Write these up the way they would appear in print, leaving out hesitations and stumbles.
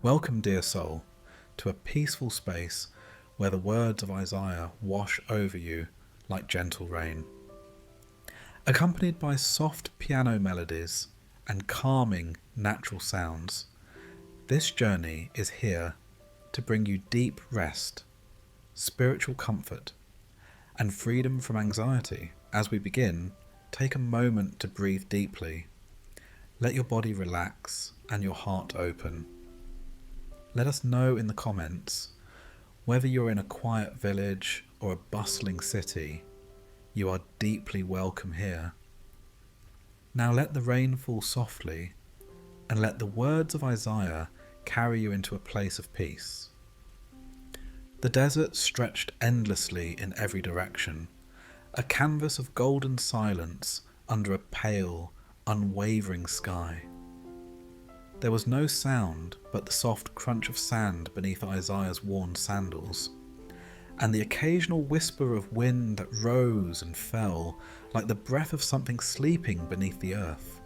Welcome, dear soul, to a peaceful space where the words of Isaiah wash over you like gentle rain. Accompanied by soft piano melodies and calming natural sounds, this journey is here to bring you deep rest, spiritual comfort, and freedom from anxiety. As we begin, take a moment to breathe deeply. Let your body relax and your heart open. Let us know in the comments whether you're in a quiet village or a bustling city. You are deeply welcome here. Now let the rain fall softly and let the words of Isaiah carry you into a place of peace. The desert stretched endlessly in every direction, a canvas of golden silence under a pale, unwavering sky. There was no sound but the soft crunch of sand beneath Isaiah's worn sandals, and the occasional whisper of wind that rose and fell like the breath of something sleeping beneath the earth.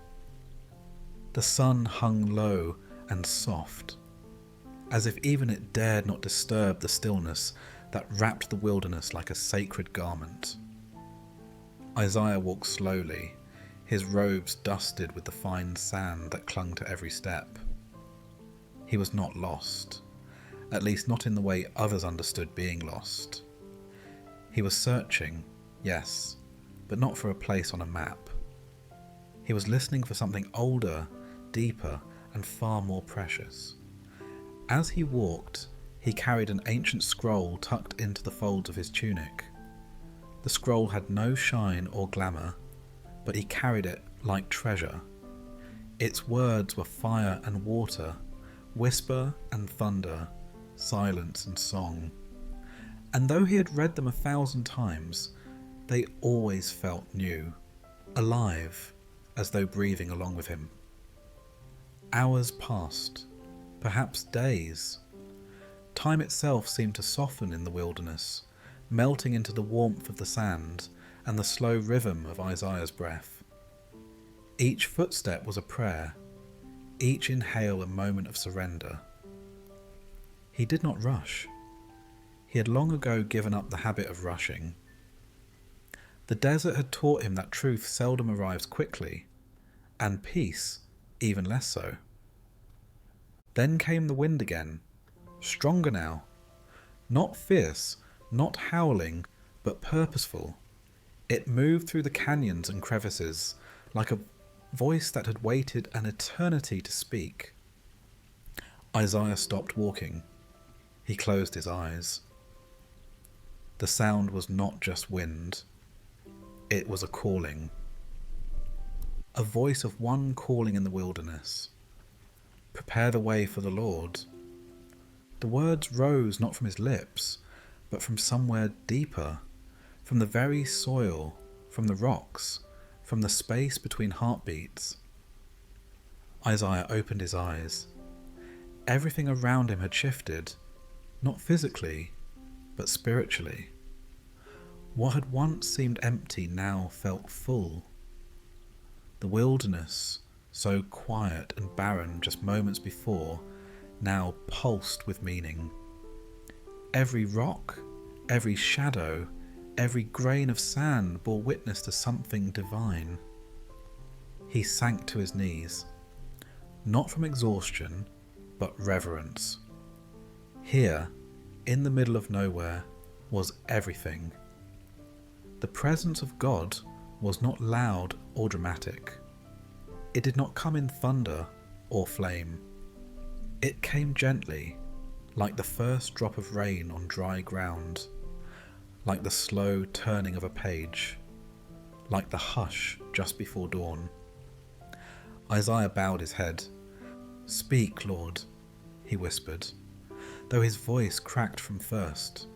The sun hung low and soft, as if even it dared not disturb the stillness that wrapped the wilderness like a sacred garment. Isaiah walked slowly, his robes dusted with the fine sand that clung to every step. He was not lost, at least not in the way others understood being lost. He was searching, yes, but not for a place on a map. He was listening for something older, deeper, and far more precious. As he walked, he carried an ancient scroll tucked into the folds of his tunic. The scroll had no shine or glamour, but he carried it like treasure. Its words were fire and water, whisper and thunder, silence and song. And though he had read them 1,000 times, they always felt new, alive, as though breathing along with him. Hours passed, perhaps days. Time itself seemed to soften in the wilderness, melting into the warmth of the sand and the slow rhythm of Isaiah's breath. Each footstep was a prayer, each inhale a moment of surrender. He did not rush. He had long ago given up the habit of rushing. The desert had taught him that truth seldom arrives quickly, and peace even less so. Then came the wind again, stronger now, not fierce, not howling, but purposeful. It moved through the canyons and crevices like a voice that had waited an eternity to speak. Isaiah stopped walking. He closed his eyes. The sound was not just wind. It was a calling. A voice of one calling in the wilderness. Prepare the way for the Lord. The words rose not from his lips, but from somewhere deeper, from the very soil, from the rocks, from the space between heartbeats. Isaiah opened his eyes. Everything around him had shifted, not physically, but spiritually. What had once seemed empty now felt full. The wilderness, so quiet and barren just moments before, now pulsed with meaning. Every rock, every shadow, every grain of sand bore witness to something divine. He sank to his knees, not from exhaustion, but reverence. Here, in the middle of nowhere, was everything. The presence of God was not loud or dramatic. It did not come in thunder or flame. It came gently, like the first drop of rain on dry ground, like the slow turning of a page, like the hush just before dawn. Isaiah bowed his head. "Speak, Lord," he whispered, though his voice cracked from thirst.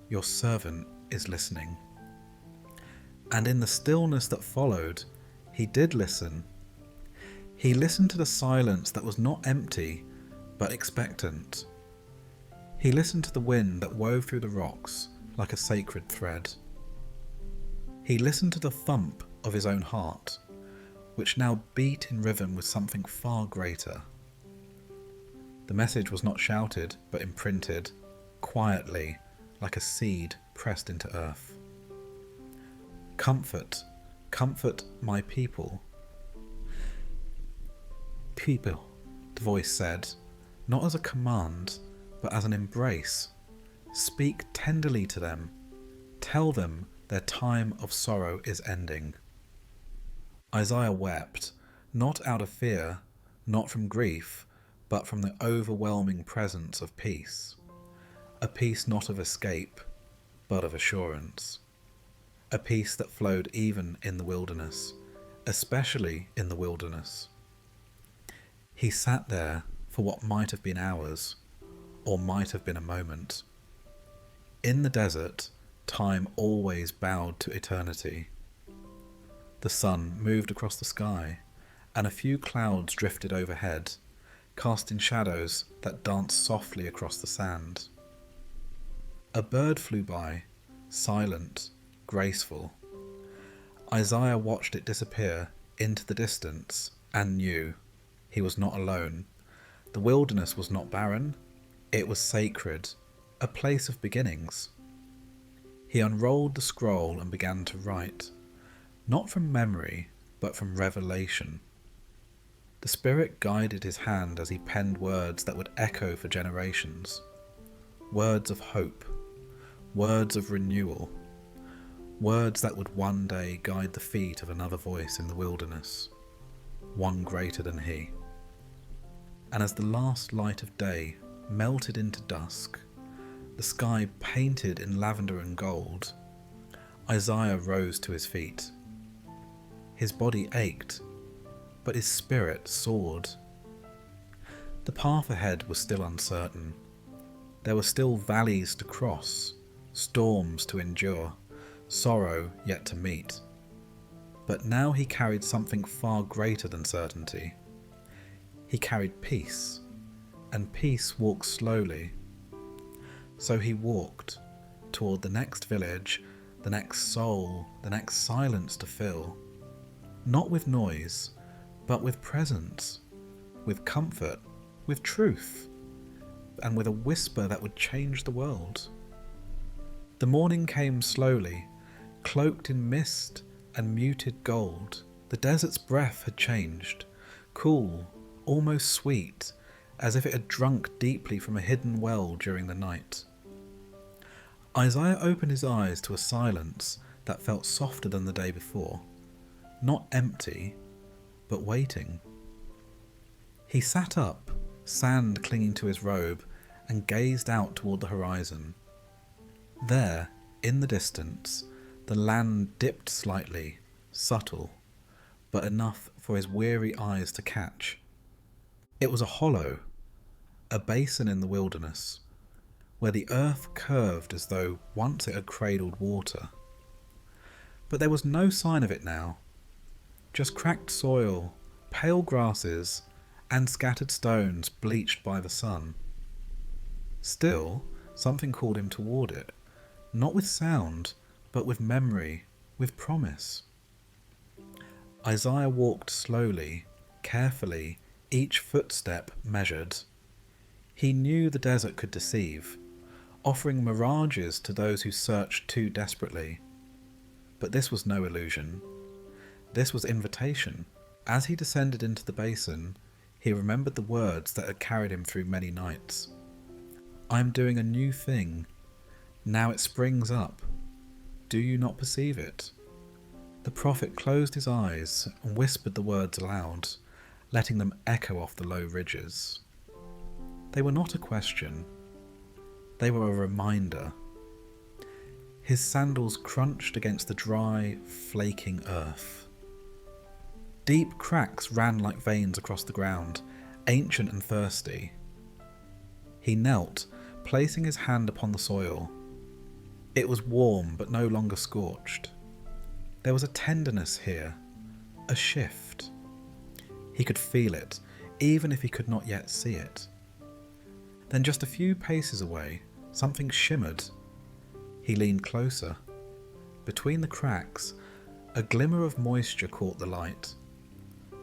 "Your servant is listening." And in the stillness that followed, he did listen. He listened to the silence that was not empty, but expectant. He listened to the wind that wove through the rocks like a sacred thread. He listened to the thump of his own heart, which now beat in rhythm with something far greater. The message was not shouted, but imprinted, quietly, like a seed pressed into earth. Comfort, comfort my people. People, the voice said, not as a command, but as an embrace. Speak tenderly to them. Tell them their time of sorrow is ending. Isaiah wept, not out of fear, not from grief, but from the overwhelming presence of peace. A peace not of escape, but of assurance. A peace that flowed even in the wilderness, especially in the wilderness. He sat there for what might have been hours, or might have been a moment. In the desert, time always bowed to eternity. The sun moved across the sky, and a few clouds drifted overhead, casting shadows that danced softly across the sand. A bird flew by, silent, graceful. Isaiah watched it disappear into the distance and knew he was not alone. The wilderness was not barren, it was sacred, a place of beginnings. He unrolled the scroll and began to write, not from memory, but from revelation. The Spirit guided his hand as he penned words that would echo for generations. Words of hope, words of renewal, words that would one day guide the feet of another voice in the wilderness, one greater than he. And as the last light of day melted into dusk, the sky painted in lavender and gold, Isaiah rose to his feet. His body ached, but his spirit soared. The path ahead was still uncertain. There were still valleys to cross, storms to endure, sorrow yet to meet. But now he carried something far greater than certainty. He carried peace, and peace walks slowly. So he walked toward the next village, the next soul, the next silence to fill, not with noise, but with presence, with comfort, with truth, and with a whisper that would change the world. The morning came slowly, cloaked in mist and muted gold. The desert's breath had changed, cool, almost sweet, as if it had drunk deeply from a hidden well during the night. Isaiah opened his eyes to a silence that felt softer than the day before, not empty, but waiting. He sat up, sand clinging to his robe, and gazed out toward the horizon. There, in the distance, the land dipped slightly, subtle, but enough for his weary eyes to catch. It was a hollow, a basin in the wilderness, where the earth curved as though once it had cradled water. But there was no sign of it now, just cracked soil, pale grasses, and scattered stones bleached by the sun. Still, something called him toward it, not with sound, but with memory, with promise. Isaiah walked slowly, carefully, each footstep measured. He knew the desert could deceive, offering mirages to those who searched too desperately. But this was no illusion. This was invitation. As he descended into the basin, he remembered the words that had carried him through many nights. I am doing a new thing. Now it springs up. Do you not perceive it? The prophet closed his eyes and whispered the words aloud, letting them echo off the low ridges. They were not a question. They were a reminder. His sandals crunched against the dry, flaking earth. Deep cracks ran like veins across the ground, ancient and thirsty. He knelt, placing his hand upon the soil. It was warm, but no longer scorched. There was a tenderness here, a shift. He could feel it, even if he could not yet see it. Then just a few paces away, something shimmered. He leaned closer. Between the cracks, a glimmer of moisture caught the light.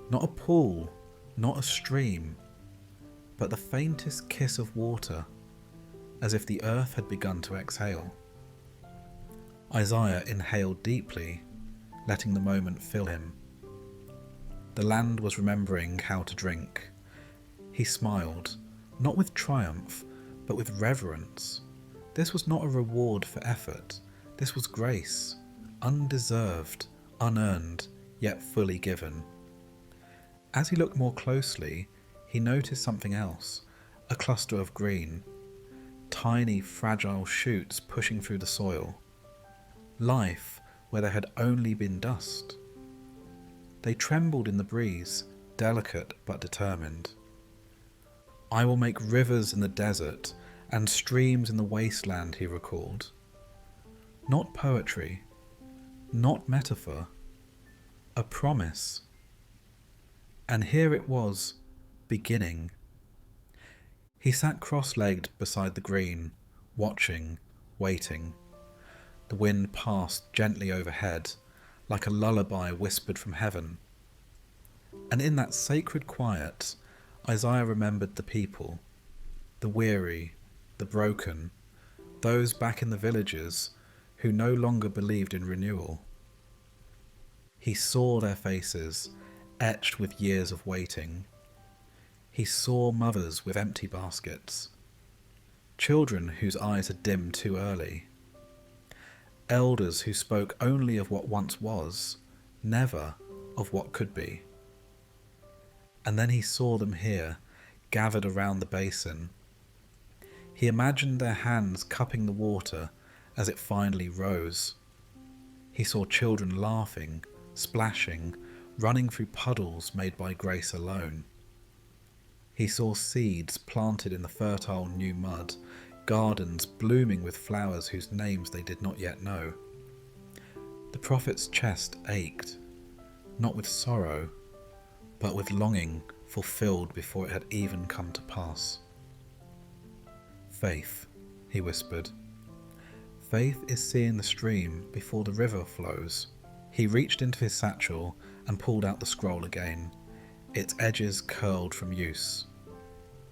Not a pool, not a stream. but the faintest kiss of water, as if the earth had begun to exhale. Isaiah inhaled deeply, letting the moment fill him. The land was remembering how to drink. He smiled, not with triumph, but with reverence. This was not a reward for effort. This was grace, undeserved, unearned, yet fully given. As he looked more closely, he noticed something else, a cluster of green, tiny, fragile shoots pushing through the soil. Life where there had only been dust. They trembled in the breeze, delicate but determined. I will make rivers in the desert and streams in the wasteland, he recalled. Not poetry, not metaphor, a promise. And here it was, beginning. He sat cross-legged beside the green, watching, waiting. The wind passed gently overhead, like a lullaby whispered from heaven. And in that sacred quiet, Isaiah remembered the people, the weary, the broken, those back in the villages who no longer believed in renewal. He saw their faces, etched with years of waiting. He saw mothers with empty baskets, children whose eyes had dimmed too early, elders who spoke only of what once was, never of what could be. And then he saw them here, gathered around the basin. He imagined their hands cupping the water as it finally rose. He saw children laughing, splashing, running through puddles made by grace alone. He saw seeds planted in the fertile new mud, gardens blooming with flowers whose names they did not yet know. The prophet's chest ached, not with sorrow, but with longing fulfilled before it had even come to pass. Faith, he whispered. Faith is seeing the stream before the river flows. He reached into his satchel and pulled out the scroll again, its edges curled from use,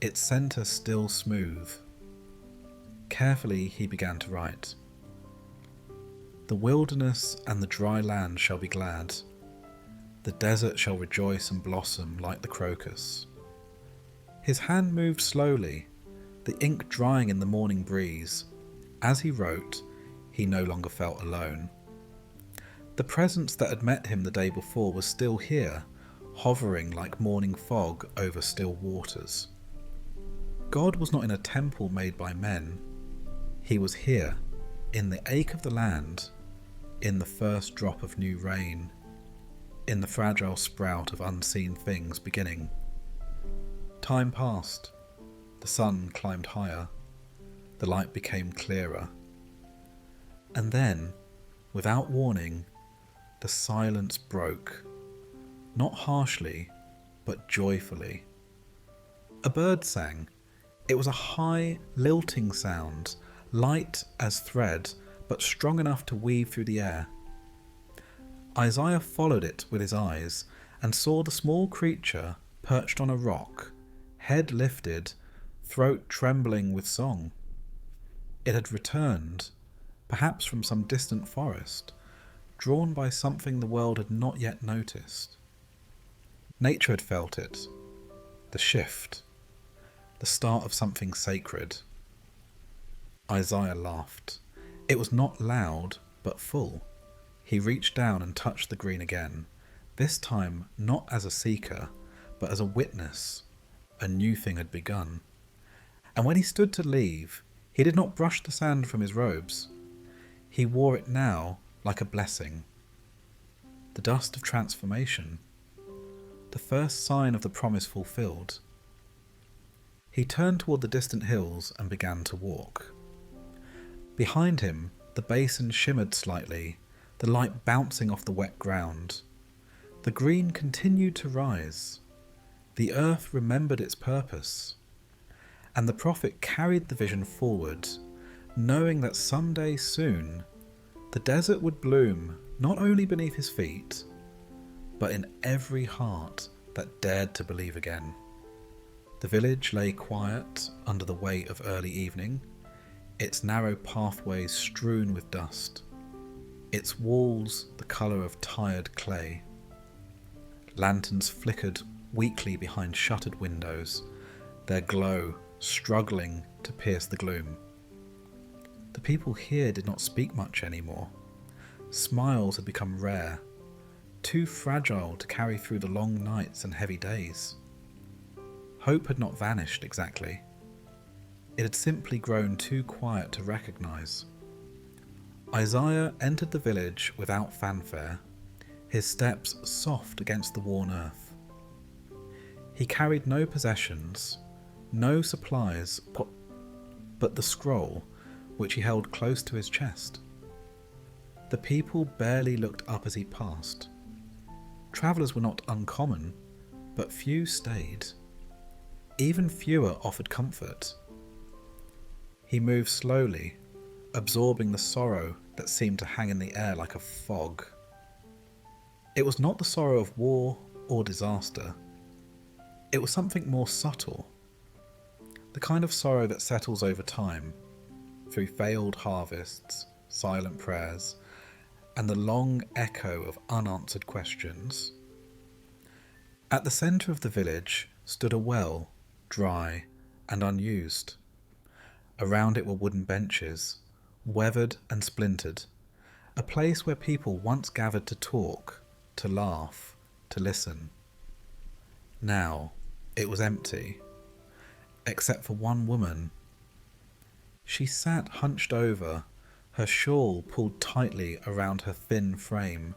its centre still smooth. Carefully he began to write. The wilderness and the dry land shall be glad. The desert shall rejoice and blossom like the crocus. His hand moved slowly, the ink drying in the morning breeze. As he wrote, he no longer felt alone. The presence that had met him the day before was still here, hovering like morning fog over still waters. God was not in a temple made by men. He was here, in the ache of the land, in the first drop of new rain, in the fragile sprout of unseen things beginning. Time passed. The sun climbed higher. The light became clearer. And then, without warning, the silence broke, not harshly, but joyfully. A bird sang. It was a high, lilting sound, light as thread, but strong enough to weave through the air. Isaiah followed it with his eyes and saw the small creature perched on a rock, head lifted, throat trembling with song. It had returned, perhaps from some distant forest, drawn by something the world had not yet noticed. Nature had felt it, the shift, the start of something sacred. Isaiah laughed. It was not loud, but full. He reached down and touched the green again, this time not as a seeker, but as a witness. A new thing had begun. And when he stood to leave, he did not brush the sand from his robes. He wore it now like a blessing. The dust of transformation, the first sign of the promise fulfilled. He turned toward the distant hills and began to walk. Behind him, the basin shimmered slightly, the light bouncing off the wet ground. The green continued to rise. The earth remembered its purpose. And the prophet carried the vision forward, knowing that someday soon, the desert would bloom not only beneath his feet, but in every heart that dared to believe again. The village lay quiet under the weight of early evening, its narrow pathways strewn with dust, its walls the colour of tired clay. Lanterns flickered weakly behind shuttered windows, their glow struggling to pierce the gloom. The people here did not speak much anymore. Smiles had become rare, too fragile to carry through the long nights and heavy days. Hope had not vanished exactly. It had simply grown too quiet to recognise. Isaiah entered the village without fanfare, his steps soft against the worn earth. He carried no possessions, no supplies, but the scroll, which he held close to his chest. The people barely looked up as he passed. Travellers were not uncommon, but few stayed. Even fewer offered comfort. He moved slowly, absorbing the sorrow that seemed to hang in the air like a fog. It was not the sorrow of war or disaster. It was something more subtle. The kind of sorrow that settles over time, through failed harvests, silent prayers, and the long echo of unanswered questions. At the centre of the village stood a well, dry and unused. Around it were wooden benches, weathered and splintered, a place where people once gathered to talk, to laugh, to listen. Now it was empty, except for one woman. She sat hunched over, her shawl pulled tightly around her thin frame.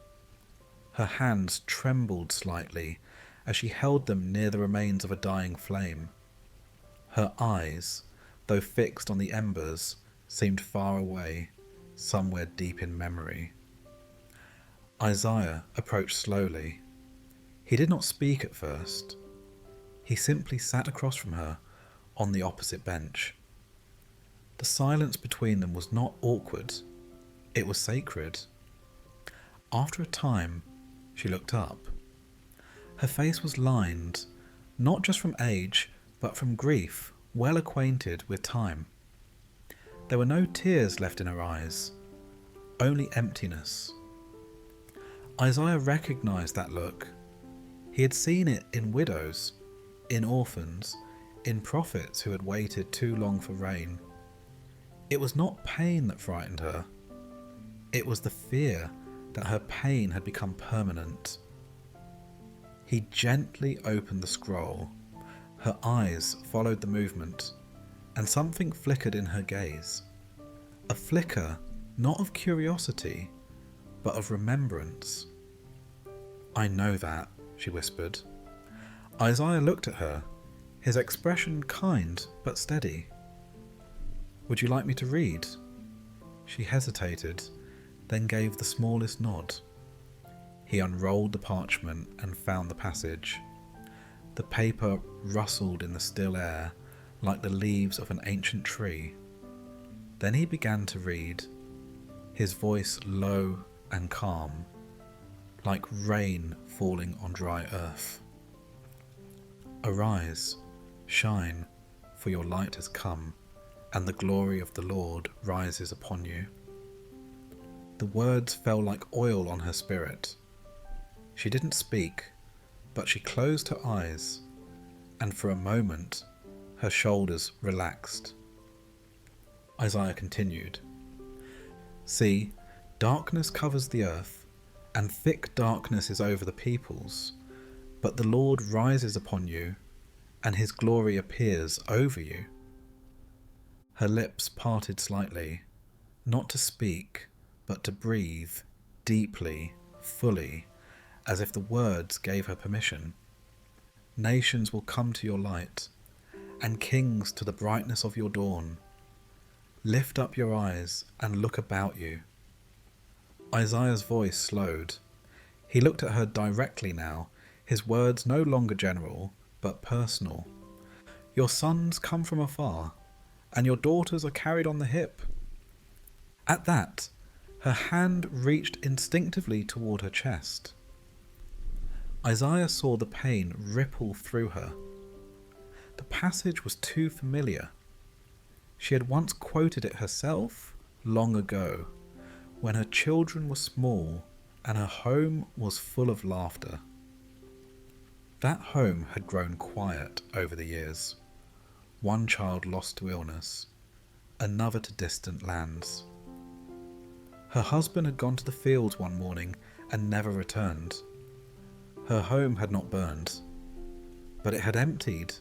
Her hands trembled slightly as she held them near the remains of a dying flame. Her eyes, though fixed on the embers, seemed far away, somewhere deep in memory. Isaiah approached slowly. He did not speak at first. He simply sat across from her on the opposite bench. The silence between them was not awkward. It was sacred. After a time, she looked up. Her face was lined, not just from age, but from grief, well acquainted with time. There were no tears left in her eyes, only emptiness. Isaiah recognized that look. He had seen it in widows, in orphans, in prophets who had waited too long for rain. It was not pain that frightened her. It was the fear that her pain had become permanent. He gently opened the scroll. Her eyes followed the movement, and something flickered in her gaze. A flicker, not of curiosity, but of remembrance. "I know that," she whispered. Isaiah looked at her, his expression kind but steady. "Would you like me to read?" She hesitated, then gave the smallest nod. He unrolled the parchment and found the passage. The paper rustled in the still air like the leaves of an ancient tree. Then he began to read, his voice low and calm, like rain falling on dry earth. "Arise, shine, for your light has come, and the glory of the Lord rises upon you." The words fell like oil on her spirit. She didn't speak, but she closed her eyes, and for a moment her shoulders relaxed. Isaiah continued, "See, darkness covers the earth, and thick darkness is over the peoples, but the Lord rises upon you, and his glory appears over you." Her lips parted slightly, not to speak, but to breathe, deeply, fully, as if the words gave her permission. "Nations will come to your light, and kings to the brightness of your dawn. Lift up your eyes and look about you." Isaiah's voice slowed. He looked at her directly now, his words no longer general, but personal. "Your sons come from afar, and your daughters are carried on the hip." At that, her hand reached instinctively toward her chest. Isaiah saw the pain ripple through her. The passage was too familiar. She had once quoted it herself long ago, when her children were small and her home was full of laughter. That home had grown quiet over the years. One child lost to illness, another to distant lands. Her husband had gone to the fields one morning and never returned. Her home had not burned, but it had emptied.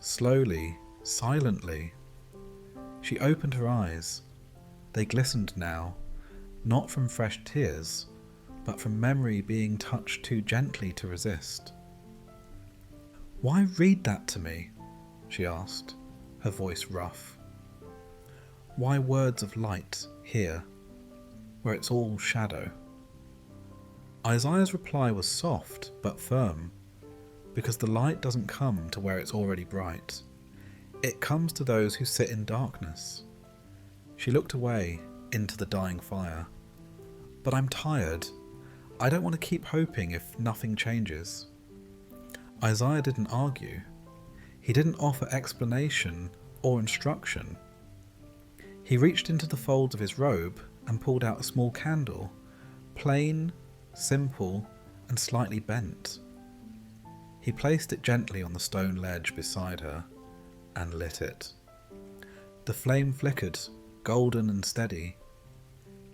Slowly, silently. She opened her eyes. They glistened now, not from fresh tears, but from memory being touched too gently to resist. "Why read that to me?" she asked, her voice rough. "Why words of light here, where it's all shadow?" Isaiah's reply was soft but firm, because the light doesn't come to where it's already bright. It comes to those who sit in darkness. She looked away into the dying fire. "But I'm tired. I don't want to keep hoping if nothing changes." Isaiah didn't argue. He didn't offer explanation or instruction. He reached into the folds of his robe and pulled out a small candle, plain, simple, and slightly bent. He placed it gently on the stone ledge beside her and lit it. The flame flickered, golden and steady.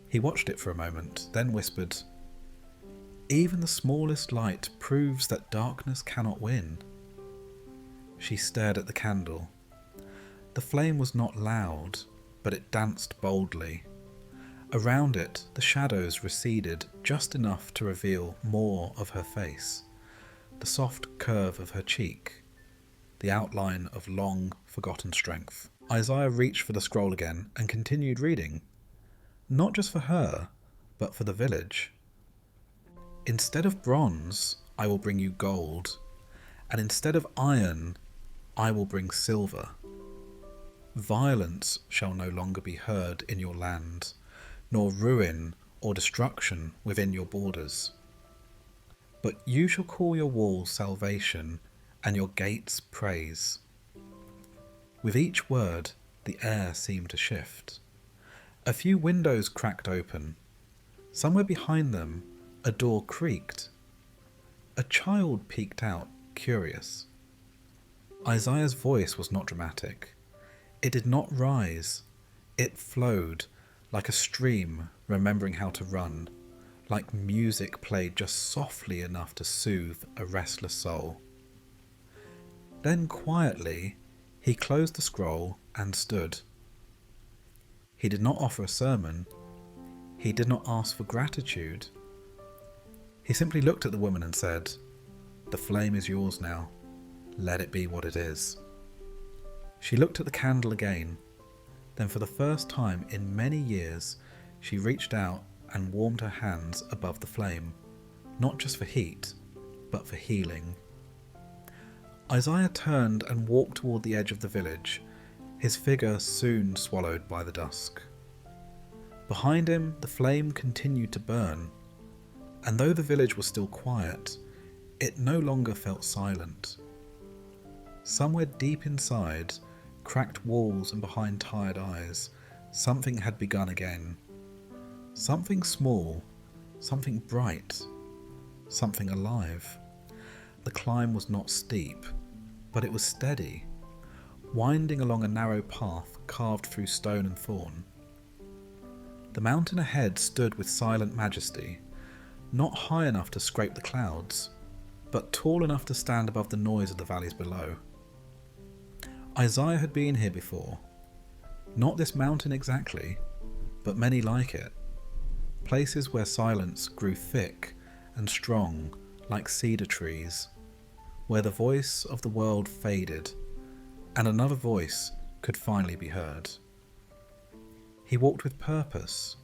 He watched it for a moment, then whispered, "Even the smallest light proves that darkness cannot win." She stared at the candle. The flame was not loud, but it danced boldly. Around it, the shadows receded just enough to reveal more of her face, the soft curve of her cheek, the outline of long, forgotten strength. Isaiah reached for the scroll again and continued reading, not just for her, but for the village. "Instead of bronze, I will bring you gold, and instead of iron, I will bring silver. Violence shall no longer be heard in your land, nor ruin or destruction within your borders. But you shall call your walls salvation and your gates praise." With each word, the air seemed to shift. A few windows cracked open. Somewhere behind them, a door creaked. A child peeked out, curious. Isaiah's voice was not dramatic. It did not rise. It flowed, like a stream remembering how to run, like music played just softly enough to soothe a restless soul. Then quietly, he closed the scroll and stood. He did not offer a sermon. He did not ask for gratitude. He simply looked at the woman and said, "The flame is yours now. Let it be what it is." She looked at the candle again. Then for the first time in many years, she reached out and warmed her hands above the flame, not just for heat, but for healing. Isaiah turned and walked toward the edge of the village, his figure soon swallowed by the dusk. Behind him, the flame continued to burn, and though the village was still quiet, it no longer felt silent. Somewhere deep inside, cracked walls and behind tired eyes, something had begun again. Something small, something bright, something alive. The climb was not steep, but it was steady, winding along a narrow path carved through stone and thorn. The mountain ahead stood with silent majesty, not high enough to scrape the clouds, but tall enough to stand above the noise of the valleys below. Isaiah had been here before. Not this mountain exactly, but many like it. Places where silence grew thick and strong like cedar trees, where the voice of the world faded and another voice could finally be heard. He walked with purpose,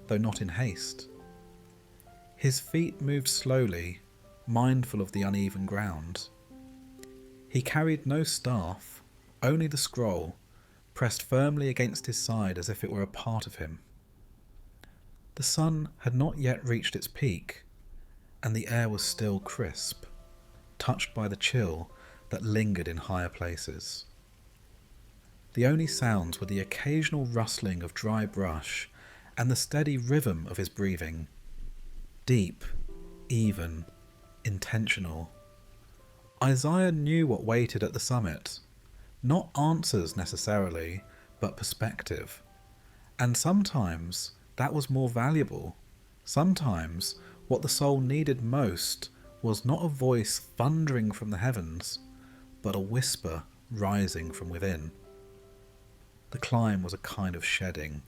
though not in haste. His feet moved slowly, mindful of the uneven ground. He carried no staff, only the scroll, pressed firmly against his side as if it were a part of him. The sun had not yet reached its peak, and the air was still crisp, touched by the chill that lingered in higher places. The only sounds were the occasional rustling of dry brush and the steady rhythm of his breathing. Deep, even, intentional. Isaiah knew what waited at the summit. Not answers necessarily, but perspective. And sometimes that was more valuable. Sometimes what the soul needed most was not a voice thundering from the heavens, but a whisper rising from within. The climb was a kind of shedding,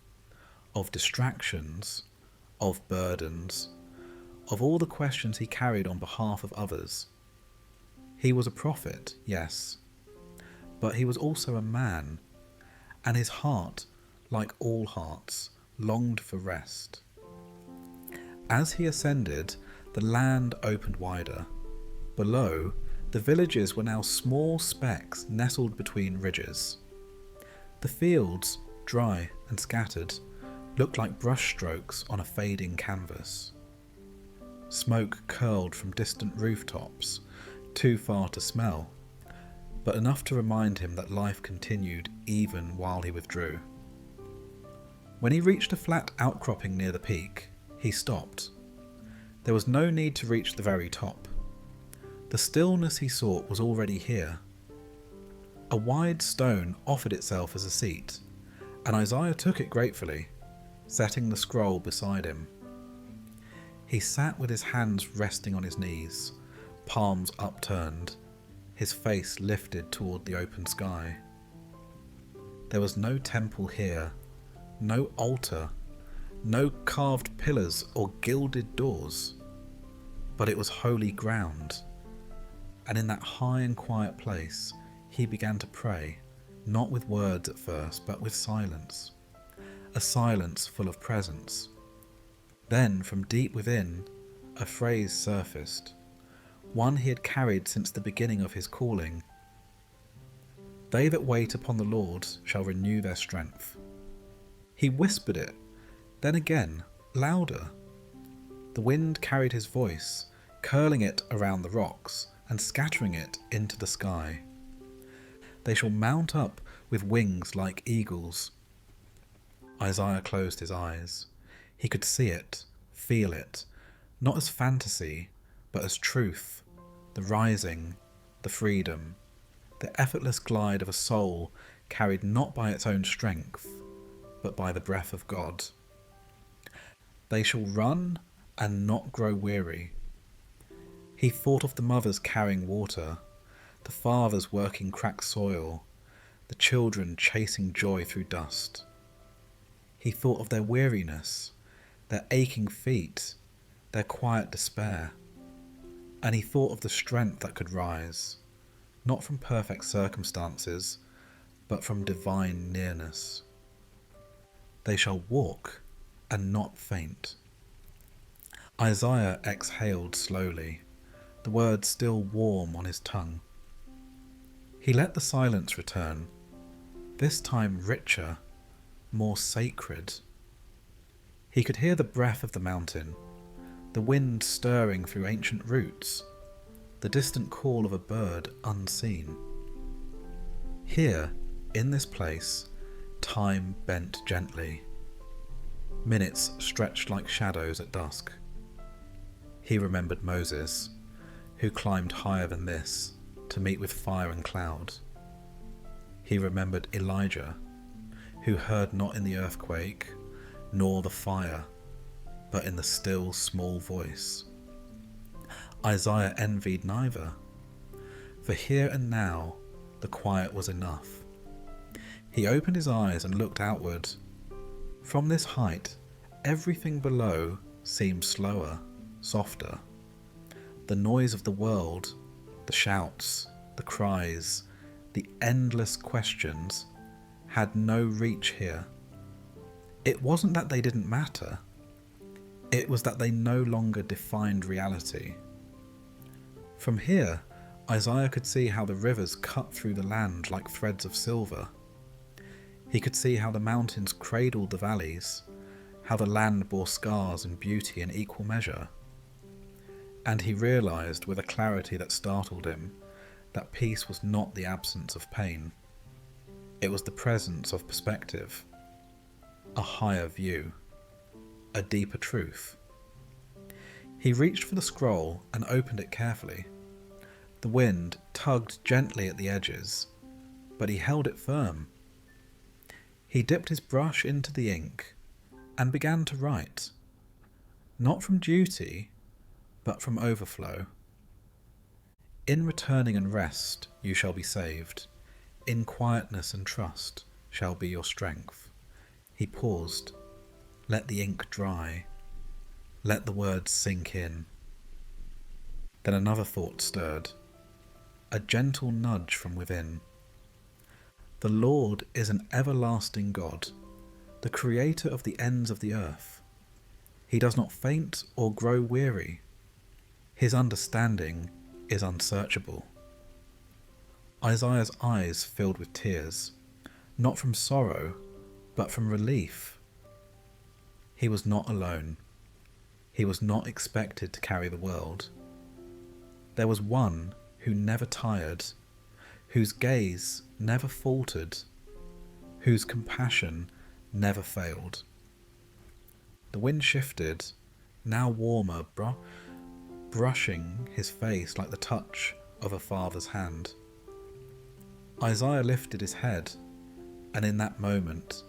of distractions, of burdens, of all the questions he carried on behalf of others. He was a prophet, yes, but he was also a man, and his heart, like all hearts, longed for rest. As he ascended, the land opened wider. Below, the villages were now small specks nestled between ridges. The fields, dry and scattered, looked like brushstrokes on a fading canvas. Smoke curled from distant rooftops, too far to smell, but enough to remind him that life continued even while he withdrew. When he reached a flat outcropping near the peak, he stopped. There was no need to reach the very top. The stillness he sought was already here. A wide stone offered itself as a seat, and Isaiah took it gratefully, setting the scroll beside him. He sat with his hands resting on his knees, palms upturned, his face lifted toward the open sky. There was no temple here, no altar, no carved pillars or gilded doors, but it was holy ground. And in that high and quiet place, he began to pray, not with words at first, but with silence, a silence full of presence. Then, from deep within, a phrase surfaced, one he had carried since the beginning of his calling. They that wait upon the Lord shall renew their strength. He whispered it, then again, louder. The wind carried his voice, curling it around the rocks and scattering it into the sky. They shall mount up with wings like eagles. Isaiah closed his eyes. He could see it, feel it, not as fantasy, but as truth, the rising, the freedom, the effortless glide of a soul carried not by its own strength, but by the breath of God. They shall run and not grow weary. He thought of the mothers carrying water, the fathers working cracked soil, the children chasing joy through dust. He thought of their weariness, their aching feet, their quiet despair, and he thought of the strength that could rise, not from perfect circumstances, but from divine nearness. They shall walk and not faint. Isaiah exhaled slowly, the words still warm on his tongue. He let the silence return, this time richer, more sacred. He could hear the breath of the mountain, the wind stirring through ancient roots, the distant call of a bird unseen. Here, in this place, time bent gently. Minutes stretched like shadows at dusk. He remembered Moses, who climbed higher than this to meet with fire and cloud. He remembered Elijah, who heard not in the earthquake, nor the fire, but in the still small voice. Isaiah envied neither, for here and now the quiet was enough. He opened his eyes and looked outward. From this height, everything below seemed slower, softer. The noise of the world, the shouts, the cries, the endless questions had no reach here. It wasn't that they didn't matter. It was that they no longer defined reality. From here, Isaiah could see how the rivers cut through the land like threads of silver. He could see how the mountains cradled the valleys, how the land bore scars and beauty in equal measure. And he realized with a clarity that startled him that peace was not the absence of pain. It was the presence of perspective, a higher view, a deeper truth. He reached for the scroll and opened it carefully. The wind tugged gently at the edges, but he held it firm. He dipped his brush into the ink and began to write, not from duty, but from overflow. In returning and rest you shall be saved. In quietness and trust shall be your strength. He paused. Let the ink dry. Let the words sink in. Then another thought stirred, a gentle nudge from within. The Lord is an everlasting God, the creator of the ends of the earth. He does not faint or grow weary. His understanding is unsearchable. Isaiah's eyes filled with tears, not from sorrow, but from relief. He was not alone. He was not expected to carry the world. There was one who never tired, whose gaze never faltered, whose compassion never failed. The wind shifted, now warmer, brushing his face like the touch of a father's hand. Isaiah lifted his head, and in that moment,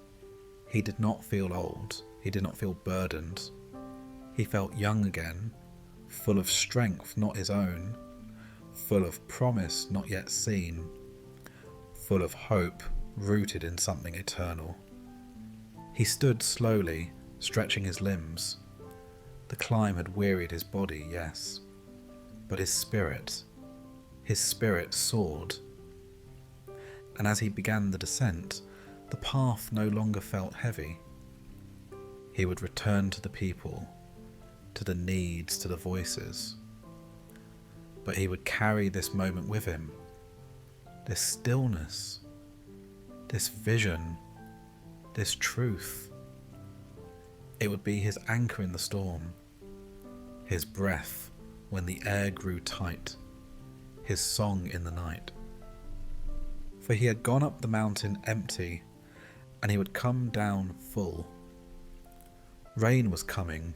he did not feel old. He did not feel burdened. He felt young again, full of strength not his own, full of promise not yet seen, full of hope rooted in something eternal. He stood slowly, stretching his limbs. The climb had wearied his body, yes, but his spirit soared. And as he began the descent, the path no longer felt heavy. He would return to the people, to the needs, to the voices. But he would carry this moment with him, this stillness, this vision, this truth. It would be his anchor in the storm, his breath when the air grew tight, his song in the night. For he had gone up the mountain empty, and he would come down full. Rain was coming.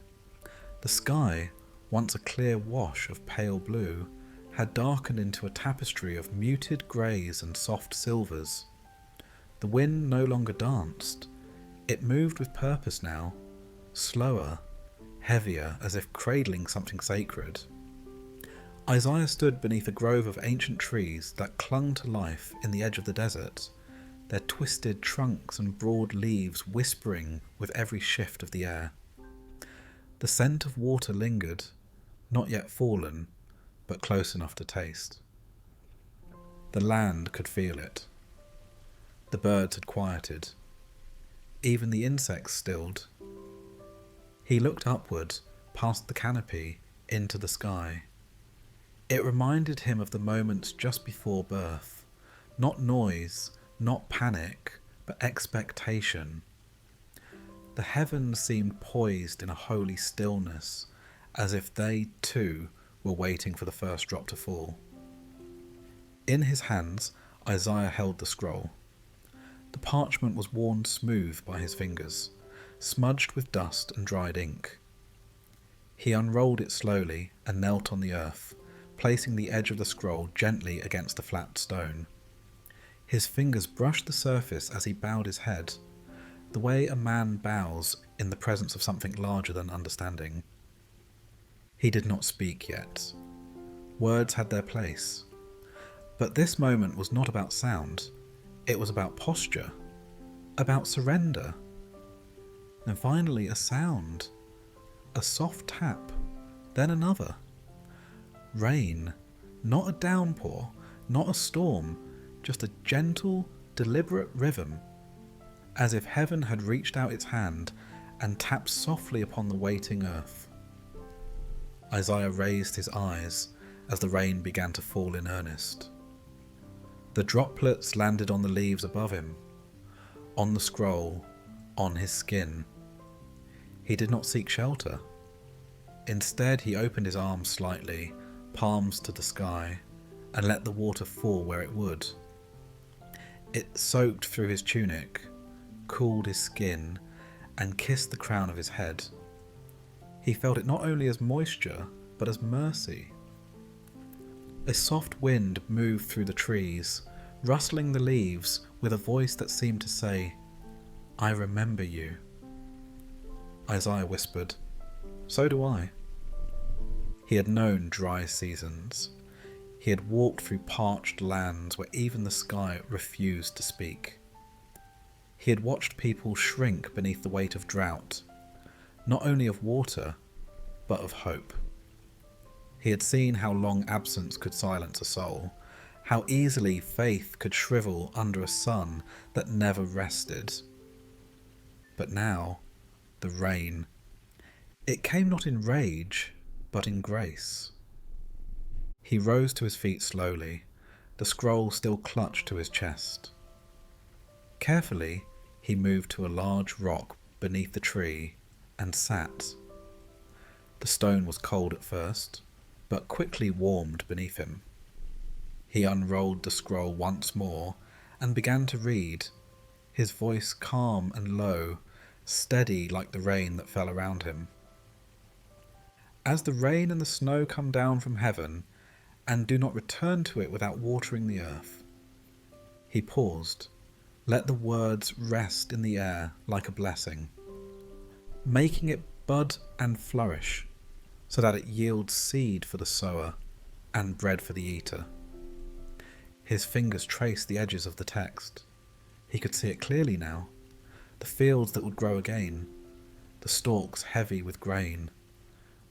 The sky, once a clear wash of pale blue, had darkened into a tapestry of muted greys and soft silvers. The wind no longer danced. It moved with purpose now, slower, heavier, as if cradling something sacred. Isaiah stood beneath a grove of ancient trees that clung to life in the edge of the desert, their twisted trunks and broad leaves whispering with every shift of the air. The scent of water lingered, not yet fallen, but close enough to taste. The land could feel it. The birds had quieted. Even the insects stilled. He looked upward, past the canopy, into the sky. It reminded him of the moments just before birth. Not noise, not panic, but expectation. The heavens seemed poised in a holy stillness, as if they, too, were waiting for the first drop to fall. In his hands, Isaiah held the scroll. The parchment was worn smooth by his fingers, smudged with dust and dried ink. He unrolled it slowly and knelt on the earth, placing the edge of the scroll gently against the flat stone. His fingers brushed the surface as he bowed his head, the way a man bows in the presence of something larger than understanding. He did not speak yet. Words had their place. But this moment was not about sound. It was about posture, about surrender. And finally a sound, a soft tap, then another. Rain, not a downpour, not a storm, just a gentle, deliberate rhythm, as if heaven had reached out its hand and tapped softly upon the waiting earth. Isaiah raised his eyes as the rain began to fall in earnest. The droplets landed on the leaves above him, on the scroll, on his skin. He did not seek shelter. Instead, he opened his arms slightly, palms to the sky, and let the water fall where it would. It soaked through his tunic, cooled his skin, and kissed the crown of his head. He felt it not only as moisture, but as mercy. A soft wind moved through the trees, rustling the leaves with a voice that seemed to say, "I remember you." Isaiah whispered, "So do I." He had known dry seasons. He had walked through parched lands where even the sky refused to speak. He had watched people shrink beneath the weight of drought, not only of water, but of hope. He had seen how long absence could silence a soul, how easily faith could shrivel under a sun that never rested. But now, the rain. It came not in rage, but in grace. He rose to his feet slowly, the scroll still clutched to his chest. Carefully, he moved to a large rock beneath the tree and sat. The stone was cold at first, but quickly warmed beneath him. He unrolled the scroll once more and began to read, his voice calm and low, steady like the rain that fell around him. As the rain and the snow come down from heaven and do not return to it without watering the earth. He paused, let the words rest in the air like a blessing, making it bud and flourish so that it yields seed for the sower and bread for the eater. His fingers traced the edges of the text. He could see it clearly now. The fields that would grow again, the stalks heavy with grain,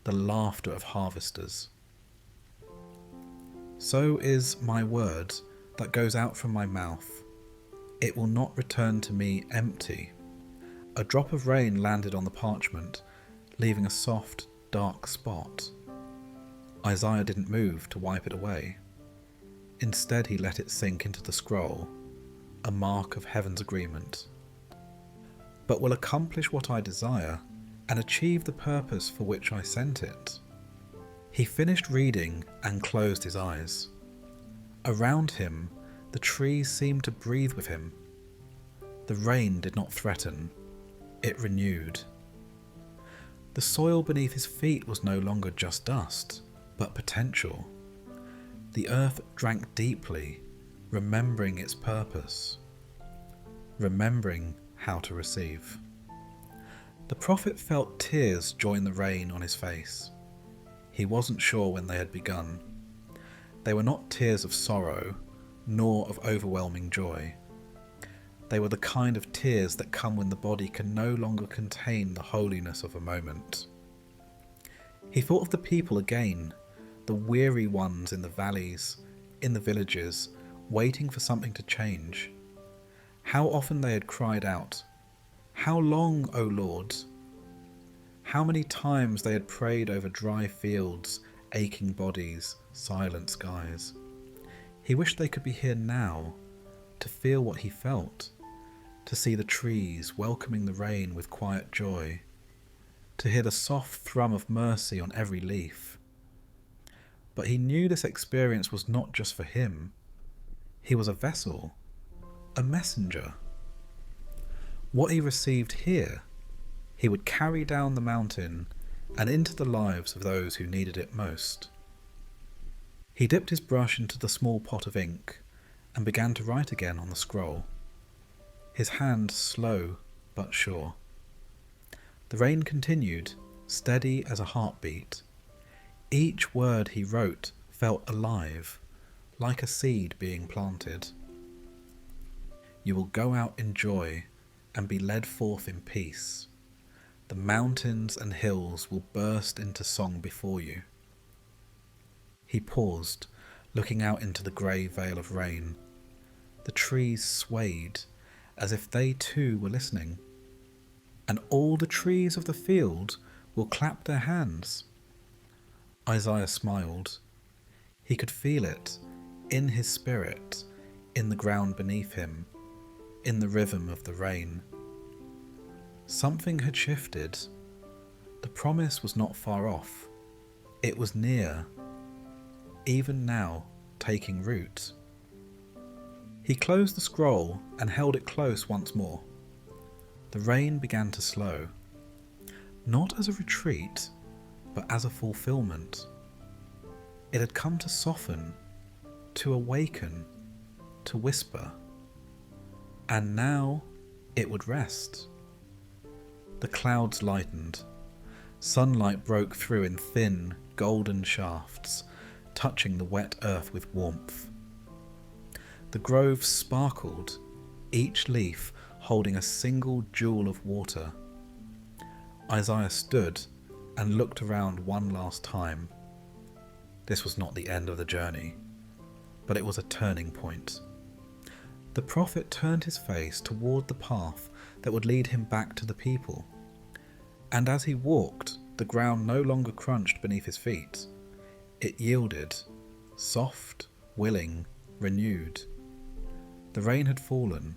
the laughter of harvesters. So is my word that goes out from my mouth. It will not return to me empty. A drop of rain landed on the parchment, leaving a soft, dark spot. Isaiah didn't move to wipe it away. Instead, he let it sink into the scroll, a mark of heaven's agreement. But will accomplish what I desire and achieve the purpose for which I sent it. He finished reading and closed his eyes. Around him, the trees seemed to breathe with him. The rain did not threaten, it renewed. The soil beneath his feet was no longer just dust, but potential. The earth drank deeply, remembering its purpose, remembering how to receive. The prophet felt tears join the rain on his face. He wasn't sure when they had begun. They were not tears of sorrow, nor of overwhelming joy. They were the kind of tears that come when the body can no longer contain the holiness of a moment. He thought of the people again, the weary ones in the valleys, in the villages, waiting for something to change. How often they had cried out, "How long, O Lord?" How many times they had prayed over dry fields, aching bodies, silent skies. He wished they could be here now, to feel what he felt, to see the trees welcoming the rain with quiet joy, to hear the soft thrum of mercy on every leaf. But he knew this experience was not just for him. He was a vessel, a messenger. What he received here, he would carry down the mountain and into the lives of those who needed it most. He dipped his brush into the small pot of ink and began to write again on the scroll, his hand slow but sure. The rain continued, steady as a heartbeat. Each word he wrote felt alive, like a seed being planted. You will go out in joy and be led forth in peace. The mountains and hills will burst into song before you. He paused, looking out into the grey veil of rain. The trees swayed, as if they too were listening. And all the trees of the field will clap their hands. Isaiah smiled. He could feel it, in his spirit, in the ground beneath him, in the rhythm of the rain. Something had shifted. The promise was not far off. It was near. Even now, taking root. He closed the scroll and held it close once more. The rain began to slow, not as a retreat, but as a fulfillment. It had come to soften, to awaken, to whisper, and now it would rest. The clouds lightened. Sunlight broke through in thin, golden shafts, touching the wet earth with warmth. The groves sparkled, each leaf holding a single jewel of water. Isaiah stood and looked around one last time. This was not the end of the journey, but it was a turning point. The prophet turned his face toward the path that would lead him back to the people. And as he walked, the ground no longer crunched beneath his feet. It yielded, soft, willing, renewed. The rain had fallen,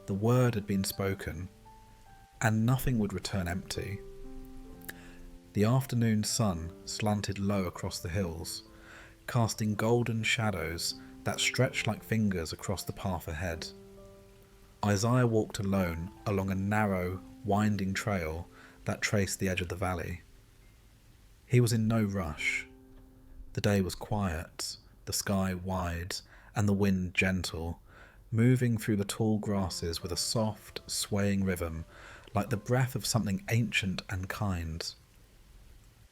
the word had been spoken, and nothing would return empty. The afternoon sun slanted low across the hills, casting golden shadows that stretched like fingers across the path ahead. Isaiah walked alone along a narrow, winding trail that traced the edge of the valley. He was in no rush. The day was quiet, the sky wide, and the wind gentle, moving through the tall grasses with a soft, swaying rhythm, like the breath of something ancient and kind.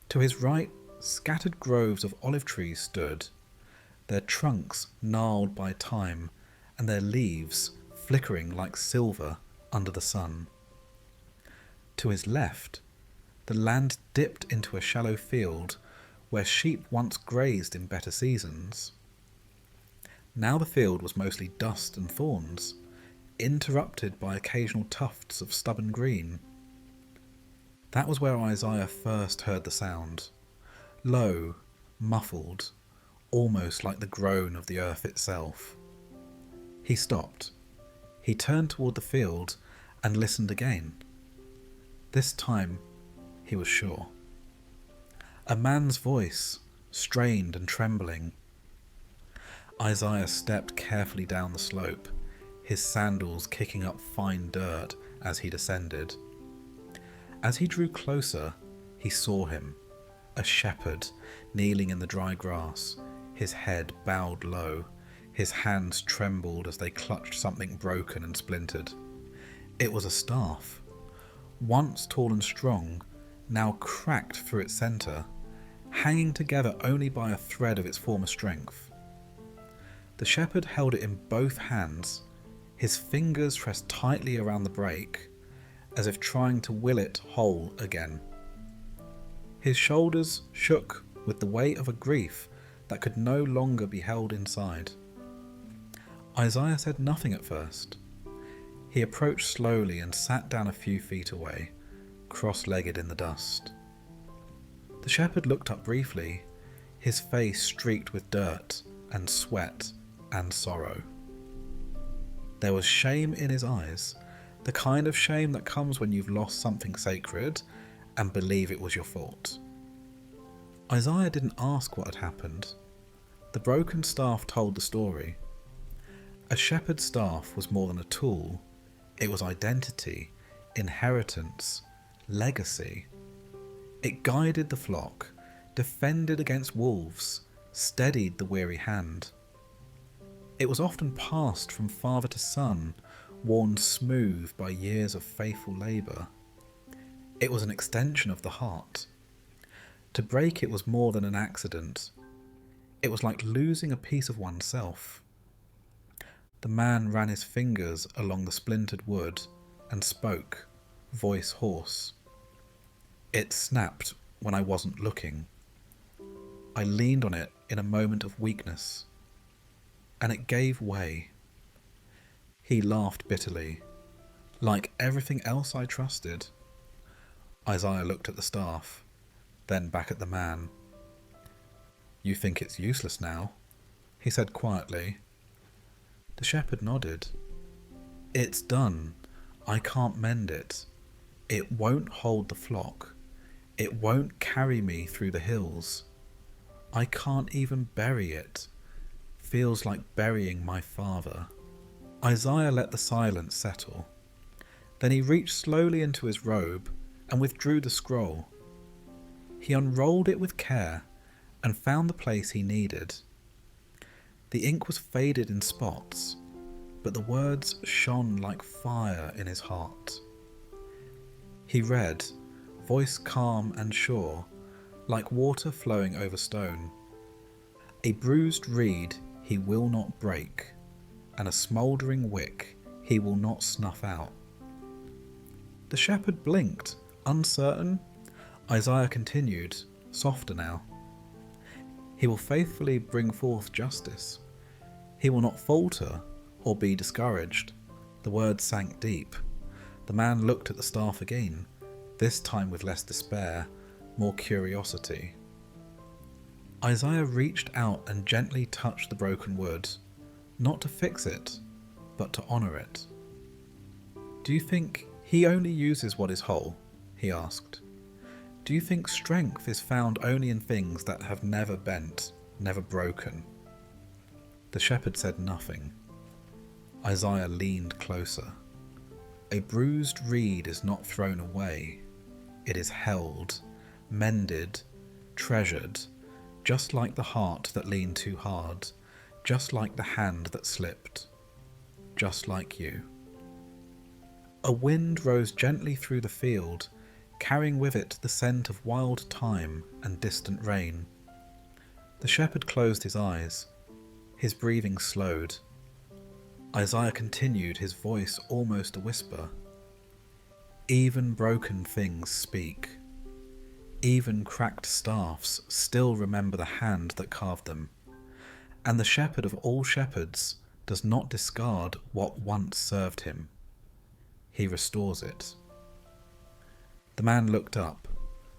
To his right, scattered groves of olive trees stood, their trunks gnarled by time, and their leaves flickering like silver under the sun. To his left, the land dipped into a shallow field where sheep once grazed in better seasons. Now the field was mostly dust and thorns, interrupted by occasional tufts of stubborn green. That was where Isaiah first heard the sound, low, muffled, almost like the groan of the earth itself. He stopped. He turned toward the field and listened again. This time, he was sure. A man's voice, strained and trembling. Isaiah stepped carefully down the slope, his sandals kicking up fine dirt as he descended. As he drew closer, he saw him, a shepherd kneeling in the dry grass, his head bowed low. His hands trembled as they clutched something broken and splintered. It was a staff, once tall and strong, now cracked through its centre, hanging together only by a thread of its former strength. The shepherd held it in both hands, his fingers pressed tightly around the brake, as if trying to will it whole again. His shoulders shook with the weight of a grief that could no longer be held inside. Isaiah said nothing at first. He approached slowly and sat down a few feet away, cross-legged in the dust. The shepherd looked up briefly, his face streaked with dirt and sweat and sorrow. There was shame in his eyes, the kind of shame that comes when you've lost something sacred and believe it was your fault. Isaiah didn't ask what had happened. The broken staff told the story. A shepherd's staff was more than a tool. It was identity, inheritance, legacy. It guided the flock, defended against wolves, steadied the weary hand. It was often passed from father to son, worn smooth by years of faithful labour. It was an extension of the heart. To break it was more than an accident. It was like losing a piece of oneself. The man ran his fingers along the splintered wood and spoke, voice hoarse. It snapped when I wasn't looking. I leaned on it in a moment of weakness, and it gave way. He laughed bitterly, like everything else I trusted. Isaiah looked at the staff, then back at the man. You think it's useless now? He said quietly. The shepherd nodded. It's done. I can't mend it. It won't hold the flock. It won't carry me through the hills. I can't even bury it. feels like burying my father." Isaiah let the silence settle. Then he reached slowly into his robe and withdrew the scroll. He unrolled it with care and found the place he needed. The ink was faded in spots, but the words shone like fire in his heart. He read, voice calm and sure, like water flowing over stone. "A bruised reed he will not break, and a smouldering wick he will not snuff out." The shepherd blinked, uncertain. Isaiah continued, softer now. "He will faithfully bring forth justice. He will not falter or be discouraged." The words sank deep. The man looked at the staff again, this time with less despair, more curiosity. Isaiah reached out and gently touched the broken wood, not to fix it, but to honour it. "Do you think he only uses what is whole?" he asked. "Do you think strength is found only in things that have never bent, never broken?" The shepherd said nothing. Isaiah leaned closer. "A bruised reed is not thrown away. It is held, mended, treasured, just like the heart that leaned too hard, just like the hand that slipped, just like you." A wind rose gently through the field, carrying with it the scent of wild thyme and distant rain. The shepherd closed his eyes. His breathing slowed. Isaiah continued, his voice almost a whisper. "Even broken things speak. Even cracked staffs still remember the hand that carved them. And the shepherd of all shepherds does not discard what once served him. He restores it." The man looked up.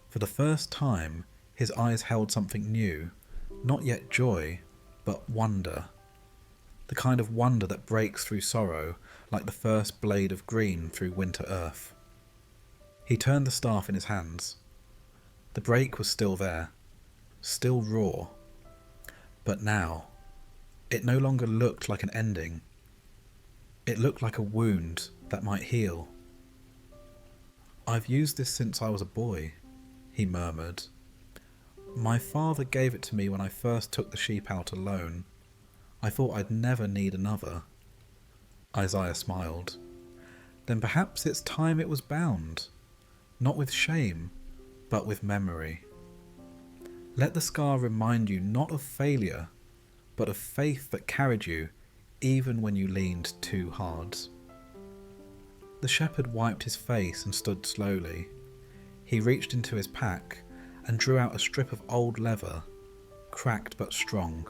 For the first time, his eyes held something new, not yet joy, but wonder. The kind of wonder that breaks through sorrow, like the first blade of green through winter earth. He turned the staff in his hands. The break was still there, still raw. But now, it no longer looked like an ending. It looked like a wound that might heal. "I've used this since I was a boy," he murmured. "My father gave it to me when I first took the sheep out alone. I thought I'd never need another." Isaiah smiled. "Then perhaps it's time it was bound, not with shame, but with memory. Let the scar remind you not of failure, but of faith that carried you even when you leaned too hard." The shepherd wiped his face and stood slowly. He reached into his pack and drew out a strip of old leather, cracked but strong.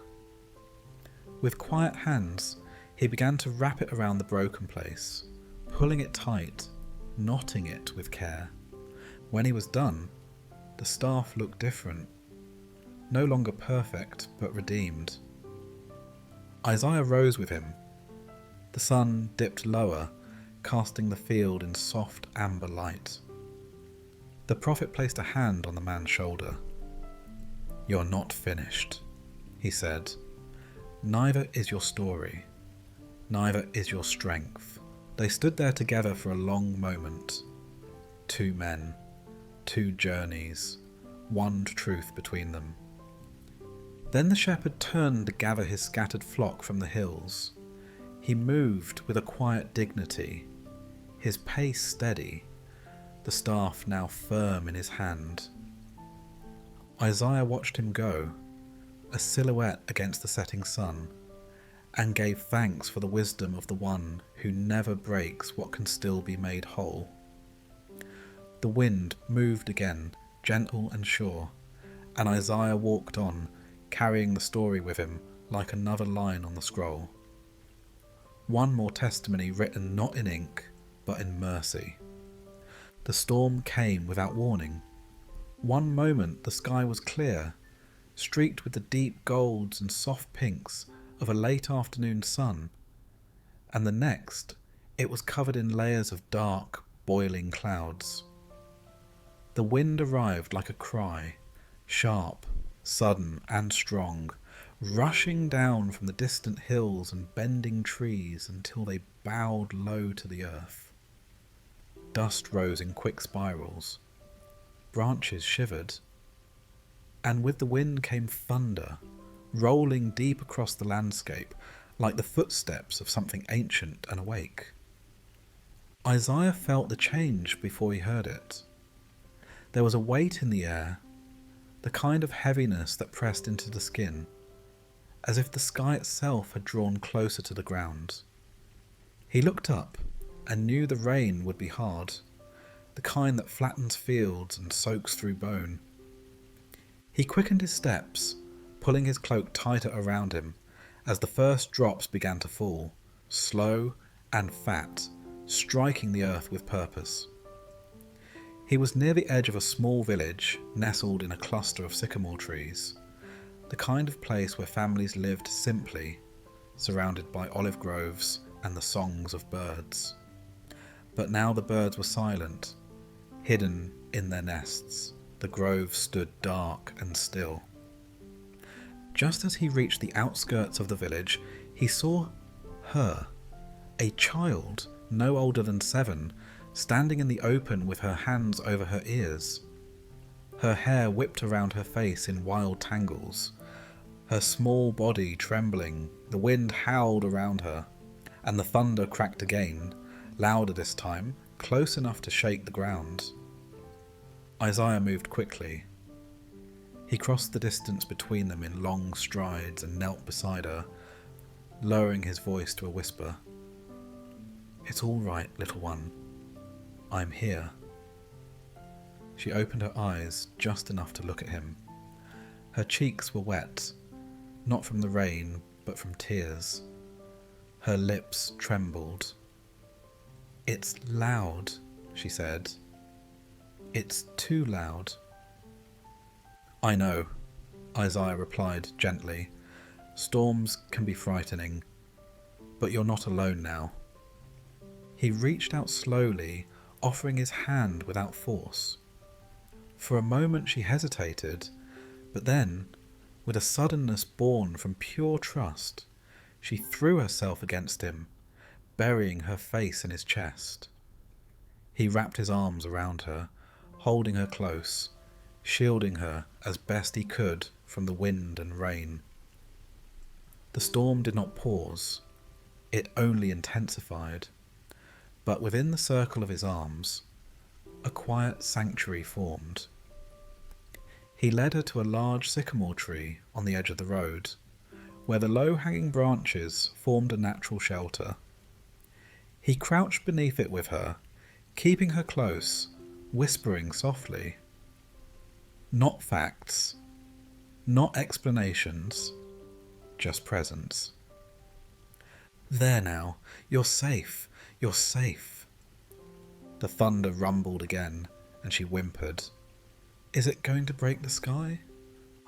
With quiet hands, he began to wrap it around the broken place, pulling it tight, knotting it with care. When he was done, the staff looked different, no longer perfect but redeemed. Isaiah rose with him. The sun dipped lower, casting the field in soft amber light. The prophet placed a hand on the man's shoulder. "You're not finished," he said. "Neither is your story. Neither is your strength." They stood there together for a long moment. Two men, two journeys, one truth between them. Then the shepherd turned to gather his scattered flock from the hills. He moved with a quiet dignity, his pace steady, the staff now firm in his hand. Isaiah watched him go, a silhouette against the setting sun, and gave thanks for the wisdom of the one who never breaks what can still be made whole. The wind moved again, gentle and sure, and Isaiah walked on, carrying the story with him like another line on the scroll. One more testimony written not in ink, but in mercy. The storm came without warning. One moment the sky was clear, streaked with the deep golds and soft pinks of a late afternoon sun, and the next it was covered in layers of dark, boiling clouds. The wind arrived like a cry, sharp, sudden and strong, rushing down from the distant hills and bending trees until they bowed low to the earth. Dust rose in quick spirals. Branches shivered. And with the wind came thunder, rolling deep across the landscape like the footsteps of something ancient and awake. Isaiah felt the change before he heard it. There was a weight in the air, the kind of heaviness that pressed into the skin, as if the sky itself had drawn closer to the ground. He looked up and knew the rain would be hard, the kind that flattens fields and soaks through bone. He quickened his steps, pulling his cloak tighter around him as the first drops began to fall, slow and fat, striking the earth with purpose. He was near the edge of a small village nestled in a cluster of sycamore trees, the kind of place where families lived simply, surrounded by olive groves and the songs of birds. But now the birds were silent, hidden in their nests. The grove stood dark and still. Just as he reached the outskirts of the village, he saw her, a child no older than 7, standing in the open with her hands over her ears. Her hair whipped around her face in wild tangles, her small body trembling. The wind howled around her, and the thunder cracked again, louder this time, close enough to shake the ground. Isaiah moved quickly. He crossed the distance between them in long strides and knelt beside her, lowering his voice to a whisper. "It's all right, little one. I'm here." She opened her eyes just enough to look at him. Her cheeks were wet, not from the rain, but from tears. Her lips trembled. "It's loud," she said. "It's too loud." "I know," Isaiah replied gently. "Storms can be frightening, but you're not alone now." He reached out slowly, offering his hand without force. For a moment she hesitated, but then, with a suddenness born from pure trust, she threw herself against him, burying her face in his chest. He wrapped his arms around her, holding her close, shielding her as best he could from the wind and rain. The storm did not pause, it only intensified. But within the circle of his arms, a quiet sanctuary formed. He led her to a large sycamore tree on the edge of the road, where the low-hanging branches formed a natural shelter. He crouched beneath it with her, keeping her close, whispering softly. Not facts, not explanations, just presence. "There now, you're safe. You're safe." The thunder rumbled again, and she whimpered. "Is it going to break the sky?"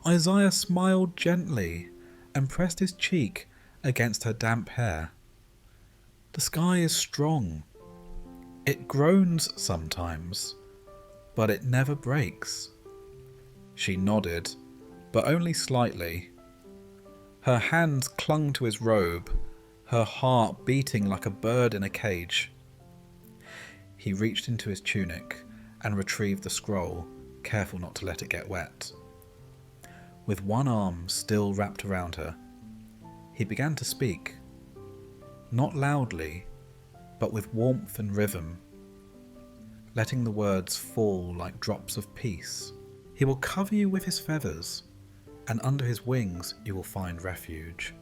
Isaiah smiled gently and pressed his cheek against her damp hair. "The sky is strong. It groans sometimes, but it never breaks." She nodded, but only slightly. Her hands clung to his robe, her heart beating like a bird in a cage. He reached into his tunic and retrieved the scroll, careful not to let it get wet. With one arm still wrapped around her, he began to speak, not loudly, but with warmth and rhythm, letting the words fall like drops of peace. "He will cover you with his feathers, and under his wings you will find refuge."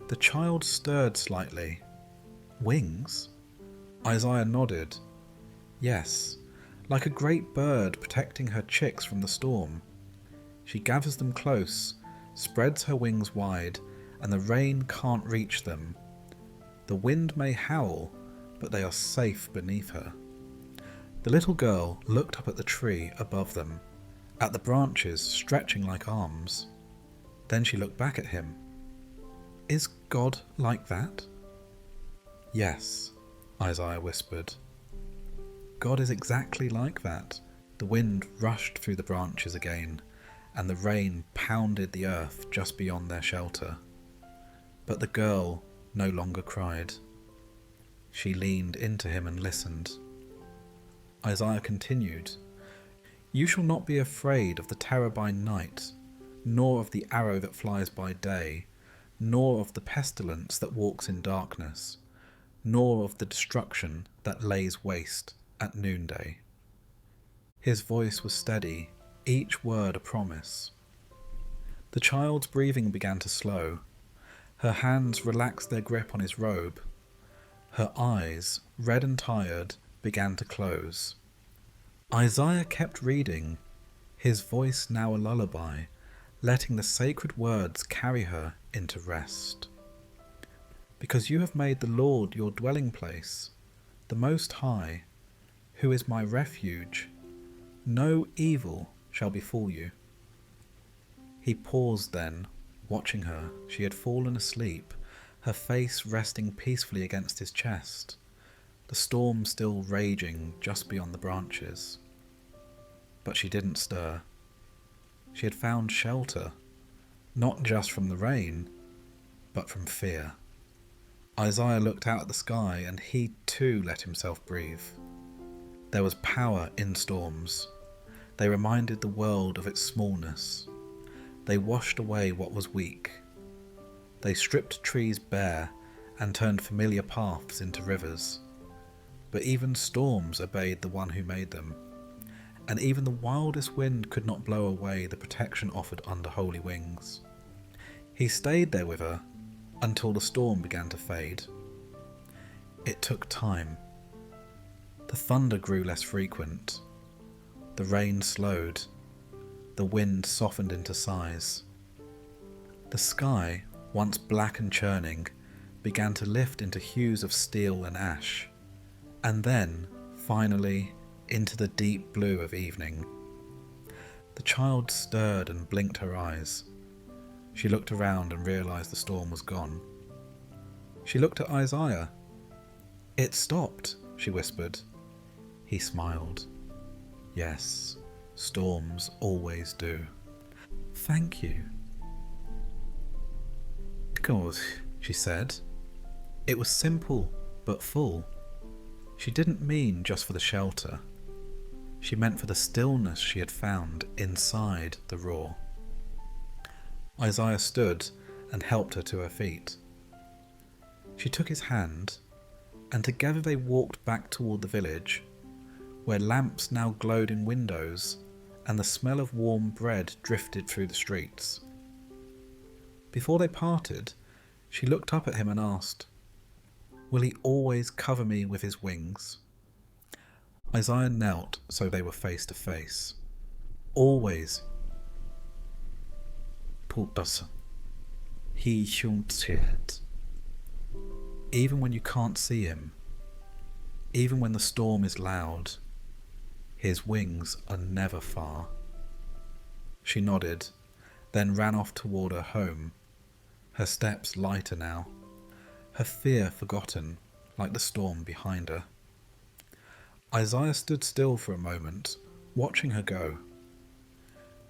The child stirred slightly. "Wings?" Isaiah nodded. "Yes, like a great bird protecting her chicks from the storm. She gathers them close, spreads her wings wide, and the rain can't reach them. The wind may howl, but they are safe beneath her." The little girl looked up at the tree above them, at the branches stretching like arms. Then she looked back at him. "Is God like that?" "Yes," Isaiah whispered. "God is exactly like that." The wind rushed through the branches again, and the rain pounded the earth just beyond their shelter. But the girl no longer cried. She leaned into him and listened. Isaiah continued, "You shall not be afraid of the terror by night, nor of the arrow that flies by day, nor of the pestilence that walks in darkness, nor of the destruction that lays waste at noonday." His voice was steady, each word a promise. The child's breathing began to slow. Her hands relaxed their grip on his robe. Her eyes, red and tired, began to close. Isaiah kept reading, his voice now a lullaby, letting the sacred words carry her into rest. "Because you have made the Lord your dwelling place, the Most High, who is my refuge, no evil shall befall you." He paused then, watching her. She had fallen asleep, her face resting peacefully against his chest, the storm still raging just beyond the branches. But she didn't stir. She had found shelter, not just from the rain, but from fear. Isaiah looked out at the sky, and he too let himself breathe. There was power in storms. They reminded the world of its smallness. They washed away what was weak. They stripped trees bare and turned familiar paths into rivers. But even storms obeyed the one who made them, and even the wildest wind could not blow away the protection offered under holy wings. He stayed there with her until the storm began to fade. It took time. The thunder grew less frequent. The rain slowed. The wind softened into sighs. The sky, once black and churning, began to lift into hues of steel and ash, and then, finally, into the deep blue of evening. The child stirred and blinked her eyes. She looked around and realized the storm was gone. She looked at Isaiah. "It stopped," she whispered. He smiled. "Yes, storms always do." "Thank you." "God," she said. It was simple but full. She didn't mean just for the shelter. She meant for the stillness she had found inside the roar. Isaiah stood and helped her to her feet. She took his hand, and together they walked back toward the village, where lamps now glowed in windows and the smell of warm bread drifted through the streets. Before they parted, she looked up at him and asked, "Will he always cover me with his wings?" Isaiah knelt so they were face to face. "Always." Pultas. He it. Even when you can't see him, even when the storm is loud, his wings are never far. She nodded, then ran off toward her home, her steps lighter now, her fear forgotten like the storm behind her. Isaiah stood still for a moment, watching her go.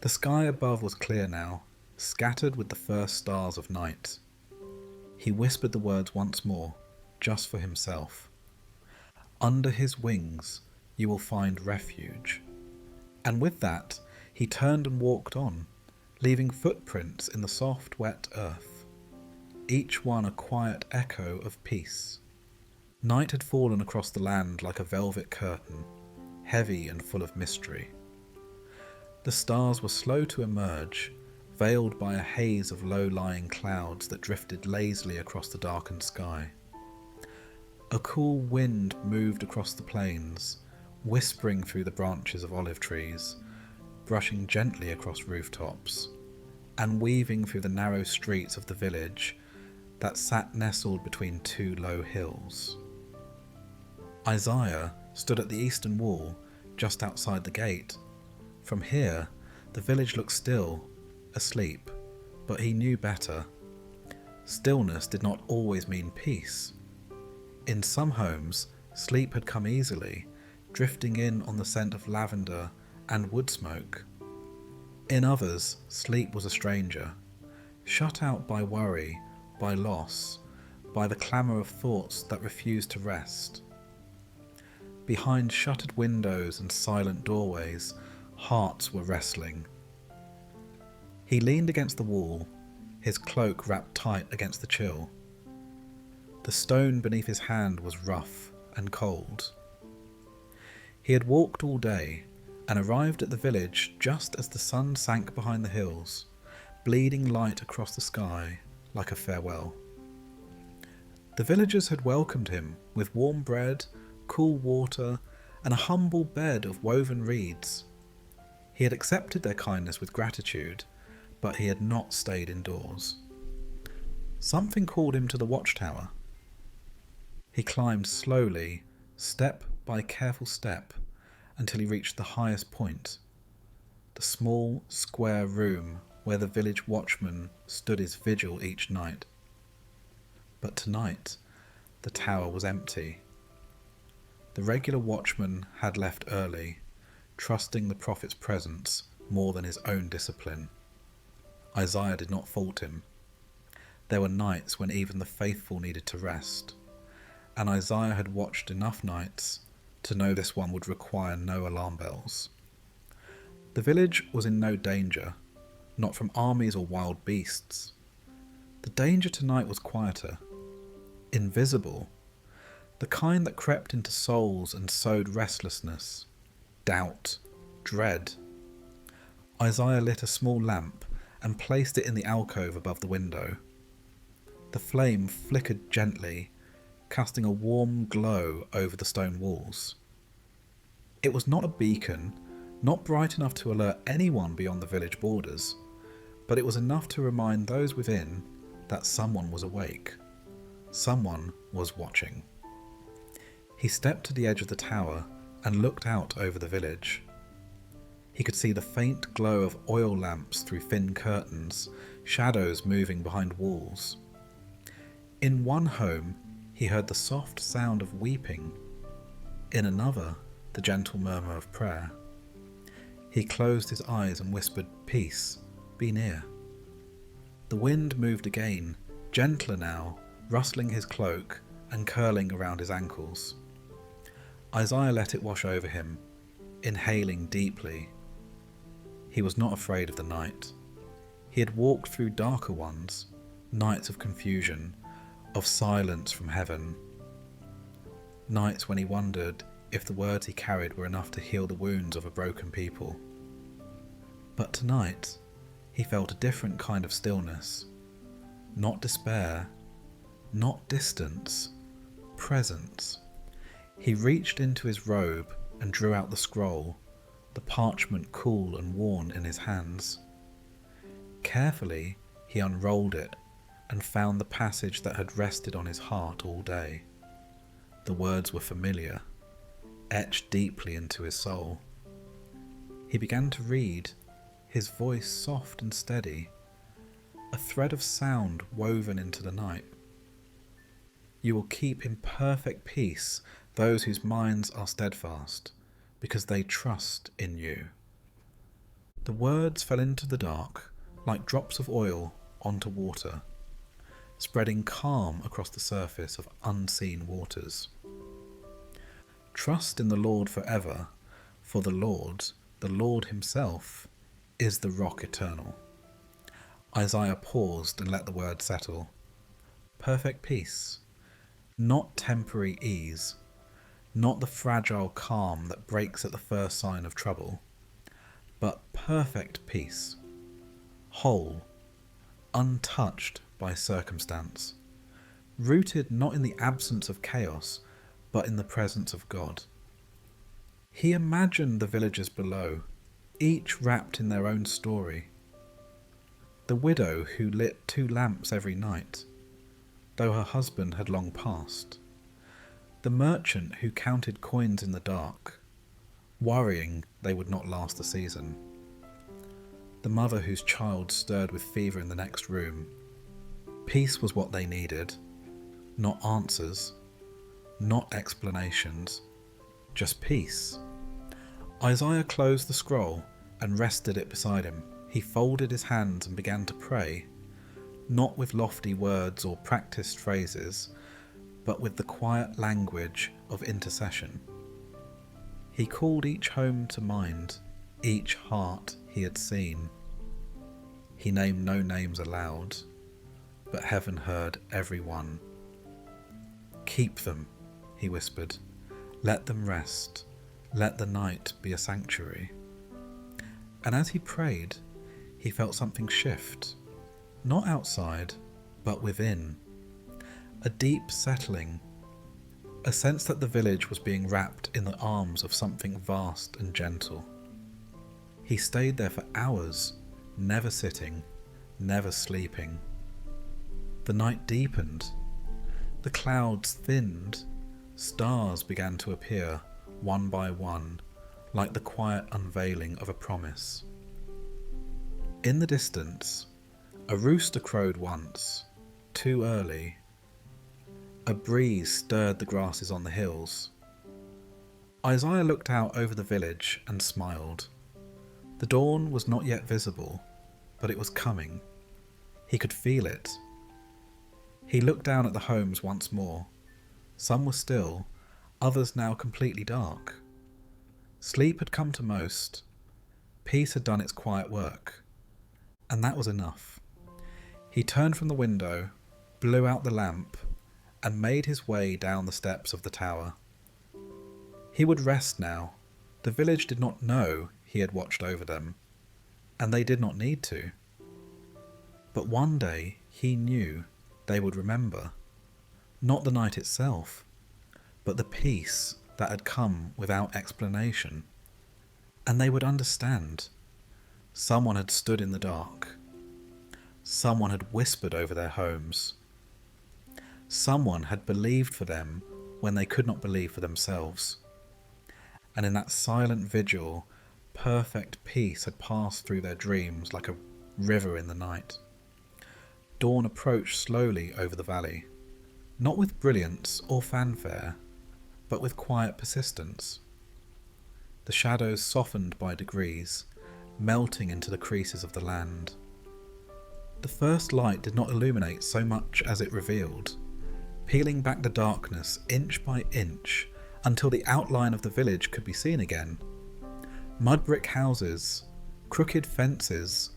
The sky above was clear now, scattered with the first stars of night. He whispered the words once more, just for himself. "Under his wings you will find refuge." And with that, he turned and walked on, leaving footprints in the soft, wet earth, each one a quiet echo of peace. Night had fallen across the land like a velvet curtain, heavy and full of mystery. The stars were slow to emerge, veiled by a haze of low-lying clouds that drifted lazily across the darkened sky. A cool wind moved across the plains, whispering through the branches of olive trees, brushing gently across rooftops, and weaving through the narrow streets of the village that sat nestled between two low hills. Isaiah stood at the eastern wall, just outside the gate. From here, the village looked still, asleep, but he knew better. Stillness did not always mean peace. In some homes, sleep had come easily, drifting in on the scent of lavender and wood smoke. In others, sleep was a stranger, shut out by worry, by loss, by the clamour of thoughts that refused to rest. Behind shuttered windows and silent doorways, hearts were wrestling. He leaned against the wall, his cloak wrapped tight against the chill. The stone beneath his hand was rough and cold. He had walked all day and arrived at the village just as the sun sank behind the hills, bleeding light across the sky like a farewell. The villagers had welcomed him with warm bread, cool water, and a humble bed of woven reeds. He had accepted their kindness with gratitude, but he had not stayed indoors. Something called him to the watchtower. He climbed slowly, step by careful step, until he reached the highest point, the small, square room where the village watchman stood his vigil each night. But tonight, the tower was empty. The regular watchman had left early, trusting the prophet's presence more than his own discipline. Isaiah did not fault him. There were nights when even the faithful needed to rest, and Isaiah had watched enough nights to know this one would require no alarm bells. The village was in no danger, not from armies or wild beasts. The danger tonight was quieter, invisible, the kind that crept into souls and sowed restlessness, doubt, dread. Isaiah lit a small lamp and placed it in the alcove above the window. The flame flickered gently, casting a warm glow over the stone walls. It was not a beacon, not bright enough to alert anyone beyond the village borders, but it was enough to remind those within that someone was awake. Someone was watching. He stepped to the edge of the tower and looked out over the village. He could see the faint glow of oil lamps through thin curtains, shadows moving behind walls. In one home, he heard the soft sound of weeping. In another, the gentle murmur of prayer. He closed his eyes and whispered, "Peace, be near." The wind moved again, gentler now, rustling his cloak and curling around his ankles. Isaiah let it wash over him, inhaling deeply. He was not afraid of the night. He had walked through darker ones, nights of confusion, of silence from heaven. Nights when he wondered if the words he carried were enough to heal the wounds of a broken people. But tonight, he felt a different kind of stillness. Not despair, not distance, presence. He reached into his robe and drew out the scroll, the parchment cool and worn in his hands. Carefully, he unrolled it and found the passage that had rested on his heart all day. The words were familiar, etched deeply into his soul. He began to read, his voice soft and steady, a thread of sound woven into the night. You will keep in perfect peace those whose minds are steadfast, because they trust in you. The words fell into the dark like drops of oil onto water, spreading calm across the surface of unseen waters. Trust in the Lord forever, for the Lord himself, is the rock eternal. Isaiah paused and let the word settle. Perfect peace, not temporary ease, not the fragile calm that breaks at the first sign of trouble, but perfect peace, whole, untouched by circumstance, rooted not in the absence of chaos, but in the presence of God. He imagined the villagers below, each wrapped in their own story. The widow who lit 2 lamps every night, though her husband had long passed. The merchant who counted coins in the dark, worrying they would not last the season. The mother whose child stirred with fever in the next room. Peace was what they needed, not answers, not explanations, just peace. Isaiah closed the scroll and rested it beside him. He folded his hands and began to pray, not with lofty words or practiced phrases, but with the quiet language of intercession. He called each home to mind, each heart he had seen. He named no names aloud, but heaven heard every one. "Keep them," he whispered. "Let them rest. Let the night be a sanctuary." And as he prayed, he felt something shift, not outside, but within. A deep settling, a sense that the village was being wrapped in the arms of something vast and gentle. He stayed there for hours, never sitting, never sleeping. The night deepened. The clouds thinned. Stars began to appear, one by one, like the quiet unveiling of a promise. In the distance, a rooster crowed once, too early. A breeze stirred the grasses on the hills. Isaiah looked out over the village and smiled. The dawn was not yet visible, but it was coming. He could feel it. He looked down at the homes once more. Some were still, others now completely dark. Sleep had come to most. Peace had done its quiet work. And that was enough. He turned from the window, blew out the lamp, and made his way down the steps of the tower. He would rest now. The village did not know he had watched over them, and they did not need to. But one day he knew they would remember, not the night itself, but the peace that had come without explanation. And they would understand. Someone had stood in the dark. Someone had whispered over their homes. Someone had believed for them when they could not believe for themselves. And in that silent vigil, perfect peace had passed through their dreams like a river in the night. Dawn approached slowly over the valley, not with brilliance or fanfare, but with quiet persistence. The shadows softened by degrees, melting into the creases of the land. The first light did not illuminate so much as it revealed, peeling back the darkness inch by inch until the outline of the village could be seen again. Mud brick houses, crooked fences,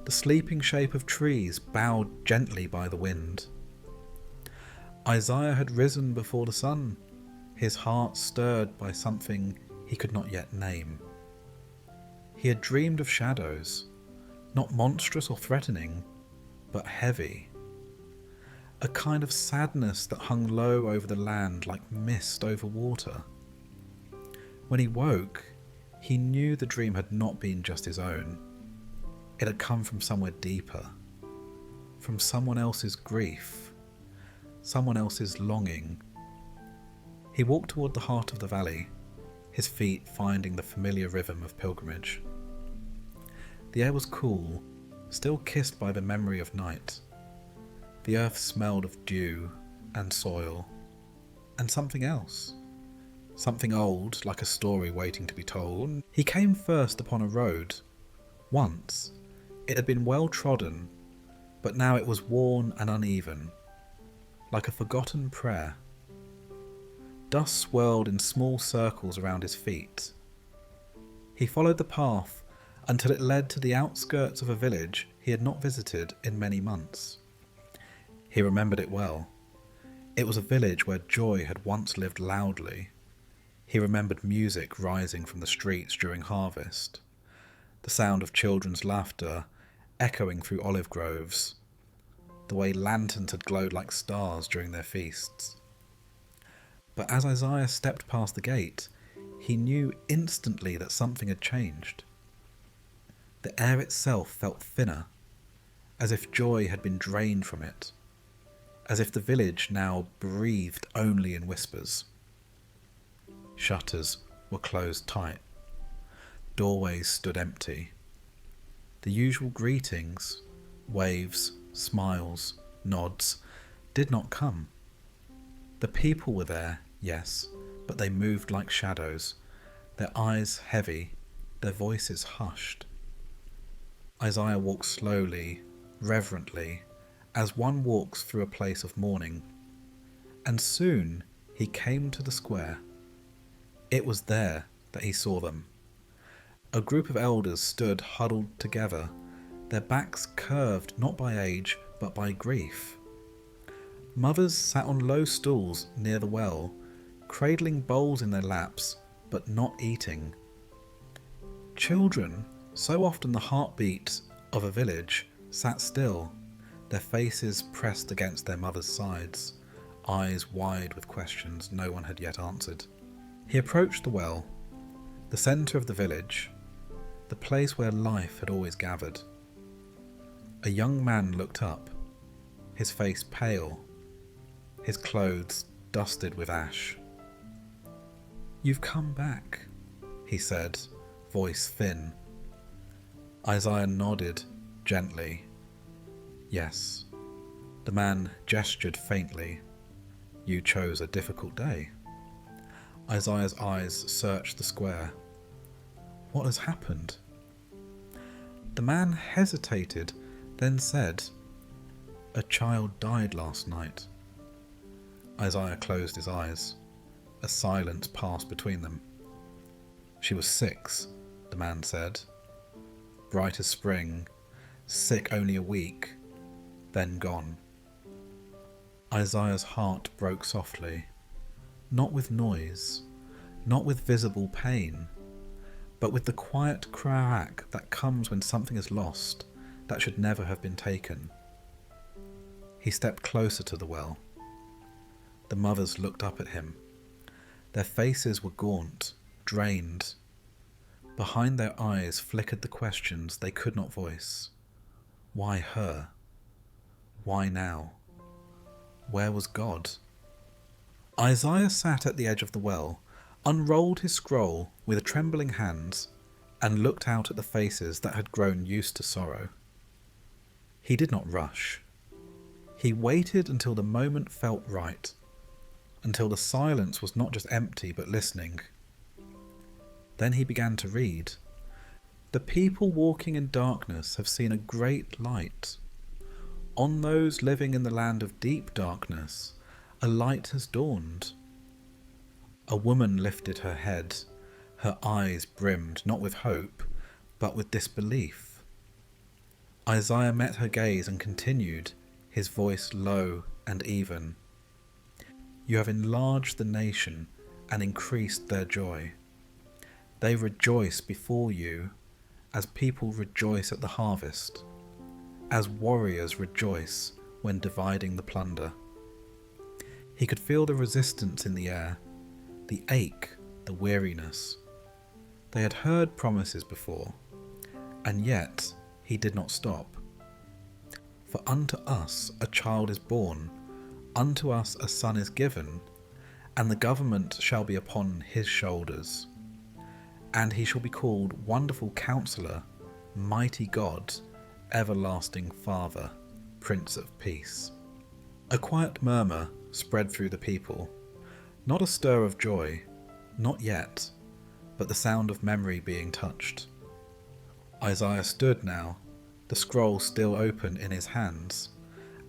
the sleeping shape of trees bowed gently by the wind. Isaiah had risen before the sun, his heart stirred by something he could not yet name. He had dreamed of shadows, not monstrous or threatening, but heavy. A kind of sadness that hung low over the land like mist over water. When he woke, he knew the dream had not been just his own. It had come from somewhere deeper, from someone else's grief, someone else's longing. He walked toward the heart of the valley, his feet finding the familiar rhythm of pilgrimage. The air was cool, still kissed by the memory of night. The earth smelled of dew and soil, and something else. Something old, like a story waiting to be told. He came first upon a road. Once, it had been well trodden, but now it was worn and uneven, like a forgotten prayer. Dust swirled in small circles around his feet. He followed the path until it led to the outskirts of a village he had not visited in many months. He remembered it well. It was a village where joy had once lived loudly. He remembered music rising from the streets during harvest, the sound of children's laughter echoing through olive groves, the way lanterns had glowed like stars during their feasts. But as Isaiah stepped past the gate, he knew instantly that something had changed. The air itself felt thinner, as if joy had been drained from it, as if the village now breathed only in whispers. Shutters were closed tight. Doorways stood empty. The usual greetings, waves, smiles, nods, did not come. The people were there, yes, but they moved like shadows, their eyes heavy, their voices hushed. Isaiah walked slowly, reverently, as one walks through a place of mourning, and soon he came to the square. It was there that he saw them. A group of elders stood huddled together, their backs curved not by age but by grief. Mothers sat on low stools near the well, cradling bowls in their laps but not eating. Children, so often the heartbeat of a village, sat still, their faces pressed against their mothers' sides, eyes wide with questions no one had yet answered. He approached the well, the centre of the village, the place where life had always gathered. A young man looked up, his face pale, his clothes dusted with ash. "You've come back," he said, voice thin. Isaiah nodded gently. "Yes." The man gestured faintly. "You chose a difficult day." Isaiah's eyes searched the square. "What has happened?" The man hesitated, then said, "A child died last night." Isaiah closed his eyes. A silence passed between them. "She was 6, the man said. "Bright as spring, sick only a week, then gone." Isaiah's heart broke softly, not with noise, not with visible pain, but with the quiet crack that comes when something is lost that should never have been taken. He stepped closer to the well. The mothers looked up at him. Their faces were gaunt, drained. Behind their eyes flickered the questions they could not voice. Why her? Why now? Where was God? Isaiah sat at the edge of the well, unrolled his scroll with trembling hands, and looked out at the faces that had grown used to sorrow. He did not rush. He waited until the moment felt right, until the silence was not just empty but listening. Then he began to read. The people walking in darkness have seen a great light. On those living in the land of deep darkness, a light has dawned. A woman lifted her head. Her eyes brimmed not with hope, but with disbelief. Isaiah met her gaze and continued, his voice low and even. You have enlarged the nation and increased their joy. They rejoice before you as people rejoice at the harvest, as warriors rejoice when dividing the plunder. He could feel the resistance in the air, the ache, the weariness. They had heard promises before, and yet he did not stop. For unto us a child is born, unto us a son is given, and the government shall be upon his shoulders. And he shall be called Wonderful Counselor, Mighty God, Everlasting Father, Prince of Peace. A quiet murmur spread through the people, not a stir of joy, not yet, but the sound of memory being touched. Isaiah stood now, the scroll still open in his hands,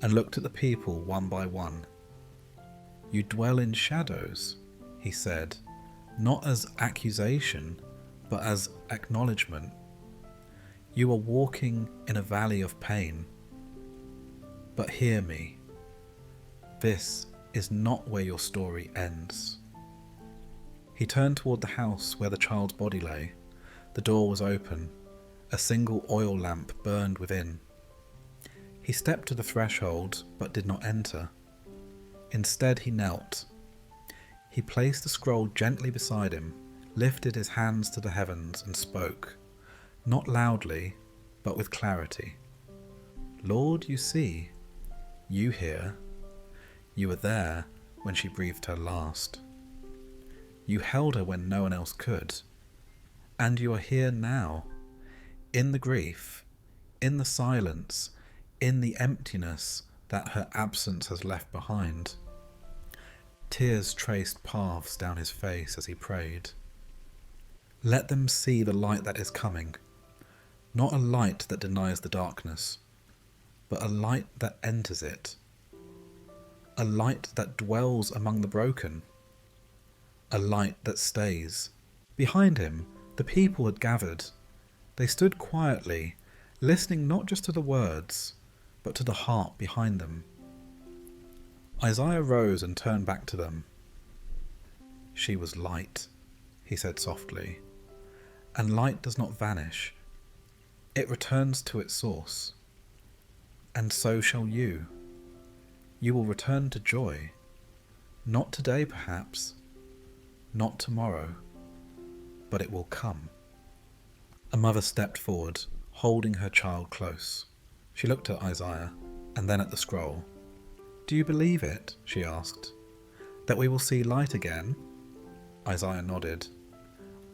and looked at the people one by one. You dwell in shadows, he said, not as accusation, but as acknowledgement. You are walking in a valley of pain. But hear me. This is not where your story ends. He turned toward the house where the child's body lay. The door was open. A single oil lamp burned within. He stepped to the threshold, but did not enter. Instead, he knelt. He placed the scroll gently beside him, lifted his hands to the heavens, and spoke, not loudly, but with clarity. Lord, you see, you hear. You were there when she breathed her last. You held her when no one else could. And you are here now, in the grief, in the silence, in the emptiness that her absence has left behind. Tears traced paths down his face as he prayed. Let them see the light that is coming. Not a light that denies the darkness, but a light that enters it. A light that dwells among the broken. A light that stays. Behind him, the people had gathered. They stood quietly, listening not just to the words, but to the heart behind them. Isaiah rose and turned back to them. "She was light," he said softly, "and light does not vanish. It returns to its source. And so shall you. You will return to joy. Not today, perhaps. Not tomorrow. But it will come." A mother stepped forward, holding her child close. She looked at Isaiah, and then at the scroll. "Do you believe it?" she asked. "That we will see light again?" Isaiah nodded.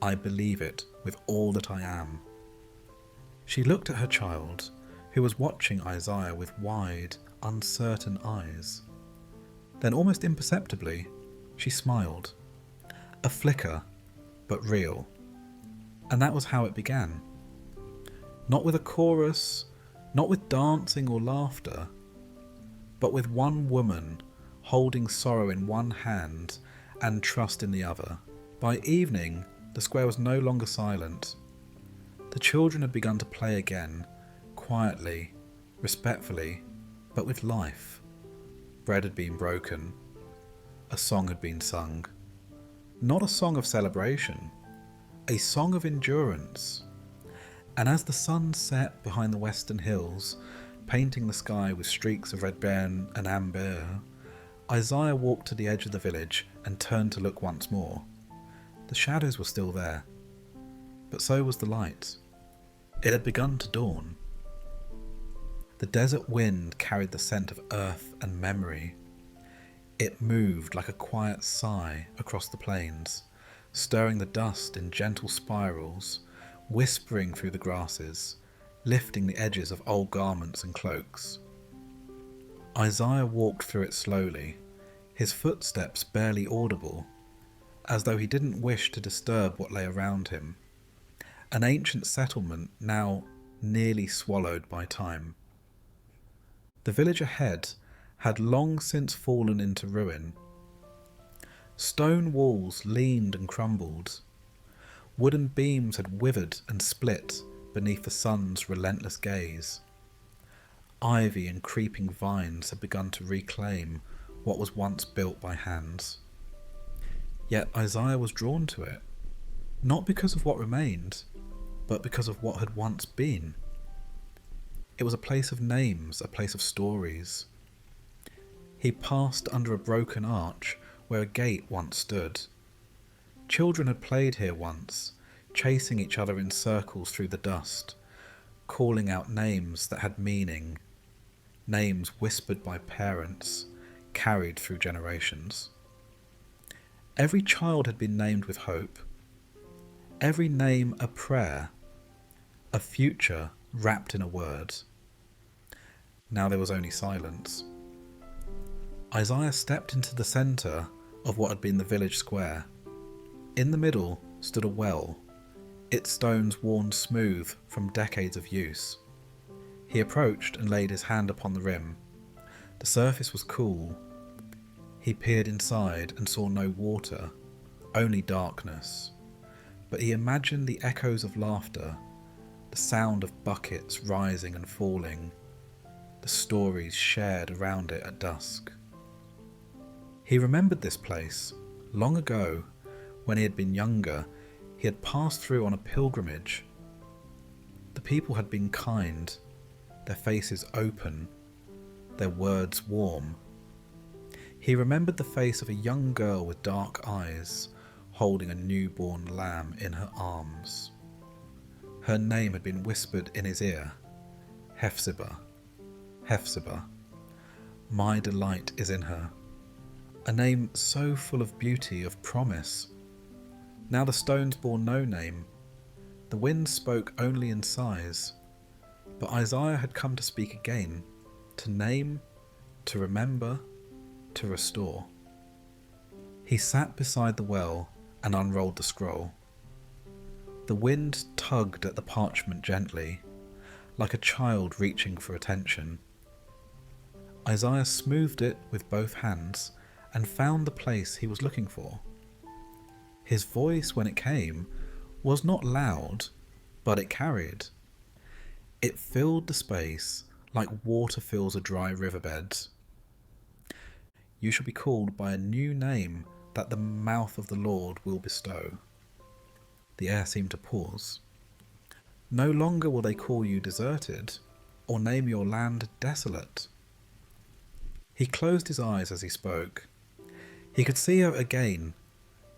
"I believe it with all that I am." She looked at her child, who was watching Isaiah with wide, uncertain eyes. Then, almost imperceptibly, she smiled. A flicker, but real. And that was how it began. Not with a chorus, not with dancing or laughter, but with one woman holding sorrow in one hand and trust in the other. By evening, the square was no longer silent. The children had begun to play again, quietly, respectfully, but with life. Bread had been broken. A song had been sung. Not a song of celebration, a song of endurance. And as the sun set behind the western hills, painting the sky with streaks of red brown and amber, Isaiah walked to the edge of the village and turned to look once more. The shadows were still there, but so was the light. It had begun to dawn. The desert wind carried the scent of earth and memory. It moved like a quiet sigh across the plains, stirring the dust in gentle spirals, whispering through the grasses, lifting the edges of old garments and cloaks. Isaiah walked through it slowly, his footsteps barely audible, as though he didn't wish to disturb what lay around him. An ancient settlement now nearly swallowed by time. The village ahead had long since fallen into ruin. Stone walls leaned and crumbled. Wooden beams had withered and split beneath the sun's relentless gaze. Ivy and creeping vines had begun to reclaim what was once built by hands. Yet Isaiah was drawn to it, not because of what remained, but because of what had once been. It was a place of names, a place of stories. He passed under a broken arch where a gate once stood. Children had played here once, chasing each other in circles through the dust, calling out names that had meaning, names whispered by parents, carried through generations. Every child had been named with hope, every name a prayer, a future wrapped in a word. Now there was only silence. Isaiah stepped into the centre of what had been the village square. In the middle stood a well, its stones worn smooth from decades of use. He approached and laid his hand upon the rim. The surface was cool. He peered inside and saw no water, only darkness. But he imagined the echoes of laughter, the sound of buckets rising and falling, the stories shared around it at dusk. He remembered this place. Long ago, when he had been younger, he had passed through on a pilgrimage. The people had been kind, their faces open, their words warm. He remembered the face of a young girl with dark eyes, holding a newborn lamb in her arms. Her name had been whispered in his ear, Hephzibah, Hephzibah. My delight is in her. A name so full of beauty, of promise. Now the stones bore no name. The wind spoke only in sighs. But Isaiah had come to speak again, to name, to remember, to restore. He sat beside the well and unrolled the scroll. The wind tugged at the parchment gently, like a child reaching for attention. Isaiah smoothed it with both hands and found the place he was looking for. His voice, when it came, was not loud, but it carried. It filled the space like water fills a dry riverbed. You shall be called by a new name that the mouth of the Lord will bestow. The air seemed to pause. No longer will they call you deserted, or name your land desolate. He closed his eyes as he spoke. He could see her again,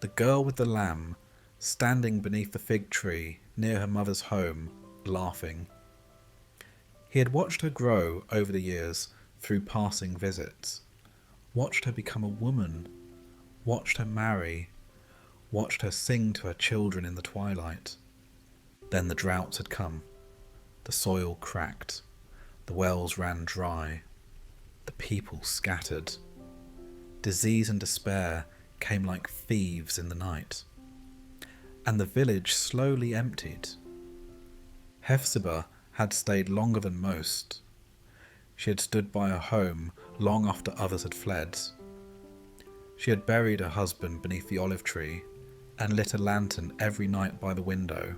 the girl with the lamb, standing beneath the fig tree near her mother's home, laughing. He had watched her grow over the years through passing visits, watched her become a woman, watched her marry, watched her sing to her children in the twilight. Then the droughts had come. The soil cracked. The wells ran dry. The people scattered. Disease and despair came like thieves in the night. And the village slowly emptied. Hephzibah had stayed longer than most. She had stood by her home long after others had fled. She had buried her husband beneath the olive tree and lit a lantern every night by the window,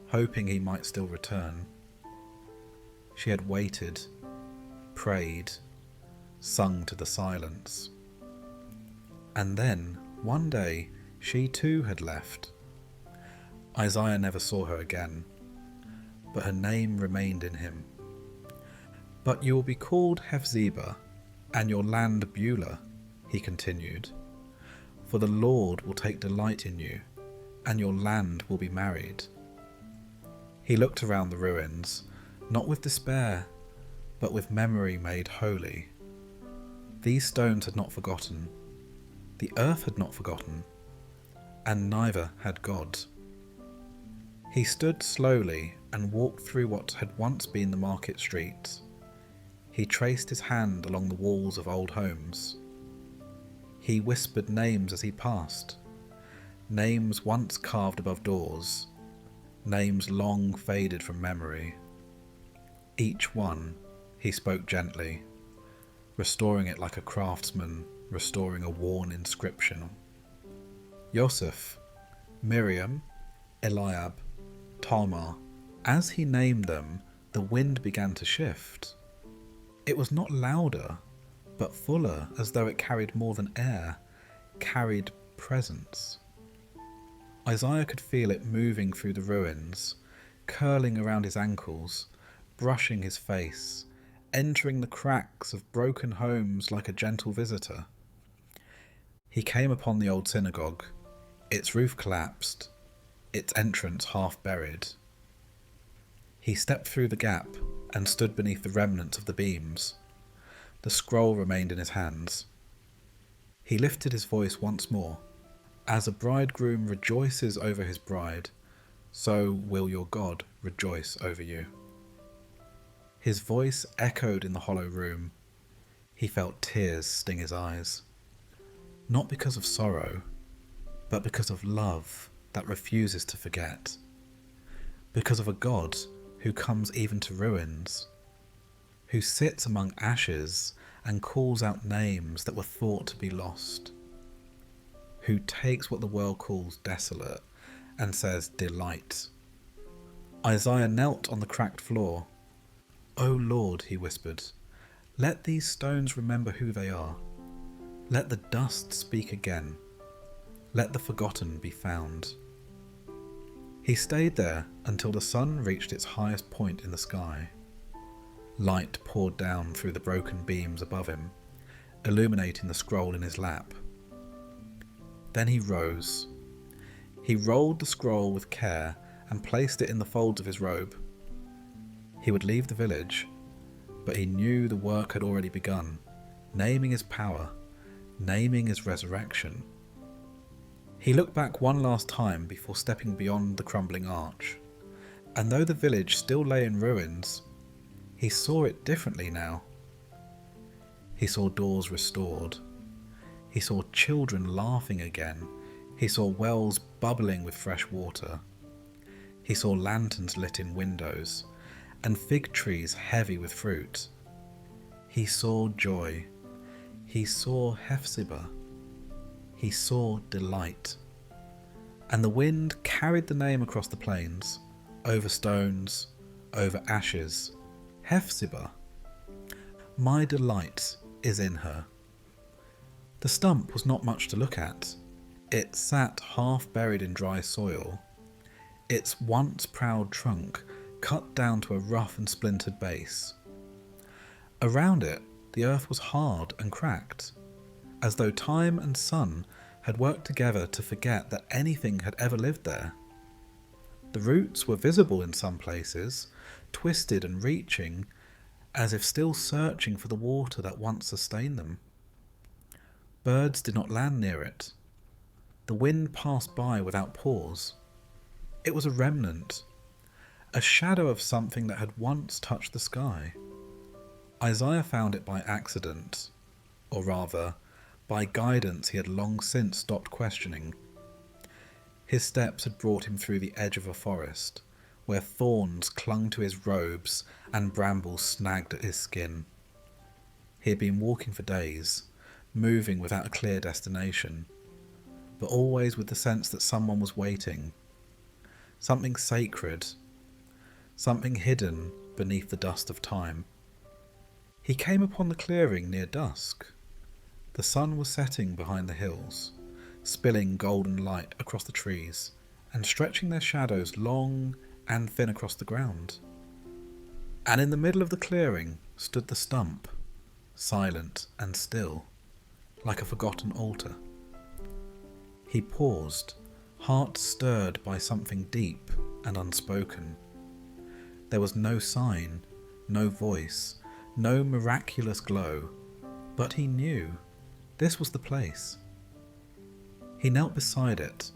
hoping he might still return. She had waited, prayed, sung to the silence. And then, one day, she too had left. Isaiah never saw her again, but her name remained in him. But you will be called Hephzibah, and your land Beulah, he continued, for the Lord will take delight in you, and your land will be married. He looked around the ruins, not with despair, but with memory made holy. These stones had not forgotten, the earth had not forgotten, and neither had God. He stood slowly and walked through what had once been the market streets. He traced his hand along the walls of old homes. He whispered names as he passed, names once carved above doors, names long faded from memory. Each one he spoke gently, restoring it like a craftsman restoring a worn inscription. Yosef, Miriam, Eliab, Tamar. As he named them, the wind began to shift. It was not louder, but fuller, as though it carried more than air, carried presence. Isaiah could feel it moving through the ruins, curling around his ankles, brushing his face, entering the cracks of broken homes like a gentle visitor. He came upon the old synagogue, its roof collapsed, its entrance half buried. He stepped through the gap and stood beneath the remnants of the beams. The scroll remained in his hands. He lifted his voice once more. As a bridegroom rejoices over his bride, so will your God rejoice over you. His voice echoed in the hollow room. He felt tears sting his eyes. Not because of sorrow, but because of love that refuses to forget. Because of a God who comes even to ruins, who sits among ashes and calls out names that were thought to be lost, who takes what the world calls desolate and says delight. Isaiah knelt on the cracked floor. "O Lord," he whispered, "let these stones remember who they are. Let the dust speak again. Let the forgotten be found." He stayed there until the sun reached its highest point in the sky. Light poured down through the broken beams above him, illuminating the scroll in his lap. Then he rose. He rolled the scroll with care and placed it in the folds of his robe. He would leave the village, but he knew the work had already begun, naming his power, naming his resurrection. He looked back one last time before stepping beyond the crumbling arch, and though the village still lay in ruins, he saw it differently now. He saw doors restored. He saw children laughing again. He saw wells bubbling with fresh water. He saw lanterns lit in windows, and fig trees heavy with fruit. He saw joy. He saw Hephzibah. He saw delight. And the wind carried the name across the plains, over stones, over ashes. Hephzibah. My delight is in her. The stump was not much to look at. It sat half buried in dry soil, its once proud trunk cut down to a rough and splintered base. Around it, the earth was hard and cracked, as though time and sun had worked together to forget that anything had ever lived there. The roots were visible in some places, twisted and reaching, as if still searching for the water that once sustained them. Birds did not land near it. The wind passed by without pause. It was a remnant, a shadow of something that had once touched the sky. Isaiah found it by accident, or rather, by guidance he had long since stopped questioning. His steps had brought him through the edge of a forest, where thorns clung to his robes and brambles snagged at his skin. He had been walking for days, moving without a clear destination, but always with the sense that someone was waiting. Something sacred, something hidden beneath the dust of time. He came upon the clearing near dusk. The sun was setting behind the hills, spilling golden light across the trees and stretching their shadows long and thin across the ground. And in the middle of the clearing stood the stump, silent and still, like a forgotten altar. He paused, heart stirred by something deep and unspoken. There was no sign, no voice, no miraculous glow, but he knew this was the place. He knelt beside it,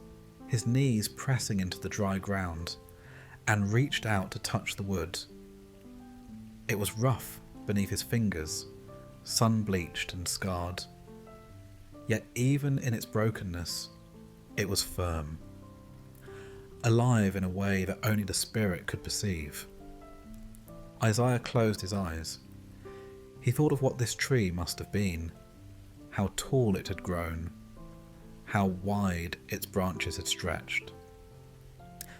his knees pressing into the dry ground, and reached out to touch the wood. It was rough beneath his fingers, sun-bleached and scarred. Yet even in its brokenness, it was firm, alive in a way that only the spirit could perceive. Isaiah closed his eyes. He thought of what this tree must have been, how tall it had grown, how wide its branches had stretched.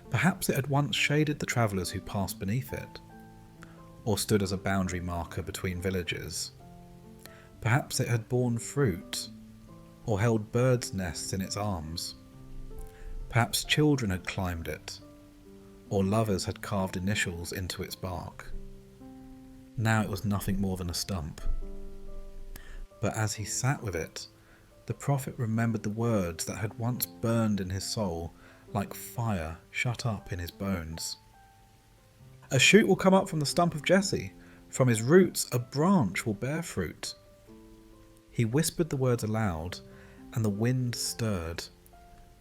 Perhaps it had once shaded the travellers who passed beneath it, or stood as a boundary marker between villages. Perhaps it had borne fruit, or held birds' nests in its arms. Perhaps children had climbed it, or lovers had carved initials into its bark. Now it was nothing more than a stump. But as he sat with it, the prophet remembered the words that had once burned in his soul like fire shut up in his bones. A shoot will come up from the stump of Jesse. From his roots a branch will bear fruit. He whispered the words aloud, and the wind stirred.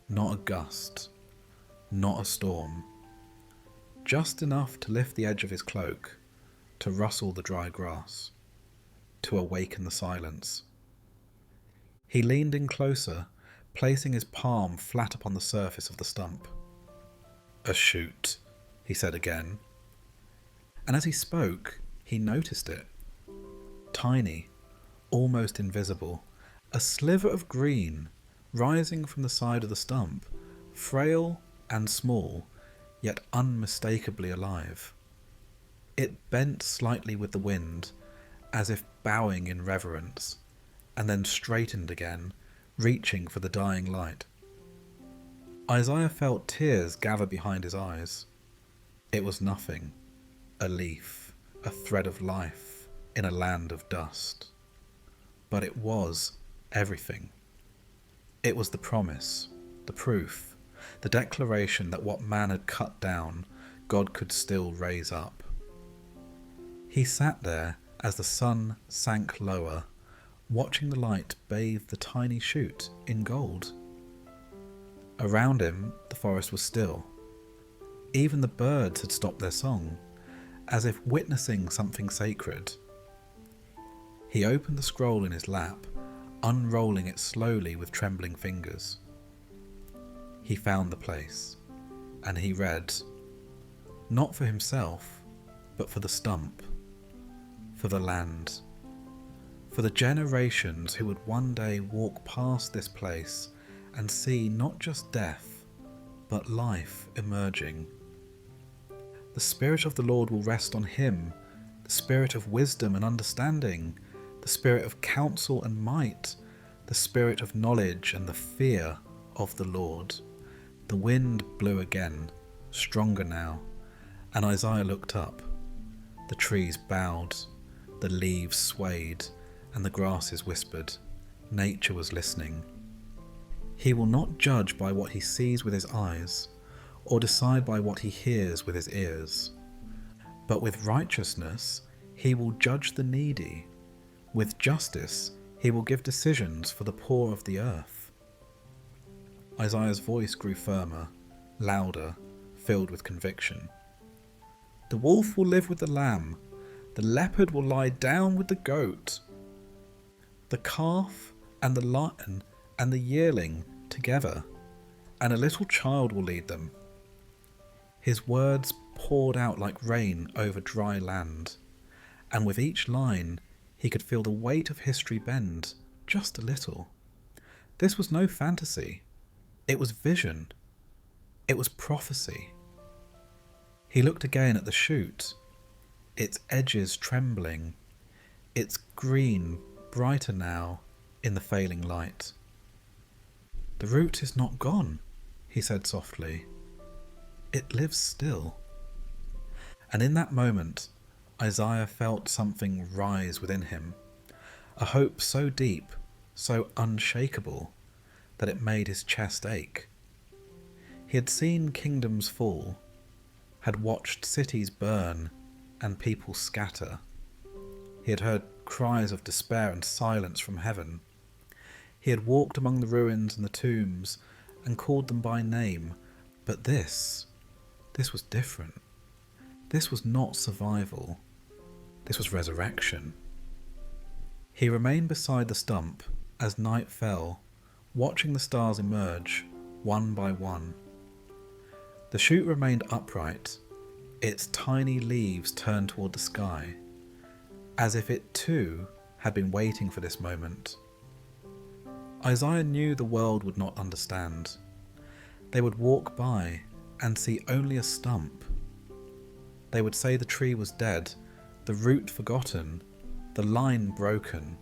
Not a gust, not a storm. Just enough to lift the edge of his cloak, to rustle the dry grass, to awaken the silence. He leaned in closer, placing his palm flat upon the surface of the stump. A shoot, he said again. And as he spoke, he noticed it. Tiny, almost invisible, a sliver of green rising from the side of the stump, frail and small, yet unmistakably alive. It bent slightly with the wind, as if bowing in reverence, and then straightened again, reaching for the dying light. Isaiah felt tears gather behind his eyes. It was nothing, a leaf, a thread of life in a land of dust. But it was everything. It was the promise, the proof, the declaration that what man had cut down, God could still raise up. He sat there as the sun sank lower, watching the light bathe the tiny shoot in gold. Around him, the forest was still. Even the birds had stopped their song, as if witnessing something sacred. He opened the scroll in his lap, unrolling it slowly with trembling fingers. He found the place, and he read, not for himself, but for the stump, for the land, for the generations who would one day walk past this place and see not just death, but life emerging. The Spirit of the Lord will rest on him, the Spirit of wisdom and understanding, the Spirit of counsel and might, the Spirit of knowledge and the fear of the Lord. The wind blew again, stronger now, and Isaiah looked up. The trees bowed, the leaves swayed, and the grasses whispered. Nature was listening. He will not judge by what he sees with his eyes, or decide by what he hears with his ears. But with righteousness he will judge the needy. With justice he will give decisions for the poor of the earth. Isaiah's voice grew firmer, louder, filled with conviction. The wolf will live with the lamb. The leopard will lie down with the goat. The calf and the lion and the yearling together, and a little child will lead them. His words poured out like rain over dry land, and with each line he could feel the weight of history bend just a little. This was no fantasy. It was vision. It was prophecy. He looked again at the shoot, its edges trembling, its green brighter now in the failing light. The root is not gone, he said softly. It lives still. And in that moment, Isaiah felt something rise within him, a hope so deep, so unshakable, that it made his chest ache. He had seen kingdoms fall, had watched cities burn and people scatter. He had heard cries of despair and silence from heaven. He had walked among the ruins and the tombs and called them by name, but this was different. This was not survival. This was resurrection. He remained beside the stump as night fell, watching the stars emerge, one by one. The shoot remained upright, its tiny leaves turned toward the sky, as if it too had been waiting for this moment. Isaiah knew the world would not understand. They would walk by and see only a stump. They would say the tree was dead, the root forgotten, the line broken.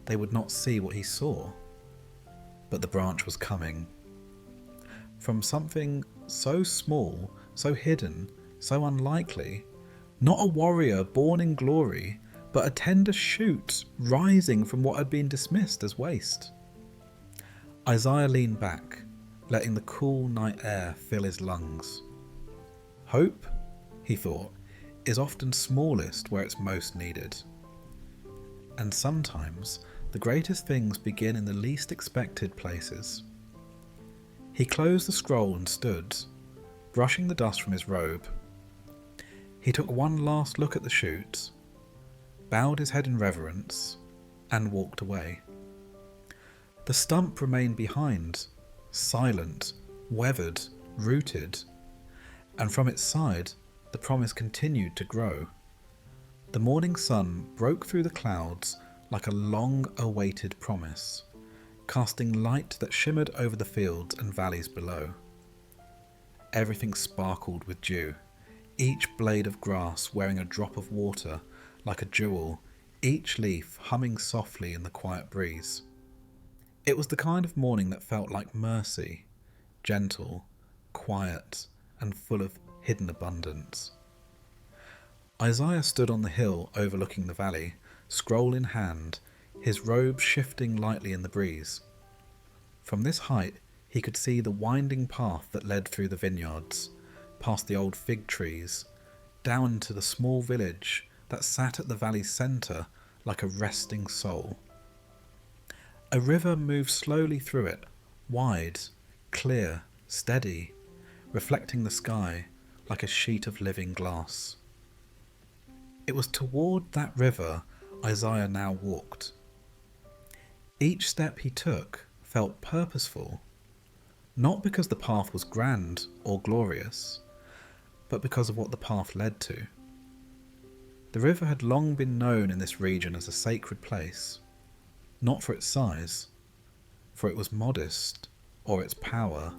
They would not see what he saw. But the branch was coming. From something so small, so hidden, so unlikely, not a warrior born in glory, but a tender shoot rising from what had been dismissed as waste. Isaiah leaned back, letting the cool night air fill his lungs. Hope, he thought, is often smallest where it's most needed. And sometimes the greatest things begin in the least expected places. He closed the scroll and stood, brushing the dust from his robe. He took one last look at the shoot, bowed his head in reverence, and walked away. The stump remained behind, silent, weathered, rooted, and from its side the promise continued to grow. The morning sun broke through the clouds like a long-awaited promise, casting light that shimmered over the fields and valleys below. Everything sparkled with dew, each blade of grass wearing a drop of water like a jewel, each leaf humming softly in the quiet breeze. It was the kind of morning that felt like mercy, gentle, quiet, and full of hidden abundance. Isaiah stood on the hill overlooking the valley, scroll in hand, his robe shifting lightly in the breeze. From this height he could see the winding path that led through the vineyards, past the old fig trees, down into the small village that sat at the valley's centre like a resting soul. A river moved slowly through it, wide, clear, steady, reflecting the sky like a sheet of living glass. It was toward that river Isaiah now walked. Each step he took felt purposeful, not because the path was grand or glorious, but because of what the path led to. The river had long been known in this region as a sacred place, not for its size, for it was modest, or its power,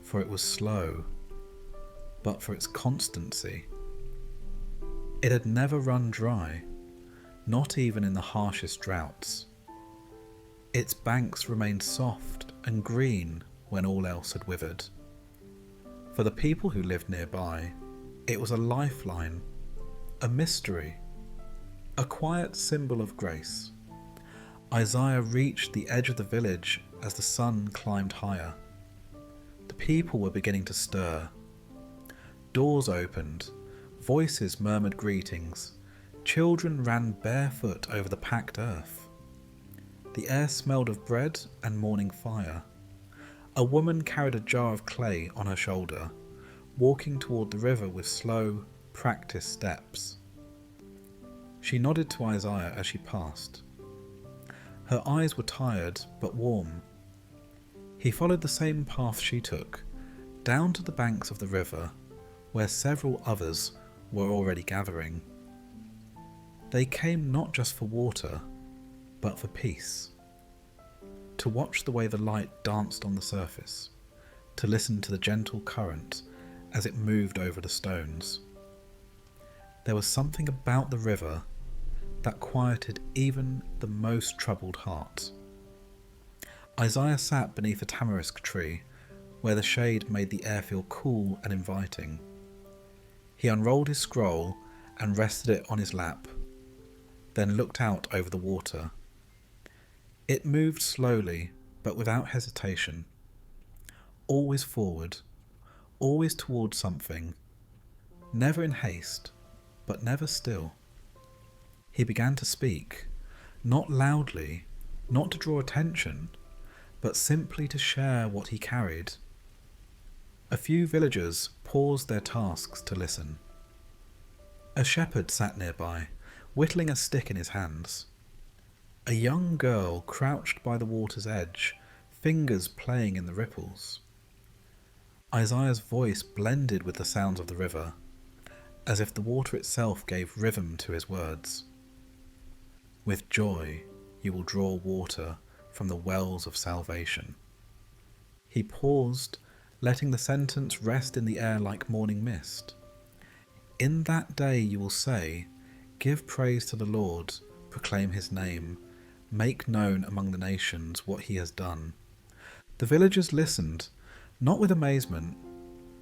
for it was slow, but for its constancy. It had never run dry, not even in the harshest droughts. Its banks remained soft and green when all else had withered. For the people who lived nearby, it was a lifeline, a mystery, a quiet symbol of grace. Isaiah reached the edge of the village as the sun climbed higher. The people were beginning to stir. Doors opened, voices murmured greetings, children ran barefoot over the packed earth. The air smelled of bread and morning fire. A woman carried a jar of clay on her shoulder, walking toward the river with slow, practiced steps. She nodded to Isaiah as she passed. Her eyes were tired but warm. He followed the same path she took, down to the banks of the river, where several others were already gathering. They came not just for water, but for peace. To watch the way the light danced on the surface, to listen to the gentle current as it moved over the stones. There was something about the river that quieted even the most troubled heart. Isaiah sat beneath a tamarisk tree, where the shade made the air feel cool and inviting. He unrolled his scroll and rested it on his lap, then looked out over the water. It moved slowly, but without hesitation. Always forward, always toward something. Never in haste, but never still. He began to speak, not loudly, not to draw attention, but simply to share what he carried. A few villagers paused their tasks to listen. A shepherd sat nearby, whittling a stick in his hands. A young girl crouched by the water's edge, fingers playing in the ripples. Isaiah's voice blended with the sounds of the river, as if the water itself gave rhythm to his words. With joy you will draw water from the wells of salvation. He paused, letting the sentence rest in the air like morning mist. In that day you will say, "Give praise to the Lord, proclaim his name, make known among the nations what he has done." The villagers listened, not with amazement,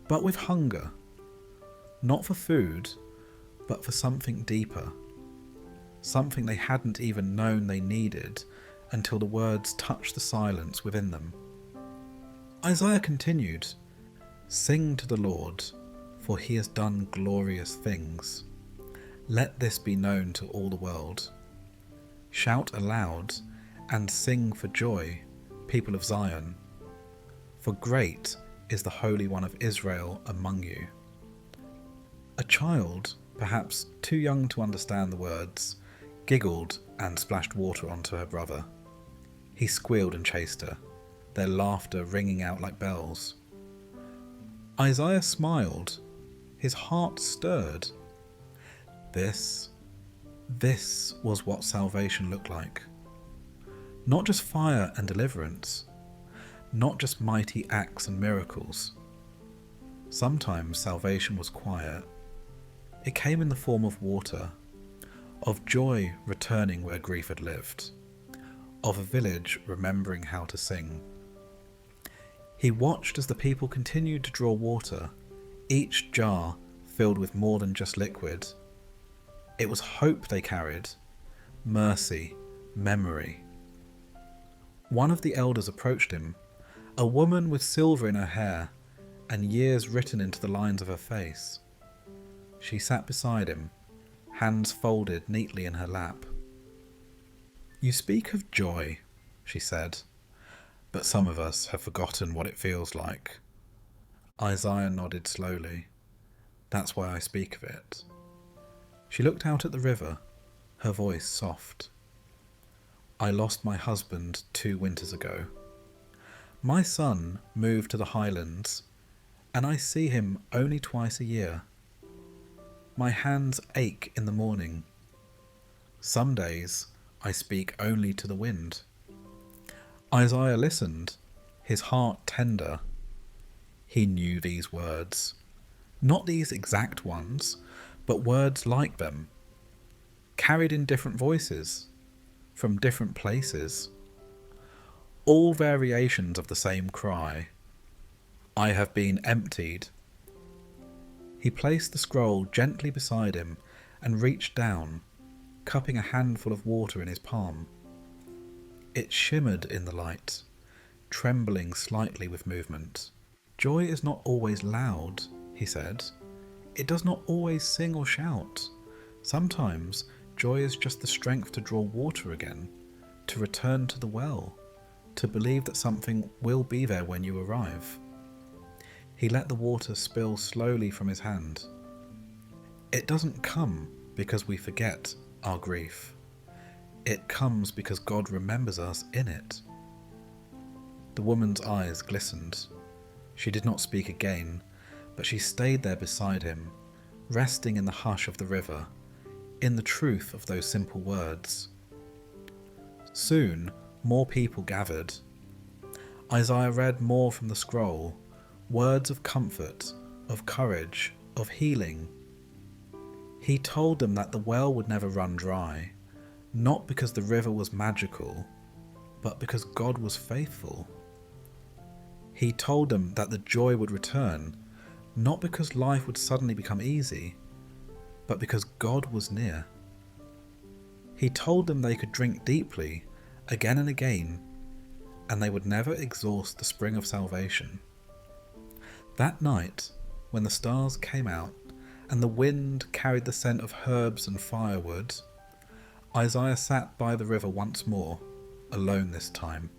but with hunger, not for food, but for something deeper, something they hadn't even known they needed until the words touched the silence within them. Isaiah continued, "Sing to the Lord, for he has done glorious things. Let this be known to all the world. Shout aloud and sing for joy, people of Zion, for great is the Holy One of Israel among you." A child, perhaps too young to understand the words, giggled and splashed water onto her brother. He squealed and chased her, their laughter ringing out like bells. Isaiah smiled, his heart stirred. This was what salvation looked like. Not just fire and deliverance, not just mighty acts and miracles. Sometimes salvation was quiet. It came in the form of water, of joy returning where grief had lived, of a village remembering how to sing. He watched as the people continued to draw water, each jar filled with more than just liquid. It was hope they carried, mercy, memory. One of the elders approached him, a woman with silver in her hair and years written into the lines of her face. She sat beside him, hands folded neatly in her lap. "You speak of joy," she said, "but some of us have forgotten what it feels like." Isaiah nodded slowly. "That's why I speak of it." She looked out at the river, her voice soft. "I lost my husband 2 winters ago. My son moved to the highlands, and I see him only twice a year. My hands ache in the morning. Some days I speak only to the wind. Isaiah listened, his heart tender. He knew these words, not these exact ones, but words like them, carried in different voices, from different places, all variations of the same cry, I have been emptied. He placed the scroll gently beside him and reached down, cupping a handful of water in his palm. It shimmered in the light, trembling slightly with movement. Joy is not always loud, he said. It does not always sing or shout. Sometimes joy is just the strength to draw water again, to return to the well, to believe that something will be there when you arrive. He let the water spill slowly from his hand. It doesn't come because we forget our grief. It comes because God remembers us in it. The woman's eyes glistened. She did not speak again, but she stayed there beside him, resting in the hush of the river, in the truth of those simple words. Soon, more people gathered. Isaiah read more from the scroll, words of comfort, of courage, of healing. He told them that the well would never run dry, not because the river was magical, but because God was faithful. He told them that the joy would return, not because life would suddenly become easy, but because God was near. He told them they could drink deeply, again and again, and they would never exhaust the spring of salvation. That night, when the stars came out and the wind carried the scent of herbs and firewood, Isaiah sat by the river once more, alone this time.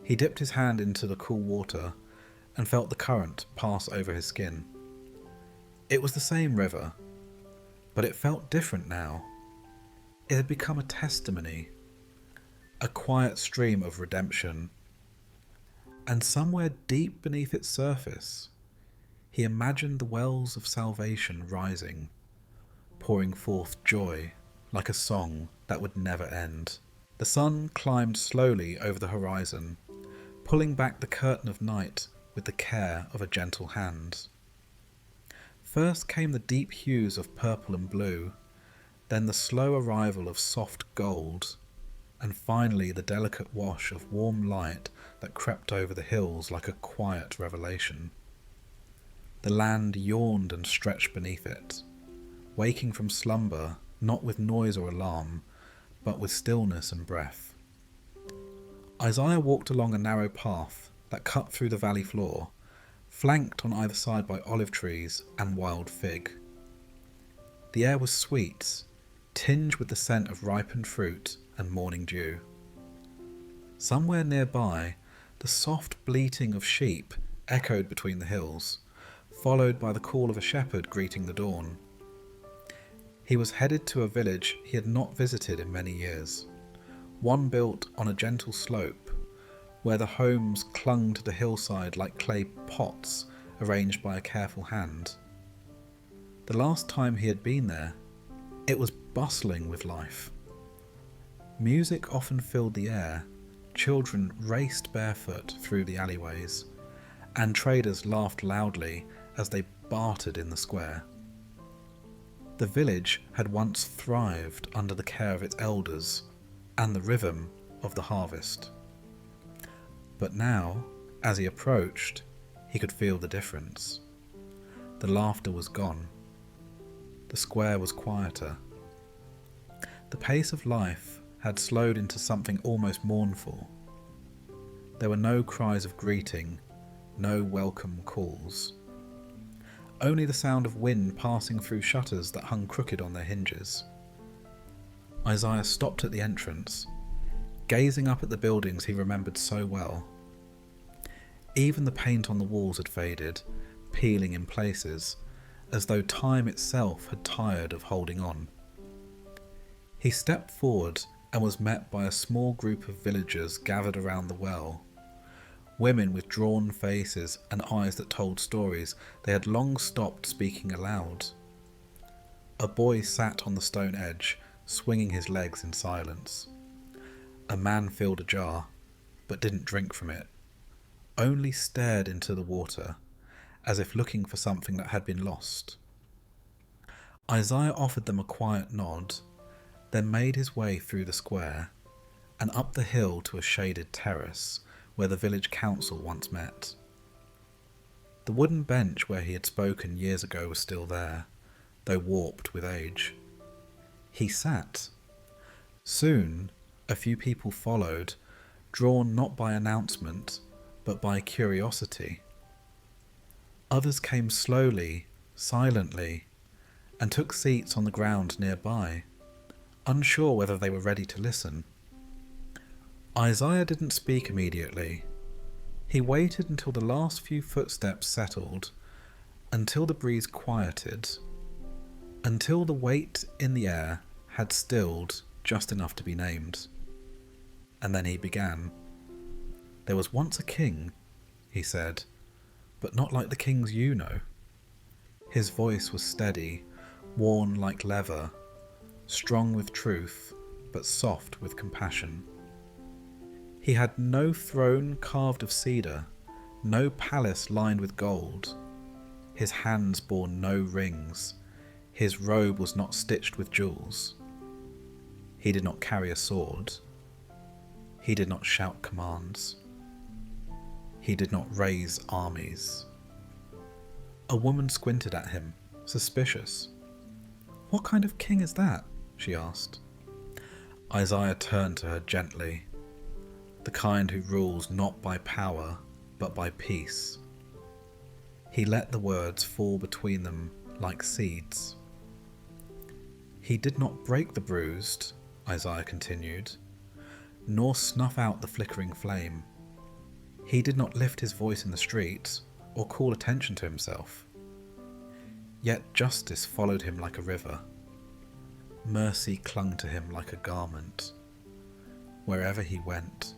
He dipped his hand into the cool water and felt the current pass over his skin. It was the same river, but it felt different now. It had become a testimony, a quiet stream of redemption. And somewhere deep beneath its surface, he imagined the wells of salvation rising, pouring forth joy like a song that would never end. The sun climbed slowly over the horizon, pulling back the curtain of night with the care of a gentle hand. First came the deep hues of purple and blue, then the slow arrival of soft gold, and finally the delicate wash of warm light that crept over the hills like a quiet revelation. The land yawned and stretched beneath it, waking from slumber not with noise or alarm, but with stillness and breath. Isaiah walked along a narrow path that cut through the valley floor, flanked on either side by olive trees and wild fig. The air was sweet, tinged with the scent of ripened fruit and morning dew. Somewhere nearby, the soft bleating of sheep echoed between the hills, followed by the call of a shepherd greeting the dawn. He was headed to a village he had not visited in many years, one built on a gentle slope, where the homes clung to the hillside like clay pots arranged by a careful hand. The last time he had been there, it was bustling with life. Music often filled the air, children raced barefoot through the alleyways, and traders laughed loudly as they bartered in the square. The village had once thrived under the care of its elders and the rhythm of the harvest. But now, as he approached, he could feel the difference. The laughter was gone. The square was quieter. The pace of life had slowed into something almost mournful. There were no cries of greeting, no welcome calls. Only the sound of wind passing through shutters that hung crooked on their hinges. Isaiah stopped at the entrance, gazing up at the buildings he remembered so well. Even the paint on the walls had faded, peeling in places, as though time itself had tired of holding on. He stepped forward and was met by a small group of villagers gathered around the well, Women with drawn faces and eyes that told stories. They had long stopped speaking aloud. A boy sat on the stone edge, swinging his legs in silence. A man filled a jar, but didn't drink from it, only stared into the water, as if looking for something that had been lost. Isaiah offered them a quiet nod, then made his way through the square and up the hill to a shaded terrace where the village council once met. The wooden bench where he had spoken years ago was still there, though warped with age. He sat. Soon, a few people followed, drawn not by announcement, but by curiosity. Others came slowly, silently, and took seats on the ground nearby, unsure whether they were ready to listen. Isaiah didn't speak immediately. He waited until the last few footsteps settled, until the breeze quieted, until the weight in the air had stilled just enough to be named. And then he began. "There was once a king," he said, "but not like the kings you know." His voice was steady, worn like leather, strong with truth, but soft with compassion. He had no throne carved of cedar, no palace lined with gold. His hands bore no rings. His robe was not stitched with jewels. He did not carry a sword. He did not shout commands. He did not raise armies. A woman squinted at him, suspicious. "What kind of king is that?" she asked. Isaiah turned to her gently. "The kind who rules not by power, but by peace." He let the words fall between them like seeds. "He did not break the bruised," Isaiah continued, "nor snuff out the flickering flame. He did not lift his voice in the street or call attention to himself. Yet justice followed him like a river. Mercy clung to him like a garment. Wherever he went,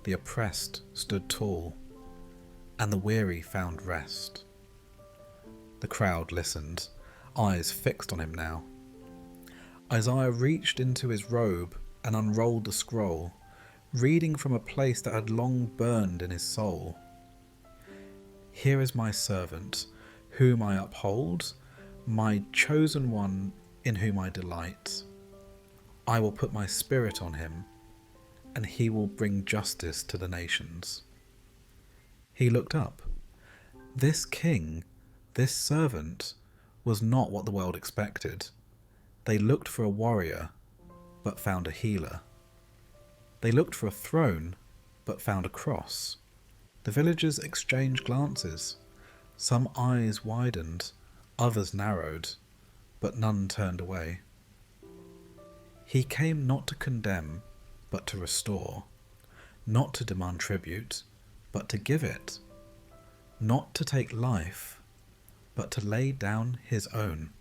the oppressed stood tall, and the weary found rest." The crowd listened, eyes fixed on him now. Isaiah reached into his robe and unrolled the scroll, reading from a place that had long burned in his soul. "Here is my servant, whom I uphold, my chosen one in whom I delight. I will put my spirit on him, and he will bring justice to the nations." He looked up. This king, this servant, was not what the world expected. They looked for a warrior, but found a healer. They looked for a throne, but found a cross. The villagers exchanged glances. Some eyes widened, others narrowed, but none turned away. He came not to condemn, but to restore, not to demand tribute, but to give it, not to take life, but to lay down his own.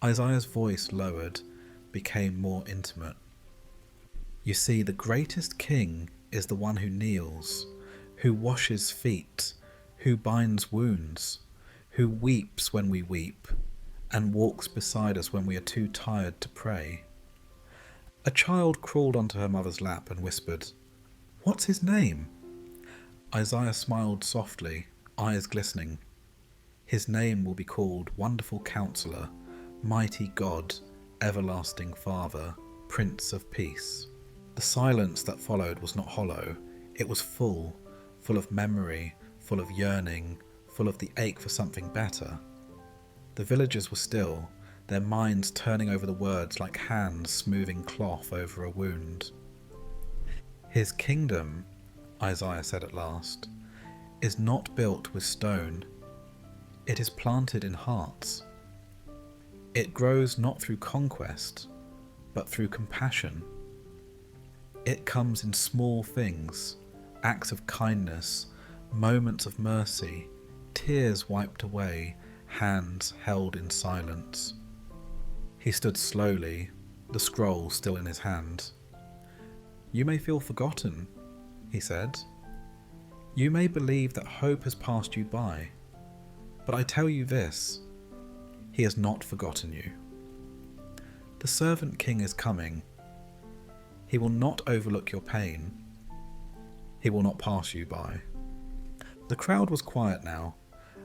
Isaiah's voice lowered, became more intimate. "You see, the greatest king is the one who kneels, who washes feet, who binds wounds, who weeps when we weep, and walks beside us when we are too tired to pray." A child crawled onto her mother's lap and whispered, "What's his name?" Isaiah smiled softly, eyes glistening. "His name will be called Wonderful Counselor, Mighty God, Everlasting Father, Prince of Peace." The silence that followed was not hollow. It was full of memory, full of yearning, full of the ache for something better. The villagers were still, their minds turning over the words like hands smoothing cloth over a wound. "His kingdom," Isaiah said at last, "is not built with stone. It is planted in hearts. It grows not through conquest, but through compassion. It comes in small things, acts of kindness, moments of mercy, tears wiped away, hands held in silence." He stood slowly, the scroll still in his hand. "You may feel forgotten," he said. You may believe that hope has passed you by, but I tell you this, he has not forgotten you. The servant king is coming. He will not overlook your pain. He will not pass you by. The crowd was quiet now.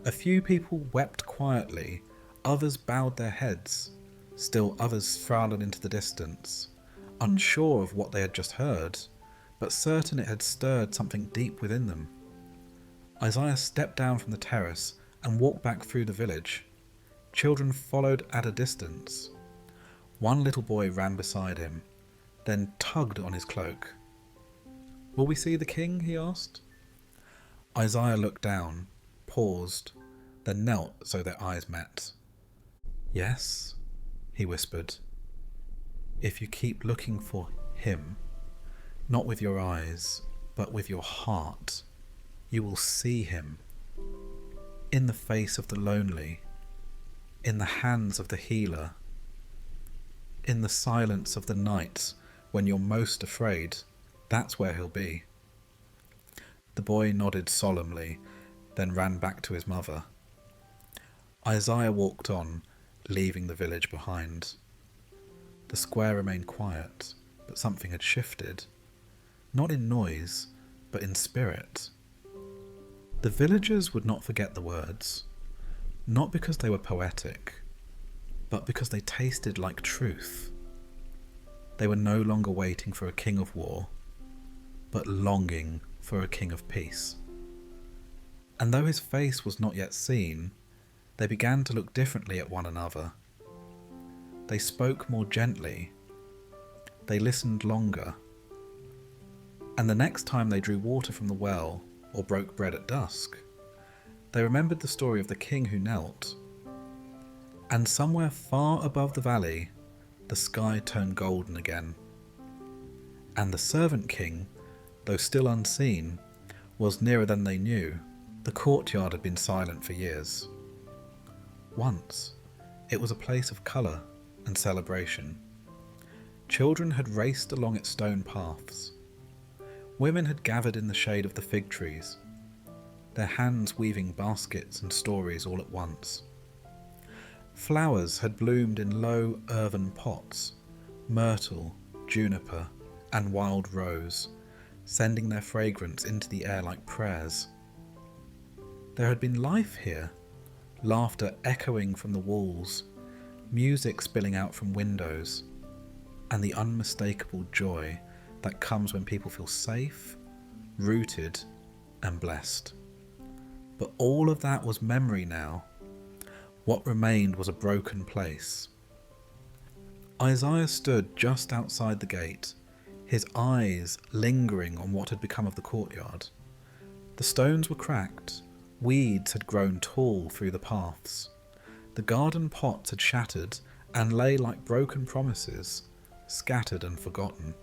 A few people wept quietly, others bowed their heads, still others frowned into the distance, unsure of what they had just heard, but certain it had stirred something deep within them. Isaiah stepped down from the terrace and walked back through the village. Children followed at a distance. One little boy ran beside him, then tugged on his cloak. "Will we see the king?" he asked. Isaiah looked down, paused, then knelt so their eyes met. "Yes," he whispered. "If you keep looking for him, not with your eyes, but with your heart, you will see him. In the face of the lonely, in the hands of the healer, in the silence of the night when you're most afraid, that's where he'll be." The boy nodded solemnly, then ran back to his mother. Isaiah walked on, leaving the village behind. The square remained quiet, but something had shifted, not in noise, but in spirit. The villagers would not forget the words, not because they were poetic, but because they tasted like truth. They were no longer waiting for a king of war, but longing for a king of peace. And though his face was not yet seen, they began to look differently at one another. They spoke more gently. They listened longer. And the next time they drew water from the well or broke bread at dusk, they remembered the story of the king who knelt. And somewhere far above the valley, the sky turned golden again. And the servant king, though still unseen, was nearer than they knew. The courtyard had been silent for years. Once, it was a place of colour and celebration. Children had raced along its stone paths. Women had gathered in the shade of the fig trees, their hands weaving baskets and stories all at once. Flowers had bloomed in low earthen pots, myrtle, juniper, and wild rose, sending their fragrance into the air like prayers. There had been life here, laughter echoing from the walls, music spilling out from windows, and the unmistakable joy that comes when people feel safe, rooted, and blessed. But all of that was memory now. What remained was a broken place. Isaiah stood just outside the gate, his eyes lingering on what had become of the courtyard. The stones were cracked, weeds had grown tall through the paths. The garden pots had shattered and lay like broken promises, scattered and forgotten.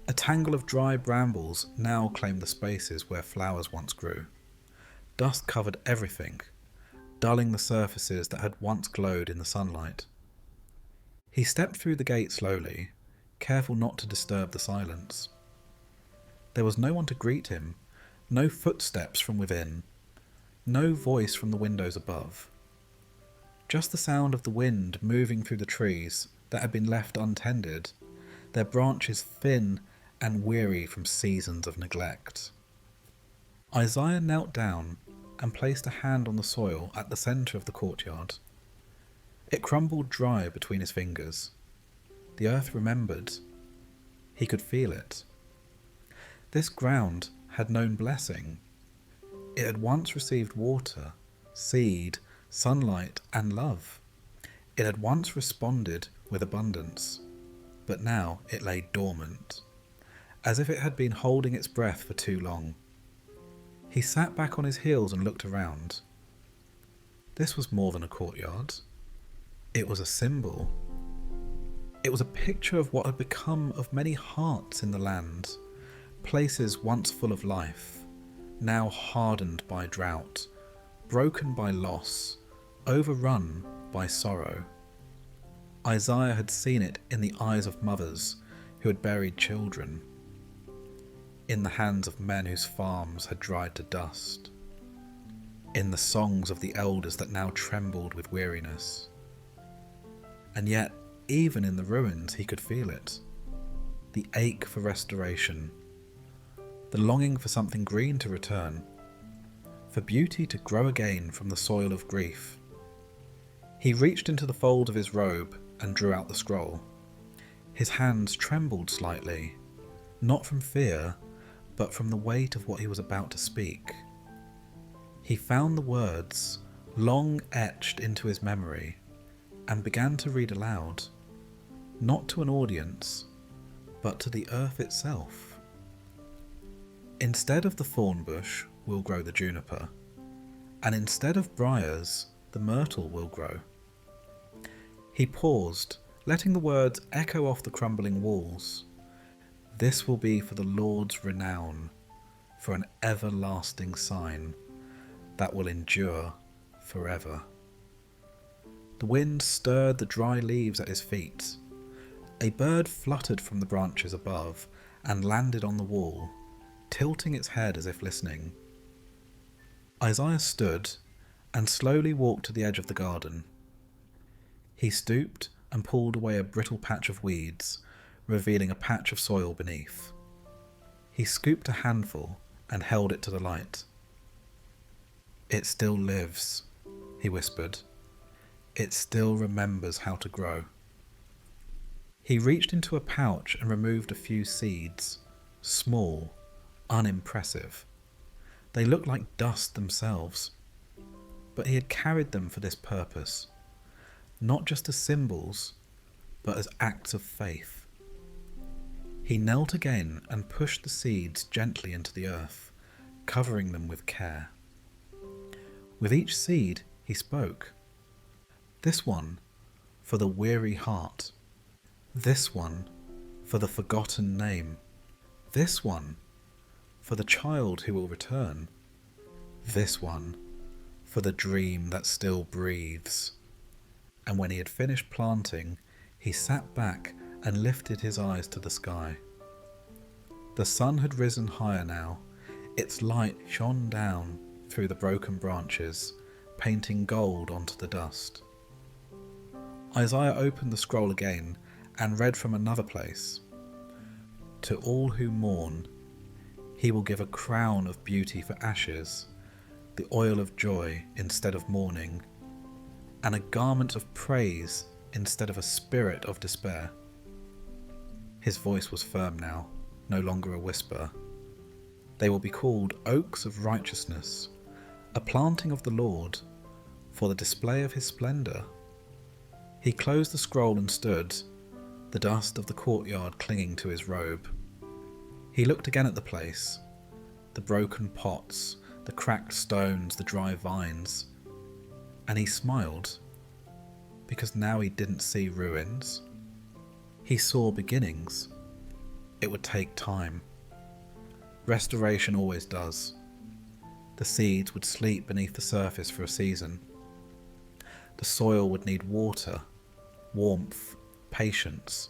A tangle of dry brambles now claimed the spaces where flowers once grew. Dust covered everything, dulling the surfaces that had once glowed in the sunlight. He stepped through the gate slowly, careful not to disturb the silence. There was no one to greet him, no footsteps from within, no voice from the windows above. Just the sound of the wind moving through the trees that had been left untended, their branches thin and weary from seasons of neglect. Isaiah knelt down and placed a hand on the soil at the centre of the courtyard. It crumbled dry between his fingers. The earth remembered. He could feel it. This ground had known blessing. It had once received water, seed, sunlight, and love. It had once responded with abundance, but now it lay dormant, as if it had been holding its breath for too long. He sat back on his heels and looked around. This was more than a courtyard. It was a symbol. It was a picture of what had become of many hearts in the land, places once full of life, now hardened by drought, broken by loss, overrun by sorrow. Isaiah had seen it in the eyes of mothers who had buried children. in the hands of men whose farms had dried to dust, in the songs of the elders that now trembled with weariness. And yet, even in the ruins, he could feel it. The ache for restoration, the longing for something green to return, for beauty to grow again from the soil of grief. He reached into the fold of his robe and drew out the scroll. His hands trembled slightly, not from fear, but from the weight of what he was about to speak. He found the words, long etched into his memory, and began to read aloud, not to an audience, but to the earth itself. Instead of the thorn bush will grow the juniper, and instead of briars, the myrtle will grow. He paused, letting the words echo off the crumbling walls. This will be for the Lord's renown, for an everlasting sign that will endure forever. The wind stirred the dry leaves at his feet. A bird fluttered from the branches above and landed on the wall, tilting its head as if listening. Isaiah stood and slowly walked to the edge of the garden. He stooped and pulled away a brittle patch of weeds, revealing a patch of soil beneath. He scooped a handful and held it to the light. "It still lives," he whispered. "It still remembers how to grow." He reached into a pouch and removed a few seeds, small, unimpressive. They looked like dust themselves, but he had carried them for this purpose, not just as symbols, but as acts of faith. He knelt again and pushed the seeds gently into the earth, covering them with care. With each seed he spoke. This one for the weary heart. This one for the forgotten name. This one for the child who will return. This one for the dream that still breathes. And when he had finished planting, he sat back and lifted his eyes to the sky. The sun had risen higher now. Its light shone down through the broken branches, painting gold onto the dust. Isaiah opened the scroll again and read from another place. "To all who mourn, he will give a crown of beauty for ashes, the oil of joy instead of mourning, and a garment of praise instead of a spirit of despair." His voice was firm now, no longer a whisper. "They will be called oaks of righteousness, a planting of the Lord, for the display of his splendour." He closed the scroll and stood, the dust of the courtyard clinging to his robe. He looked again at the place, the broken pots, the cracked stones, the dry vines, and he smiled, because now he didn't see ruins. He saw beginnings. It would take time. Restoration always does. The seeds would sleep beneath the surface for a season. The soil would need water, warmth, patience.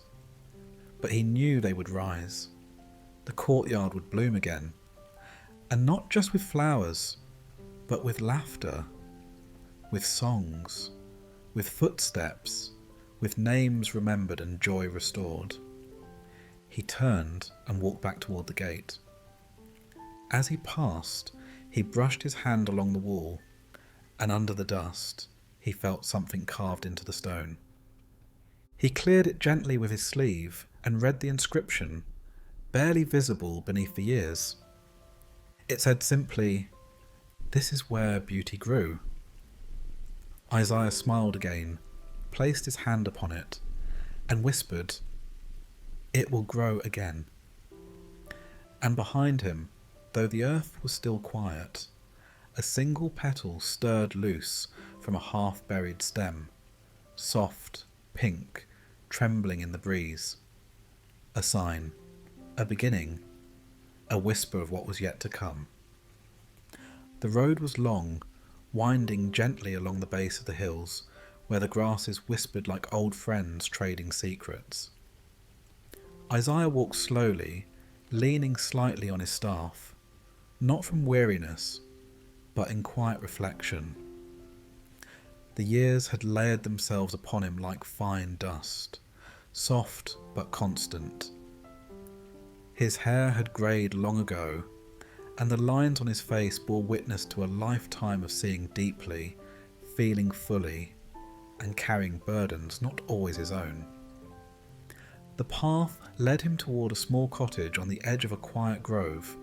But he knew they would rise. The courtyard would bloom again. And not just with flowers, but with laughter, with songs, with footsteps, with names remembered and joy restored. He turned and walked back toward the gate. As he passed, he brushed his hand along the wall, and under the dust, he felt something carved into the stone. He cleared it gently with his sleeve and read the inscription, barely visible beneath the years. It said simply, "This is where beauty grew." Isaiah smiled again, placed his hand upon it, and whispered, "It will grow again." And behind him, though the earth was still quiet, a single petal stirred loose from a half-buried stem, soft, pink, trembling in the breeze. A sign, a beginning, a whisper of what was yet to come. The road was long, winding gently along the base of the hills, where the grasses whispered like old friends trading secrets. Isaiah walked slowly, leaning slightly on his staff, not from weariness, but in quiet reflection. The years had layered themselves upon him like fine dust, soft but constant. His hair had greyed long ago, and the lines on his face bore witness to a lifetime of seeing deeply, feeling fully, and carrying burdens not always his own. The path led him toward a small cottage on the edge of a quiet grove.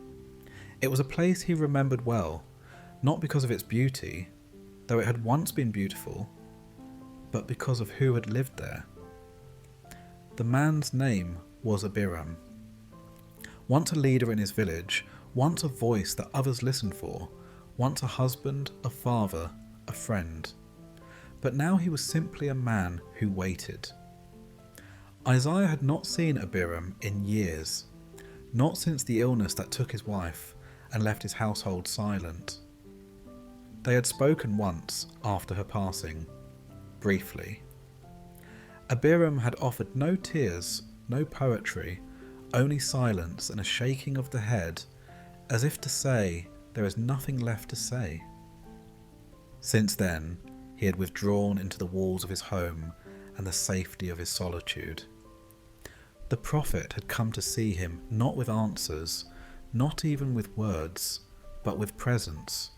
It was a place he remembered well, not because of its beauty, though it had once been beautiful, but because of who had lived there. The man's name was Abiram. Once a leader in his village, once a voice that others listened for, once a husband, a father, a friend. But now he was simply a man who waited. Isaiah had not seen Abiram in years, not since the illness that took his wife and left his household silent. They had spoken once after her passing, briefly. Abiram had offered no tears, no poetry, only silence and a shaking of the head, as if to say there is nothing left to say. Since then, he had withdrawn into the walls of his home and the safety of his solitude. The prophet had come to see him not with answers, not even with words, but with presence.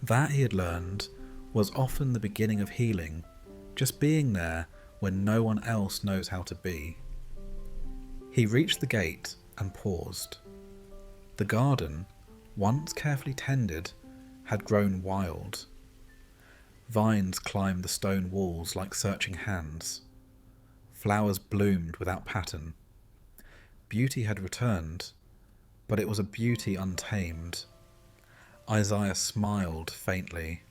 That, he had learned, was often the beginning of healing, just being there when no one else knows how to be. He reached the gate and paused. The garden, once carefully tended, had grown wild. Vines climbed the stone walls like searching hands. Flowers bloomed without pattern. Beauty had returned, but it was a beauty untamed. Isaiah smiled faintly.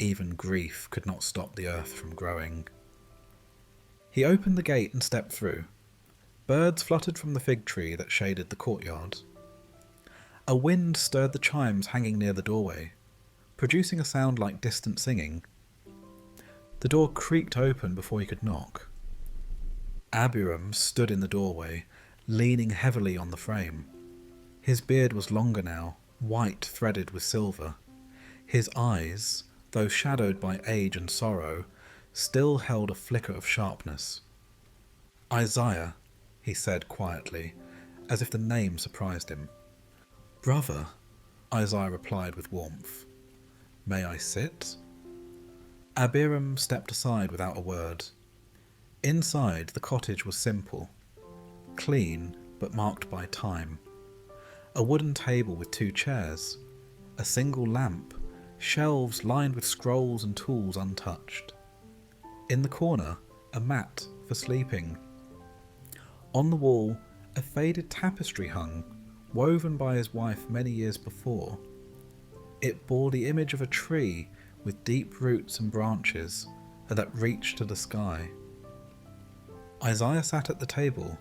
Even grief could not stop the earth from growing. He opened the gate and stepped through. Birds fluttered from the fig tree that shaded the courtyard. A wind stirred the chimes hanging near the doorway, producing a sound like distant singing. The door creaked open before he could knock. Abiram stood in the doorway, leaning heavily on the frame. His beard was longer now, white threaded with silver. His eyes, though shadowed by age and sorrow, still held a flicker of sharpness. "Isaiah," he said quietly, as if the name surprised him. "Brother," Isaiah replied with warmth. "May I sit?" Abiram stepped aside without a word. Inside, the cottage was simple, clean but marked by time. A wooden table with 2 chairs, a single lamp, shelves lined with scrolls and tools untouched. In the corner, a mat for sleeping. On the wall, a faded tapestry hung, woven by his wife many years before. It bore the image of a tree with deep roots and branches that reached to the sky. Isaiah sat at the table.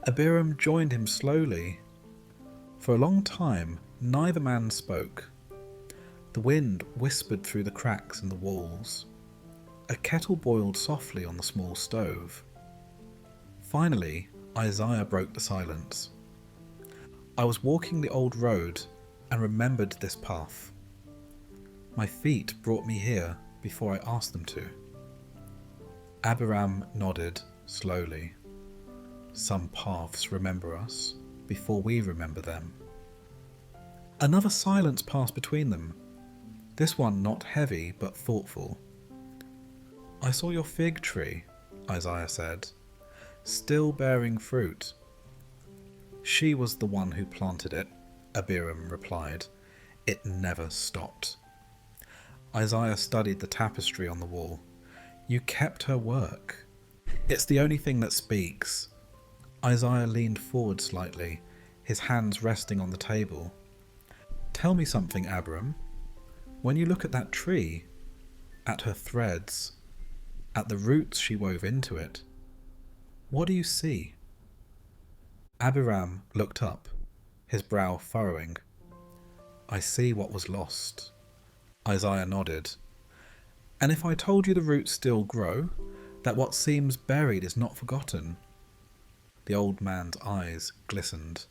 Abiram joined him slowly. For a long time, neither man spoke. The wind whispered through the cracks in the walls. A kettle boiled softly on the small stove. Finally, Isaiah broke the silence. "I was walking the old road and remembered this path. My feet brought me here before I asked them to." Abiram nodded slowly. "Some paths remember us before we remember them." Another silence passed between them, this one not heavy but thoughtful. "I saw your fig tree," Isaiah said, "still bearing fruit." "She was the one who planted it," Abiram replied. "It never stopped." Isaiah studied the tapestry on the wall. "You kept her work. It's the only thing that speaks." Isaiah leaned forward slightly, his hands resting on the table. "Tell me something, Abiram. When you look at that tree, at her threads, at the roots she wove into it, what do you see?" Abiram looked up, his brow furrowing. "I see what was lost." Isaiah nodded. "And if I told you the roots still grow, that what seems buried is not forgotten?" The old man's eyes glistened.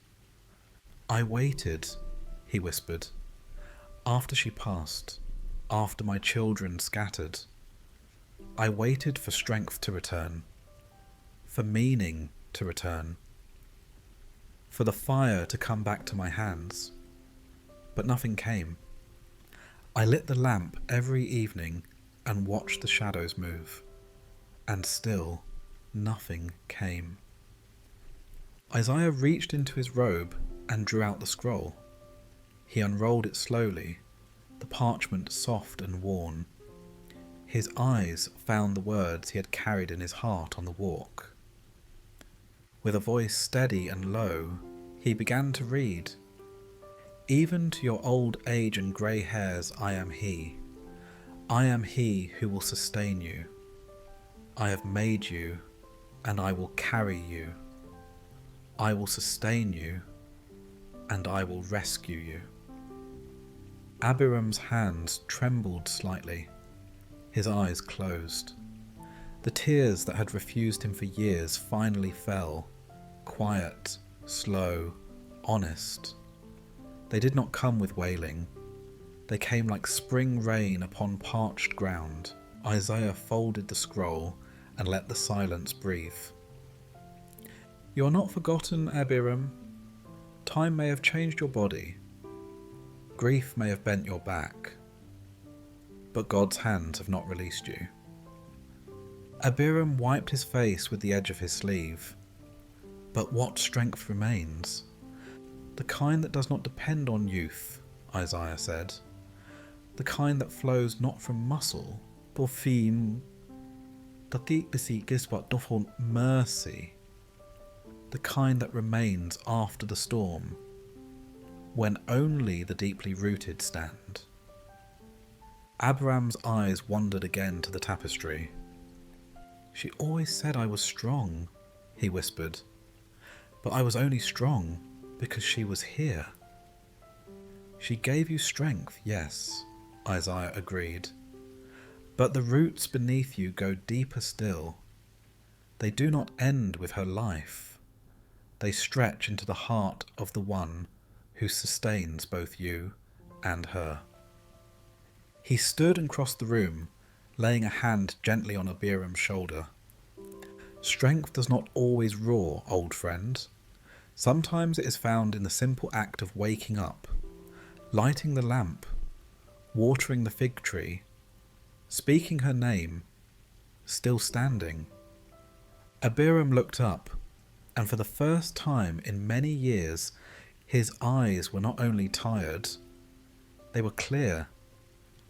"I waited," he whispered, "after she passed, after my children scattered. I waited for strength to return, for meaning to return, for the fire to come back to my hands. But nothing came. I lit the lamp every evening and watched the shadows move, and still nothing came." Isaiah reached into his robe and drew out the scroll. He unrolled it slowly, the parchment soft and worn. His eyes found the words he had carried in his heart on the walk. With a voice steady and low, he began to read, "Even to your old age and grey hairs I am he. I am he who will sustain you. I have made you, and I will carry you. I will sustain you, and I will rescue you." Abiram's hands trembled slightly. His eyes closed. The tears that had refused him for years finally fell, quiet, slow, honest. They did not come with wailing. They came like spring rain upon parched ground. Isaiah folded the scroll and let the silence breathe. "You are not forgotten, Abiram. Time may have changed your body. Grief may have bent your back. But God's hands have not released you." Abiram wiped his face with the edge of his sleeve. "But what strength remains? The kind that does not depend on youth," Isaiah said. "The kind that flows not from muscle, but from mercy. The kind that remains after the storm, when only the deeply rooted stand." Abiram's eyes wandered again to the tapestry. "She always said I was strong," he whispered. "But I was only strong because she was here." "She gave you strength, yes," Isaiah agreed. "But the roots beneath you go deeper still. They do not end with her life. They stretch into the heart of the one who sustains both you and her." He stood and crossed the room, laying a hand gently on Abiram's shoulder. "Strength does not always roar, old friend. Sometimes it is found in the simple act of waking up, lighting the lamp, watering the fig tree, speaking her name, still standing." Abiram looked up, and for the first time in many years, his eyes were not only tired, they were clear,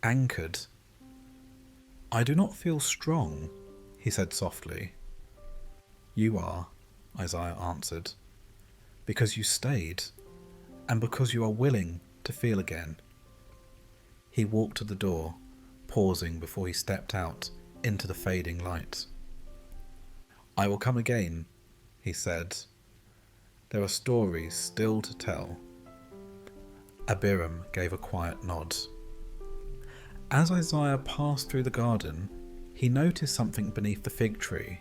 anchored. "I do not feel strong," he said softly. "You are," Isaiah answered, "because you stayed, and because you are willing to feel again." He walked to the door, pausing before he stepped out into the fading light. "I will come again," he said. "There are stories still to tell." Abiram gave a quiet nod. As Isaiah passed through the garden, he noticed something beneath the fig tree.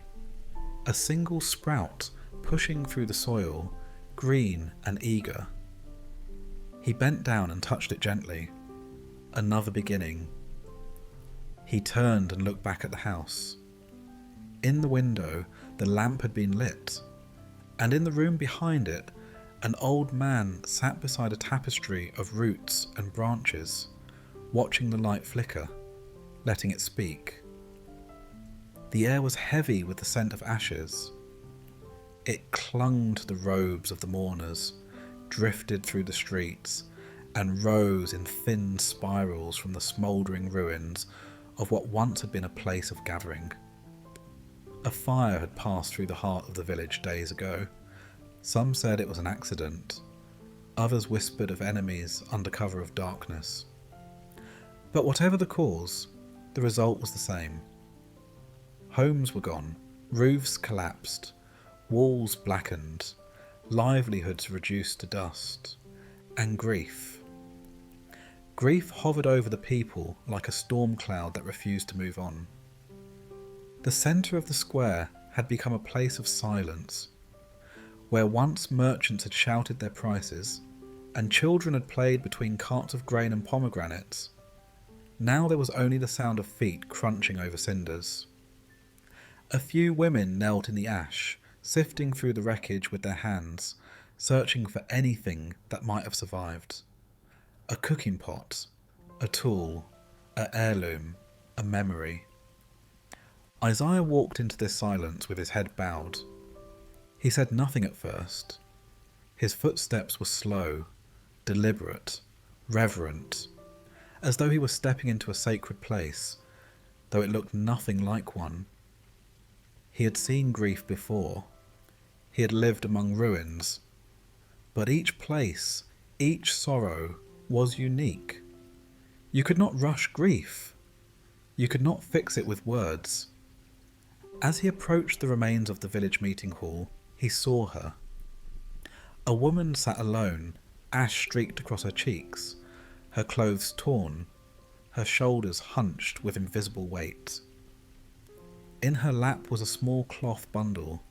A single sprout pushing through the soil, green and eager. He bent down and touched it gently. Another beginning. He turned and looked back at the house. In the window, the lamp had been lit, and in the room behind it, an old man sat beside a tapestry of roots and branches, watching the light flicker, letting it speak. The air was heavy with the scent of ashes. It clung to the robes of the mourners, drifted through the streets, and rose in thin spirals from the smouldering ruins of what once had been a place of gathering. A fire had passed through the heart of the village days ago. Some said it was an accident. Others whispered of enemies under cover of darkness. But whatever the cause, the result was the same. Homes were gone, roofs collapsed, walls blackened, livelihoods reduced to dust, and grief. Grief hovered over the people like a storm cloud that refused to move on. The centre of the square had become a place of silence. Where once merchants had shouted their prices, and children had played between carts of grain and pomegranates, now there was only the sound of feet crunching over cinders. A few women knelt in the ash, sifting through the wreckage with their hands, searching for anything that might have survived. A cooking pot, a tool, an heirloom, a memory. Isaiah walked into this silence with his head bowed. He said nothing at first. His footsteps were slow, deliberate, reverent, as though he were stepping into a sacred place, though it looked nothing like one. He had seen grief before. He had lived among ruins. But each place, each sorrow, was unique. You could not rush grief. You could not fix it with words. As he approached the remains of the village meeting hall, he saw her. A woman sat alone, ash streaked across her cheeks, her clothes torn, her shoulders hunched with invisible weight. In her lap was a small cloth bundle,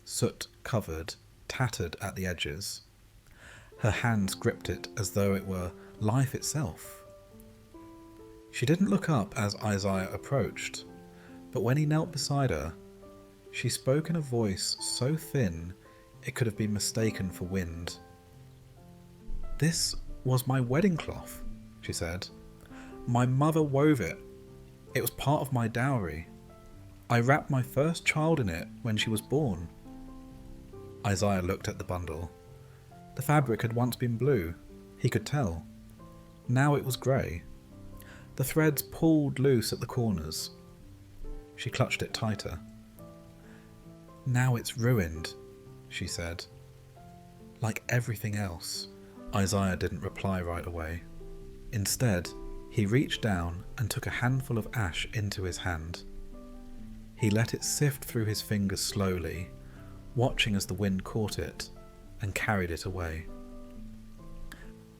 soot-covered, tattered at the edges. Her hands gripped it as though it were life itself. She didn't look up as Isaiah approached, but when he knelt beside her, she spoke in a voice so thin it could have been mistaken for wind. "This was my wedding cloth," she said. "My mother wove it. It was part of my dowry. I wrapped my first child in it when she was born." Isaiah looked at the bundle. The fabric had once been blue, he could tell. Now it was grey. The threads pulled loose at the corners. She clutched it tighter. "Now it's ruined," she said. Like everything else, Isaiah didn't reply right away. Instead, he reached down and took a handful of ash into his hand. He let it sift through his fingers slowly, watching as the wind caught it and carried it away.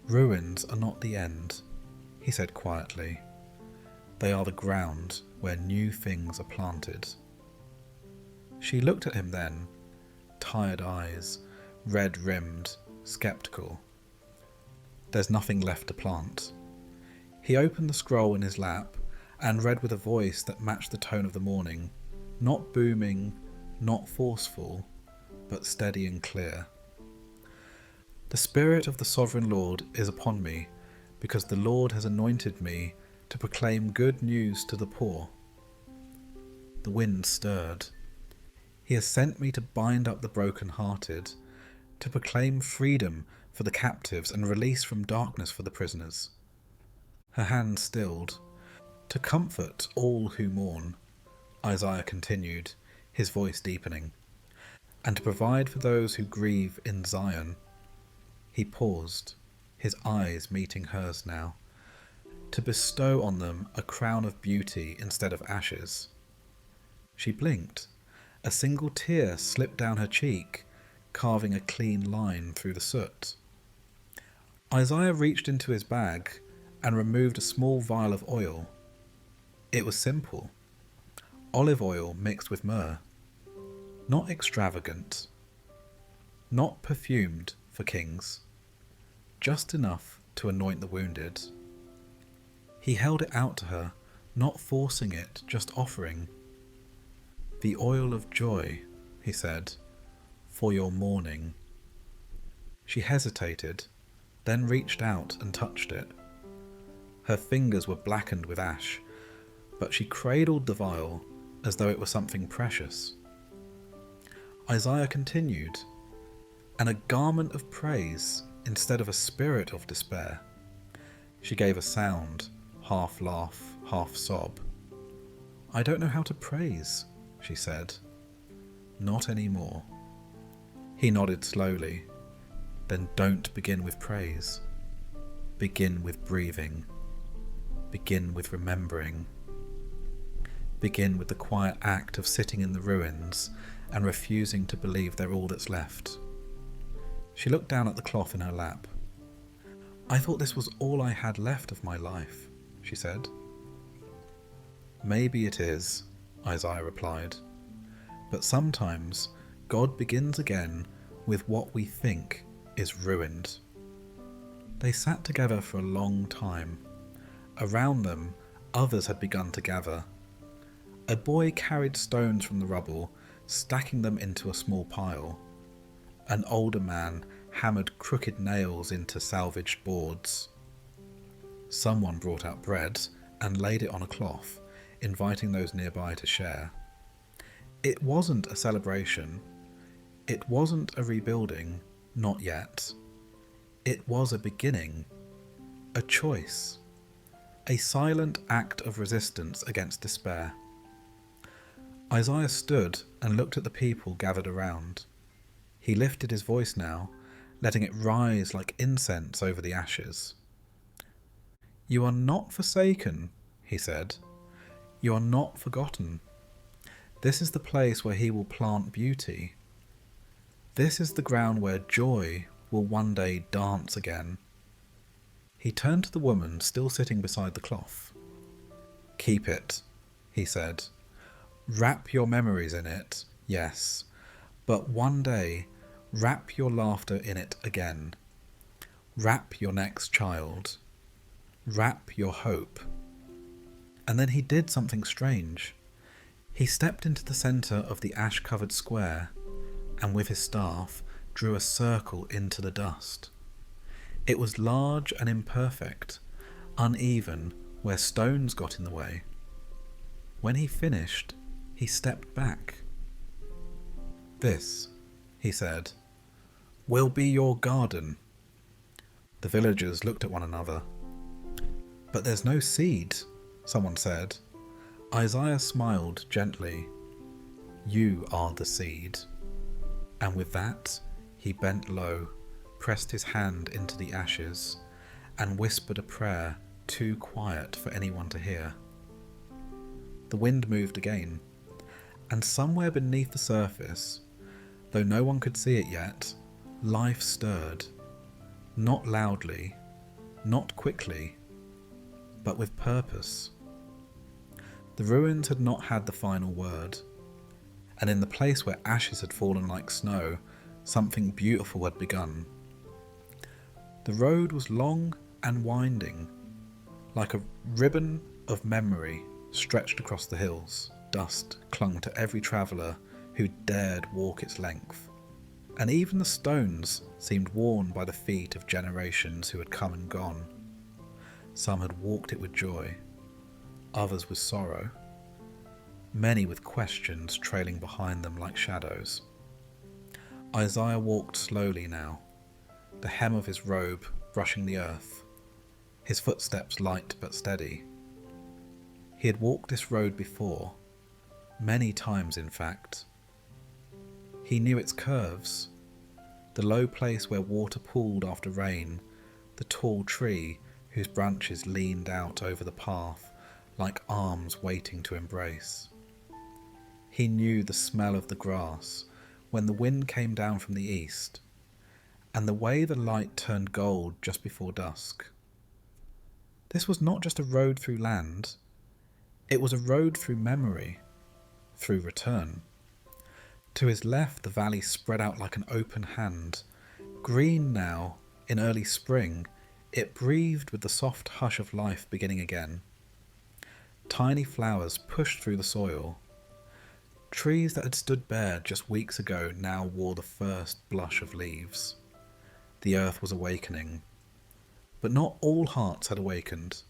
"Ruins are not the end," he said quietly. "They are the ground where new things are planted." She looked at him then, tired eyes, red-rimmed, sceptical. "There's nothing left to plant." He opened the scroll in his lap and read with a voice that matched the tone of the morning, not booming, not forceful, but steady and clear. "The Spirit of the Sovereign Lord is upon me, because the Lord has anointed me to proclaim good news to the poor." The wind stirred. "He has sent me to bind up the broken-hearted, to proclaim freedom for the captives and release from darkness for the prisoners." Her hand stilled. "To comfort all who mourn," Isaiah continued, his voice deepening, "and to provide for those who grieve in Zion." He paused, his eyes meeting hers now. "To bestow on them a crown of beauty instead of ashes." She blinked. A single tear slipped down her cheek, carving a clean line through the soot. Isaiah reached into his bag and removed a small vial of oil. It was simple. Olive oil mixed with myrrh. Not extravagant. Not perfumed for kings. Just enough to anoint the wounded. He held it out to her, not forcing it, just offering. "The oil of joy," he said, "for your mourning." She hesitated, then reached out and touched it. Her fingers were blackened with ash, but she cradled the vial as though it were something precious. Isaiah continued, "And a garment of praise instead of a spirit of despair." She gave a sound, half laugh, half sob. "I don't know how to praise," she said. "Not anymore." He nodded slowly. "Then don't begin with praise. Begin with breathing. Begin with remembering. Begin with the quiet act of sitting in the ruins and refusing to believe they're all that's left." She looked down at the cloth in her lap. "I thought this was all I had left of my life," she said. "Maybe it is," Isaiah replied. "But sometimes God begins again with what we think is ruined. They sat together for a long time. Around them, others had begun to gather. A boy carried stones from the rubble, stacking them into a small pile. An older man hammered crooked nails into salvaged boards. Someone brought out bread and laid it on a cloth, inviting those nearby to share. It wasn't a celebration. It wasn't a rebuilding, not yet. It was a beginning, a choice, a silent act of resistance against despair. Isaiah stood and looked at the people gathered around. He lifted his voice now, letting it rise like incense over the ashes. "You are not forsaken," he said. "You are not forgotten. This is the place where he will plant beauty. This is the ground where joy will one day dance again." He turned to the woman still sitting beside the cloth. "Keep it," he said. "Wrap your memories in it, yes, but one day wrap your laughter in it again. Wrap your next child. Wrap your hope." And then he did something strange. He stepped into the centre of the ash-covered square, and with his staff drew a circle into the dust. It was large and imperfect, uneven where stones got in the way. When he finished, he stepped back. "This," he said, "will be your garden." The villagers looked at one another. "But there's no seed," someone said. Isaiah smiled gently. "You are the seed." And with that, he bent low, pressed his hand into the ashes, and whispered a prayer too quiet for anyone to hear. The wind moved again, and somewhere beneath the surface, though no one could see it yet, life stirred, not loudly, not quickly, but with purpose. The ruins had not had the final word, and in the place where ashes had fallen like snow, something beautiful had begun. The road was long and winding, like a ribbon of memory stretched across the hills. Dust clung to every traveller who dared walk its length, and even the stones seemed worn by the feet of generations who had come and gone. Some had walked it with joy, others with sorrow, many with questions trailing behind them like shadows. Isaiah walked slowly now, the hem of his robe brushing the earth, his footsteps light but steady. He had walked this road before, many times in fact. He knew its curves, the low place where water pooled after rain, the tall tree whose branches leaned out over the path like arms waiting to embrace. He knew the smell of the grass when the wind came down from the east, and the way the light turned gold just before dusk. This was not just a road through land, it was a road through memory, through return. To his left the valley spread out like an open hand. Green now, in early spring, it breathed with the soft hush of life beginning again. Tiny flowers pushed through the soil. Trees that had stood bare just weeks ago now wore the first blush of leaves. The earth was awakening. But not all hearts had awakened.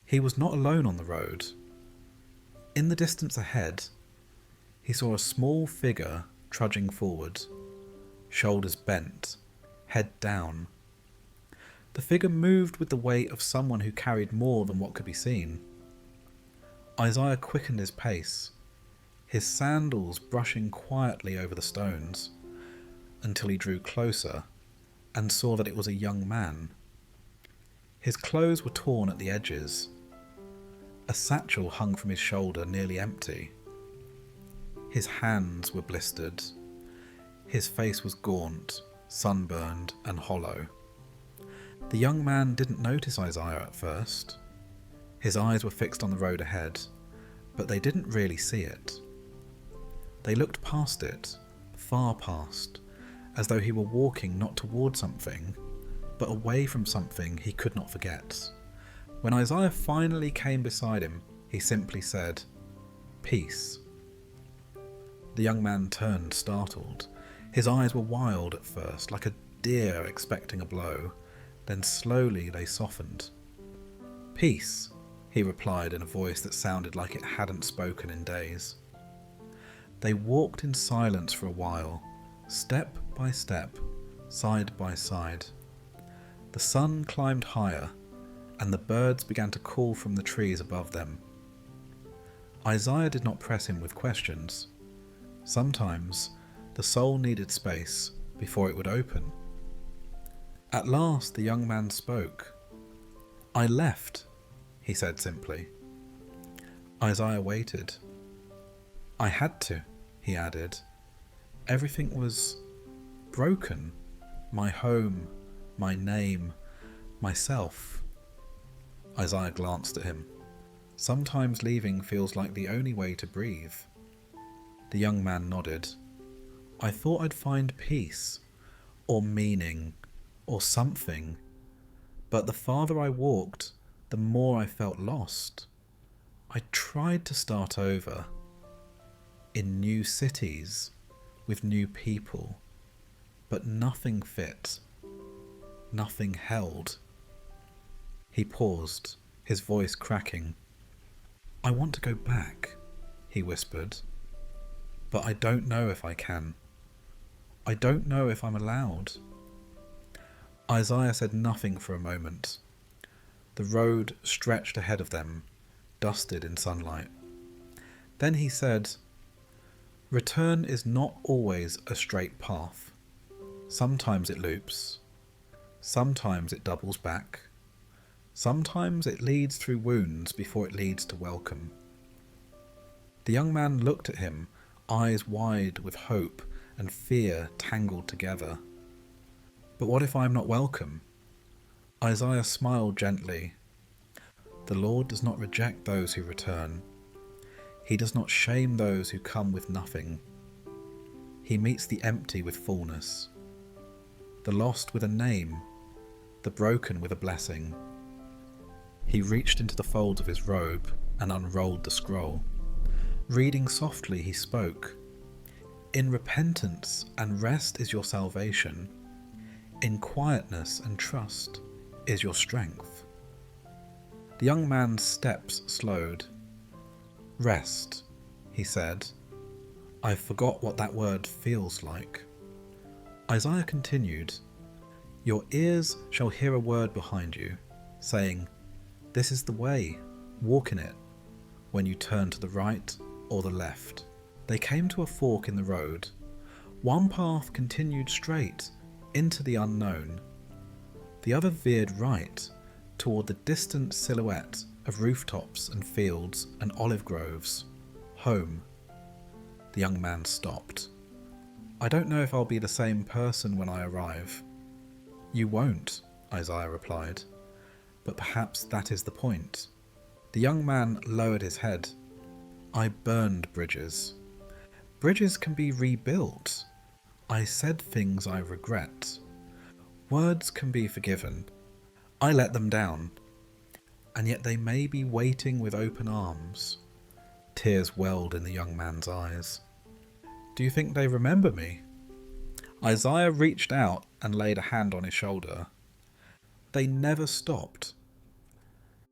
He was not alone on the road. In the distance ahead, he saw a small figure trudging forward, shoulders bent, head down. The figure moved with the weight of someone who carried more than what could be seen. Isaiah quickened his pace, his sandals brushing quietly over the stones, until he drew closer and saw that it was a young man. His clothes were torn at the edges. A satchel hung from his shoulder, nearly empty. His hands were blistered. His face was gaunt, sunburned, and hollow. The young man didn't notice Isaiah at first. His eyes were fixed on the road ahead, but they didn't really see it. They looked past it, far past, as though he were walking not toward something, but away from something he could not forget. When Isaiah finally came beside him, he simply said, "Peace." The young man turned, startled. His eyes were wild at first, like a deer expecting a blow. Then slowly they softened. "Peace," he replied in a voice that sounded like it hadn't spoken in days. They walked in silence for a while, step by step, side by side. The sun climbed higher, and the birds began to call from the trees above them. Isaiah did not press him with questions. Sometimes the soul needed space before it would open. At last the young man spoke. "I left," he said simply. Isaiah waited. "I had to," he added. "Everything was broken. My home, my name, myself." Isaiah glanced at him. "Sometimes leaving feels like the only way to breathe." The young man nodded. "I thought I'd find peace, or meaning, or something. But the farther I walked, the more I felt lost. I tried to start over, in new cities, with new people, but nothing fit, nothing held." He paused, his voice cracking. "I want to go back," he whispered, "but I don't know if I can. I don't know if I'm allowed." Isaiah said nothing for a moment. The road stretched ahead of them, dusted in sunlight. Then he said, "Return is not always a straight path. Sometimes it loops. Sometimes it doubles back. Sometimes it leads through wounds before it leads to welcome." The young man looked at him, eyes wide with hope and fear tangled together. "But what if I am not welcome?" Isaiah smiled gently. "The Lord does not reject those who return. He does not shame those who come with nothing. He meets the empty with fullness, the lost with a name, the broken with a blessing." He reached into the folds of his robe and unrolled the scroll. Reading softly, he spoke, "In repentance and rest is your salvation. In quietness and trust is your strength." The young man's steps slowed. "Rest," he said. "I forgot what that word feels like." Isaiah continued, "Your ears shall hear a word behind you, saying, 'This is the way, walk in it,' when you turn to the right or the left." They came to a fork in the road. One path continued straight into the unknown. The other veered right toward the distant silhouette of rooftops and fields and olive groves. Home. The young man stopped. "I don't know if I'll be the same person when I arrive." "You won't," Isaiah replied. "But perhaps that is the point." The young man lowered his head. "I burned bridges. Bridges can be rebuilt. I said things I regret. Words can be forgiven. I let them down. And yet they may be waiting with open arms." Tears welled in the young man's eyes. "Do you think they remember me?" Isaiah reached out and laid a hand on his shoulder. They never stopped.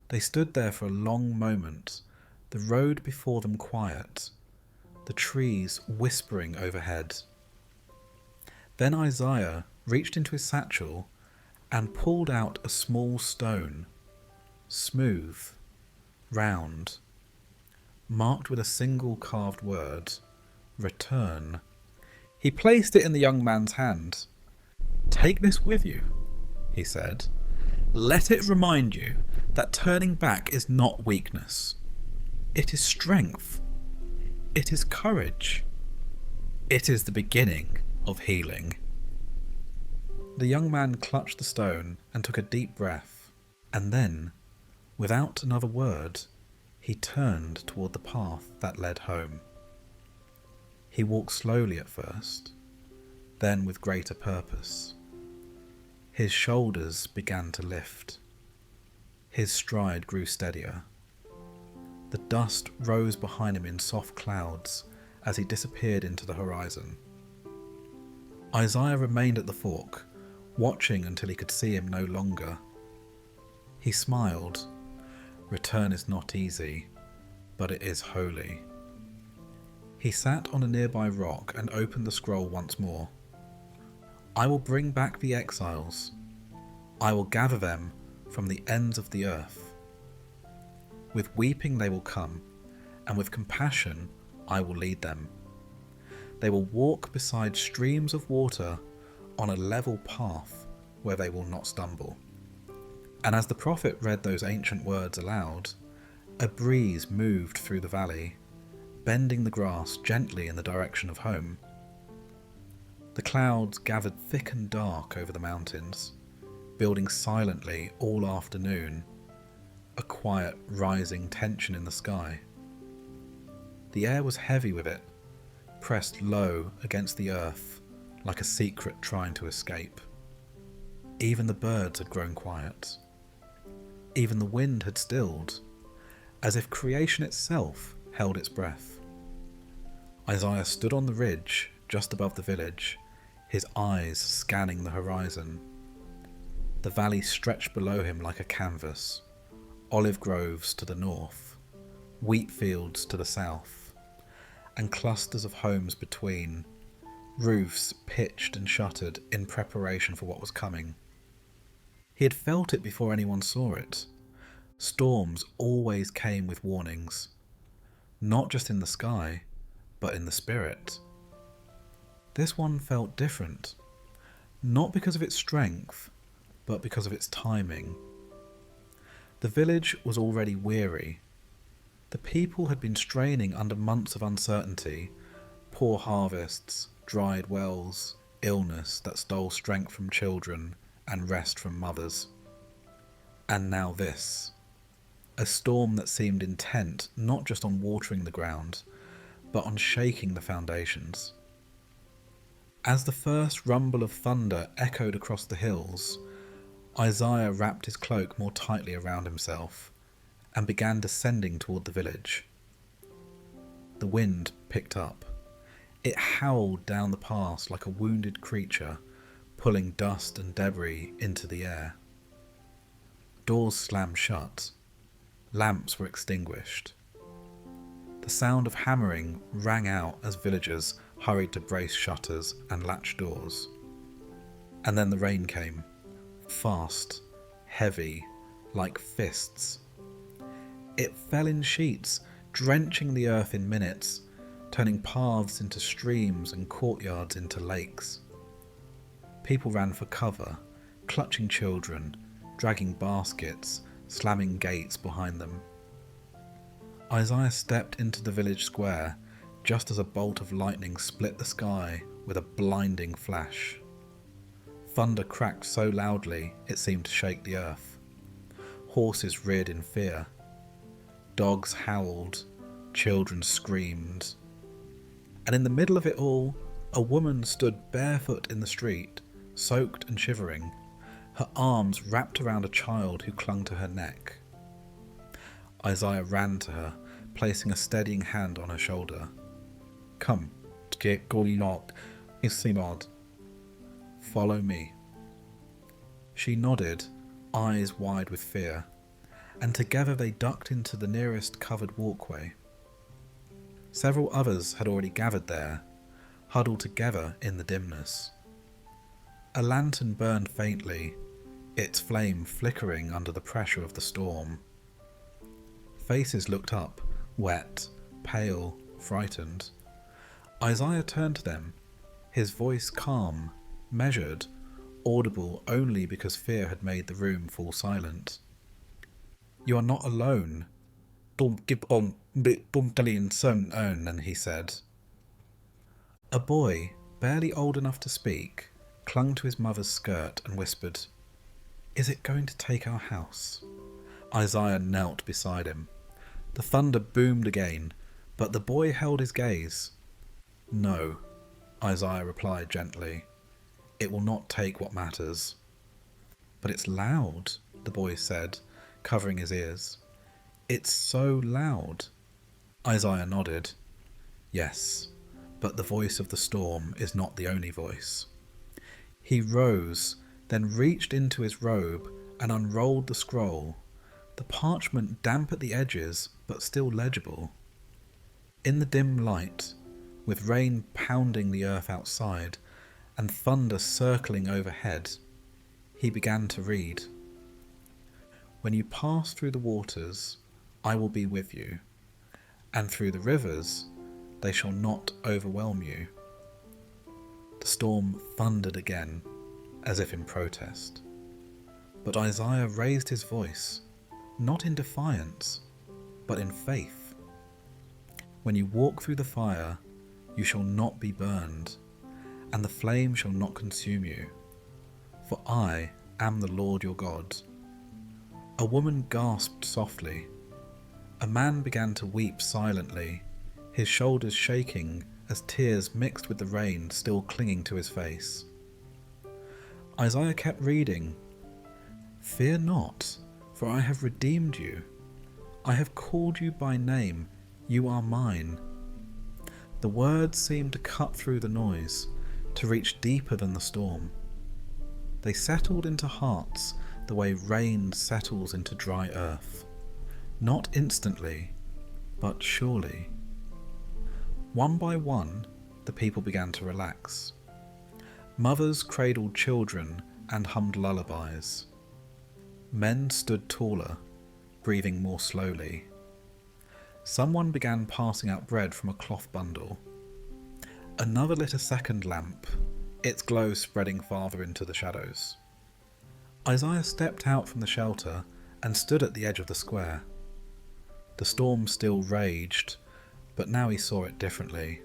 They stood there for a long moment, the road before them quiet, the trees whispering overhead. Then Isaiah reached into his satchel and pulled out a small stone, smooth, round, marked with a single carved word, "Return." He placed it in the young man's hand. "Take this with you," he said. "Let it remind you that turning back is not weakness. It is strength. It is courage. It is the beginning of healing." The young man clutched the stone and took a deep breath, and then, without another word, he turned toward the path that led home. He walked slowly at first, then with greater purpose. His shoulders began to lift. His stride grew steadier. The dust rose behind him in soft clouds as he disappeared into the horizon. Isaiah remained at the fork, watching until he could see him no longer. He smiled. Return is not easy, but it is holy. He sat on a nearby rock and opened the scroll once more. I will bring back the exiles. I will gather them from the ends of the earth. With weeping they will come, and with compassion I will lead them. They will walk beside streams of water on a level path where they will not stumble. And as the prophet read those ancient words aloud, a breeze moved through the valley, bending the grass gently in the direction of home. The clouds gathered thick and dark over the mountains, building silently all afternoon, a quiet rising tension in the sky. The air was heavy with it, pressed low against the earth like a secret trying to escape. Even the birds had grown quiet. Even the wind had stilled, as if creation itself held its breath. Isaiah stood on the ridge just above the village, his eyes scanning the horizon. The valley stretched below him like a canvas, olive groves to the north, wheat fields to the south, and clusters of homes between, roofs pitched and shuttered in preparation for what was coming. He had felt it before anyone saw it. Storms always came with warnings, not just in the sky, but in the spirit. This one felt different, not because of its strength, but because of its timing. The village was already weary. The people had been straining under months of uncertainty, poor harvests, dried wells, illness that stole strength from children and rest from mothers. And now this. A storm that seemed intent not just on watering the ground, but on shaking the foundations. As the first rumble of thunder echoed across the hills, Isaiah wrapped his cloak more tightly around himself and began descending toward the village. The wind picked up. It howled down the pass like a wounded creature, pulling dust and debris into the air. Doors slammed shut. Lamps were extinguished. The sound of hammering rang out as villagers hurried to brace shutters and latch doors. And then the rain came, fast, heavy, like fists. It fell in sheets, drenching the earth in minutes, turning paths into streams and courtyards into lakes. People ran for cover, clutching children, dragging baskets, slamming gates behind them. Isaiah stepped into the village square just as a bolt of lightning split the sky with a blinding flash. Thunder cracked so loudly it seemed to shake the earth. Horses reared in fear. Dogs howled. Children screamed. And in the middle of it all, a woman stood barefoot in the street, soaked and shivering, her arms wrapped around a child who clung to her neck. Isaiah ran to her, placing a steadying hand on her shoulder. Come, follow me. She nodded, eyes wide with fear, and together they ducked into the nearest covered walkway. Several others had already gathered there, huddled together in the dimness. A lantern burned faintly, its flame flickering under the pressure of the storm. Faces looked up, wet, pale, frightened. Isaiah turned to them, his voice calm, measured, audible only because fear had made the room fall silent. You are not alone. And he said. A boy, barely old enough to speak, clung to his mother's skirt and whispered, "Is it going to take our house?" Isaiah knelt beside him. The thunder boomed again, but the boy held his gaze. No, Isaiah replied gently. It will not take what matters. But it's loud, the boy said, covering his ears. It's so loud. Isaiah nodded. Yes, but the voice of the storm is not the only voice. He rose, then reached into his robe and unrolled the scroll, the parchment damp at the edges but still legible. In the dim light, with rain pounding the earth outside and thunder circling overhead, he began to read. When you pass through the waters, I will be with you, and through the rivers, they shall not overwhelm you. The storm thundered again, as if in protest. But Isaiah raised his voice, not in defiance, but in faith. When you walk through the fire, you shall not be burned, and the flame shall not consume you. For I am the Lord your God. A woman gasped softly. A man began to weep silently, his shoulders shaking as tears mixed with the rain still clinging to his face. Isaiah kept reading. Fear not, for I have redeemed you. I have called you by name. You are mine. The words seemed to cut through the noise, to reach deeper than the storm. They settled into hearts the way rain settles into dry earth. Not instantly, but surely. One by one, the people began to relax. Mothers cradled children and hummed lullabies. Men stood taller, breathing more slowly. Someone began passing out bread from a cloth bundle. Another lit a second lamp, its glow spreading farther into the shadows. Isaiah stepped out from the shelter and stood at the edge of the square. The storm still raged, but now he saw it differently.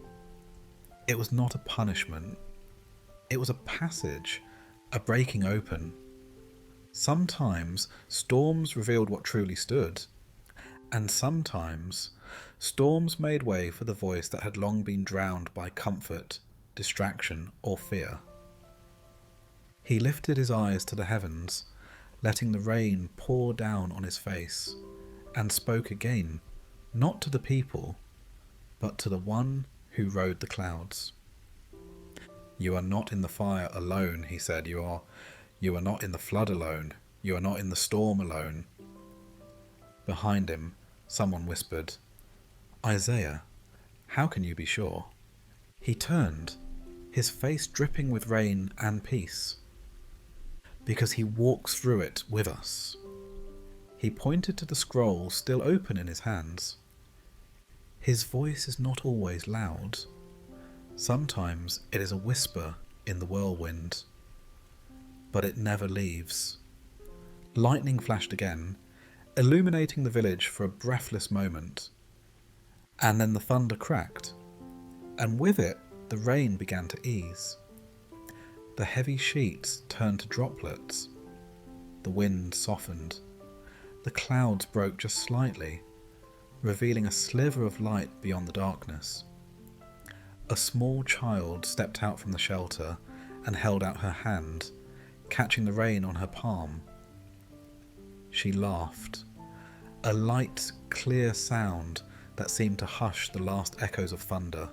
It was not a punishment. It was a passage, a breaking open. Sometimes storms revealed what truly stood, and sometimes storms made way for the voice that had long been drowned by comfort, distraction, or fear. He lifted his eyes to the heavens, letting the rain pour down on his face, and spoke again, not to the people, but to the one who rode the clouds. You are not in the fire alone, he said. You are not in the flood alone. You are not in the storm alone. Behind him, someone whispered, Isaiah, how can you be sure? He turned, his face dripping with rain and peace. Because he walks through it with us. He pointed to the scroll still open in his hands. His voice is not always loud. Sometimes it is a whisper in the whirlwind. But it never leaves. Lightning flashed again, illuminating the village for a breathless moment. And then the thunder cracked, and with it the rain began to ease. The heavy sheets turned to droplets. The wind softened. The clouds broke just slightly, revealing a sliver of light beyond the darkness. A small child stepped out from the shelter and held out her hand, catching the rain on her palm. She laughed, a light, clear sound that seemed to hush the last echoes of thunder.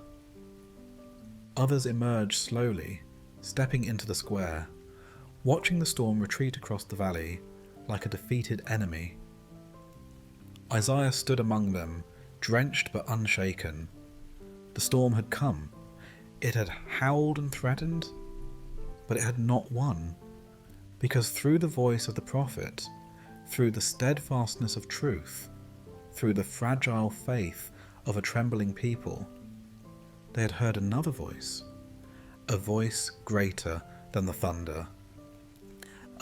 Others emerged slowly, stepping into the square, watching the storm retreat across the valley like a defeated enemy. Isaiah stood among them, drenched but unshaken. The storm had come. It had howled and threatened, but it had not won, because through the voice of the prophet, through the steadfastness of truth, through the fragile faith of a trembling people, they had heard another voice, a voice greater than the thunder,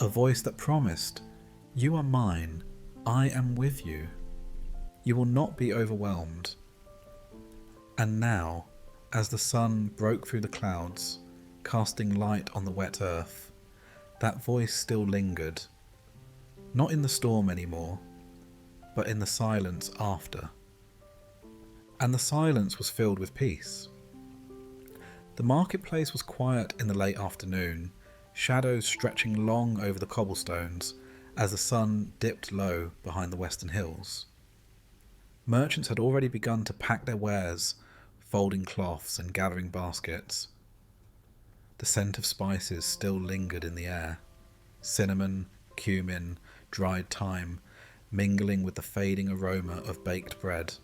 a voice that promised, "You are mine, I am with you. You will not be overwhelmed." And now, as the sun broke through the clouds, casting light on the wet earth, that voice still lingered, not in the storm anymore, but in the silence after. And the silence was filled with peace. The marketplace was quiet in the late afternoon, shadows stretching long over the cobblestones as the sun dipped low behind the western hills. Merchants had already begun to pack their wares, folding cloths and gathering baskets. The scent of spices still lingered in the air, cinnamon, cumin, dried thyme, mingling with the fading aroma of baked bread.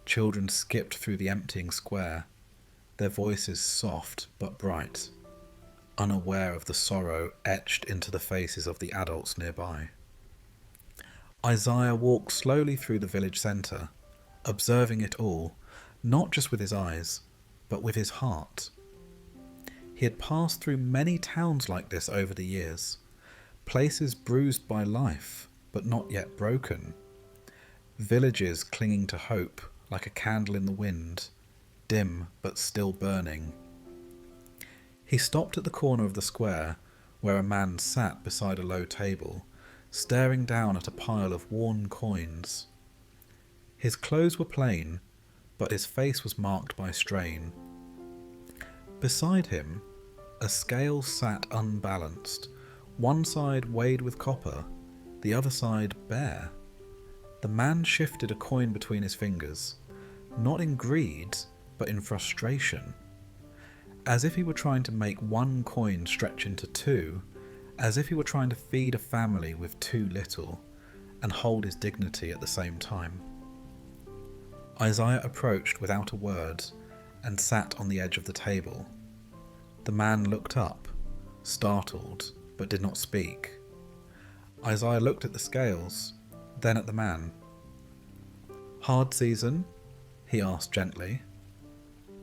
Children skipped through the emptying square, their voices soft but bright, unaware of the sorrow etched into the faces of the adults nearby. Isaiah walked slowly through the village centre, observing it all, not just with his eyes, but with his heart. He had passed through many towns like this over the years, places bruised by life, but not yet broken, villages clinging to hope like a candle in the wind, dim but still burning. He stopped at the corner of the square, where a man sat beside a low table, staring down at a pile of worn coins. His clothes were plain, but his face was marked by strain. Beside him, a scale sat unbalanced, one side weighed with copper, the other side bare. The man shifted a coin between his fingers, not in greed, but in frustration, as if he were trying to make one coin stretch into two, as if he were trying to feed a family with too little and hold his dignity at the same time. Isaiah approached without a word and sat on the edge of the table. The man looked up, startled, but did not speak. Isaiah looked at the scales, then at the man. "Hard season?" he asked gently.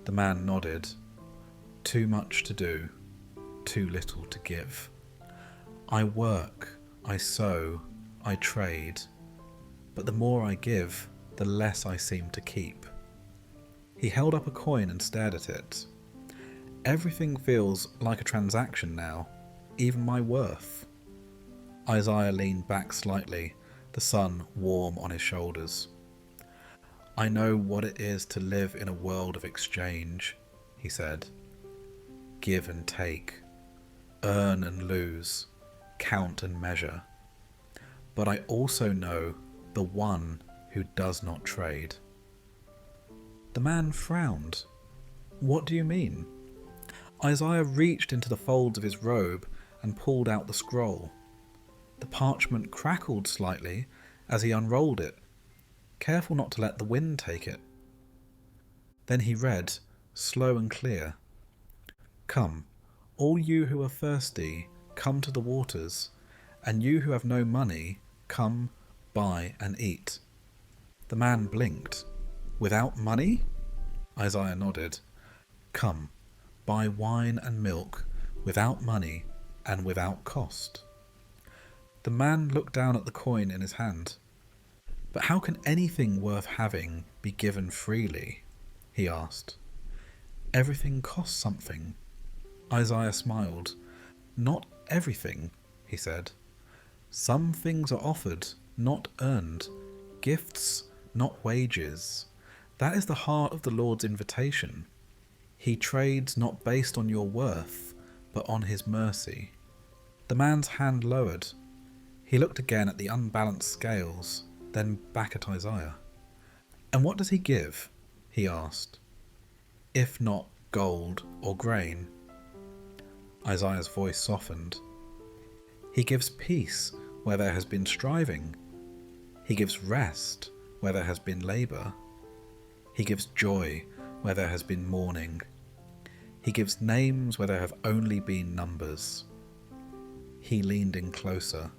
The man nodded. "Too much to do, too little to give. I work, I sow, I trade, but the more I give, the less I seem to keep." He held up a coin and stared at it. "Everything feels like a transaction now, even my worth." Isaiah leaned back slightly, the sun warm on his shoulders. "I know what it is to live in a world of exchange," he said. "Give and take, earn and lose, count and measure. But I also know the one who does not trade." The man frowned. "What do you mean?" Isaiah reached into the folds of his robe and pulled out the scroll. The parchment crackled slightly as he unrolled it, careful not to let the wind take it. Then he read, slow and clear, "Come, all you who are thirsty, come to the waters, and you who have no money, come, buy and eat." The man blinked. "Without money?" Isaiah nodded. "Come, buy wine and milk, without money and without cost." The man looked down at the coin in his hand. "But how can anything worth having be given freely?" he asked. "Everything costs something." Isaiah smiled. "Not everything," he said. "Some things are offered, not earned. Gifts, not wages. That is the heart of the Lord's invitation. He trades not based on your worth, but on his mercy." The man's hand lowered. He looked again at the unbalanced scales, then back at Isaiah. "And what does he give?" he asked. "If not gold or grain?" Isaiah's voice softened. "He gives peace where there has been striving. He gives rest where there has been labour. He gives joy where there has been mourning. He gives names where there have only been numbers." He leaned in closer.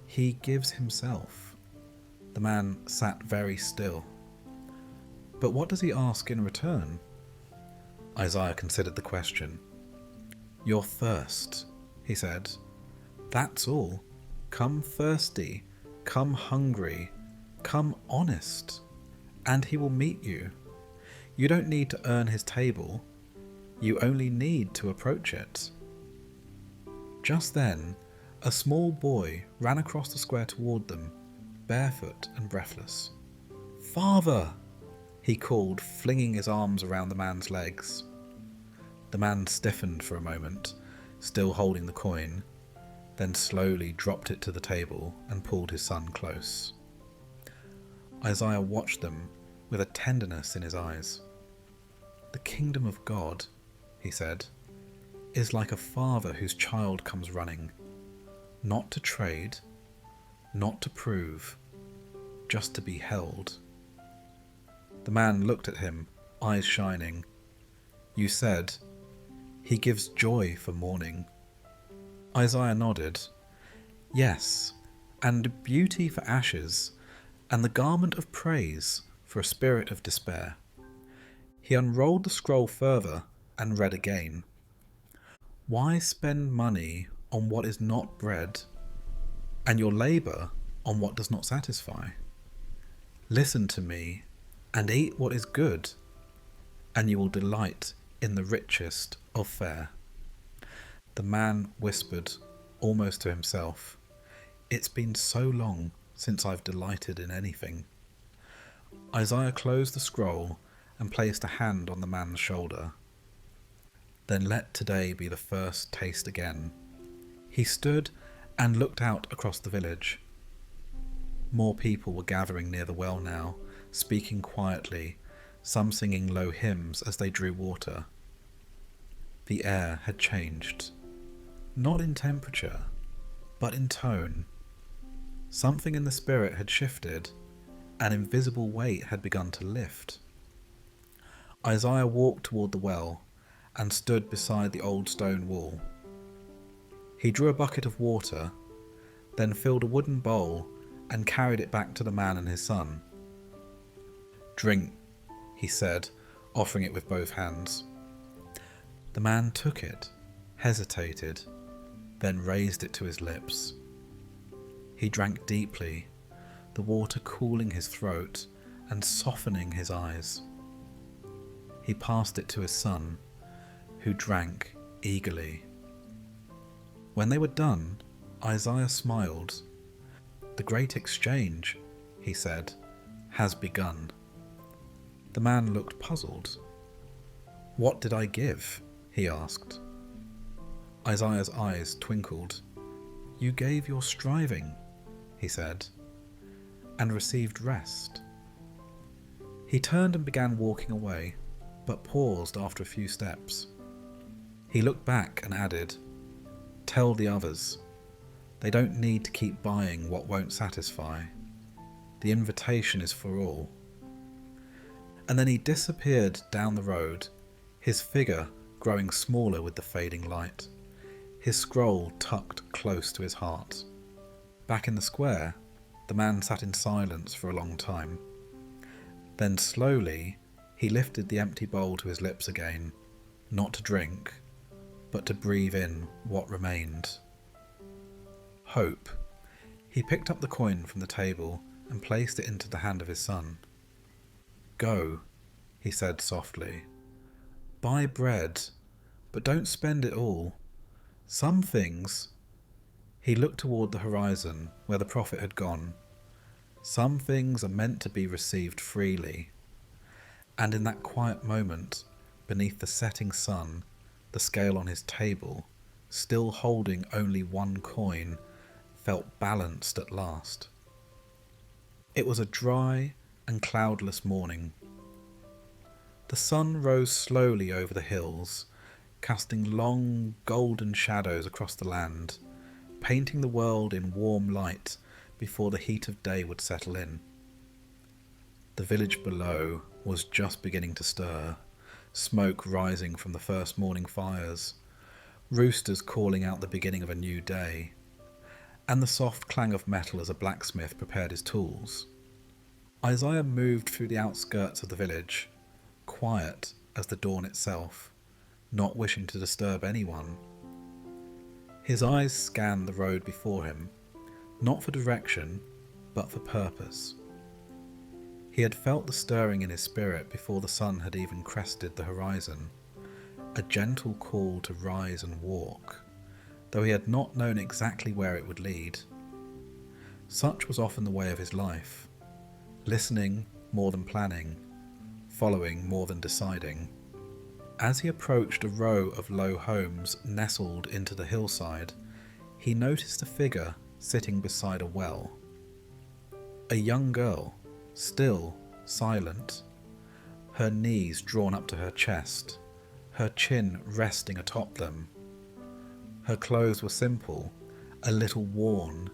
"He gives himself." The man sat very still. "But what does he ask in return?" Isaiah considered the question. "Your thirst," he said. "That's all. Come thirsty, come hungry, come honest, and he will meet you. You don't need to earn his table. You only need to approach it." Just then, a small boy ran across the square toward them, barefoot and breathless. "Father!" he called, flinging his arms around the man's legs. The man stiffened for a moment, still holding the coin, then slowly dropped it to the table and pulled his son close. Isaiah watched them with a tenderness in his eyes. "The kingdom of God," he said, "is like a father whose child comes running, not to trade, not to prove, just to be held." The man looked at him, eyes shining. "You said, 'He gives joy for mourning.'" Isaiah nodded. "Yes, and beauty for ashes, and the garment of praise for a spirit of despair." He unrolled the scroll further and read again. "Why spend money on what is not bread, and your labour on what does not satisfy? Listen to me and eat what is good, and you will delight in the richest of fare." The man whispered, almost to himself, "It's been so long since I've delighted in anything." Isaiah closed the scroll and placed a hand on the man's shoulder. "Then let today be the first taste again." He stood and looked out across the village. More people were gathering near the well now, speaking quietly, some singing low hymns as they drew water. The air had changed, not in temperature, but in tone. Something in the spirit had shifted, an invisible weight had begun to lift. Isaiah walked toward the well and stood beside the old stone wall. He drew a bucket of water, then filled a wooden bowl and carried it back to the man and his son. "Drink," he said, offering it with both hands. The man took it, hesitated, then raised it to his lips. He drank deeply, the water cooling his throat and softening his eyes. He passed it to his son, who drank eagerly. When they were done, Isaiah smiled. "The great exchange," he said, "has begun." The man looked puzzled. "What did I give?" he asked. Isaiah's eyes twinkled. "You gave your striving," he said, "and received rest." He turned and began walking away, but paused after a few steps. He looked back and added, "Tell the others. They don't need to keep buying what won't satisfy. The invitation is for all." And then he disappeared down the road, his figure growing smaller with the fading light, his scroll tucked close to his heart. Back in the square, the man sat in silence for a long time. Then slowly, he lifted the empty bowl to his lips again, not to drink, but to breathe in what remained. Hope. He picked up the coin from the table and placed it into the hand of his son. "Go," he said softly. "Buy bread, but don't spend it all. Some things—" He looked toward the horizon where the prophet had gone. "Some things are meant to be received freely." And in that quiet moment, beneath the setting sun, the scale on his table, still holding only one coin, felt balanced at last. It was a dry and cloudless morning. The sun rose slowly over the hills, casting long golden shadows across the land, painting the world in warm light before the heat of day would settle in. The village below was just beginning to stir, smoke rising from the first morning fires, roosters calling out the beginning of a new day, and the soft clang of metal as a blacksmith prepared his tools. Isaiah moved through the outskirts of the village, quiet as the dawn itself, not wishing to disturb anyone. His eyes scanned the road before him, not for direction, but for purpose. He had felt the stirring in his spirit before the sun had even crested the horizon, a gentle call to rise and walk, though he had not known exactly where it would lead. Such was often the way of his life, listening more than planning, following more than deciding. As he approached a row of low homes nestled into the hillside, he noticed a figure sitting beside a well. A young girl, still silent, her knees drawn up to her chest, her chin resting atop them. Her clothes were simple, a little worn,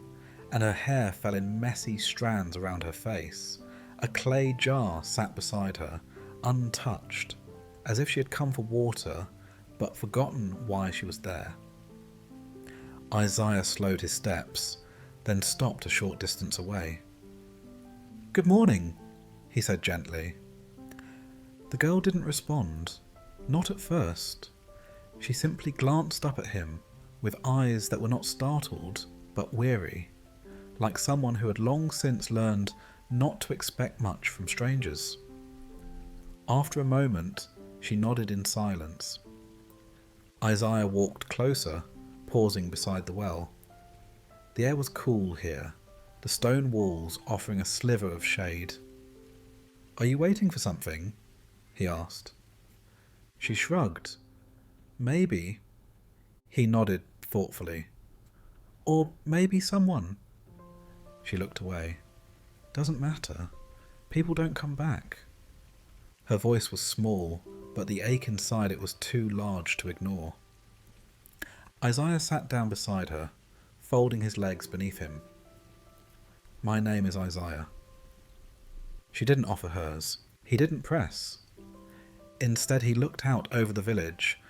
and her hair fell in messy strands around her face. A clay jar sat beside her, untouched, as if she had come for water, but forgotten why she was there. Isaiah slowed his steps, then stopped a short distance away. "Good morning," he said gently. The girl didn't respond, not at first. She simply glanced up at him with eyes that were not startled, but weary, like someone who had long since learned not to expect much from strangers. After a moment, she nodded in silence. Isaiah walked closer, pausing beside the well. The air was cool here, the stone walls offering a sliver of shade. "Are you waiting for something?" he asked. She shrugged. "Maybe." He nodded thoughtfully. "Or maybe someone." She looked away. "Doesn't matter. People don't come back." Her voice was small, but the ache inside it was too large to ignore. Isaiah sat down beside her, folding his legs beneath him. "My name is Isaiah." She didn't offer hers. He didn't press. Instead, he looked out over the village,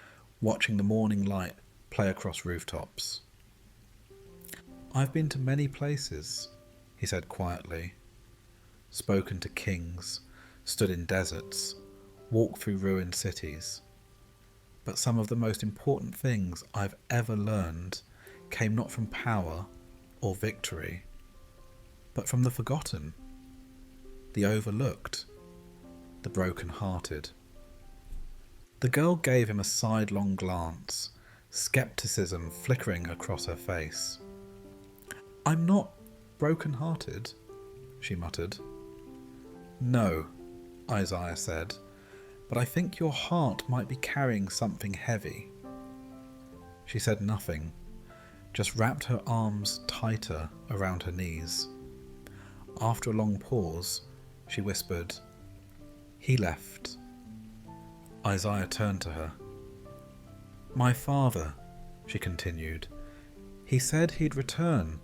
watching the morning light play across rooftops. "I've been to many places," he said quietly. "Spoken to kings, stood in deserts, walked through ruined cities. But some of the most important things I've ever learned came not from power or victory, but from the forgotten, the overlooked, the broken-hearted." The girl gave him a sidelong glance, skepticism flickering across her face. "I'm not broken-hearted," she muttered. "No," Isaiah said, "but I think your heart might be carrying something heavy." She said nothing, just wrapped her arms tighter around her knees. After a long pause, she whispered, "He left." Isaiah turned to her. "My father," she continued, "he said he'd return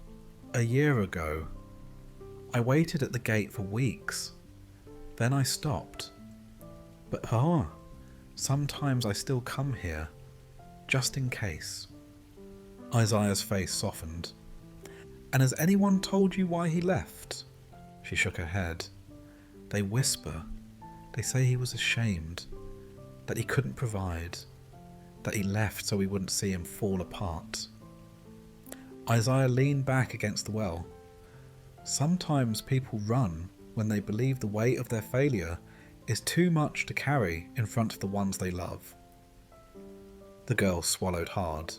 a year ago. I waited at the gate for weeks. Then I stopped. But sometimes I still come here, just in case." Isaiah's face softened. "And has anyone told you why he left?" She shook her head. "They whisper. They say he was ashamed, that he couldn't provide, that he left so we wouldn't see him fall apart." Isaiah leaned back against the well. "Sometimes people run when they believe the weight of their failure is too much to carry in front of the ones they love." The girl swallowed hard.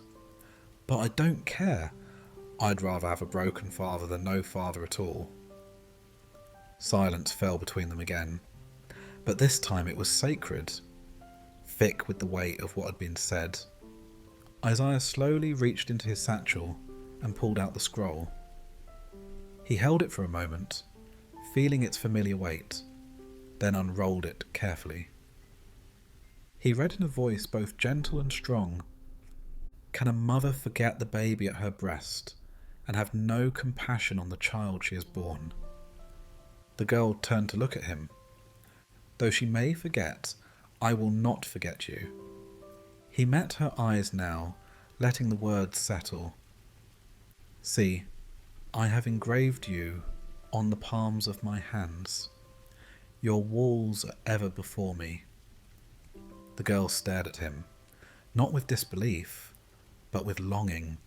"But I don't care. I'd rather have a broken father than no father at all." Silence fell between them again, but this time it was sacred, thick with the weight of what had been said. Isaiah slowly reached into his satchel and pulled out the scroll. He held it for a moment, feeling its familiar weight, then unrolled it carefully. He read in a voice both gentle and strong, "Can a mother forget the baby at her breast and have no compassion on the child she has borne?" The girl turned to look at him. "Though she may forget, I will not forget you." He met her eyes now, letting the words settle. "See, I have engraved you on the palms of my hands. Your walls are ever before me." The girl stared at him, not with disbelief, but with longing,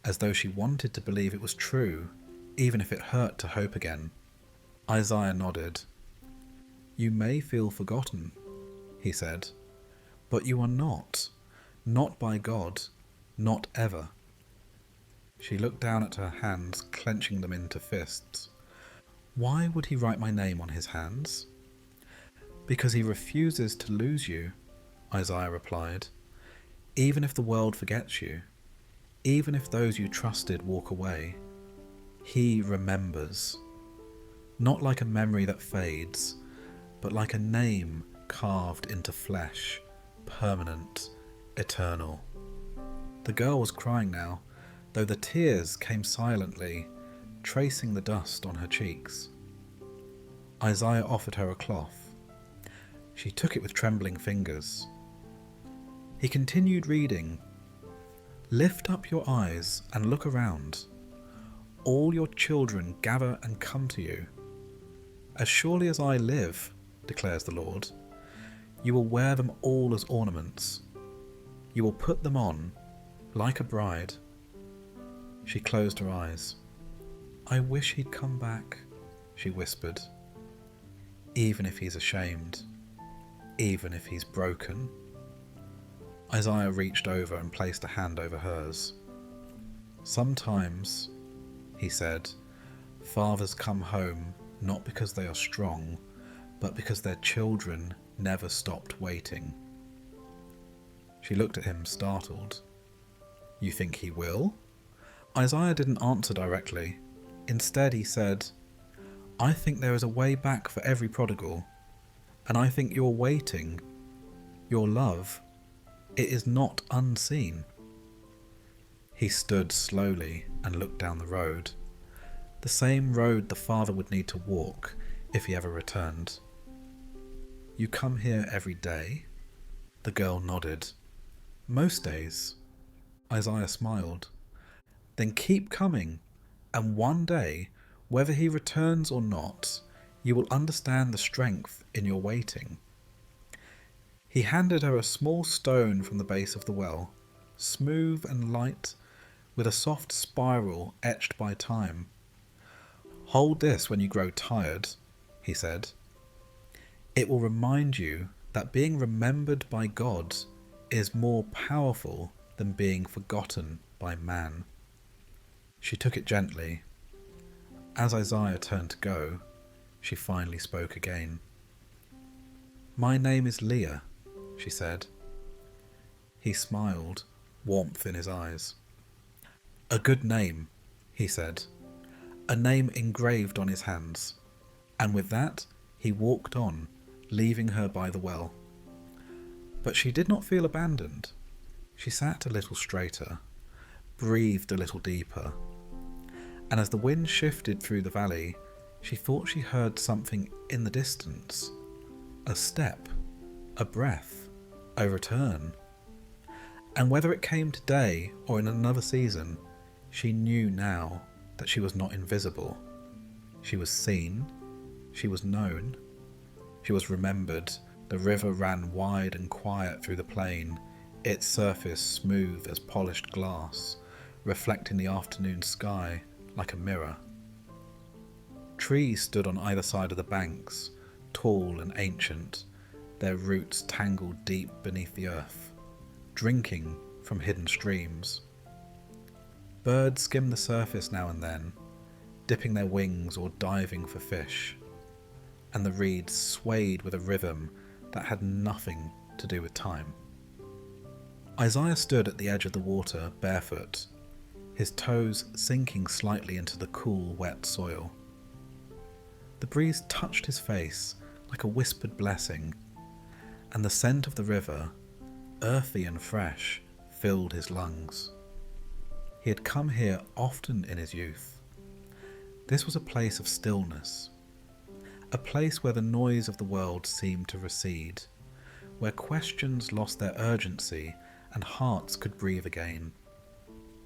as though she wanted to believe it was true, even if it hurt to hope again. Isaiah nodded. "You may feel forgotten," he said, "but you are not. Not by God. Not ever." She looked down at her hands, clenching them into fists. "Why would he write my name on his hands?" "Because he refuses to lose you," Isaiah replied. Even if the world forgets you, even if those you trusted walk away, he remembers. Not like a memory that fades, but like a name carved into flesh, permanent, eternal. The girl was crying now, though the tears came silently, tracing the dust on her cheeks. Isaiah offered her a cloth. She took it with trembling fingers. He continued reading. Lift up your eyes and look around. All your children gather and come to you. As surely as I live, declares the Lord, you will wear them all as ornaments. You will put them on like a bride. She closed her eyes. I wish he'd come back, she whispered. Even if he's ashamed, even if he's broken. Isaiah reached over and placed a hand over hers. Sometimes, he said, fathers come home not because they are strong, but because their children never stopped waiting. She looked at him, startled. You think he will? Isaiah didn't answer directly. Instead, he said, I think there is a way back for every prodigal, and I think you're waiting. Your love, it is not unseen. He stood slowly and looked down the road, the same road the father would need to walk if he ever returned. You come here every day? The girl nodded. Most days. Isaiah smiled. Then keep coming, and one day, whether he returns or not, you will understand the strength in your waiting. He handed her a small stone from the base of the well, smooth and light, with a soft spiral etched by time. Hold this when you grow tired, he said. It will remind you that being remembered by God is more powerful than being forgotten by man. She took it gently. As Isaiah turned to go, she finally spoke again. My name is Leah, she said. He smiled, warmth in his eyes. A good name, he said, a name engraved on his hands. And with that, he walked on, leaving her by the well. But she did not feel abandoned. She sat a little straighter, breathed a little deeper, and as the wind shifted through the valley, she thought she heard something in the distance. A step, a breath, a return. And whether it came today or in another season, she knew now that she was not invisible. She was seen, she was known, she was remembered. The river ran wide and quiet through the plain, its surface smooth as polished glass, reflecting the afternoon sky like a mirror. Trees stood on either side of the banks, tall and ancient, their roots tangled deep beneath the earth, drinking from hidden streams. Birds skimmed the surface now and then, dipping their wings or diving for fish, and the reeds swayed with a rhythm that had nothing to do with time. Isaiah stood at the edge of the water, barefoot, his toes sinking slightly into the cool, wet soil. The breeze touched his face like a whispered blessing, and the scent of the river, earthy and fresh, filled his lungs. He had come here often in his youth. This was a place of stillness, a place where the noise of the world seemed to recede, where questions lost their urgency and hearts could breathe again.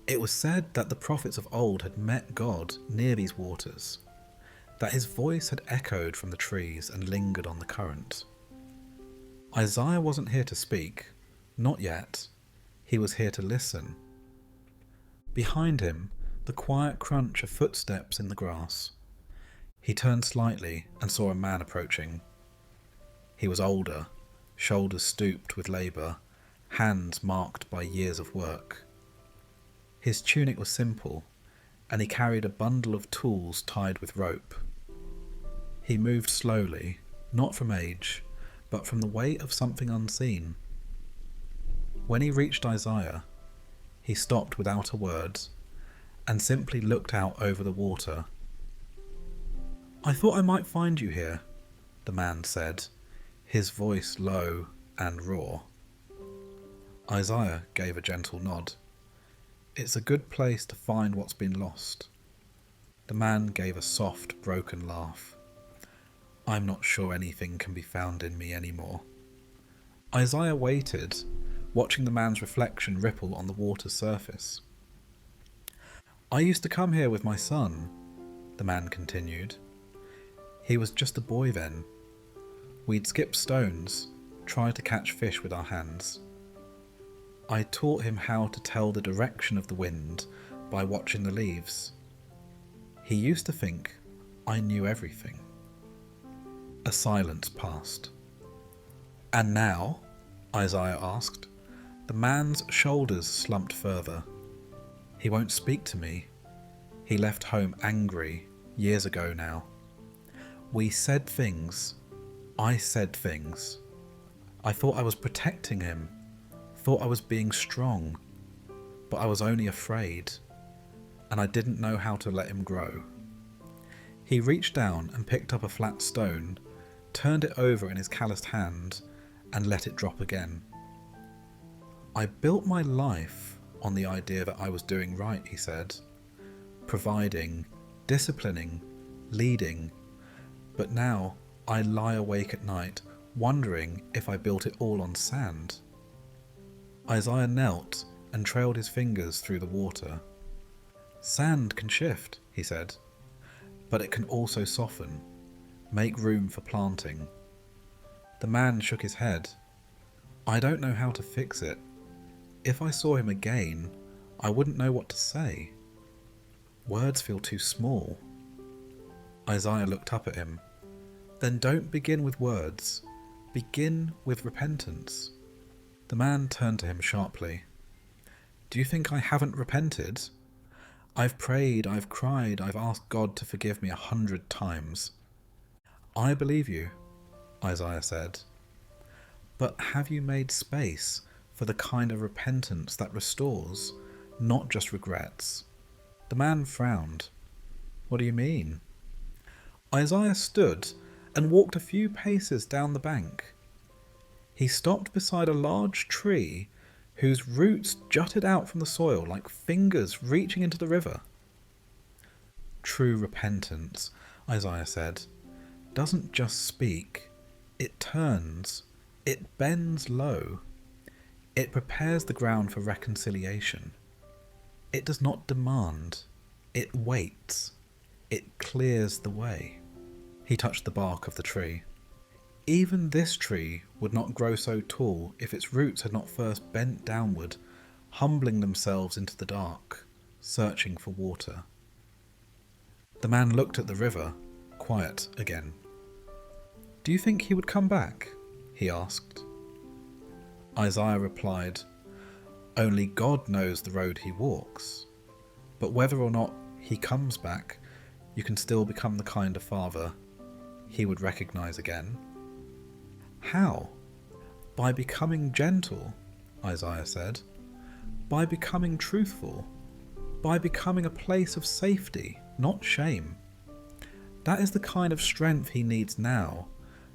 It was said that the prophets of old had met God near these waters, that his voice had echoed from the trees and lingered on the current. Isaiah wasn't here to speak, not yet. He was here to listen. Behind him, the quiet crunch of footsteps in the grass. He turned slightly and saw a man approaching. He was older, shoulders stooped with labour, hands marked by years of work. His tunic was simple, and he carried a bundle of tools tied with rope. He moved slowly, not from age, but from the weight of something unseen. When he reached Isaiah, he stopped without a word and simply looked out over the water. "I thought I might find you here," the man said, his voice low and raw. Isaiah gave a gentle nod. "It's a good place to find what's been lost." The man gave a soft, broken laugh. "I'm not sure anything can be found in me anymore." Isaiah waited, watching the man's reflection ripple on the water's surface. "I used to come here with my son," the man continued. "He was just a boy then. We'd skip stones, try to catch fish with our hands. I taught him how to tell the direction of the wind by watching the leaves. He used to think I knew everything." A silence passed. "And now?" Isaiah asked. The man's shoulders slumped further. "He won't speak to me. He left home angry years ago now. We said things. I said things. I thought I was protecting him, thought I was being strong, but I was only afraid, and I didn't know how to let him grow." He reached down and picked up a flat stone, turned it over in his calloused hand, and let it drop again. "I built my life on the idea that I was doing right," he said. "Providing, disciplining, leading. But now I lie awake at night wondering if I built it all on sand." Isaiah knelt and trailed his fingers through the water. "Sand can shift," he said, "but it can also soften, make room for planting." The man shook his head. "I don't know how to fix it. If I saw him again, I wouldn't know what to say. Words feel too small." Isaiah looked up at him. "Then don't begin with words. Begin with repentance." The man turned to him sharply. "Do you think I haven't repented? I've prayed, I've cried, I've asked God to forgive me 100 times. I believe you," Isaiah said. "But have you made space for the kind of repentance that restores, not just regrets?" The man frowned. "What do you mean?" Isaiah stood and walked a few paces down the bank. He stopped beside a large tree whose roots jutted out from the soil like fingers reaching into the river. "True repentance," Isaiah said, "doesn't just speak. It turns. It bends low. It prepares the ground for reconciliation. It does not demand. It waits. It clears the way." He touched the bark of the tree. "Even this tree would not grow so tall if its roots had not first bent downward, humbling themselves into the dark, searching for water." The man looked at the river, quiet again. "Do you think he would come back?" he asked. Isaiah replied, "Only God knows the road he walks. But whether or not he comes back, you can still become the kind of father he would recognize again." "How?" "By becoming gentle," Isaiah said. "By becoming truthful. By becoming a place of safety, not shame. That is the kind of strength he needs now,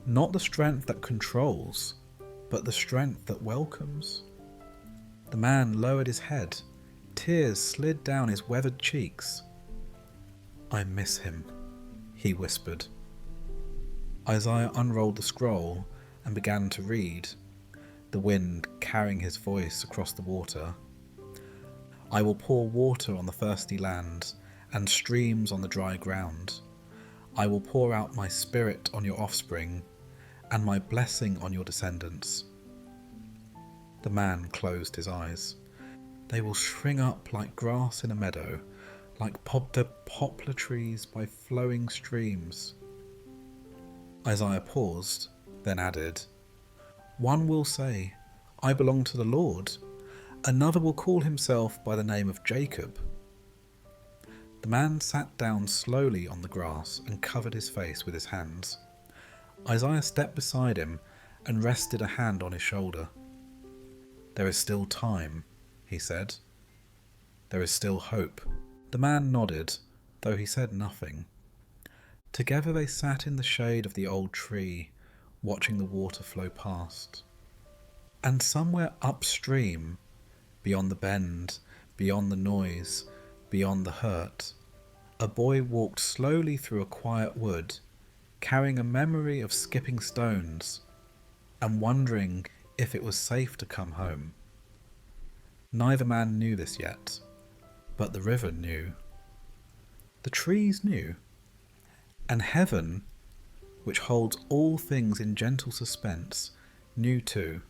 not the strength that controls, but the strength that welcomes." The man lowered his head. Tears slid down his weathered cheeks. "I miss him," he whispered. Isaiah unrolled the scroll and began to read, the wind carrying his voice across the water. "I will pour water on the thirsty land and streams on the dry ground. I will pour out my spirit on your offspring and my blessing on your descendants." The man closed his eyes. "They will spring up like grass in a meadow, like the poplar trees by flowing streams." Isaiah paused, then added, "One will say, 'I belong to the Lord.' Another will call himself by the name of Jacob." The man sat down slowly on the grass and covered his face with his hands. Isaiah stepped beside him and rested a hand on his shoulder. There is still time, he said. There is still hope. The man nodded, though he said nothing. Together they sat in the shade of the old tree, watching the water flow past. And somewhere upstream, beyond the bend, beyond the noise, beyond the hurt, a boy walked slowly through a quiet wood, carrying a memory of skipping stones, and wondering if it was safe to come home. Neither man knew this yet, but the river knew. The trees knew, and heaven, which holds all things in gentle suspense, knew too.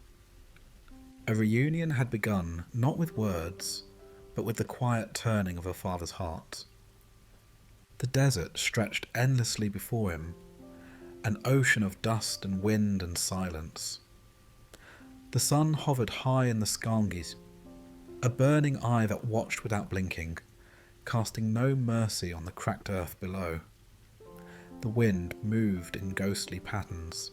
A reunion had begun, not with words, but with the quiet turning of her father's heart. The desert stretched endlessly before him, an ocean of dust and wind and silence. The sun hovered high in the Ganges, a burning eye that watched without blinking, casting no mercy on the cracked earth below. The wind moved in ghostly patterns,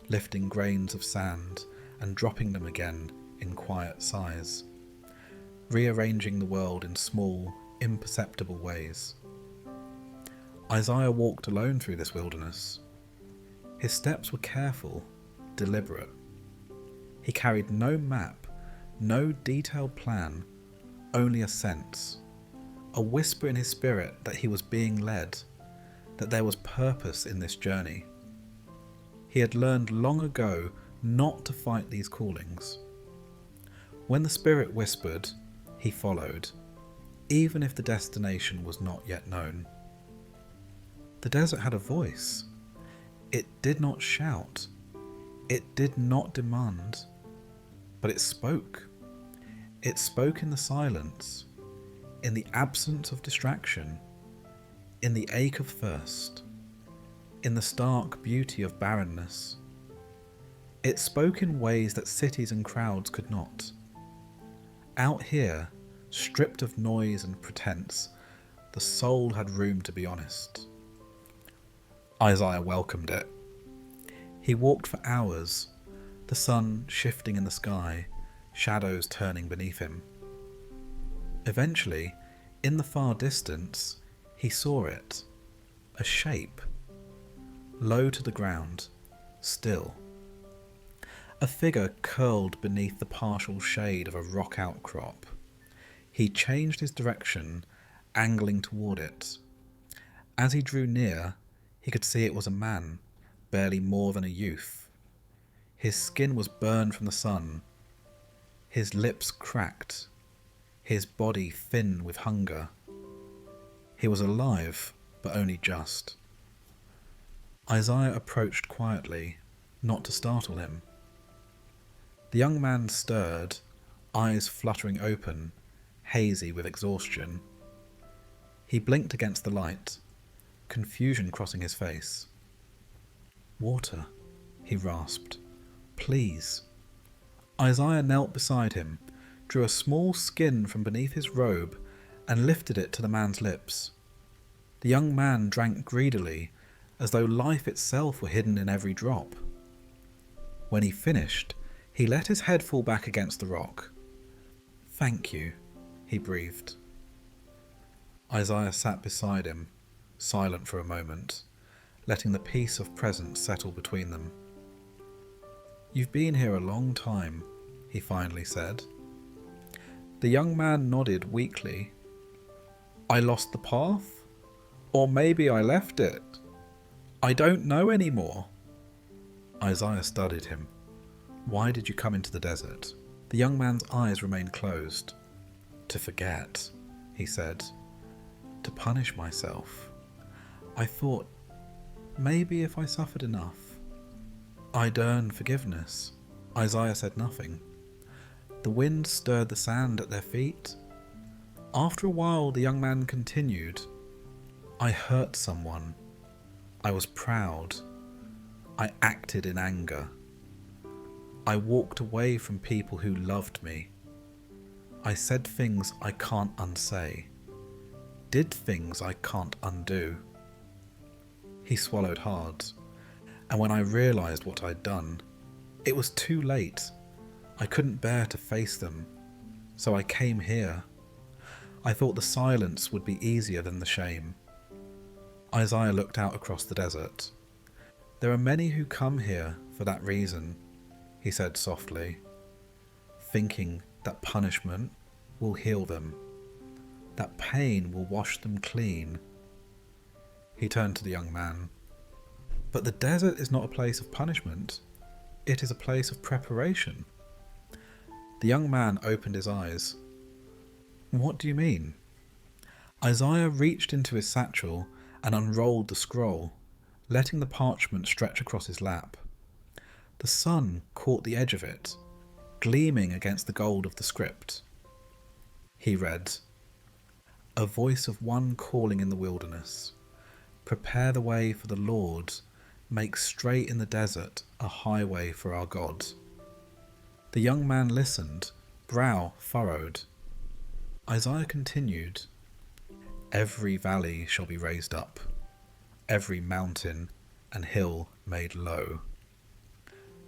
lifting grains of sand and dropping them again in quiet sighs, rearranging the world in small, imperceptible ways. Isaiah walked alone through this wilderness. His steps were careful, deliberate. He carried no map, no detailed plan, only a sense, a whisper in his spirit that he was being led, that there was purpose in this journey. He had learned long ago not to fight these callings. When the Spirit whispered, he followed, even if the destination was not yet known. The desert had a voice. It did not shout. It did not demand. But it spoke. It spoke in the silence, in the absence of distraction, in the ache of thirst, in the stark beauty of barrenness. It spoke in ways that cities and crowds could not. Out here, stripped of noise and pretense, the soul had room to be honest. Isaiah welcomed it. He walked for hours, the sun shifting in the sky, shadows turning beneath him. Eventually, in the far distance, he saw it, a shape, low to the ground, still. A figure curled beneath the partial shade of a rock outcrop. He changed his direction, angling toward it. As he drew near, he could see it was a man, barely more than a youth. His skin was burned from the sun, his lips cracked, his body thin with hunger. He was alive, but only just. Isaiah approached quietly, not to startle him. The young man stirred, eyes fluttering open, hazy with exhaustion. He blinked against the light, confusion crossing his face. "Water," he rasped. "Please." Isaiah knelt beside him, drew a small skin from beneath his robe, and lifted it to the man's lips. The young man drank greedily, as though life itself were hidden in every drop. When he finished, he let his head fall back against the rock. "Thank you," he breathed. Isaiah sat beside him, silent for a moment, letting the peace of presence settle between them. "You've been here a long time," he finally said. The young man nodded weakly. "I lost the path? Or maybe I left it. I don't know anymore." Isaiah studied him. "Why did you come into the desert?" The young man's eyes remained closed. "To forget," he said. "To punish myself. I thought, maybe if I suffered enough, I'd earn forgiveness." Isaiah said nothing. The wind stirred the sand at their feet. After a while, the young man continued. "I hurt someone. I was proud. I acted in anger. I walked away from people who loved me. I said things I can't unsay. Did things I can't undo." He swallowed hard, and when I realised what I'd done, it was too late. I couldn't bear to face them, so I came here. I thought the silence would be easier than the shame. Isaiah looked out across the desert. There are many who come here for that reason, he said softly, thinking that punishment will heal them, that pain will wash them clean. He turned to the young man. But the desert is not a place of punishment. It is a place of preparation. The young man opened his eyes. What do you mean? Isaiah reached into his satchel and unrolled the scroll, letting the parchment stretch across his lap. The sun caught the edge of it, gleaming against the gold of the script. He read, "A voice of one calling in the wilderness. Prepare the way for the Lord. Make straight in the desert a highway for our God." The young man listened, brow furrowed. Isaiah continued, "Every valley shall be raised up, every mountain and hill made low.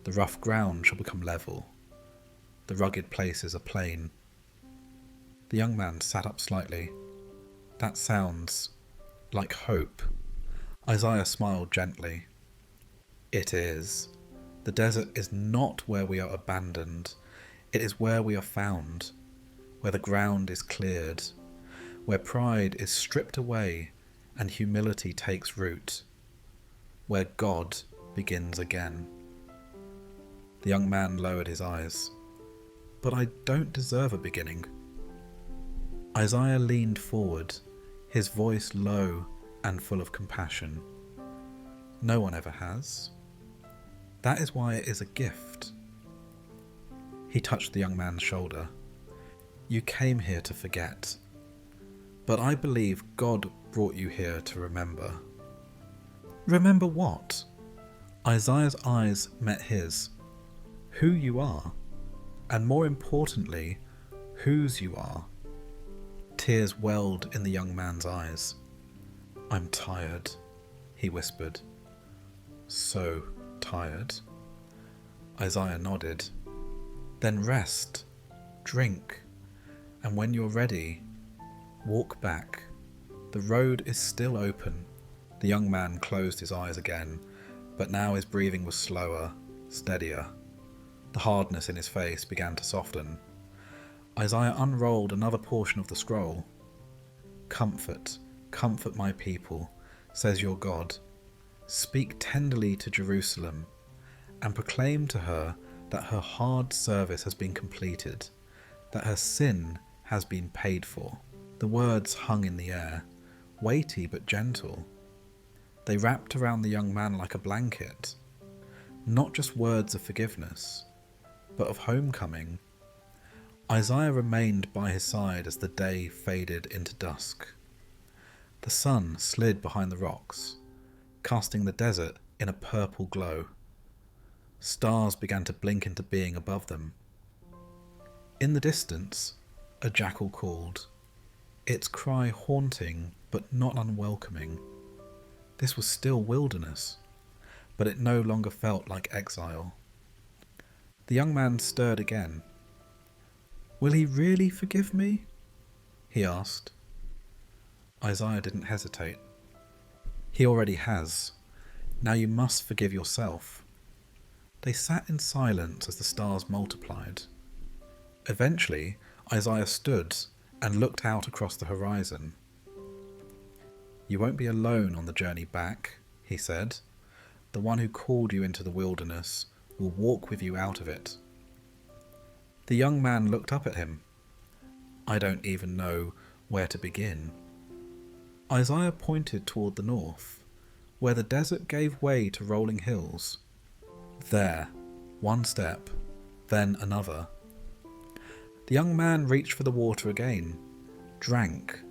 The rough ground shall become level, the rugged places a plain." The young man sat up slightly. "That sounds like hope." Isaiah smiled gently. "It is. The desert is not where we are abandoned. It is where we are found, where the ground is cleared, where pride is stripped away and humility takes root, where God begins again." The young man lowered his eyes. "But I don't deserve a beginning." Isaiah leaned forward, his voice low and full of compassion. "No one ever has. That is why it is a gift." He touched the young man's shoulder. "You came here to forget, but I believe God brought you here to remember." "Remember what?" Isaiah's eyes met his. "Who you are, and more importantly, whose you are." Tears welled in the young man's eyes. "I'm tired," he whispered. "So tired." Isaiah nodded. "Then rest, drink, and when you're ready, walk back. The road is still open." The young man closed his eyes again, but now his breathing was slower, steadier. The hardness in his face began to soften. Isaiah unrolled another portion of the scroll. "Comfort, comfort my people, says your God. Speak tenderly to Jerusalem, and proclaim to her that her hard service has been completed, that her sin has been paid for." The words hung in the air, weighty but gentle. They wrapped around the young man like a blanket. Not just words of forgiveness, but of homecoming. Isaiah remained by his side as the day faded into dusk. The sun slid behind the rocks, casting the desert in a purple glow. Stars began to blink into being above them. In the distance, a jackal called, its cry haunting but not unwelcoming. This was still wilderness, but it no longer felt like exile. The young man stirred again. "Will he really forgive me?" he asked. Isaiah didn't hesitate. "He already has. Now you must forgive yourself." They sat in silence as the stars multiplied. Eventually, Isaiah stood and looked out across the horizon. "You won't be alone on the journey back," he said. "The one who called you into the wilderness will walk with you out of it." The young man looked up at him. "I don't even know where to begin." Isaiah pointed toward the north, where the desert gave way to rolling hills. There, one step, then another. The young man reached for the water again, drank,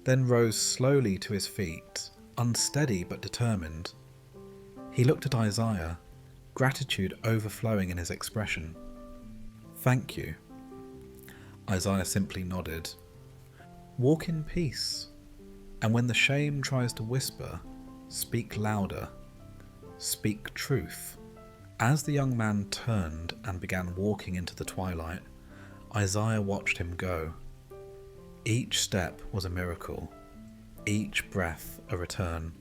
then rose slowly to his feet, unsteady but determined. He looked at Isaiah, gratitude overflowing in his expression. "Thank you." Isaiah simply nodded. "Walk in peace, and when the shame tries to whisper, speak louder. Speak truth. As the young man turned and began walking into the twilight, Isaiah watched him go. Each step was a miracle, each breath a return.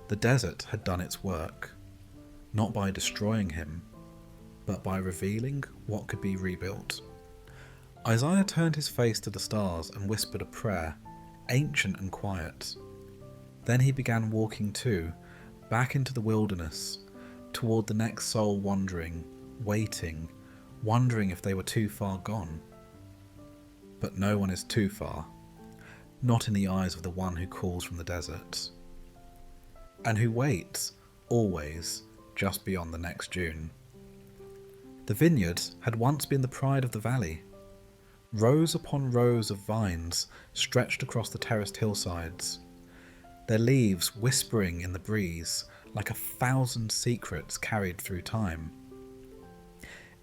The desert had done its work, not by destroying him, but by revealing what could be rebuilt. Isaiah turned his face to the stars and whispered a prayer, ancient and quiet. Then he began walking too, back into the wilderness, toward the next soul wandering, waiting, wondering if they were too far gone. But no one is too far, not in the eyes of the one who calls from the desert, and who waits, always, just beyond the next dune. The vineyard had once been the pride of the valley. Rows upon rows of vines stretched across the terraced hillsides, their leaves whispering in the breeze like 1,000 secrets carried through time.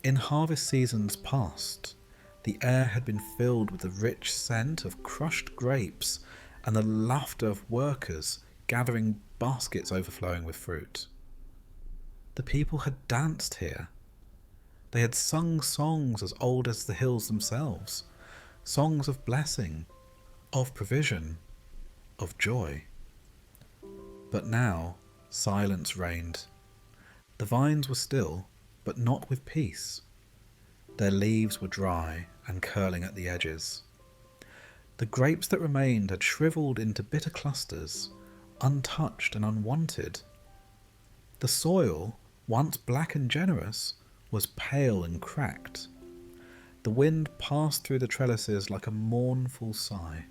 In harvest seasons past, the air had been filled with the rich scent of crushed grapes and the laughter of workers gathering baskets overflowing with fruit. The people had danced here. They had sung songs as old as the hills themselves, songs of blessing, of provision, of joy. But now silence reigned. The vines were still, but not with peace. Their leaves were dry and curling at the edges. The grapes that remained had shriveled into bitter clusters, untouched and unwanted. The soil, once black and generous, was pale and cracked. The wind passed through the trellises like a mournful sigh.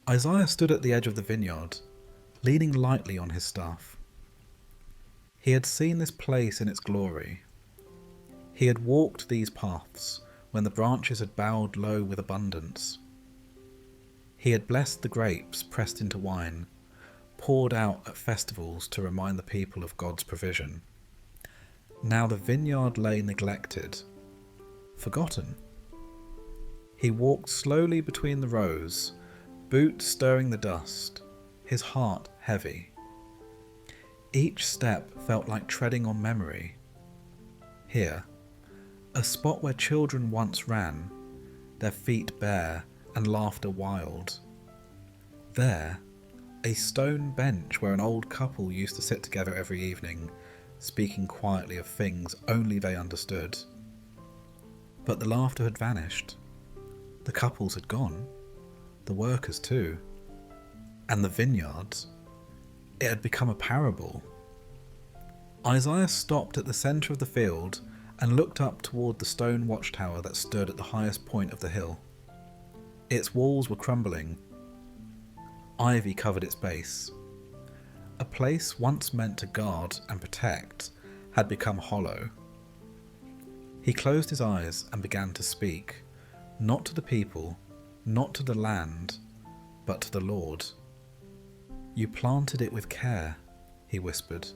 Isaiah stood at the edge of the vineyard, leaning lightly on his staff. He had seen this place in its glory. He had walked these paths when the branches had bowed low with abundance. He had blessed the grapes pressed into wine, poured out at festivals to remind the people of God's provision. Now the vineyard lay neglected, forgotten. He walked slowly between the rows, boots stirring the dust, his heart heavy. Each step felt like treading on memory. Here, a spot where children once ran, their feet bare and laughter wild. There, a stone bench where an old couple used to sit together every evening, speaking quietly of things only they understood. But the laughter had vanished. The couples had gone. The workers too. And the vineyard, it had become a parable. Isaiah stopped at the centre of the field and looked up toward the stone watchtower that stood at the highest point of the hill. Its walls were crumbling. Ivy covered its base. A place once meant to guard and protect had become hollow. He closed his eyes and began to speak, not to the people, not to the land, but to the Lord. "You planted it with care," he whispered.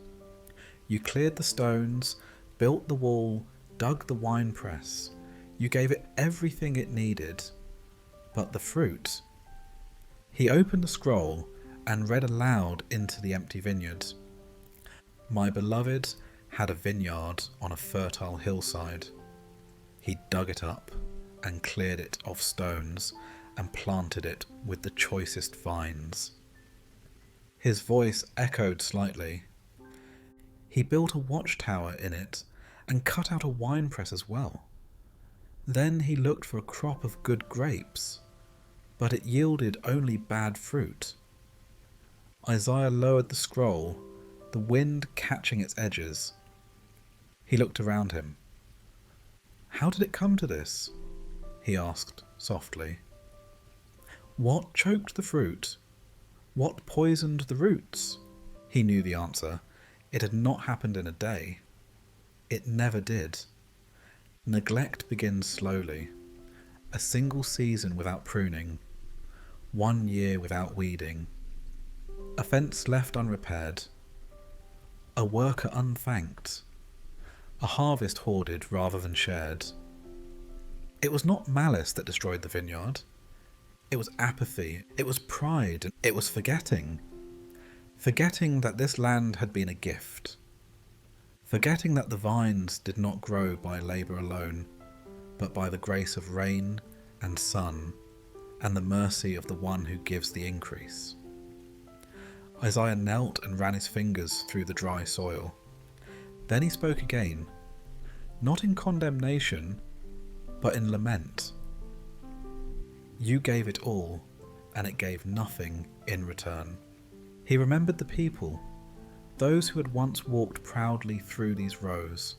"You cleared the stones, built the wall, dug the winepress. You gave it everything it needed. But the fruit..." He opened the scroll and read aloud into the empty vineyard. "My beloved had a vineyard on a fertile hillside. He dug it up and cleared it of stones and planted it with the choicest vines." His voice echoed slightly. He built a watchtower in it and cut out a winepress as well. Then he looked for a crop of good grapes, but it yielded only bad fruit. Isaiah lowered the scroll, the wind catching its edges. He looked around him. "How did it come to this?" he asked softly. "What choked the fruit? What poisoned the roots?" He knew the answer. It had not happened in a day. It never did. Neglect begins slowly. A single season without pruning. 1 year without weeding. A fence left unrepaired. A worker unthanked. A harvest hoarded rather than shared. It was not malice that destroyed the vineyard. It was apathy, it was pride, and it was forgetting. Forgetting that this land had been a gift. forgetting that the vines did not grow by labour alone, but by the grace of rain and sun, and the mercy of the one who gives the increase. Isaiah knelt and ran his fingers through the dry soil. Then he spoke again, not in condemnation, but in lament. You gave it all, and it gave nothing in return. He remembered the people, those who had once walked proudly through these rows,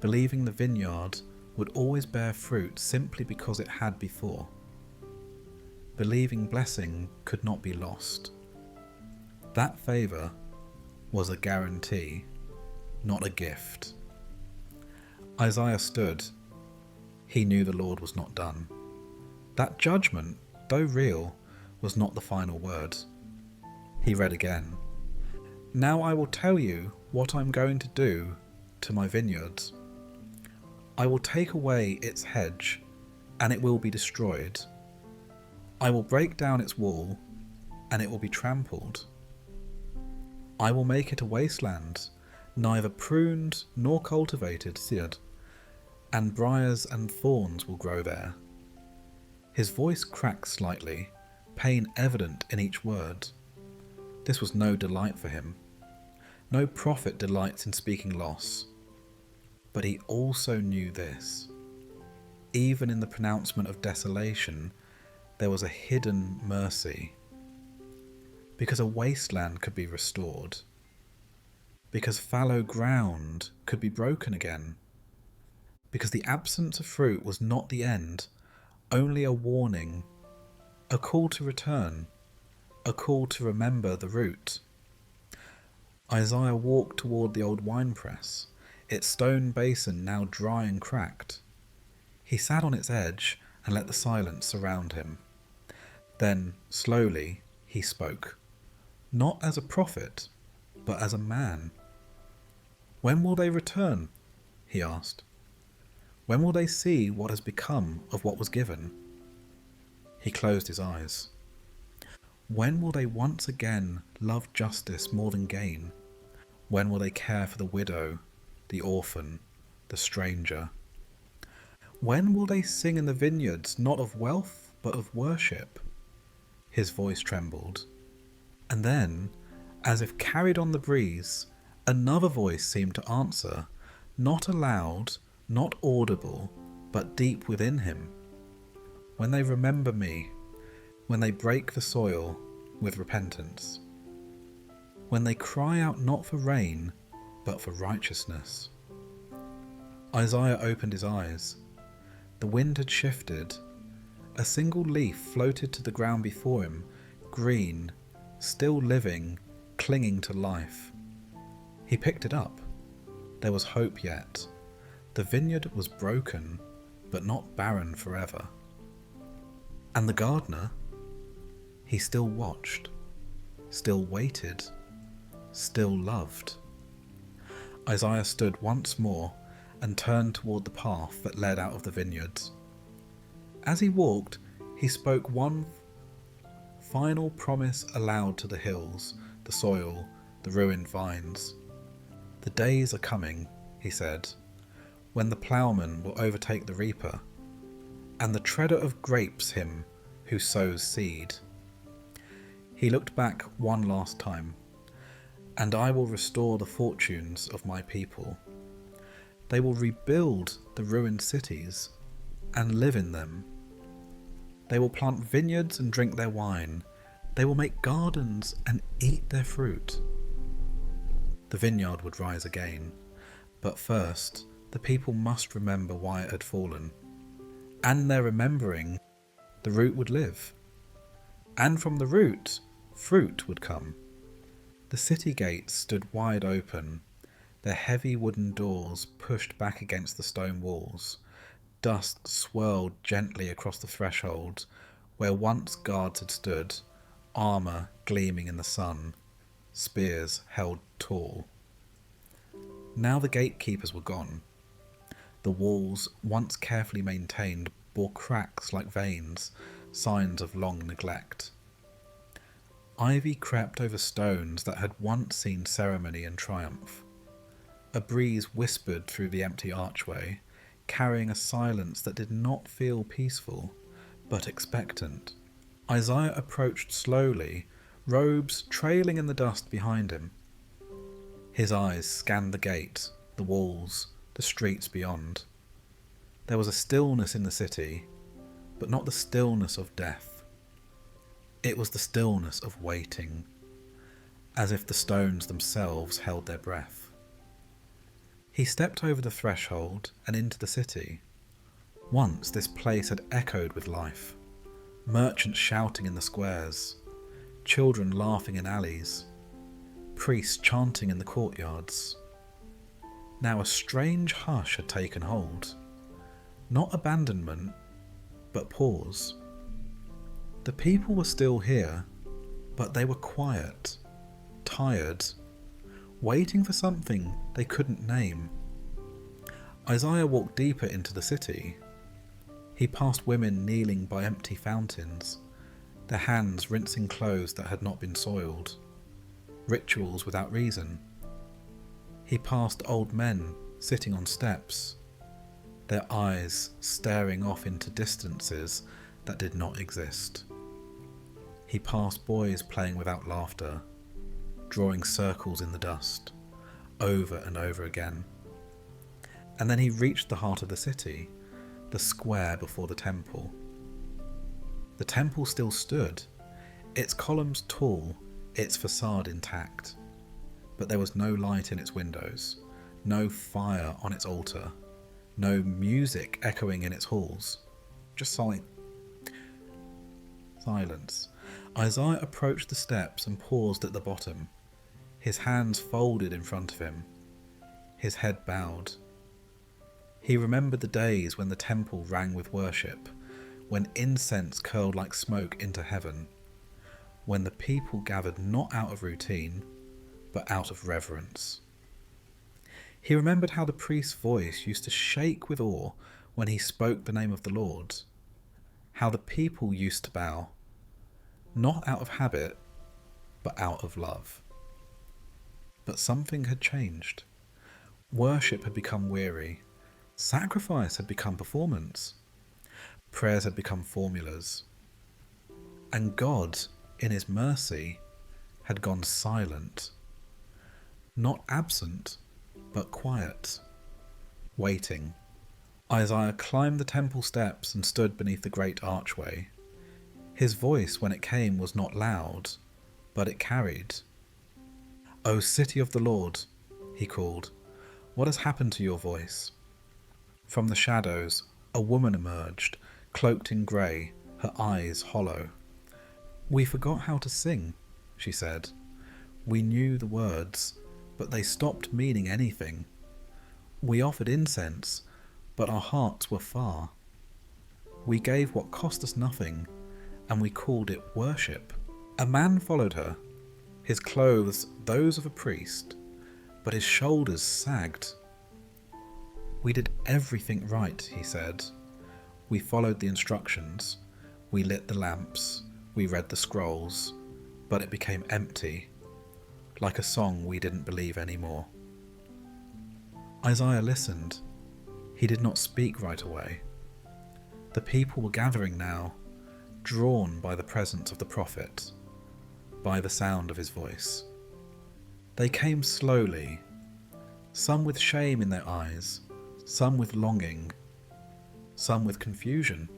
believing the vineyard would always bear fruit simply because it had before. Believing blessing could not be lost. That favour was a guarantee, not a gift. Isaiah stood. He knew the Lord was not done. That judgment, though real, was not the final word. He read again. Now I will tell you what I am going to do to my vineyards. I will take away its hedge, and it will be destroyed. I will break down its wall, and it will be trampled. I will make it a wasteland, neither pruned nor cultivated, and briars and thorns will grow there. His voice cracked slightly, pain evident in each word. This was no delight for him. No prophet delights in speaking loss. But he also knew this. Even in the pronouncement of desolation, there was a hidden mercy. Because a wasteland could be restored. Because fallow ground could be broken again. Because the absence of fruit was not the end, only a warning, a call to return, a call to remember the root. Isaiah walked toward the old winepress, its stone basin now dry and cracked. He sat on its edge and let the silence surround him. Then, slowly, he spoke, not as a prophet, but as a man. When will they return? He asked. When will they see what has become of what was given? He closed his eyes. When will they once again love justice more than gain? When will they care for the widow, the orphan, the stranger? When will they sing in the vineyards not of wealth but of worship? His voice trembled. And then, as if carried on the breeze, another voice seemed to answer, not aloud, not audible, but deep within him. When they remember me, when they break the soil with repentance. When they cry out not for rain, but for righteousness. Isaiah opened his eyes. The wind had shifted. A single leaf floated to the ground before him, green, still living, clinging to life. He picked it up. There was hope yet. The vineyard was broken, but not barren forever. And the gardener? He still watched, still waited, still loved. Isaiah stood once more and turned toward the path that led out of the vineyards. As he walked, he spoke one final promise aloud to the hills, the soil, the ruined vines. The days are coming, he said, when the ploughman will overtake the reaper, and the treader of grapes him who sows seed. He looked back one last time. And I will restore the fortunes of my people. They will rebuild the ruined cities and live in them. They will plant vineyards and drink their wine. They will make gardens and eat their fruit. The vineyard would rise again, but first the people must remember why it had fallen. And their remembering, the root would live. And from the root, fruit would come. The city gates stood wide open, their heavy wooden doors pushed back against the stone walls. Dust swirled gently across the threshold, where once guards had stood, armour gleaming in the sun, spears held tall. Now the gatekeepers were gone. The walls, once carefully maintained, bore cracks like veins, signs of long neglect. Ivy crept over stones that had once seen ceremony and triumph. A breeze whispered through the empty archway, carrying a silence that did not feel peaceful, but expectant. Isaiah approached slowly, robes trailing in the dust behind him. His eyes scanned the gate, the walls, the streets beyond. There was a stillness in the city, but not the stillness of death. It was the stillness of waiting, as if the stones themselves held their breath. He stepped over the threshold and into the city. Once this place had echoed with life. Merchants shouting in the squares, children laughing in alleys, priests chanting in the courtyards. Now a strange hush had taken hold. Not abandonment, but pause. The people were still here, but they were quiet, tired, waiting for something they couldn't name. Isaiah walked deeper into the city. He passed women kneeling by empty fountains, their hands rinsing clothes that had not been soiled, rituals without reason. He passed old men sitting on steps, their eyes staring off into distances that did not exist. He passed boys playing without laughter, drawing circles in the dust, over and over again. And then he reached the heart of the city, the square before the temple. The temple still stood, its columns tall, its facade intact. But there was no light in its windows, no fire on its altar, no music echoing in its halls. Just silence. Isaiah approached the steps and paused at the bottom, his hands folded in front of him, his head bowed. He remembered the days when the temple rang with worship, when incense curled like smoke into heaven, when the people gathered not out of routine, but out of reverence. He remembered how the priest's voice used to shake with awe when he spoke the name of the Lord, how the people used to bow, not out of habit, but out of love. But something had changed. Worship had become weary. Sacrifice had become performance. Prayers had become formulas. And God, in his mercy, had gone silent. Not absent, but quiet, waiting. Isaiah climbed the temple steps and stood beneath the great archway. His voice, when it came, was not loud, but it carried. "O city of the Lord," he called, "what has happened to your voice?" From the shadows, a woman emerged, cloaked in grey, her eyes hollow. "We forgot how to sing," she said. "We knew the words, but they stopped meaning anything. We offered incense, but our hearts were far. We gave what cost us nothing, and we called it worship." A man followed her, his clothes those of a priest, but his shoulders sagged. "We did everything right," he said. "We followed the instructions. We lit the lamps. We read the scrolls. But it became empty, like a song we didn't believe anymore." Isaiah listened. He did not speak right away. The people were gathering now, drawn by the presence of the prophet, by the sound of his voice. They came slowly, some with shame in their eyes, some with longing, some with confusion.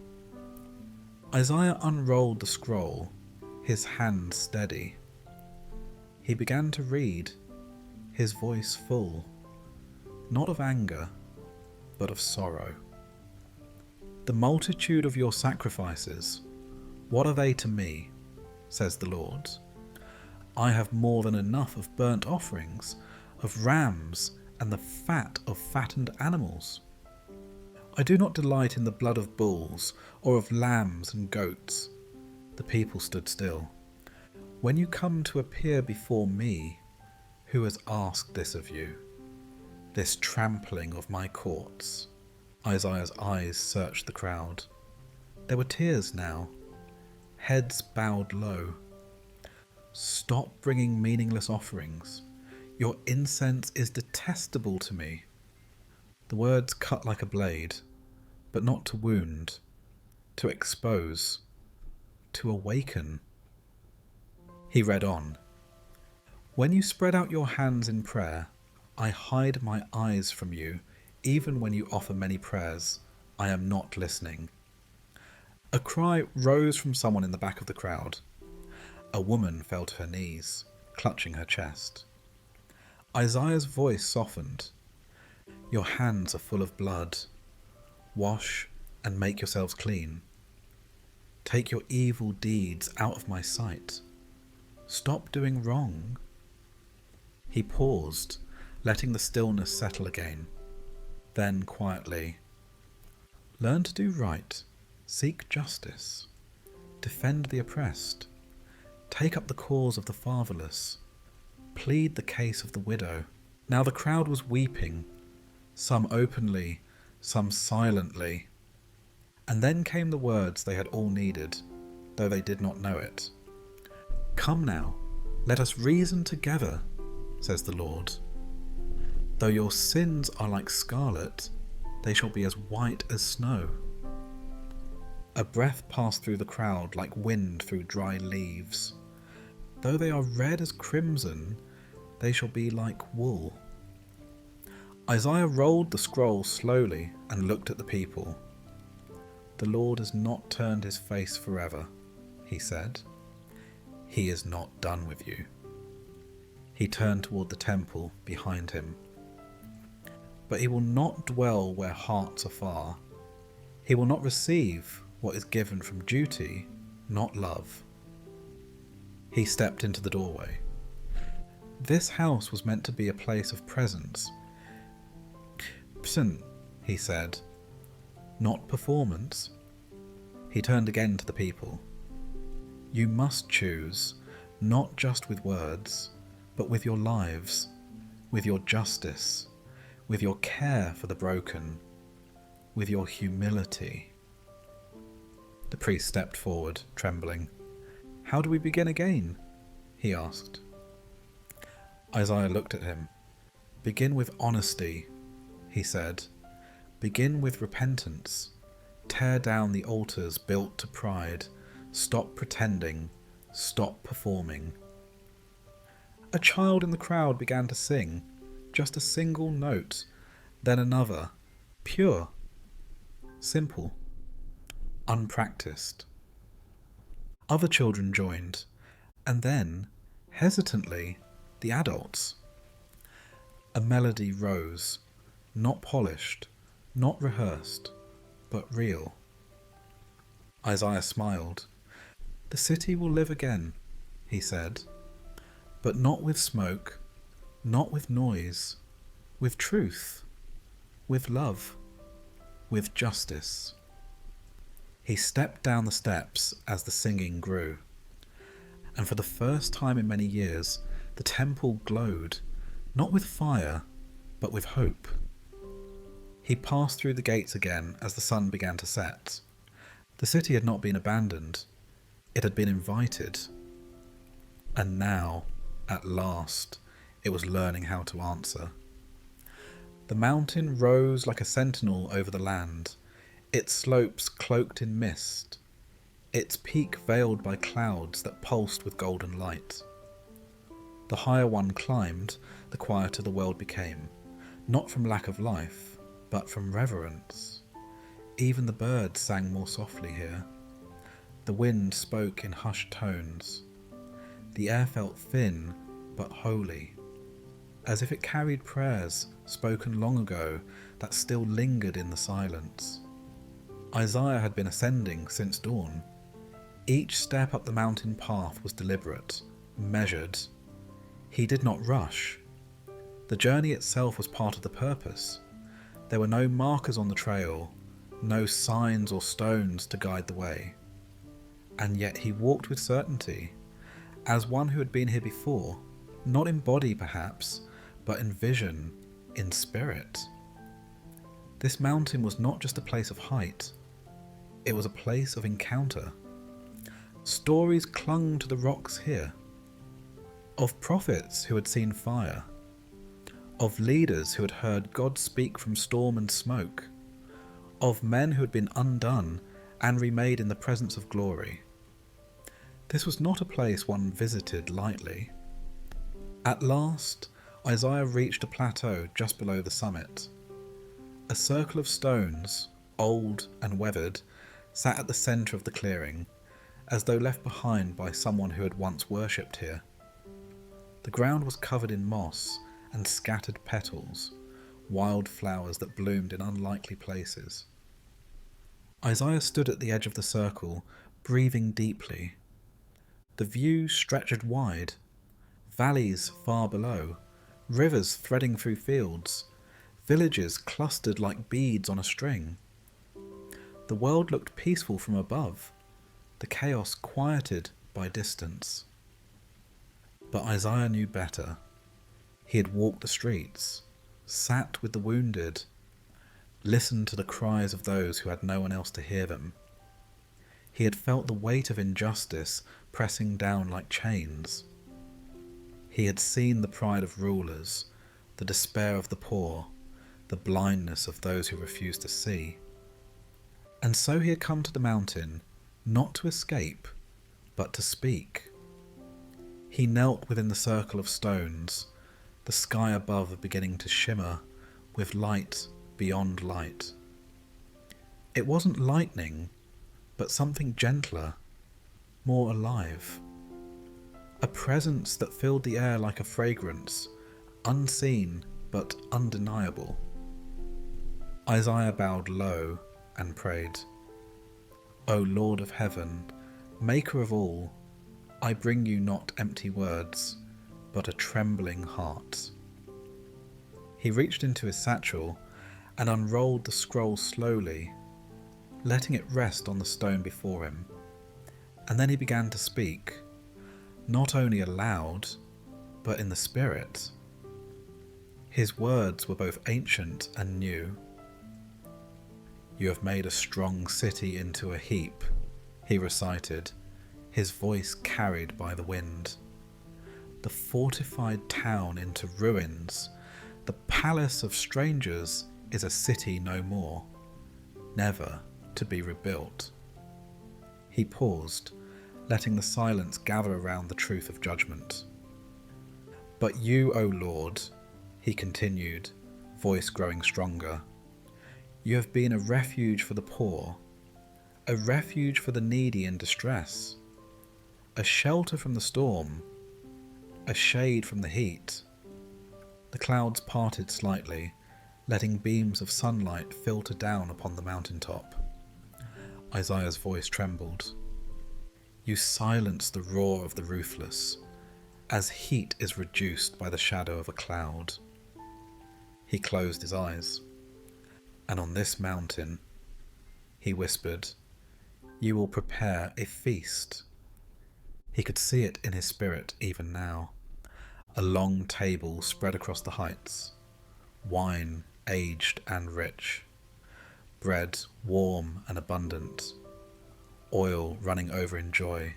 Isaiah unrolled the scroll, his hand steady. He began to read, his voice full, not of anger, but of sorrow. "The multitude of your sacrifices, what are they to me, says the Lord? I have more than enough of burnt offerings, of rams, and the fat of fattened animals. I do not delight in the blood of bulls, or of lambs and goats." The people stood still. "When you come to appear before me, who has asked this of you? This trampling of my courts?" Isaiah's eyes searched the crowd. There were tears now, heads bowed low. "Stop bringing meaningless offerings. Your incense is detestable to me. The words cut like a blade, but not to wound, to expose, to awaken. He read on. When you spread out your hands in prayer, I hide my eyes from you. Even when you offer many prayers, I am not listening. A cry rose from someone in the back of the crowd. A woman fell to her knees, clutching her chest. Isaiah's voice softened. Your hands are full of blood. Wash and make yourselves clean. Take your evil deeds out of my sight. Stop doing wrong. He paused, letting the stillness settle again. Then quietly, learn to do right, seek justice, defend the oppressed, take up the cause of the fatherless, plead the case of the widow. Now the crowd was weeping, some openly, some silently. And then came the words they had all needed, though they did not know it. Come now, let us reason together, says the Lord. Though your sins are like scarlet, they shall be as white as snow. A breath passed through the crowd like wind through dry leaves. Though they are red as crimson, they shall be like wool. Isaiah rolled the scroll slowly and looked at the people. The Lord has not turned his face forever, he said. He is not done with you. He turned toward the temple behind him. But he will not dwell where hearts are far. He will not receive what is given from duty, not love. He stepped into the doorway. This house was meant to be a place of presence. Psst, he said. Not performance. He turned again to the people. You must choose, not just with words, but with your lives, with your justice, with your care for the broken, with your humility. The priest stepped forward, trembling. How do we begin again? He asked. Isaiah looked at him. Begin with honesty, he said. Begin with repentance. Tear down the altars built to pride. Stop pretending. Stop performing. A child in the crowd began to sing, just a single note, then another, pure, simple, unpracticed. Other children joined, and then, hesitantly, the adults. A melody rose, not polished, not rehearsed, but real. Isaiah smiled. The city will live again, he said, but not with smoke, not with noise, with truth, with love, with justice. He stepped down the steps as the singing grew, and for the first time in many years, the temple glowed, not with fire, but with hope. He passed through the gates again as the sun began to set. The city had not been abandoned. It had been invited. And now, at last, it was learning how to answer. The mountain rose like a sentinel over the land, its slopes cloaked in mist, its peak veiled by clouds that pulsed with golden light. The higher one climbed, the quieter the world became, not from lack of life, but from reverence. Even the birds sang more softly here. The wind spoke in hushed tones. The air felt thin, but holy, as if it carried prayers spoken long ago that still lingered in the silence. Isaiah had been ascending since dawn. Each step up the mountain path was deliberate, measured. He did not rush. The journey itself was part of the purpose. There were no markers on the trail, no signs or stones to guide the way. And yet he walked with certainty, as one who had been here before, not in body perhaps, but in vision, in spirit. This mountain was not just a place of height, it was a place of encounter. Stories clung to the rocks here, of prophets who had seen fire, of leaders who had heard God speak from storm and smoke, of men who had been undone and remade in the presence of glory. This was not a place one visited lightly. At last, Isaiah reached a plateau just below the summit. A circle of stones, old and weathered, sat at the centre of the clearing, as though left behind by someone who had once worshipped here. The ground was covered in moss and scattered petals, wild flowers that bloomed in unlikely places. Isaiah stood at the edge of the circle, breathing deeply. The view stretched wide, valleys far below, rivers threading through fields, villages clustered like beads on a string. The world looked peaceful from above, the chaos quieted by distance. But Isaiah knew better. He had walked the streets, sat with the wounded, listened to the cries of those who had no one else to hear them. He had felt the weight of injustice pressing down like chains. He had seen the pride of rulers, the despair of the poor, the blindness of those who refused to see. And so he had come to the mountain, not to escape, but to speak. He knelt within the circle of stones, the sky above beginning to shimmer with light beyond light. It wasn't lightning, but something gentler, more alive. A presence that filled the air like a fragrance, unseen but undeniable. Isaiah bowed low and prayed, "O Lord of heaven, maker of all, I bring you not empty words, but a trembling heart." He reached into his satchel and unrolled the scroll slowly, letting it rest on the stone before him. And then he began to speak, not only aloud, but in the spirit. His words were both ancient and new. "You have made a strong city into a heap," he recited, his voice carried by the wind. "The fortified town into ruins, the palace of strangers is a city no more, never to be rebuilt." He paused, letting the silence gather around the truth of judgment. "But you, O Lord," he continued, voice growing stronger, "you have been a refuge for the poor, a refuge for the needy in distress, a shelter from the storm, a shade from the heat." The clouds parted slightly, letting beams of sunlight filter down upon the mountaintop. Isaiah's voice trembled. "You silence the roar of the ruthless, as heat is reduced by the shadow of a cloud." He closed his eyes. "And on this mountain," he whispered, "you will prepare a feast." He could see it in his spirit even now. A long table spread across the heights, wine aged and rich, bread warm and abundant, oil running over in joy.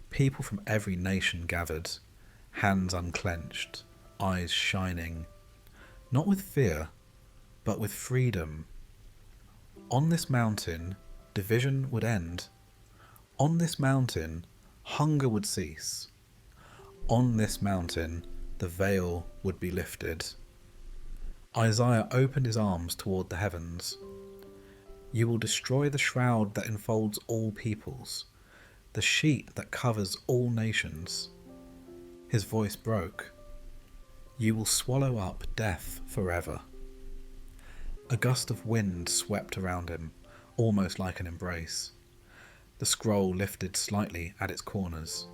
People from every nation gathered, hands unclenched, eyes shining, not with fear, but with freedom. On this mountain, division would end. On this mountain, hunger would cease. On this mountain, the veil would be lifted. Isaiah opened his arms toward the heavens. "You will destroy the shroud that enfolds all peoples, the sheet that covers all nations." His voice broke. "You will swallow up death forever." A gust of wind swept around him, almost like an embrace. The scroll lifted slightly at its corners.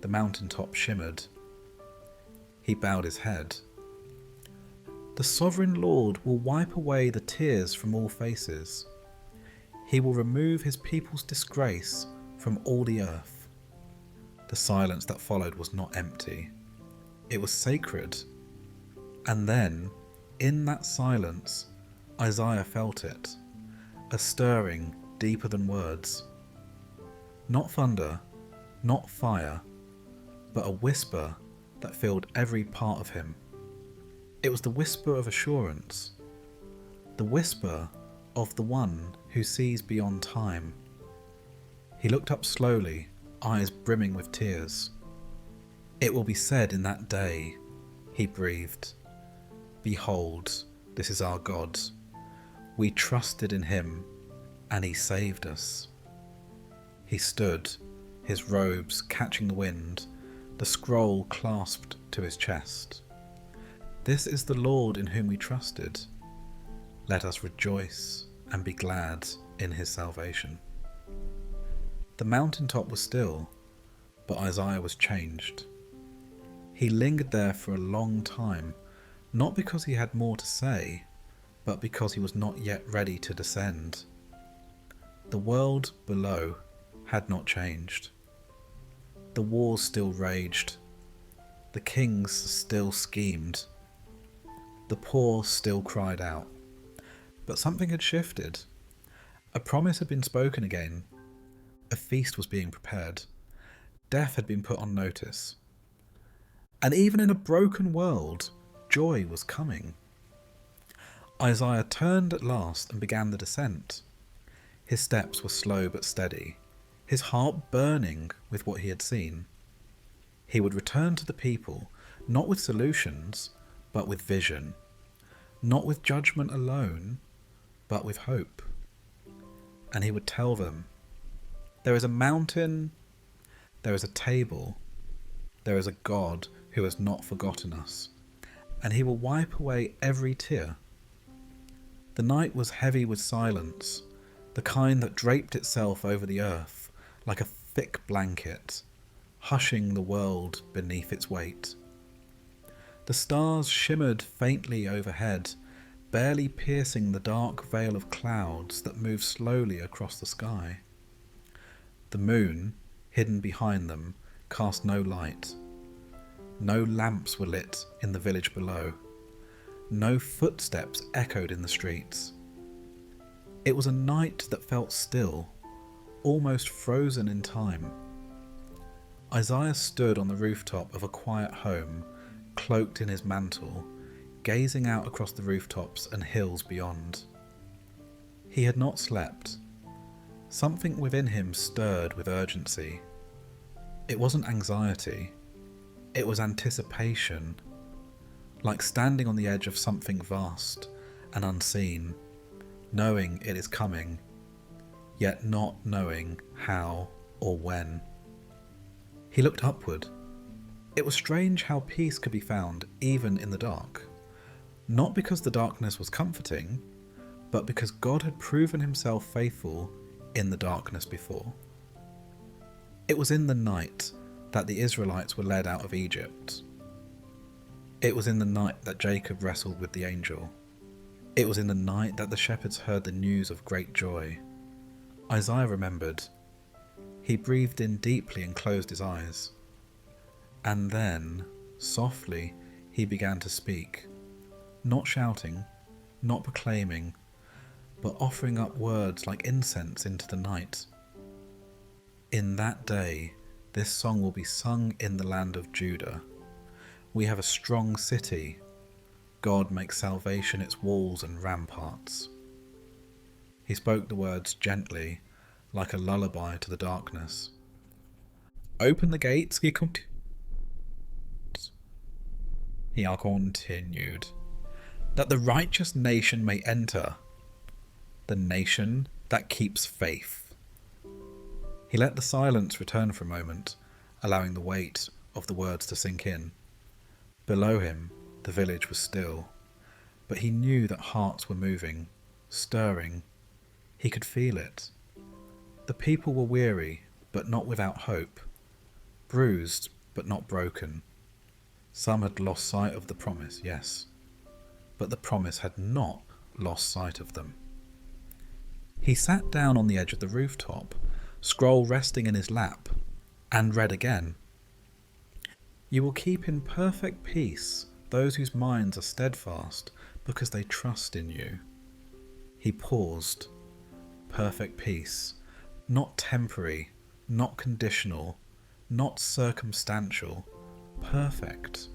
The mountaintop shimmered. He bowed his head. "The sovereign Lord will wipe away the tears from all faces. He will remove his people's disgrace from all the earth." The silence that followed was not empty. It was sacred. And then, in that silence, Isaiah felt it, a stirring deeper than words. Not thunder, not fire, but a whisper that filled every part of him. It was the whisper of assurance, the whisper of the one who sees beyond time. He looked up slowly, eyes brimming with tears. "It will be said in that day," he breathed, "Behold, this is our God. We trusted in him, and he saved us." He stood, his robes catching the wind, the scroll clasped to his chest. "This is the Lord in whom we trusted. Let us rejoice and be glad in his salvation." The mountaintop was still, but Isaiah was changed. He lingered there for a long time, not because he had more to say, but because he was not yet ready to descend. The world below had not changed. The wars still raged. The kings still schemed. The poor still cried out. But something had shifted. A promise had been spoken again. A feast was being prepared. Death had been put on notice. And even in a broken world, joy was coming. Isaiah turned at last and began the descent. His steps were slow but steady, his heart burning with what he had seen. He would return to the people, not with solutions, but with vision. Not with judgment alone, but with hope. And he would tell them, there is a mountain, there is a table, there is a God who has not forgotten us, and he will wipe away every tear. The night was heavy with silence, the kind that draped itself over the earth like a thick blanket, hushing the world beneath its weight. The stars shimmered faintly overhead, barely piercing the dark veil of clouds that moved slowly across the sky. The moon, hidden behind them, cast no light. No lamps were lit in the village below. No footsteps echoed in the streets. It was a night that felt still, almost frozen in time. Isaiah stood on the rooftop of a quiet home, cloaked in his mantle, gazing out across the rooftops and hills beyond. He had not slept. Something within him stirred with urgency. It wasn't anxiety. It was anticipation, like standing on the edge of something vast and unseen, knowing it is coming, yet not knowing how or when. He looked upward. It was strange how peace could be found even in the dark, not because the darkness was comforting, but because God had proven himself faithful in the darkness before. It was in the night that the Israelites were led out of Egypt. It was in the night that Jacob wrestled with the angel. It was in the night that the shepherds heard the news of great joy. Isaiah remembered. He breathed in deeply and closed his eyes. And then, softly, he began to speak, not shouting, not proclaiming, but offering up words like incense into the night. In that day, this song will be sung in the land of Judah. We have a strong city. God makes salvation its walls and ramparts. He spoke the words gently, like a lullaby to the darkness. Open the gates, he continued, that the righteous nation may enter, the nation that keeps faith. He let the silence return for a moment, allowing the weight of the words to sink in. Below him, the village was still, but he knew that hearts were moving, stirring. He could feel it. The people were weary, but not without hope, bruised, but not broken. Some had lost sight of the promise, yes, but the promise had not lost sight of them. He sat down on the edge of the rooftop, scroll resting in his lap, and read again. You will keep in perfect peace those whose minds are steadfast because they trust in you. He paused. Perfect peace, not temporary, not conditional, not circumstantial, perfect.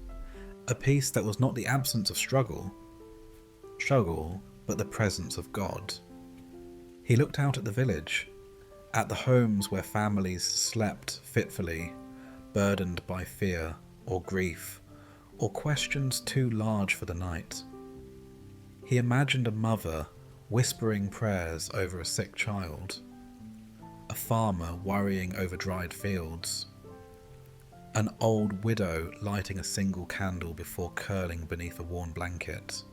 A peace that was not the absence of struggle, but the presence of God. He looked out at the village, at the homes where families slept fitfully, burdened by fear or grief, or questions too large for the night. He imagined a mother whispering prayers over a sick child, a farmer worrying over dried fields, an old widow lighting a single candle before curling beneath a warm blanket.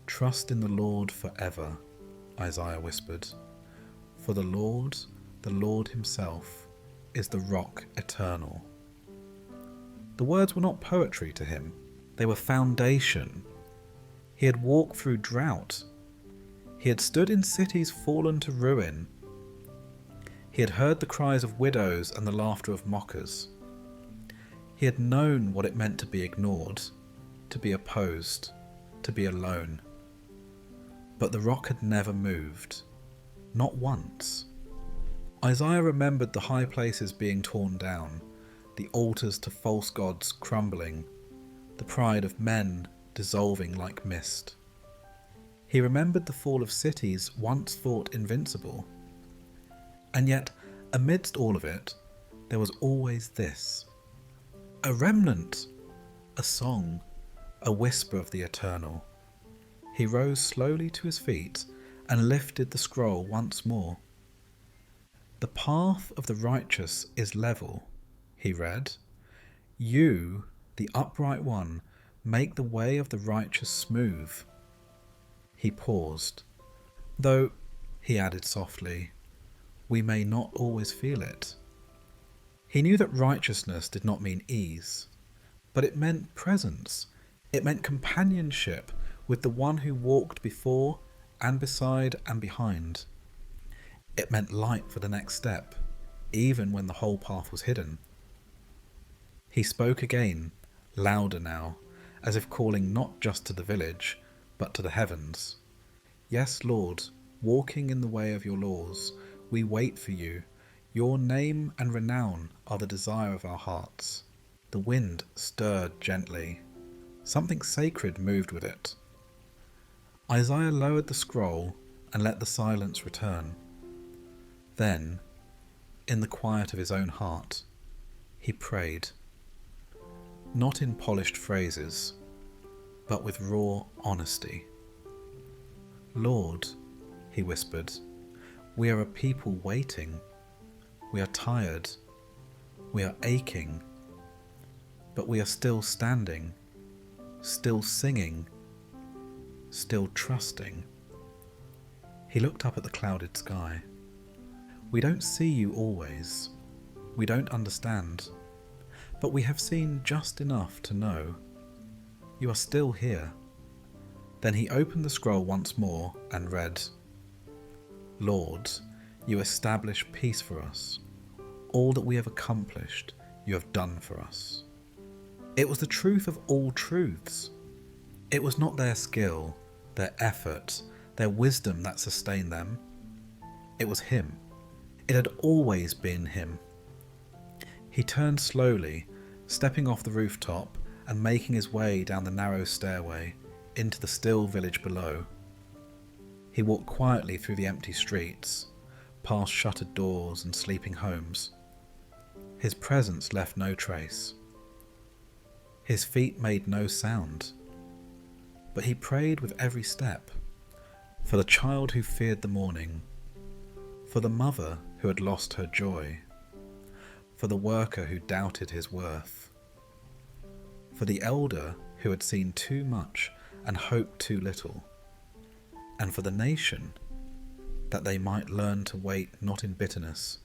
"Trust in the Lord forever," Isaiah whispered, "for the Lord himself, is the rock eternal." The words were not poetry to him, they were foundation. He had walked through drought. He had stood in cities fallen to ruin. He had heard the cries of widows and the laughter of mockers. He had known what it meant to be ignored, to be opposed, to be alone. But the rock had never moved, not once. Isaiah remembered the high places being torn down, the altars to false gods crumbling, the pride of men dissolving like mist. He remembered the fall of cities once thought invincible. And yet, amidst all of it, there was always this. A remnant, a song, a whisper of the eternal. He rose slowly to his feet and lifted the scroll once more. "The path of the righteous is level," he read. "You, the upright one, make the way of the righteous smooth." He paused. "Though," he added softly, "we may not always feel it." He knew that righteousness did not mean ease, but it meant presence. It meant companionship with the one who walked before and beside and behind. It meant light for the next step, even when the whole path was hidden. He spoke again, louder now, as if calling not just to the village, but to the heavens. "Yes, Lord, walking in the way of your laws, we wait for you. Your name and renown are the desire of our hearts." The wind stirred gently. Something sacred moved with it. Isaiah lowered the scroll and let the silence return. Then, in the quiet of his own heart, he prayed. Not in polished phrases, but with raw honesty. "Lord," he whispered, "we are a people waiting. We are tired. We are aching. But we are still standing, still singing, still trusting." He looked up at the clouded sky. "We don't see you always. We don't understand. But we have seen just enough to know. You are still here." Then he opened the scroll once more and read, "Lord, you establish peace for us. All that we have accomplished, you have done for us." It was the truth of all truths. It was not their skill, their effort, their wisdom that sustained them. It was him. It had always been him. He turned slowly, stepping off the rooftop and making his way down the narrow stairway into the still village below. He walked quietly through the empty streets, past shuttered doors and sleeping homes. His presence left no trace. His feet made no sound. But he prayed with every step, for the child who feared the morning, for the mother who had lost her joy, for the worker who doubted his worth, for the elder who had seen too much and hoped too little, and for the nation, that they might learn to wait not in bitterness,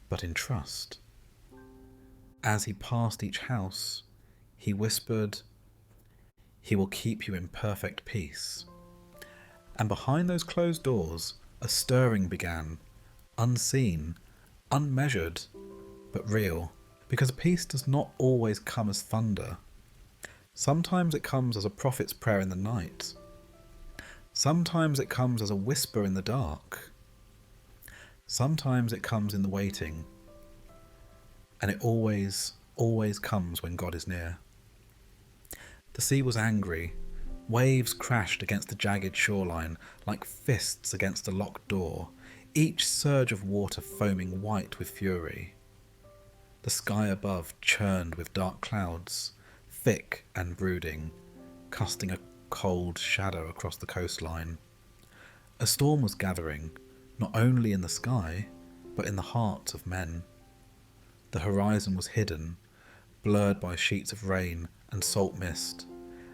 but in trust. As he passed each house, he whispered, "He will keep you in perfect peace." And behind those closed doors, a stirring began, unseen, unmeasured, but real, because peace does not always come as thunder. Sometimes it comes as a prophet's prayer in the night. Sometimes it comes as a whisper in the dark. Sometimes it comes in the waiting. And it always comes when God is near. The sea was angry. Waves crashed against the jagged shoreline like fists against a locked door, each surge of water foaming white with fury. The sky above churned with dark clouds, thick and brooding, casting a cold shadow across the coastline. A storm was gathering, not only in the sky, but in the hearts of men. The horizon was hidden, blurred by sheets of rain and salt mist,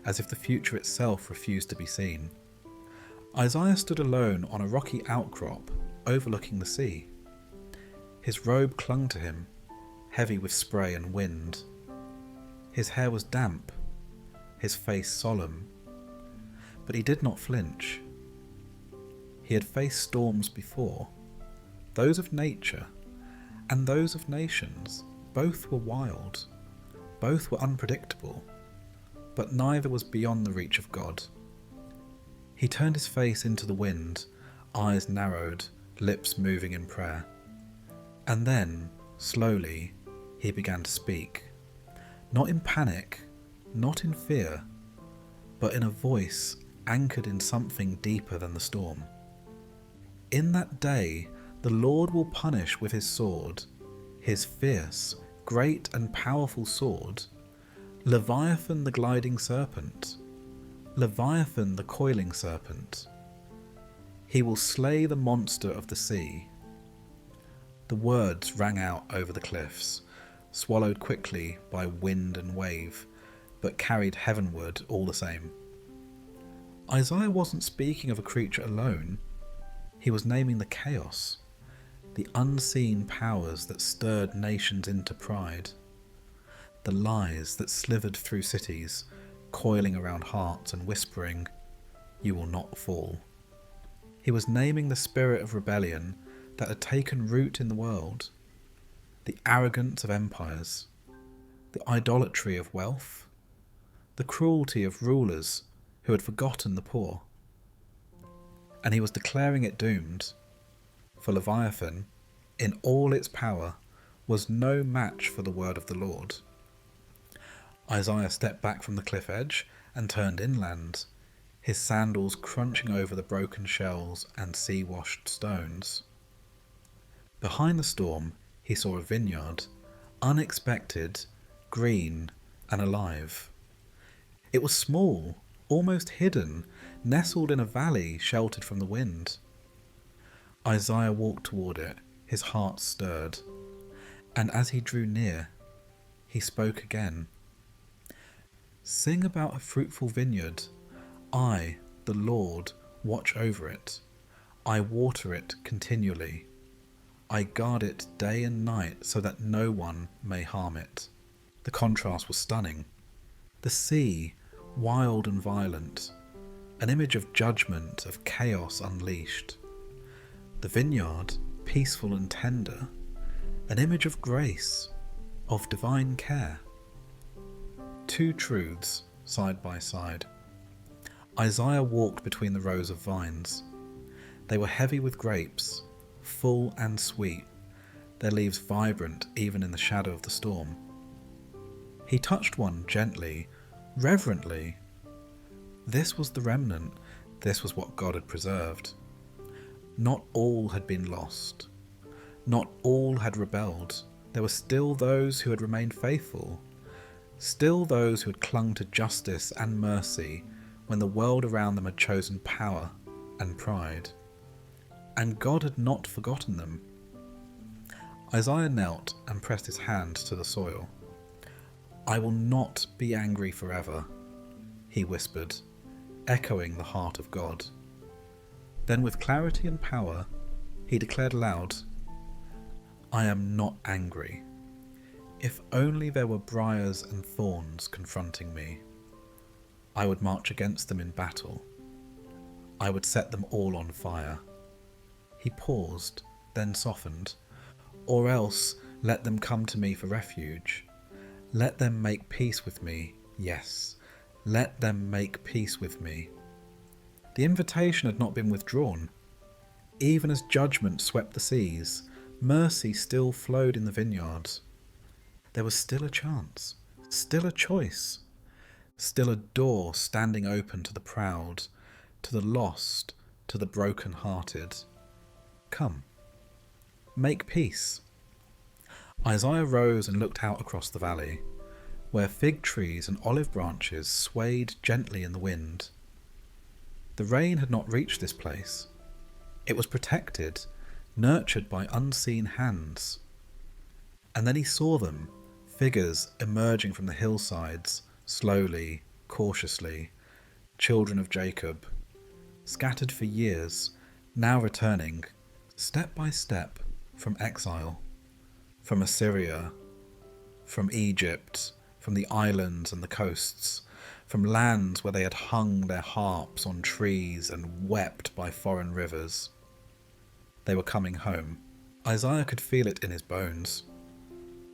as if the future itself refused to be seen. Isaiah stood alone on a rocky outcrop overlooking the sea. His robe clung to him, heavy with spray and wind. His hair was damp, his face solemn, but he did not flinch. He had faced storms before, those of nature and those of nations. Both were wild, both were unpredictable, but neither was beyond the reach of God. He turned his face into the wind, eyes narrowed, lips moving in prayer. And then, slowly, he began to speak, not in panic, not in fear, but in a voice anchored in something deeper than the storm. In that day, the Lord will punish with his sword, his fierce, great and powerful sword, Leviathan the gliding serpent, Leviathan the coiling serpent. He will slay the monster of the sea. The words rang out over the cliffs, swallowed quickly by wind and wave, but carried heavenward all the same. Isaiah wasn't speaking of a creature alone. He was naming the chaos, the unseen powers that stirred nations into pride, the lies that slithered through cities, coiling around hearts and whispering, "You will not fall." He was naming the spirit of rebellion that had taken root in the world, the arrogance of empires, the idolatry of wealth, the cruelty of rulers who had forgotten the poor. And he was declaring it doomed, for Leviathan, in all its power, was no match for the word of the Lord. Isaiah stepped back from the cliff edge and turned inland, his sandals crunching over the broken shells and sea-washed stones. Behind the storm, he saw a vineyard, unexpected, green and alive. It was small, almost hidden, nestled in a valley sheltered from the wind. Isaiah walked toward it, his heart stirred, and as he drew near, he spoke again. "Sing about a fruitful vineyard. I, the Lord, watch over it. I water it continually. I guard it day and night so that no one may harm it." The contrast was stunning. The sea, wild and violent, an image of judgment, of chaos unleashed. The vineyard, peaceful and tender, an image of grace, of divine care. Two truths side by side. Isaiah walked between the rows of vines. They were heavy with grapes, full and sweet, their leaves vibrant even in the shadow of the storm. He touched one gently, reverently. This was the remnant, this was what God had preserved. Not all had been lost. Not all had rebelled. There were still those who had remained faithful. Still those who had clung to justice and mercy when the world around them had chosen power and pride. And God had not forgotten them. Isaiah knelt and pressed his hand to the soil. "I will not be angry forever," he whispered, echoing the heart of God. Then with clarity and power, he declared aloud, "I am not angry. If only there were briars and thorns confronting me, I would march against them in battle. I would set them all on fire." He paused, then softened. "Or else let them come to me for refuge. Let them make peace with me. Yes, let them make peace with me." The invitation had not been withdrawn. Even as judgment swept the seas, mercy still flowed in the vineyards. There was still a chance, still a choice. Still a door standing open to the proud, to the lost, to the broken-hearted. Come, make peace. Isaiah rose and looked out across the valley, where fig trees and olive branches swayed gently in the wind. The rain had not reached this place. It was protected, nurtured by unseen hands. And then he saw them, figures emerging from the hillsides, slowly, cautiously, children of Jacob, scattered for years, now returning, step by step, from exile, from Assyria, from Egypt, from the islands and the coasts, from lands where they had hung their harps on trees and wept by foreign rivers. They were coming home. Isaiah could feel it in his bones.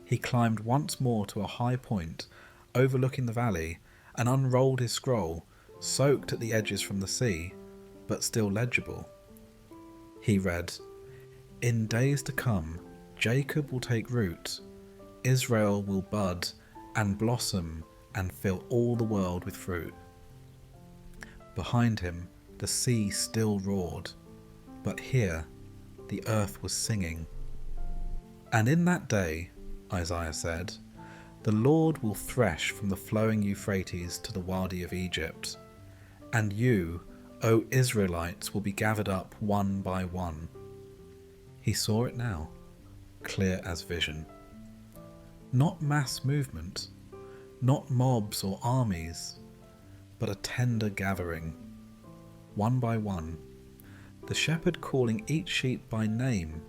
He climbed once more to a high point, overlooking the valley, and unrolled his scroll, soaked at the edges from the sea, but still legible. He read, "In days to come, Jacob will take root, Israel will bud and blossom and fill all the world with fruit." Behind him, the sea still roared, but here, the earth was singing. "And in that day," Isaiah said, "the Lord will thresh from the flowing Euphrates to the Wadi of Egypt, and you, O Israelites, will be gathered up one by one." He saw it now, clear as vision. Not mass movement, not mobs or armies, but a tender gathering, one by one, the shepherd calling each sheep by name,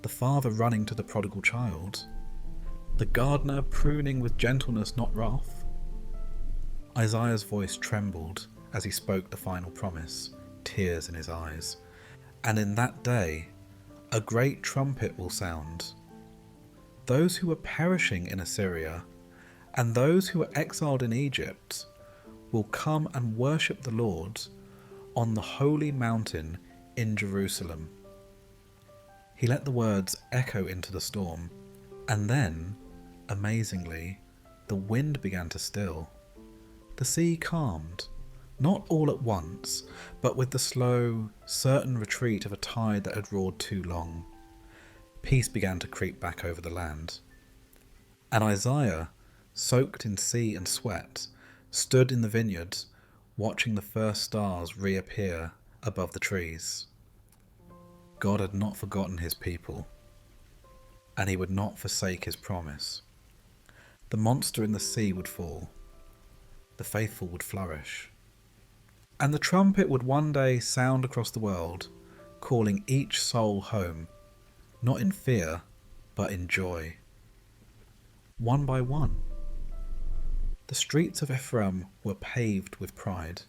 the father running to the prodigal child, the gardener pruning with gentleness, not wrath. Isaiah's voice trembled as he spoke the final promise, tears in his eyes. "And in that day, a great trumpet will sound. Those who were perishing in Assyria and those who were exiled in Egypt will come and worship the Lord on the holy mountain in Jerusalem." He let the words echo into the storm, and then, amazingly, the wind began to still. The sea calmed, not all at once, but with the slow, certain retreat of a tide that had roared too long. Peace began to creep back over the land. And Isaiah, soaked in sea and sweat, stood in the vineyard, watching the first stars reappear above the trees. God had not forgotten his people, and he would not forsake his promise. The monster in the sea would fall. The faithful would flourish. And the trumpet would one day sound across the world, calling each soul home, not in fear, but in joy. One by one. The streets of Ephraim were paved with pride.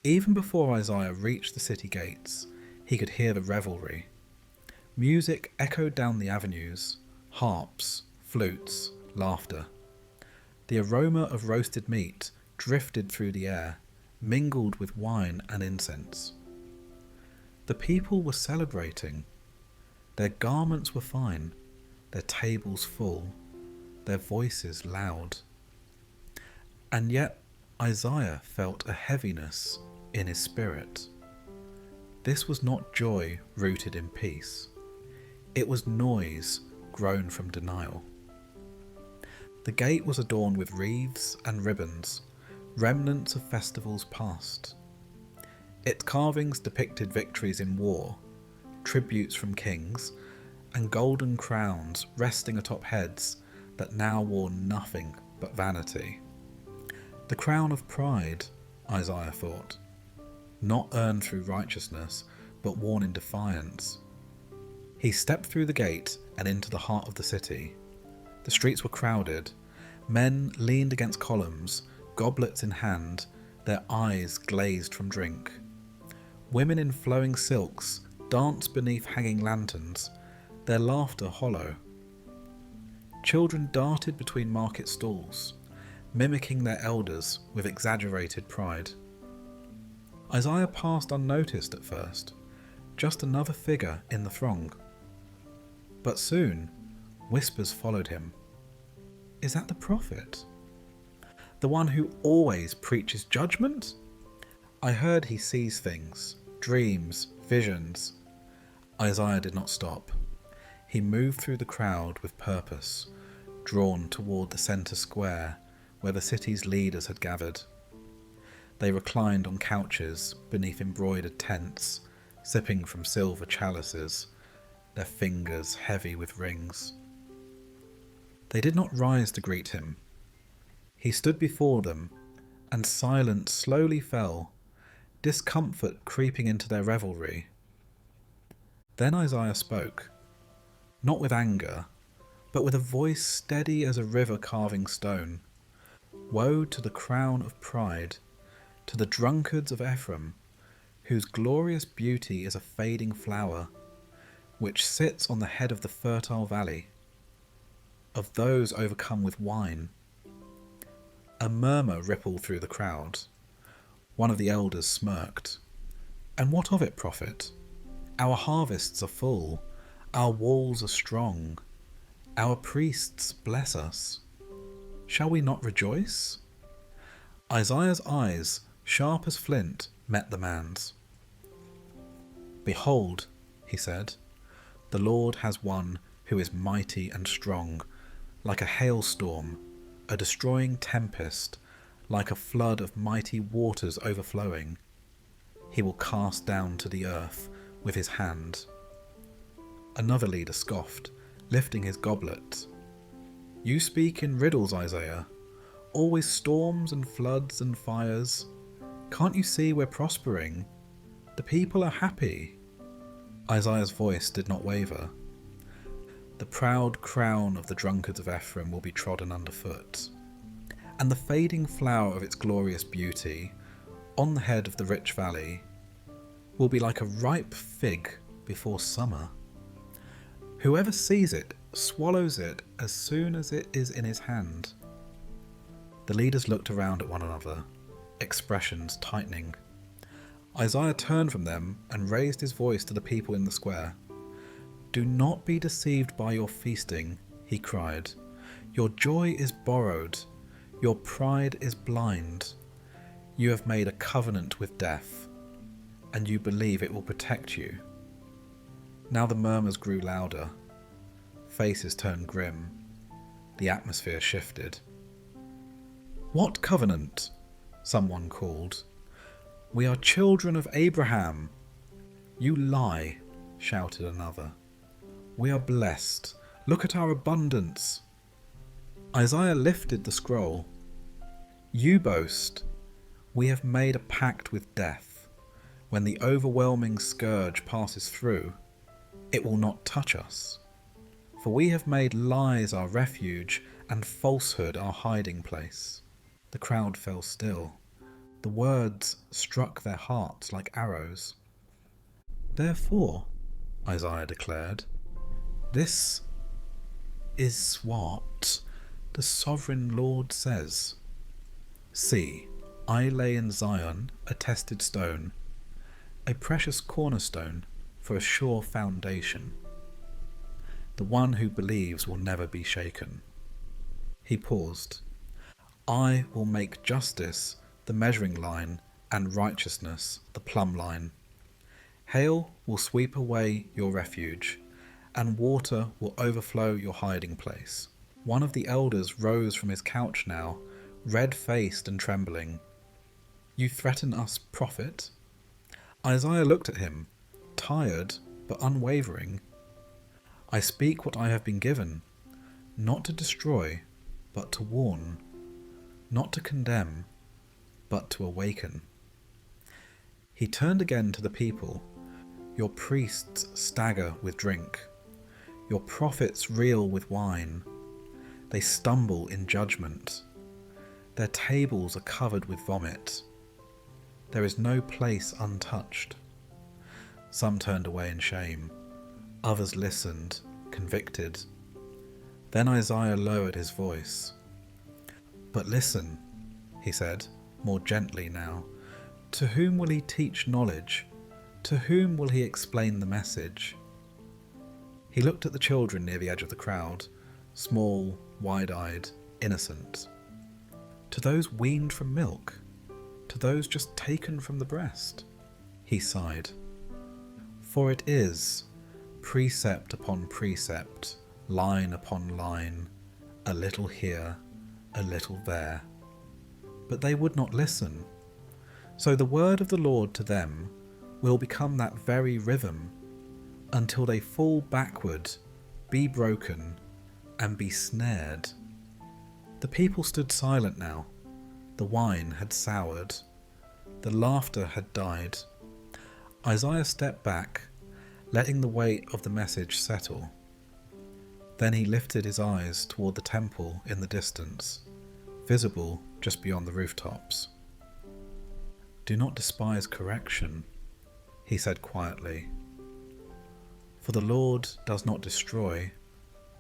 Even before Isaiah reached the city gates, he could hear the revelry. Music echoed down the avenues, harps, flutes, laughter. The aroma of roasted meat drifted through the air, mingled with wine and incense. The people were celebrating. Their garments were fine, their tables full, their voices loud. And yet Isaiah felt a heaviness in his spirit. This was not joy rooted in peace. It was noise grown from denial. The gate was adorned with wreaths and ribbons, remnants of festivals past. Its carvings depicted victories in war, tributes from kings, and golden crowns resting atop heads that now wore nothing but vanity. The crown of pride, Isaiah thought, not earned through righteousness, but worn in defiance. He stepped through the gate and into the heart of the city. The streets were crowded. Men leaned against columns, goblets in hand, their eyes glazed from drink. Women in flowing silks danced beneath hanging lanterns, their laughter hollow. Children darted between market stalls, mimicking their elders with exaggerated pride. Isaiah passed unnoticed at first, just another figure in the throng. But soon, whispers followed him. "Is that the prophet?" The one who always preaches judgment? I heard he sees things, dreams, visions. Isaiah did not stop. He moved through the crowd with purpose, drawn toward the centre square where the city's leaders had gathered. They reclined on couches beneath embroidered tents, sipping from silver chalices, their fingers heavy with rings. They did not rise to greet him. He stood before them, and silence slowly fell, discomfort creeping into their revelry. Then Isaiah spoke, not with anger, but with a voice steady as a river carving stone. Woe to the crown of pride, to the drunkards of Ephraim, whose glorious beauty is a fading flower, which sits on the head of the fertile valley, of those overcome with wine. A murmur rippled through the crowd. One of the elders smirked. And what of it, prophet? Our harvests are full, our walls are strong, our priests bless us. Shall we not rejoice? Isaiah's eyes, sharp as flint, met the man's. Behold, he said, the Lord has one who is mighty and strong, like a hailstorm, a destroying tempest, like a flood of mighty waters overflowing. He will cast down to the earth with his hand. Another leader scoffed, lifting his goblet. You speak in riddles, Isaiah. Always storms and floods and fires. Can't you see we're prospering? The people are happy. Isaiah's voice did not waver. The proud crown of the drunkards of Ephraim will be trodden underfoot, and the fading flower of its glorious beauty, on the head of the rich valley, will be like a ripe fig before summer. Whoever sees it swallows it as soon as it is in his hand. The leaders looked around at one another, expressions tightening. Isaiah turned from them and raised his voice to the people in the square. Do not be deceived by your feasting, he cried. Your joy is borrowed. Your pride is blind. You have made a covenant with death, and you believe it will protect you. Now the murmurs grew louder. Faces turned grim. The atmosphere shifted. What covenant? Someone called. We are children of Abraham. You lie, shouted another. We are blessed. Look at our abundance. Isaiah lifted the scroll. You boast. We have made a pact with death. When the overwhelming scourge passes through, it will not touch us. For we have made lies our refuge and falsehood our hiding place. The crowd fell still. The words struck their hearts like arrows. Therefore, Isaiah declared, this is what the sovereign Lord says. See, I lay in Zion a tested stone, a precious cornerstone for a sure foundation. The one who believes will never be shaken. He paused. I will make justice the measuring line and righteousness the plumb line. Hail will sweep away your refuge, and water will overflow your hiding place. One of the elders rose from his couch now, red-faced and trembling. You threaten us, prophet? Isaiah looked at him, tired but unwavering. I speak what I have been given, not to destroy, but to warn, not to condemn, but to awaken. He turned again to the people. Your priests stagger with drink. Your prophets reel with wine. They stumble in judgment. Their tables are covered with vomit. There is no place untouched. Some turned away in shame. Others listened, convicted. Then Isaiah lowered his voice. But listen, he said, more gently now. To whom will he teach knowledge? To whom will he explain the message? He looked at the children near the edge of the crowd, small, wide-eyed, innocent. to those weaned from milk, to those just taken from the breast. He sighed. For it is, precept upon precept, line upon line, a little here, a little there. But they would not listen. So the word of the Lord to them will become that very rhythm, until they fall backward, be broken, and be snared. The people stood silent now. The wine had soured. The laughter had died. Isaiah stepped back, letting the weight of the message settle. Then he lifted his eyes toward the temple in the distance, visible just beyond the rooftops. Do not despise correction, he said quietly. For the Lord does not destroy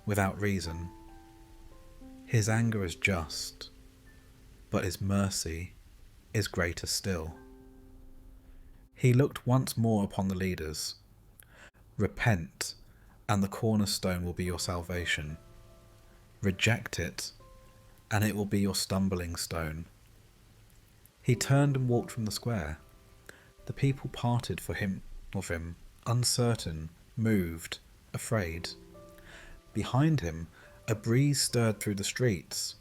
without reason. His anger is just, but his mercy is greater still. He looked once more upon the leaders. Repent, and the cornerstone will be your salvation. Reject it, and it will be your stumbling stone. He turned and walked from the square. The people parted of him, uncertain, moved, afraid. Behind him, a breeze stirred through the streets,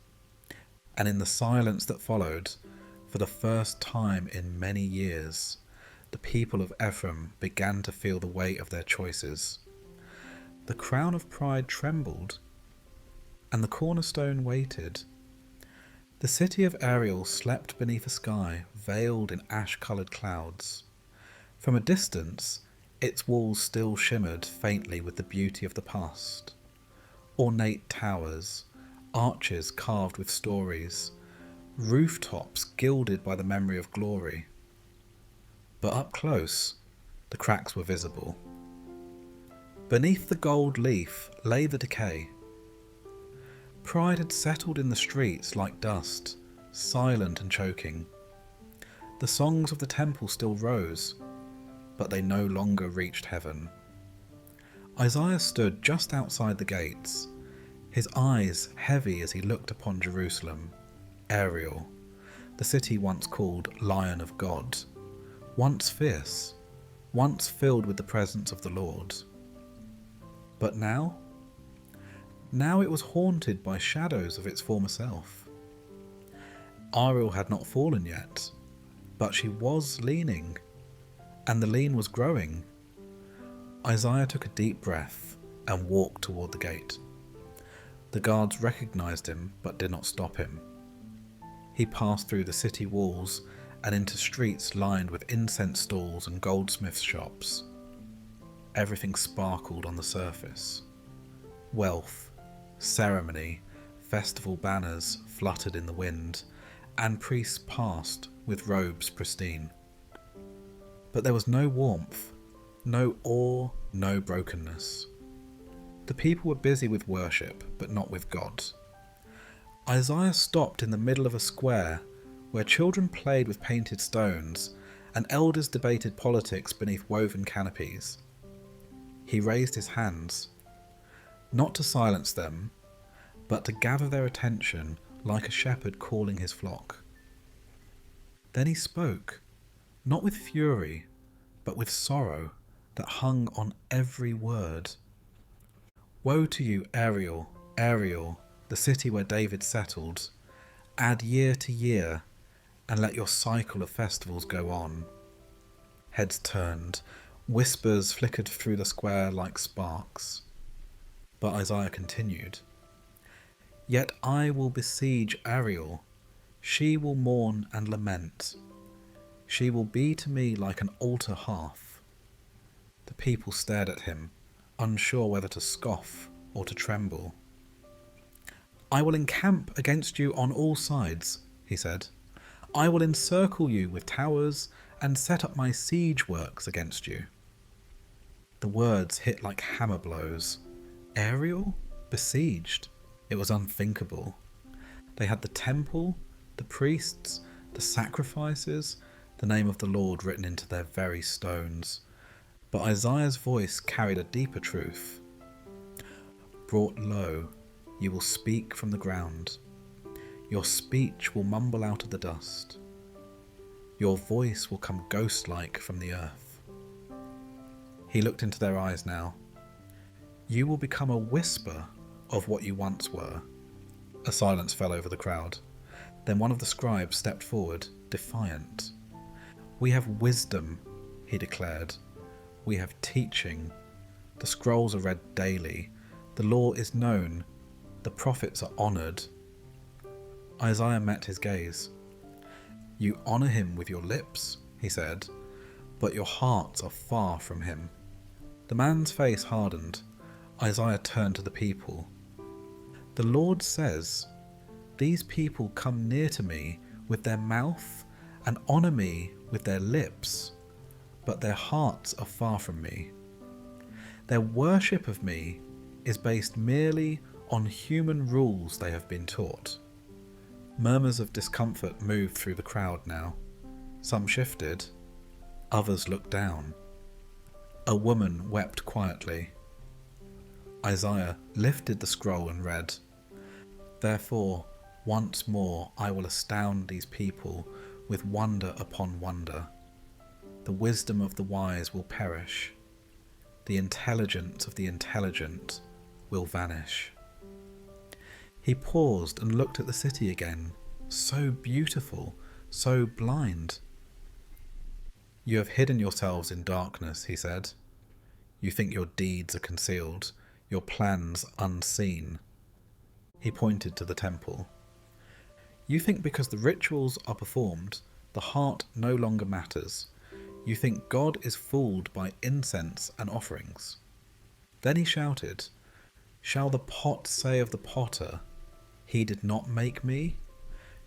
and in the silence that followed, for the first time in many years, the people of Ephraim began to feel the weight of their choices. The crown of pride trembled, and the cornerstone waited. The city of Ariel slept beneath a sky veiled in ash-coloured clouds. From a distance, its walls still shimmered faintly with the beauty of the past. Ornate towers, arches carved with stories, rooftops gilded by the memory of glory. But up close, the cracks were visible. Beneath the gold leaf lay the decay. Pride had settled in the streets like dust, silent and choking. The songs of the temple still rose, but they no longer reached heaven. Isaiah stood just outside the gates, his eyes heavy as he looked upon Jerusalem, Ariel, the city once called Lion of God, once fierce, once filled with the presence of the Lord. But now it was haunted by shadows of its former self. Ariel had not fallen yet, but she was leaning, and the lean was growing. Isaiah took a deep breath and walked toward the gate. The guards recognized him but did not stop him. He passed through the city walls and into streets lined with incense stalls and goldsmiths' shops. Everything sparkled on the surface. Wealth, ceremony, festival banners fluttered in the wind, and priests passed with robes pristine. But there was no warmth, no awe, no brokenness. The people were busy with worship, but not with God. Isaiah stopped in the middle of a square where children played with painted stones and elders debated politics beneath woven canopies. He raised his hands, not to silence them, but to gather their attention like a shepherd calling his flock. Then he spoke, not with fury, but with sorrow that hung on every word. Woe to you, Ariel, Ariel, the city where David settled. Add year to year, and let your cycle of festivals go on. Heads turned, whispers flickered through the square like sparks. But Isaiah continued, Yet I will besiege Ariel. She will mourn and lament. She will be to me like an altar hearth. The people stared at him, unsure whether to scoff or to tremble. I will encamp against you on all sides, he said. I will encircle you with towers and set up my siege works against you. The words hit like hammer blows. Ariel? Besieged? It was unthinkable. They had the temple, the priests, the sacrifices, the name of the Lord written into their very stones. But Isaiah's voice carried a deeper truth. Brought low, you will speak from the ground. Your speech will mumble out of the dust. Your voice will come ghost-like from the earth. He looked into their eyes now. You will become a whisper of what you once were. A silence fell over the crowd. Then one of the scribes stepped forward, defiant. We have wisdom, he declared. We have teaching. The scrolls are read daily. The law is known. The prophets are honoured. Isaiah met his gaze. You honour him with your lips, he said, but your hearts are far from him. The man's face hardened. Isaiah turned to the people. The Lord says, these people come near to me with their mouth and honour me with their lips, but their hearts are far from me. Their worship of me is based merely on human rules they have been taught. Murmurs of discomfort moved through the crowd now. Some shifted, others looked down. A woman wept quietly. Isaiah lifted the scroll and read, Therefore, once more I will astound these people with wonder upon wonder. The wisdom of the wise will perish. The intelligence of the intelligent will vanish. He paused and looked at the city again, so beautiful, so blind. You have hidden yourselves in darkness, he said. You think your deeds are concealed, your plans unseen. He pointed to the temple. You think because the rituals are performed, the heart no longer matters. You think God is fooled by incense and offerings. Then he shouted, Shall the pot say of the potter, He did not make me?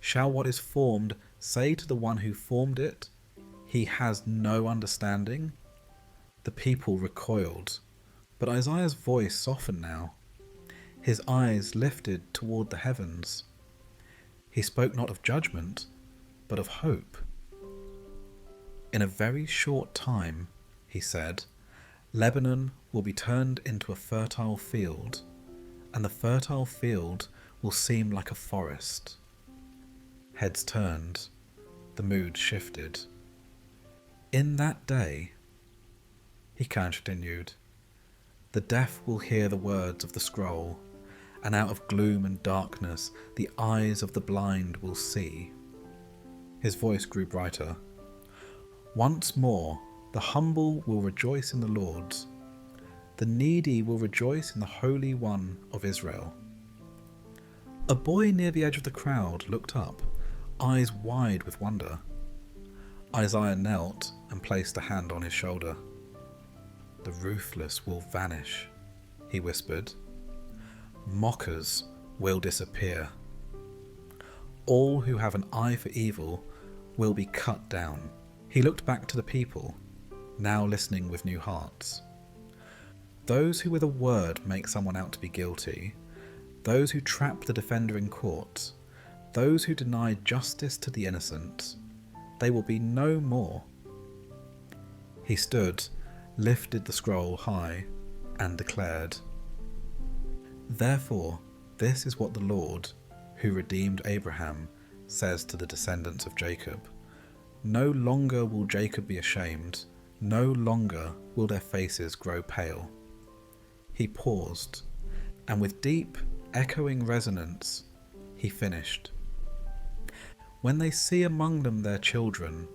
Shall what is formed say to the one who formed it, He has no understanding? The people recoiled, but Isaiah's voice softened now. His eyes lifted toward the heavens. He spoke not of judgment, but of hope. In a very short time, he said, Lebanon will be turned into a fertile field, and the fertile field will seem like a forest. Heads turned, the mood shifted. In that day, he continued, the deaf will hear the words of the scroll, and out of gloom and darkness the eyes of the blind will see. His voice grew brighter. Once more the humble will rejoice in the Lord. The needy will rejoice in the Holy One of Israel. A boy near the edge of the crowd looked up, eyes wide with wonder. Isaiah knelt and placed a hand on his shoulder. The ruthless will vanish, he whispered. Mockers will disappear. All who have an eye for evil will be cut down. He looked back to the people, now listening with new hearts. Those who with a word make someone out to be guilty, those who trap the defender in court, those who deny justice to the innocent, they will be no more. He stood, lifted the scroll high, and declared, Therefore, this is what the Lord, who redeemed Abraham, says to the descendants of Jacob. No longer will Jacob be ashamed, no longer will their faces grow pale. He paused, and with deep, echoing resonance, he finished. When they see among them their children,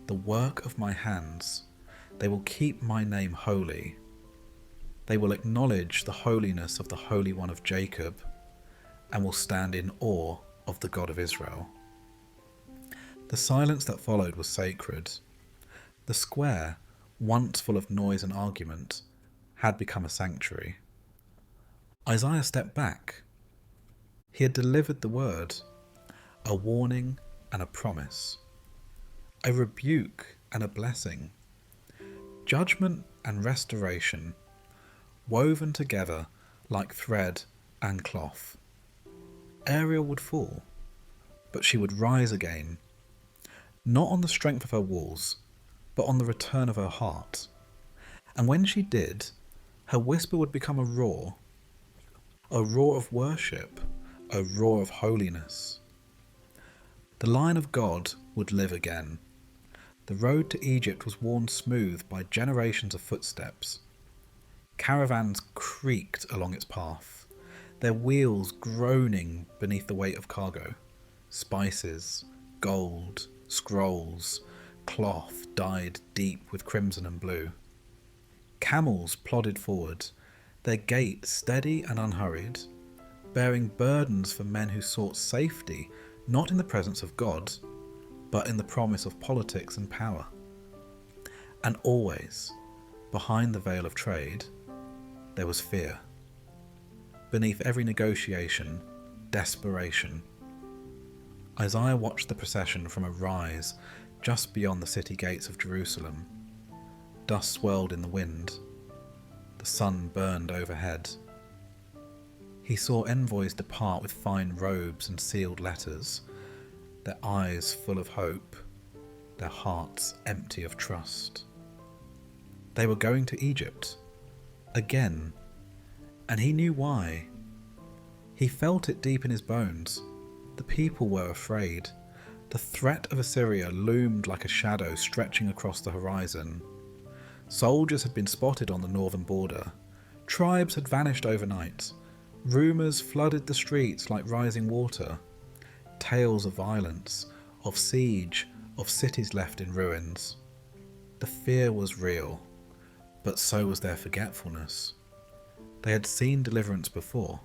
the work of my hands, they will keep my name holy. They will acknowledge the holiness of the Holy One of Jacob, and will stand in awe of the God of Israel. The silence that followed was sacred. The square, once full of noise and argument, had become a sanctuary. Isaiah stepped back. He had delivered the word, a warning and a promise, a rebuke and a blessing, judgment and restoration, woven together like thread and cloth. Ariel would fall, but she would rise again, not on the strength of her walls, but on the return of her heart. And when she did, her whisper would become a roar of worship, a roar of holiness. The line of God would live again. The road to Egypt was worn smooth by generations of footsteps. Caravans creaked along its path, their wheels groaning beneath the weight of cargo. Spices, gold, scrolls, cloth dyed deep with crimson and blue. Camels plodded forward, their gait steady and unhurried, bearing burdens for men who sought safety not in the presence of God, but in the promise of politics and power. And always, behind the veil of trade, there was fear. Beneath every negotiation, desperation. Isaiah watched the procession from a rise just beyond the city gates of Jerusalem. Dust swirled in the wind. The sun burned overhead. He saw envoys depart with fine robes and sealed letters, their eyes full of hope, their hearts empty of trust. They were going to Egypt, again, and he knew why. He felt it deep in his bones. The people were afraid. The threat of Assyria loomed like a shadow stretching across the horizon. Soldiers had been spotted on the northern border. Tribes had vanished overnight. Rumours flooded the streets like rising water. Tales of violence, of siege, of cities left in ruins. The fear was real, but so was their forgetfulness. They had seen deliverance before,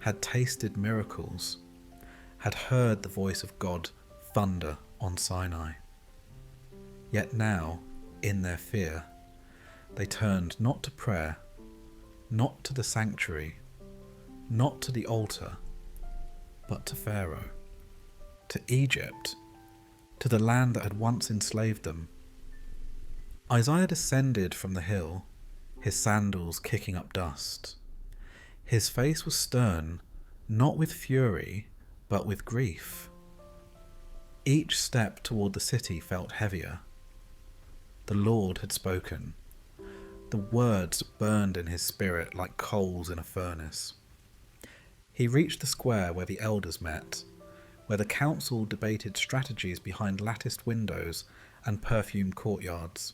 had tasted miracles, had heard the voice of God thunder on Sinai. Yet now, in their fear, they turned not to prayer, not to the sanctuary, not to the altar, but to Pharaoh, to Egypt, to the land that had once enslaved them. Isaiah descended from the hill, his sandals kicking up dust. His face was stern, not with fury, but with grief. Each step toward the city felt heavier. The Lord had spoken. The words burned in his spirit like coals in a furnace. He reached the square where the elders met, where the council debated strategies behind latticed windows and perfumed courtyards.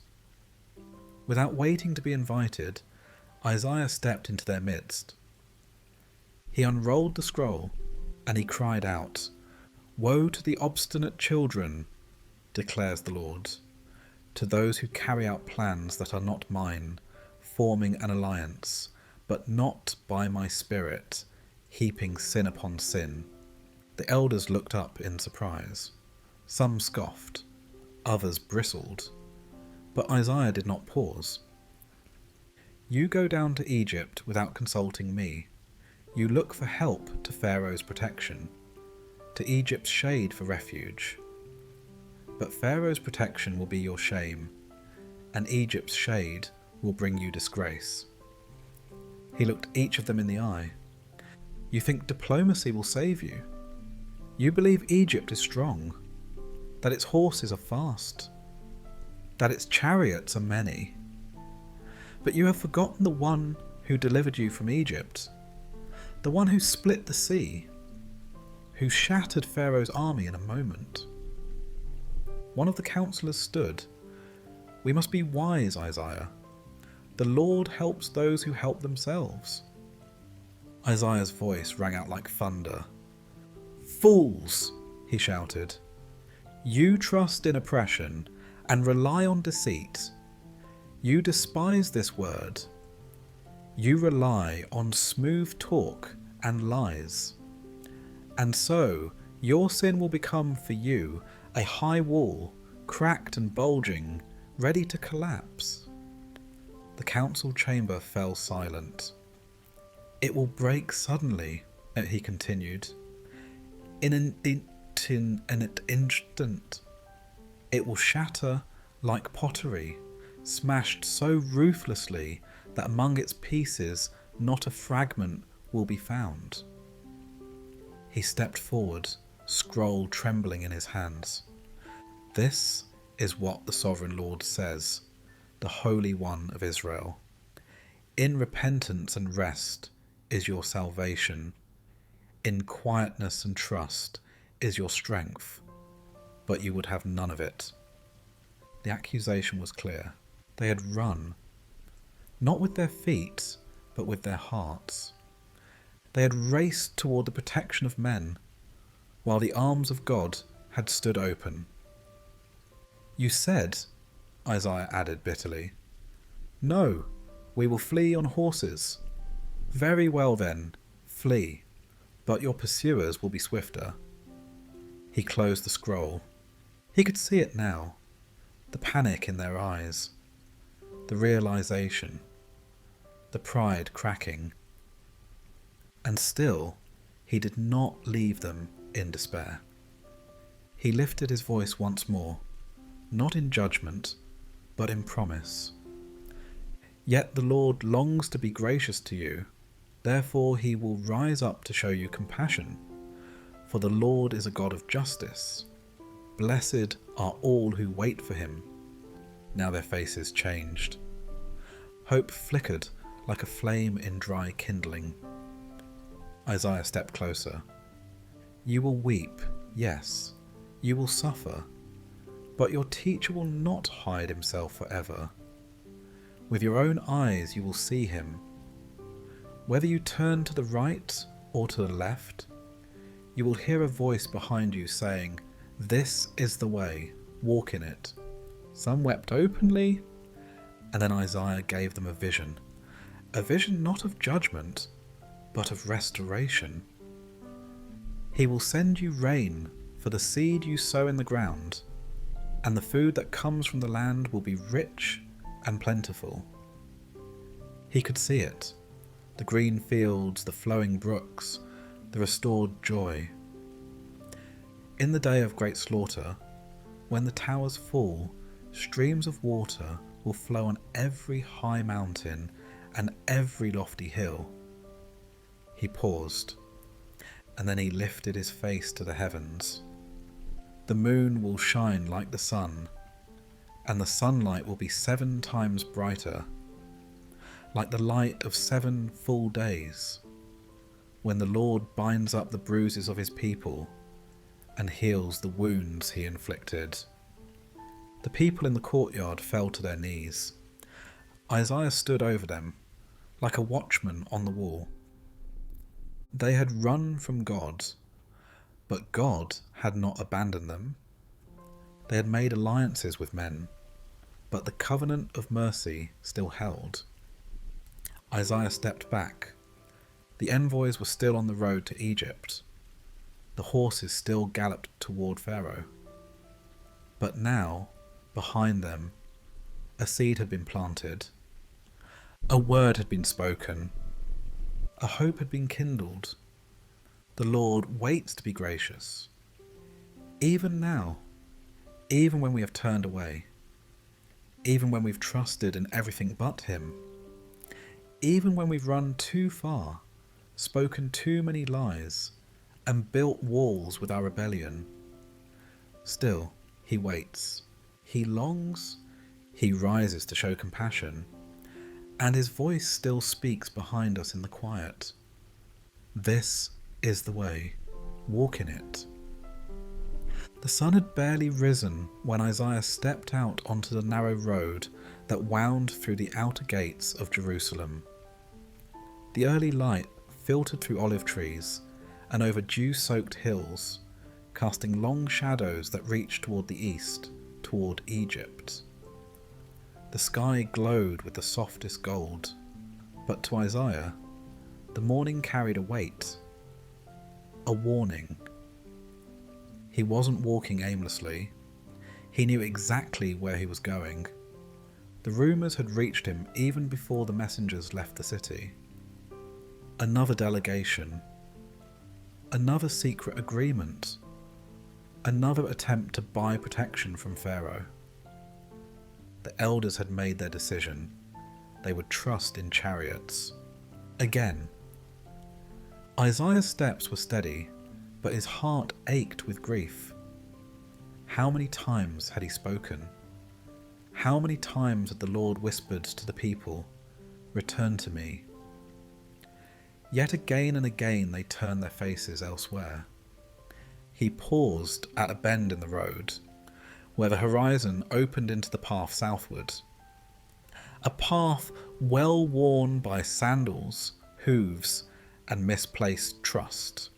Without waiting to be invited, Isaiah stepped into their midst. He unrolled the scroll, and he cried out, "Woe to the obstinate children, declares the Lord, to those who carry out plans that are not mine, forming an alliance, but not by my spirit, heaping sin upon sin." The elders looked up in surprise. Some scoffed, others bristled, but Isaiah did not pause. "You go down to Egypt without consulting me. You look for help to Pharaoh's protection, to Egypt's shade for refuge. But Pharaoh's protection will be your shame, and Egypt's shade will bring you disgrace." He looked each of them in the eye. "You think diplomacy will save you? You believe Egypt is strong, that its horses are fast, that its chariots are many. But you have forgotten the one who delivered you from Egypt, the one who split the sea, who shattered Pharaoh's army in a moment." One of the counselors stood. "We must be wise, Isaiah. The Lord helps those who help themselves." Isaiah's voice rang out like thunder. "Fools!" he shouted. "You trust in oppression and rely on deceit. You despise this word. You rely on smooth talk and lies. And so your sin will become for you a high wall, cracked and bulging, ready to collapse." The council chamber fell silent. "It will break suddenly," he continued. In an instant. It will shatter like pottery, smashed so ruthlessly that among its pieces not a fragment will be found." He stepped forward, scroll trembling in his hands. "This is what the Sovereign Lord says, the Holy One of Israel. In repentance and rest is your salvation. In quietness and trust is your strength. but you would have none of it. The accusation was clear. They had run, not with their feet, but with their hearts. They had raced toward the protection of men, while the arms of God had stood open. You said, Isaiah added bitterly, "No, we will flee on horses." Very well then, flee, but your pursuers will be swifter. He closed the scroll. He could see it now, the panic in their eyes, the realization, the pride cracking. And still, he did not leave them in despair. He lifted his voice once more, not in judgment, but in promise. Yet the Lord longs to be gracious to you, therefore he will rise up to show you compassion. For the Lord is a God of justice. Blessed are all who wait for him. Now their faces changed. Hope flickered like a flame in dry kindling. Isaiah stepped closer. You will weep, yes, you will suffer, but your teacher will not hide himself forever. With your own eyes you will see him. Whether you turn to the right or to the left, you will hear a voice behind you saying, "This is the way, walk in it." Some wept openly, and then Isaiah gave them a vision not of judgment, but of restoration. He will send you rain for the seed you sow in the ground, and the food that comes from the land will be rich and plentiful. He could see it, the green fields, the flowing brooks, the restored joy. In the day of great slaughter, when the towers fall, streams of water will flow on every high mountain and every lofty hill. He paused, and then he lifted his face to the heavens. The moon will shine like the sun, and the sunlight will be 7 times brighter, like the light of 7 full days, when the Lord binds up the bruises of his people and heals the wounds he inflicted. The people in the courtyard fell to their knees. Isaiah stood over them, like a watchman on the wall. They had run from God, but God had not abandoned them. They had made alliances with men, but the covenant of mercy still held. Isaiah stepped back. The envoys were still on the road to Egypt. The horses still galloped toward Pharaoh. But now, behind them, a seed had been planted. A word had been spoken. A hope had been kindled. The Lord waits to be gracious. Even now, even when we have turned away, even when we've trusted in everything but him, even when we've run too far, spoken too many lies, and built walls with our rebellion, still he waits. He longs, he rises to show compassion, and his voice still speaks behind us in the quiet. This is the way, walk in it. The sun had barely risen when Isaiah stepped out onto the narrow road that wound through the outer gates of Jerusalem. The early light filtered through olive trees and over dew-soaked hills, casting long shadows that reached toward the east, toward Egypt. The sky glowed with the softest gold, but to Isaiah, the morning carried a weight, a warning. He wasn't walking aimlessly. He knew exactly where he was going. The rumours had reached him even before the messengers left the city. Another delegation, another secret agreement, another attempt to buy protection from Pharaoh. The elders had made their decision. They would trust in chariots. Again. Isaiah's steps were steady, but his heart ached with grief. How many times had he spoken? How many times had the Lord whispered to the people, "Return to me"? Yet again and again they turned their faces elsewhere. he paused at a bend in the road, where the horizon opened into the path southward. A path well worn by sandals, hooves, and misplaced trust.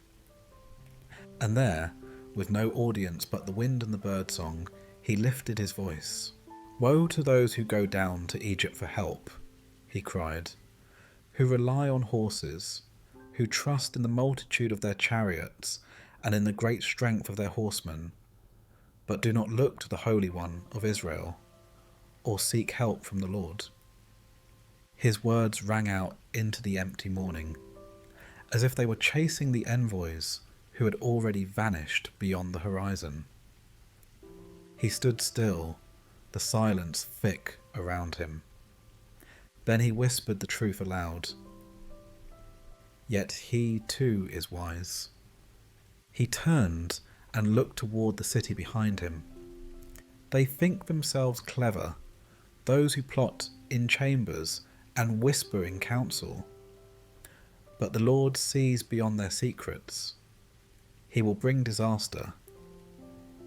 And there, with no audience but the wind and the birdsong, he lifted his voice. "Woe to those who go down to Egypt for help," he cried, "who rely on horses, who trust in the multitude of their chariots and in the great strength of their horsemen, but do not look to the Holy One of Israel, or seek help from the Lord." His words rang out into the empty morning, as if they were chasing the envoys who had already vanished beyond the horizon. He stood still, the silence thick around him. Then he whispered the truth aloud. Yet he too is wise. He turned and looked toward the city behind him. They think themselves clever, those who plot in chambers and whisper in council. But the Lord sees beyond their secrets. He will bring disaster.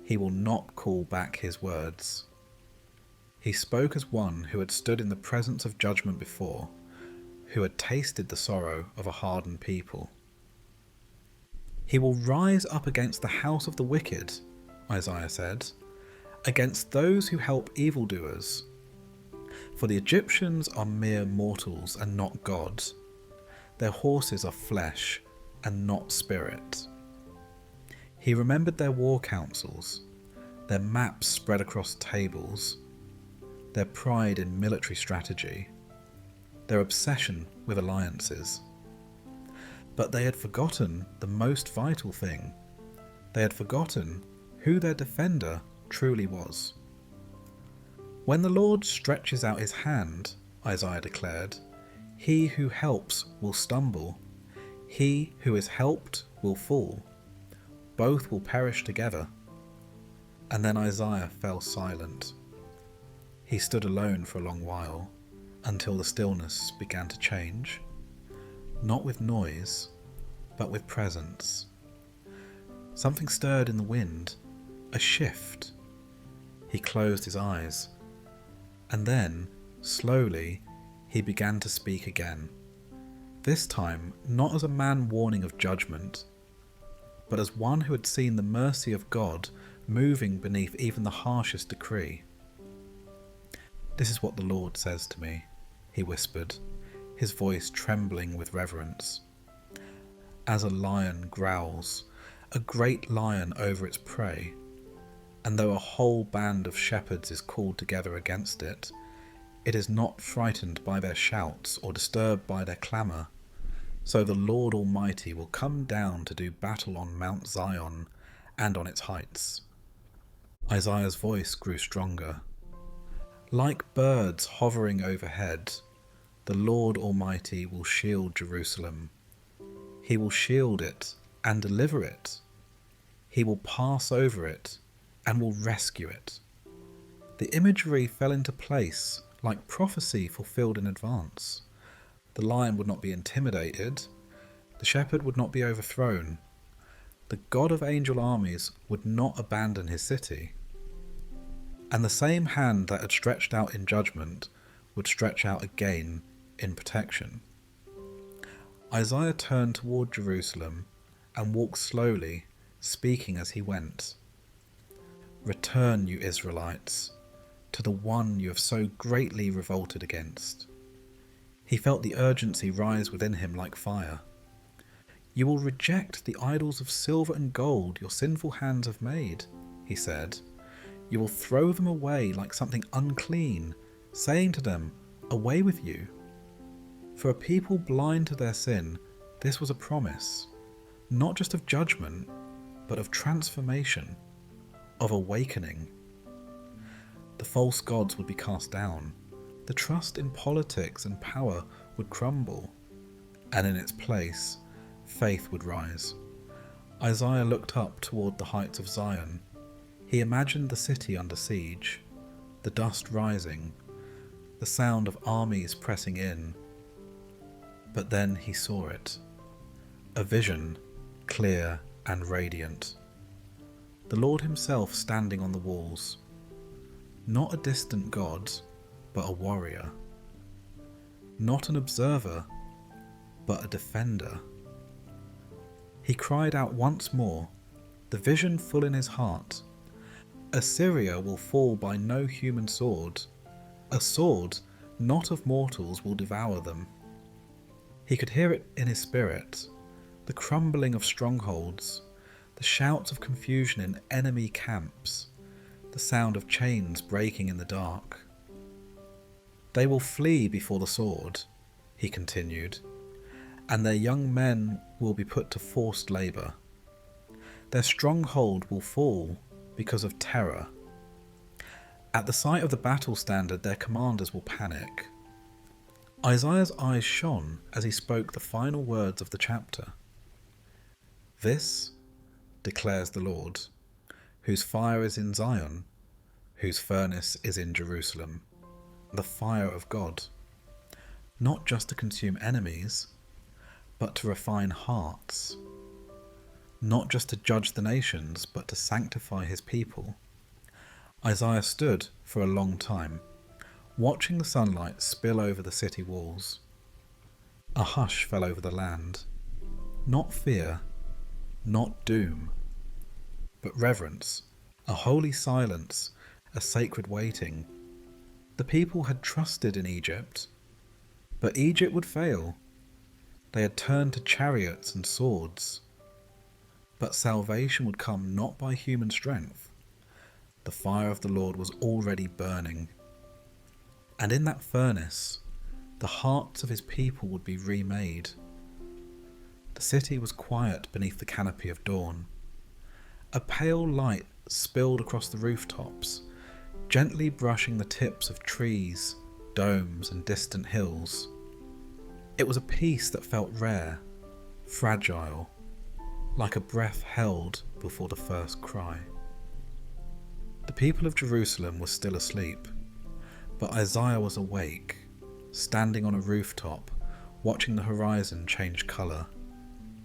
He will not call back his words. He spoke as one who had stood in the presence of judgment before, who had tasted the sorrow of a hardened people. He will rise up against the house of the wicked, Isaiah said, against those who help evildoers. For the Egyptians are mere mortals and not gods. Their horses are flesh and not spirit. He remembered their war councils, their maps spread across tables, their pride in military strategy, their obsession with alliances. But they had forgotten the most vital thing. They had forgotten who their defender truly was. When the Lord stretches out his hand, Isaiah declared, he who helps will stumble. He who is helped will fall. Both will perish together. And then Isaiah fell silent. He stood alone for a long while, until the stillness began to change. Not with noise, but with presence. Something stirred in the wind, a shift. He closed his eyes, and then, slowly, he began to speak again. This time, not as a man warning of judgment, but as one who had seen the mercy of God moving beneath even the harshest decree. "This is what the Lord says to me," he whispered, his voice trembling with reverence. "As a lion growls, a great lion over its prey, and though a whole band of shepherds is called together against it, it is not frightened by their shouts or disturbed by their clamour, so the Lord Almighty will come down to do battle on Mount Zion and on its heights." Isaiah's voice grew stronger. Like birds hovering overhead, the Lord Almighty will shield Jerusalem. He will shield it and deliver it. He will pass over it and will rescue it. The imagery fell into place like prophecy fulfilled in advance. The lion would not be intimidated. The shepherd would not be overthrown. The God of angel armies would not abandon his city. And the same hand that had stretched out in judgment would stretch out again in protection. Isaiah turned toward Jerusalem and walked slowly, speaking as he went. "Return, you Israelites, to the one you have so greatly revolted against." He felt the urgency rise within him like fire. "You will reject the idols of silver and gold your sinful hands have made," he said. "You will throw them away like something unclean, saying to them, 'Away with you.'" For a people blind to their sin, this was a promise, not just of judgment, but of transformation, of awakening. The false gods would be cast down. The trust in politics and power would crumble, and in its place, faith would rise. Isaiah looked up toward the heights of Zion. He imagined the city under siege, the dust rising, the sound of armies pressing in. But then he saw it. A vision, clear and radiant. the Lord himself standing on the walls. Not a distant God, but a warrior. Not an observer, but a defender. He cried out once more, the vision full in his heart. Assyria will fall by no human sword. A sword not of mortals will devour them. He could hear it in his spirit, the crumbling of strongholds, the shouts of confusion in enemy camps, the sound of chains breaking in the dark. They will flee before the sword, he continued, and their young men will be put to forced labour. Their stronghold will fall because of terror. At the sight of the battle standard, their commanders will panic. Isaiah's eyes shone as he spoke the final words of the chapter. This declares the Lord, whose fire is in Zion, whose furnace is in Jerusalem, the fire of God, not just to consume enemies, but to refine hearts, not just to judge the nations, but to sanctify his people. Isaiah stood for a long time, watching the sunlight spill over the city walls. A hush fell over the land, not fear, not doom, but reverence, a holy silence, a sacred waiting. The people had trusted in Egypt, but Egypt would fail. They had turned to chariots and swords, but salvation would come not by human strength. The fire of the Lord was already burning, and in that furnace, the hearts of his people would be remade. The city was quiet beneath the canopy of dawn. A pale light spilled across the rooftops, gently brushing the tips of trees, domes, and distant hills. It was a peace that felt rare, fragile, like a breath held before the first cry. The people of Jerusalem were still asleep, but Isaiah was awake, standing on a rooftop, watching the horizon change colour,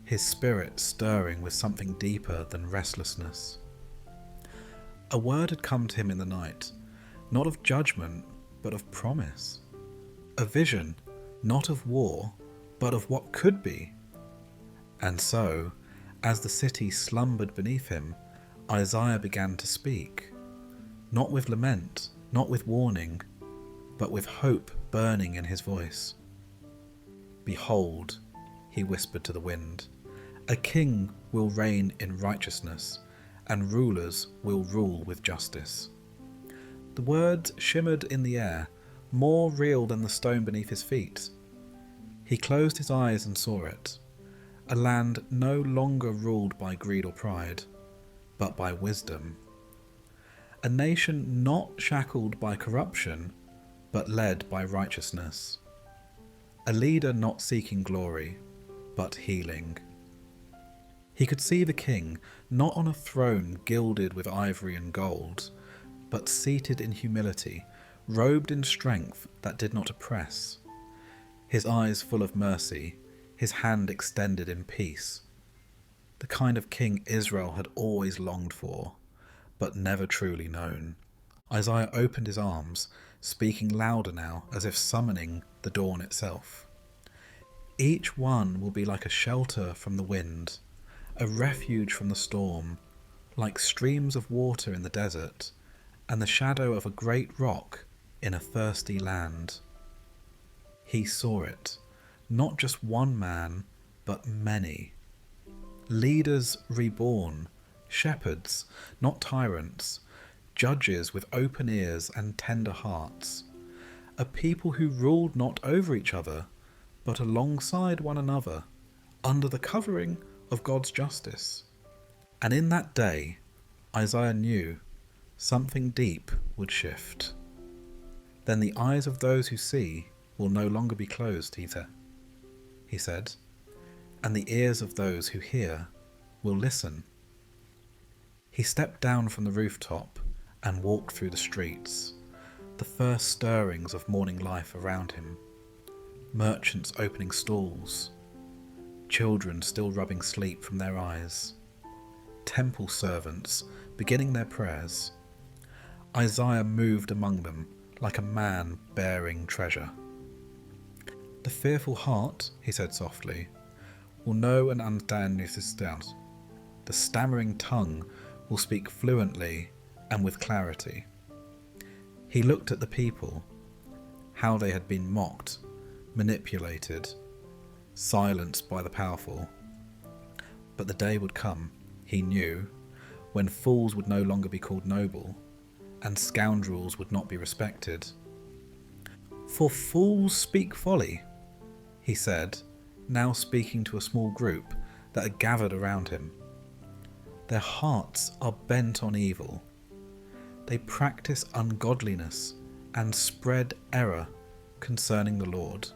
his spirit stirring with something deeper than restlessness. A word had come to him in the night, not of judgment, but of promise. A vision, not of war, but of what could be. And so, as the city slumbered beneath him, Isaiah began to speak, not with lament, not with warning, but with hope burning in his voice. Behold, he whispered to the wind, a king will reign in righteousness, and rulers will rule with justice. The words shimmered in the air, more real than the stone beneath his feet. He closed his eyes and saw it, a land no longer ruled by greed or pride, but by wisdom. A nation not shackled by corruption, but led by righteousness. A leader not seeking glory, but healing. He could see the king, not on a throne gilded with ivory and gold, but seated in humility, robed in strength that did not oppress. His eyes full of mercy, his hand extended in peace. The kind of king Israel had always longed for, but never truly known. Isaiah opened his arms, speaking louder now, as if summoning the dawn itself. Each one will be like a shelter from the wind, a refuge from the storm, like streams of water in the desert, and the shadow of a great rock in a thirsty land. He saw it, not just one man, but many. Leaders reborn, shepherds, not tyrants, judges with open ears and tender hearts, a people who ruled not over each other, but alongside one another, under the covering of God's justice. And in that day, Isaiah knew something deep would shift. Then the eyes of those who see will no longer be closed, he said, and the ears of those who hear will listen. He stepped down from the rooftop and walked through the streets, the first stirrings of morning life around him. Merchants opening stalls, children still rubbing sleep from their eyes, temple servants beginning their prayers, Isaiah moved among them like a man bearing treasure. "The fearful heart," he said softly, "will know and understand this stance. The stammering tongue will speak fluently and with clarity." He looked at the people, how they had been mocked, manipulated, silenced by the powerful. But the day would come, he knew, when fools would no longer be called noble, and scoundrels would not be respected. "For fools speak folly," he said, now speaking to a small group that had gathered around him. "Their hearts are bent on evil. They practice ungodliness and spread error concerning the Lord."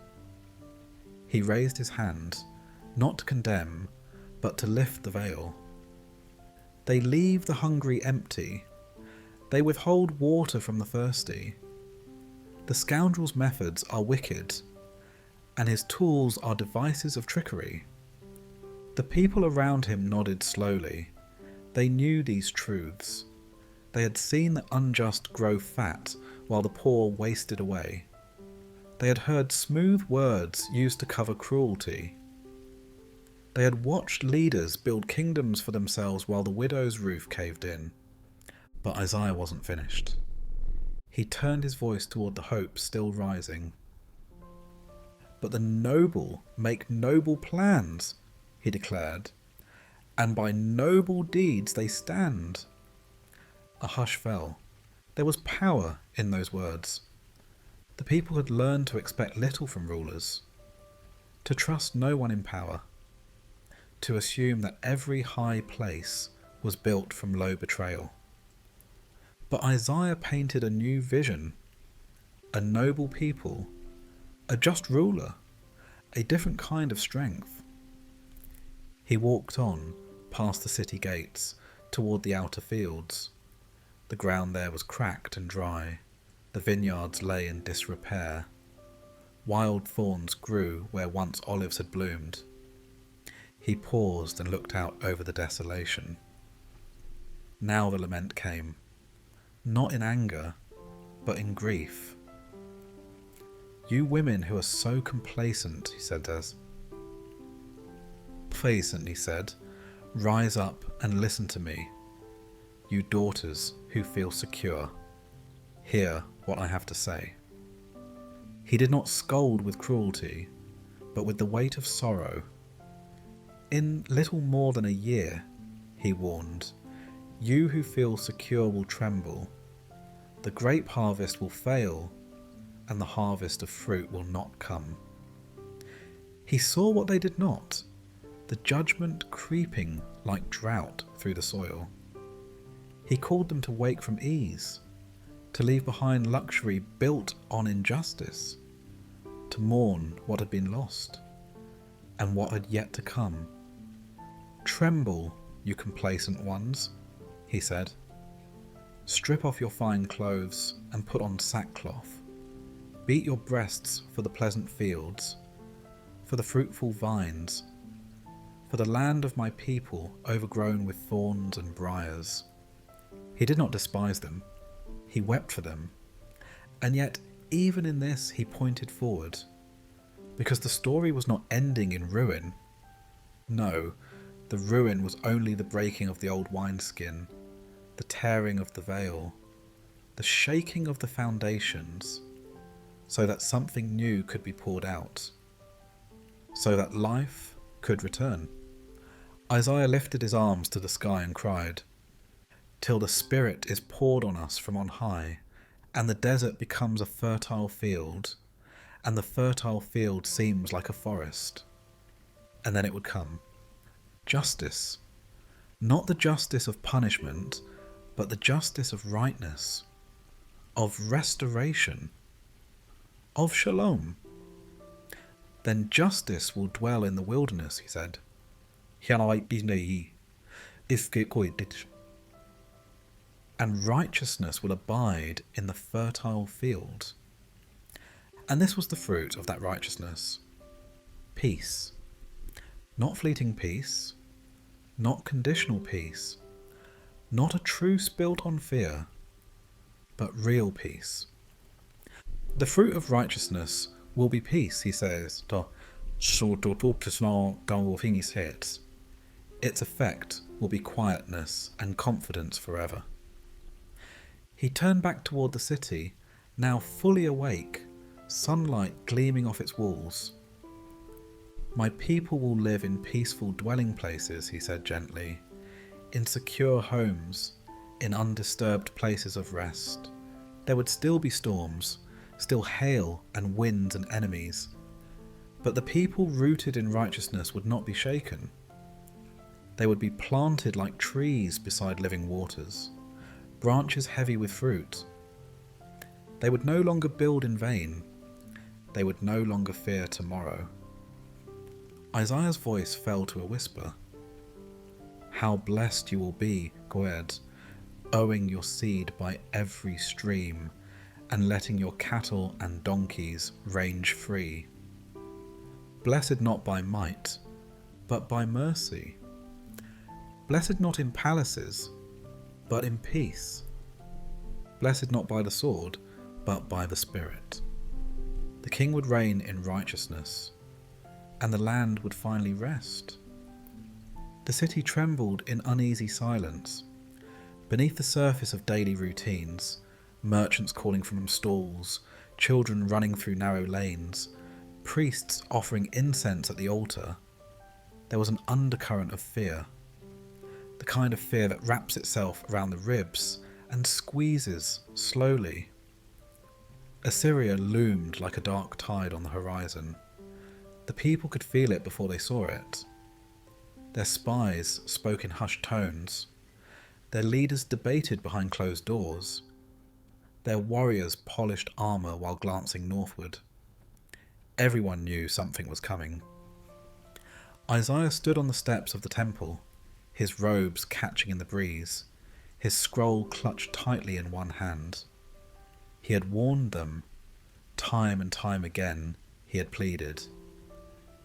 He raised his hand, not to condemn, but to lift the veil. "They leave the hungry empty. They withhold water from the thirsty. The scoundrel's methods are wicked, and his tools are devices of trickery." The people around him nodded slowly. They knew these truths. They had seen the unjust grow fat while the poor wasted away. They had heard smooth words used to cover cruelty. They had watched leaders build kingdoms for themselves while the widow's roof caved in. But Isaiah wasn't finished. He turned his voice toward the hope still rising. "But the noble make noble plans," he declared, "and by noble deeds they stand." A hush fell. There was power in those words. The people had learned to expect little from rulers, to trust no one in power, to assume that every high place was built from low betrayal. But Isaiah painted a new vision, a noble people, a just ruler, a different kind of strength. He walked on, past the city gates, toward the outer fields. The ground there was cracked and dry. The vineyards lay in disrepair. Wild thorns grew where once olives had bloomed. He paused and looked out over the desolation. Now the lament came, not in anger, but in grief. "You women who are so complacent," he said "Complacent," he said, "rise up and listen to me. You daughters who feel secure, hear what I have to say." He did not scold with cruelty, but with the weight of sorrow. "In little more than a year," he warned, "you who feel secure will tremble. The grape harvest will fail, and the harvest of fruit will not come." He saw what they did not, the judgment creeping like drought through the soil. He called them to wake from ease, to leave behind luxury built on injustice, to mourn what had been lost, and what had yet to come. "Tremble, you complacent ones," he said. "Strip off your fine clothes and put on sackcloth. Beat your breasts for the pleasant fields, for the fruitful vines, for the land of my people overgrown with thorns and briars." He did not despise them. He wept for them. And yet, even in this, he pointed forward, because the story was not ending in ruin. No, the ruin was only the breaking of the old wineskin, the tearing of the veil, the shaking of the foundations, so that something new could be poured out, so that life could return. Isaiah lifted his arms to the sky and cried, "Till the Spirit is poured on us from on high, and the desert becomes a fertile field, and the fertile field seems like a forest." And then it would come. Justice. Not the justice of punishment, but the justice of rightness, of restoration, of shalom. "Then justice will dwell in the wilderness," he said. "And righteousness will abide in the fertile field." And this was the fruit of that righteousness. Peace. Not fleeting peace, not conditional peace, Not a truce built on fear, but real peace. The fruit of righteousness will be peace, he says. Its effect will be quietness and confidence forever. He turned back toward the city, now fully awake, sunlight gleaming off its walls. My people will live in peaceful dwelling places, he said gently, in secure homes, in undisturbed places of rest. There would still be storms, still hail and winds and enemies, but the people rooted in righteousness would not be shaken. They would be planted like trees beside living waters, branches heavy with fruit. They would no longer build in vain. They would no longer fear tomorrow. Isaiah's voice fell to a whisper. How blessed you will be, Goed, owing your seed by every stream, and letting your cattle and donkeys range free. Blessed not by might, but by mercy. Blessed not in palaces, but in peace. Blessed not by the sword, but by the Spirit. The king would reign in righteousness, and the land would finally rest. The city trembled in uneasy silence. Beneath the surface of daily routines, merchants calling from stalls, children running through narrow lanes, priests offering incense at the altar, there was an undercurrent of fear. The kind of fear that wraps itself around the ribs and squeezes slowly. Assyria loomed like a dark tide on the horizon. The people could feel it before they saw it. Their spies spoke in hushed tones. Their leaders debated behind closed doors. Their warriors polished armour while glancing northward. Everyone knew something was coming. Isaiah stood on the steps of the temple, his robes catching in the breeze, his scroll clutched tightly in one hand. He had warned them. Time and time again he had pleaded.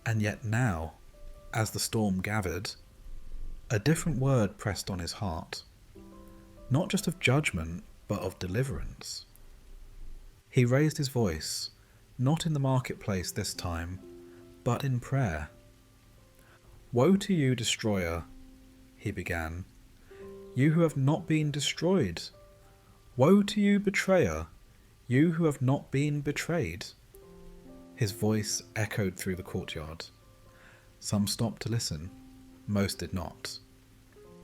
And yet now, as the storm gathered, a different word pressed on his heart. Not just of judgment, but of deliverance. He raised his voice, not in the marketplace this time, but in prayer. Woe to you, destroyer, he began, you who have not been destroyed. Woe to you, betrayer, you who have not been betrayed. His voice echoed through the courtyard. Some stopped to listen, most did not.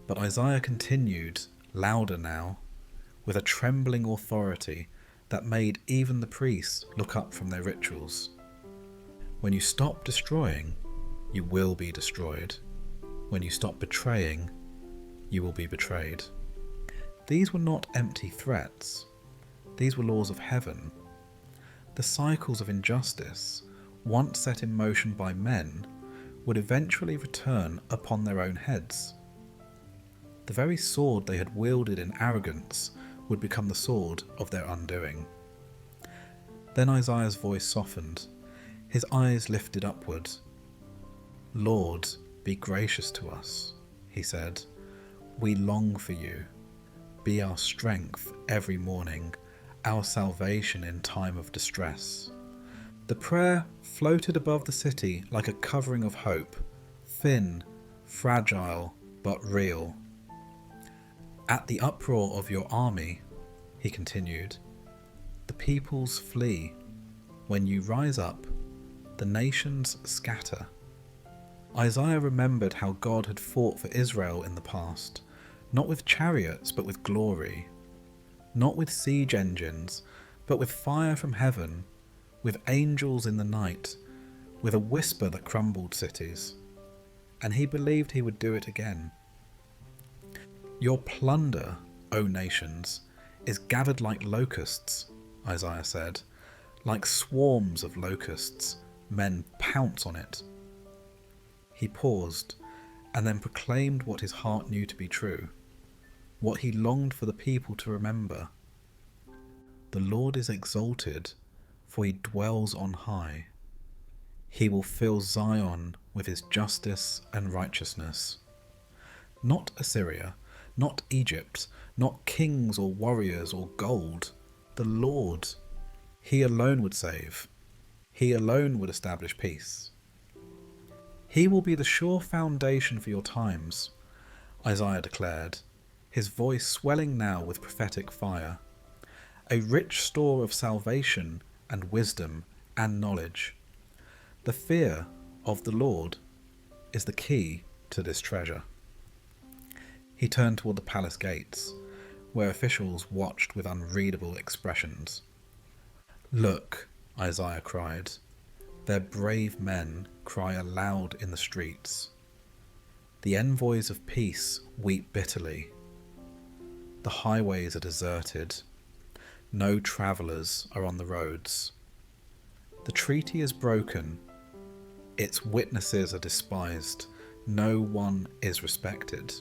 But Isaiah continued, louder now, with a trembling authority that made even the priests look up from their rituals. When you stop destroying, you will be destroyed. When you stop betraying, you will be betrayed. These were not empty threats. These were laws of heaven. The cycles of injustice, once set in motion by men, would eventually return upon their own heads. The very sword they had wielded in arrogance would become the sword of their undoing. Then Isaiah's voice softened, his eyes lifted upward. Lord, be gracious to us, he said. We long for you. Be our strength every morning, our salvation in time of distress. The prayer floated above the city like a covering of hope, thin, fragile, but real. At the uproar of your army, he continued, the peoples flee. When you rise up, the nations scatter. Isaiah remembered how God had fought for Israel in the past, not with chariots but with glory, not with siege engines, but with fire from heaven, with angels in the night, with a whisper that crumbled cities. And he believed he would do it again. Your plunder, O nations, is gathered like locusts, Isaiah said. Like swarms of locusts, men pounce on it. He paused, and then proclaimed what his heart knew to be true, what he longed for the people to remember. The Lord is exalted, for he dwells on high. He will fill Zion with his justice and righteousness. Not Assyria, Not Egypt, not kings or warriors or gold. The Lord. He alone would save. He alone would establish peace. He will be the sure foundation for your times, Isaiah declared, his voice swelling now with prophetic fire. A rich store of salvation and wisdom and knowledge. The fear of the Lord is the key to this treasure. He turned toward the palace gates, where officials watched with unreadable expressions. Look, Isaiah cried, their brave men cry aloud in the streets. The envoys of peace weep bitterly. The highways are deserted. No travellers are on the roads. The treaty is broken. Its witnesses are despised. No one is respected.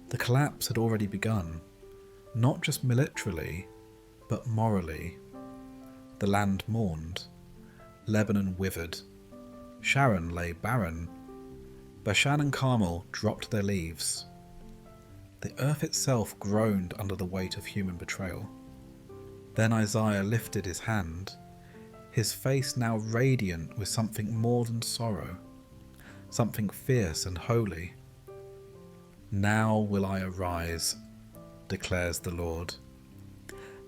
The collapse had already begun, not just militarily, but morally. The land mourned. Lebanon withered. Sharon lay barren. Bashan and Carmel dropped their leaves. The earth itself groaned under the weight of human betrayal. Then Isaiah lifted his hand, his face now radiant with something more than sorrow, something fierce and holy. Now will I arise, declares the Lord.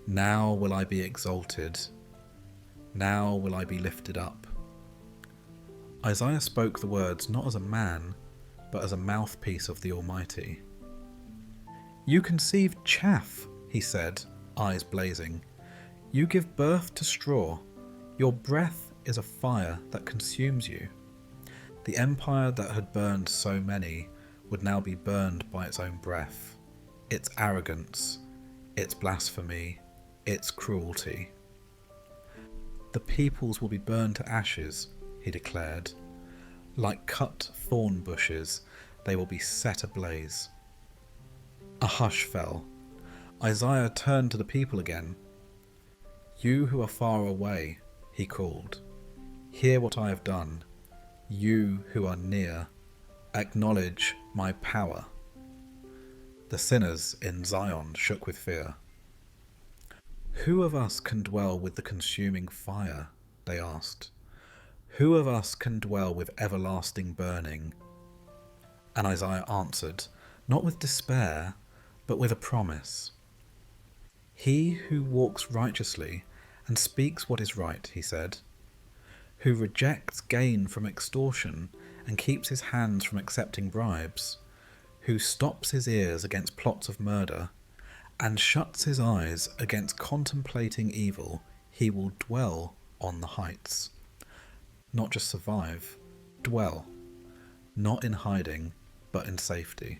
Now will I be exalted. Now will I be lifted up. Isaiah spoke the words not as a man, but as a mouthpiece of the Almighty. You conceive chaff, he said, eyes blazing. You give birth to straw. Your breath is a fire that consumes you. The empire that had burned so many would now be burned by its own breath, its arrogance, its blasphemy, its cruelty. The peoples will be burned to ashes, he declared. Like cut thorn bushes, they will be set ablaze. A hush fell. Isaiah turned to the people again. You who are far away, he called, hear what I have done. You who are near, acknowledge my power. The sinners in Zion shook with fear. Who of us can dwell with the consuming fire? They asked. Who of us can dwell with everlasting burning? And Isaiah answered, not with despair, but with a promise. He who walks righteously and speaks what is right, he said, who rejects gain from extortion and keeps his hands from accepting bribes, who stops his ears against plots of murder and shuts his eyes against contemplating evil, he will dwell on the heights. Not just survive, dwell, not in hiding, but in safety.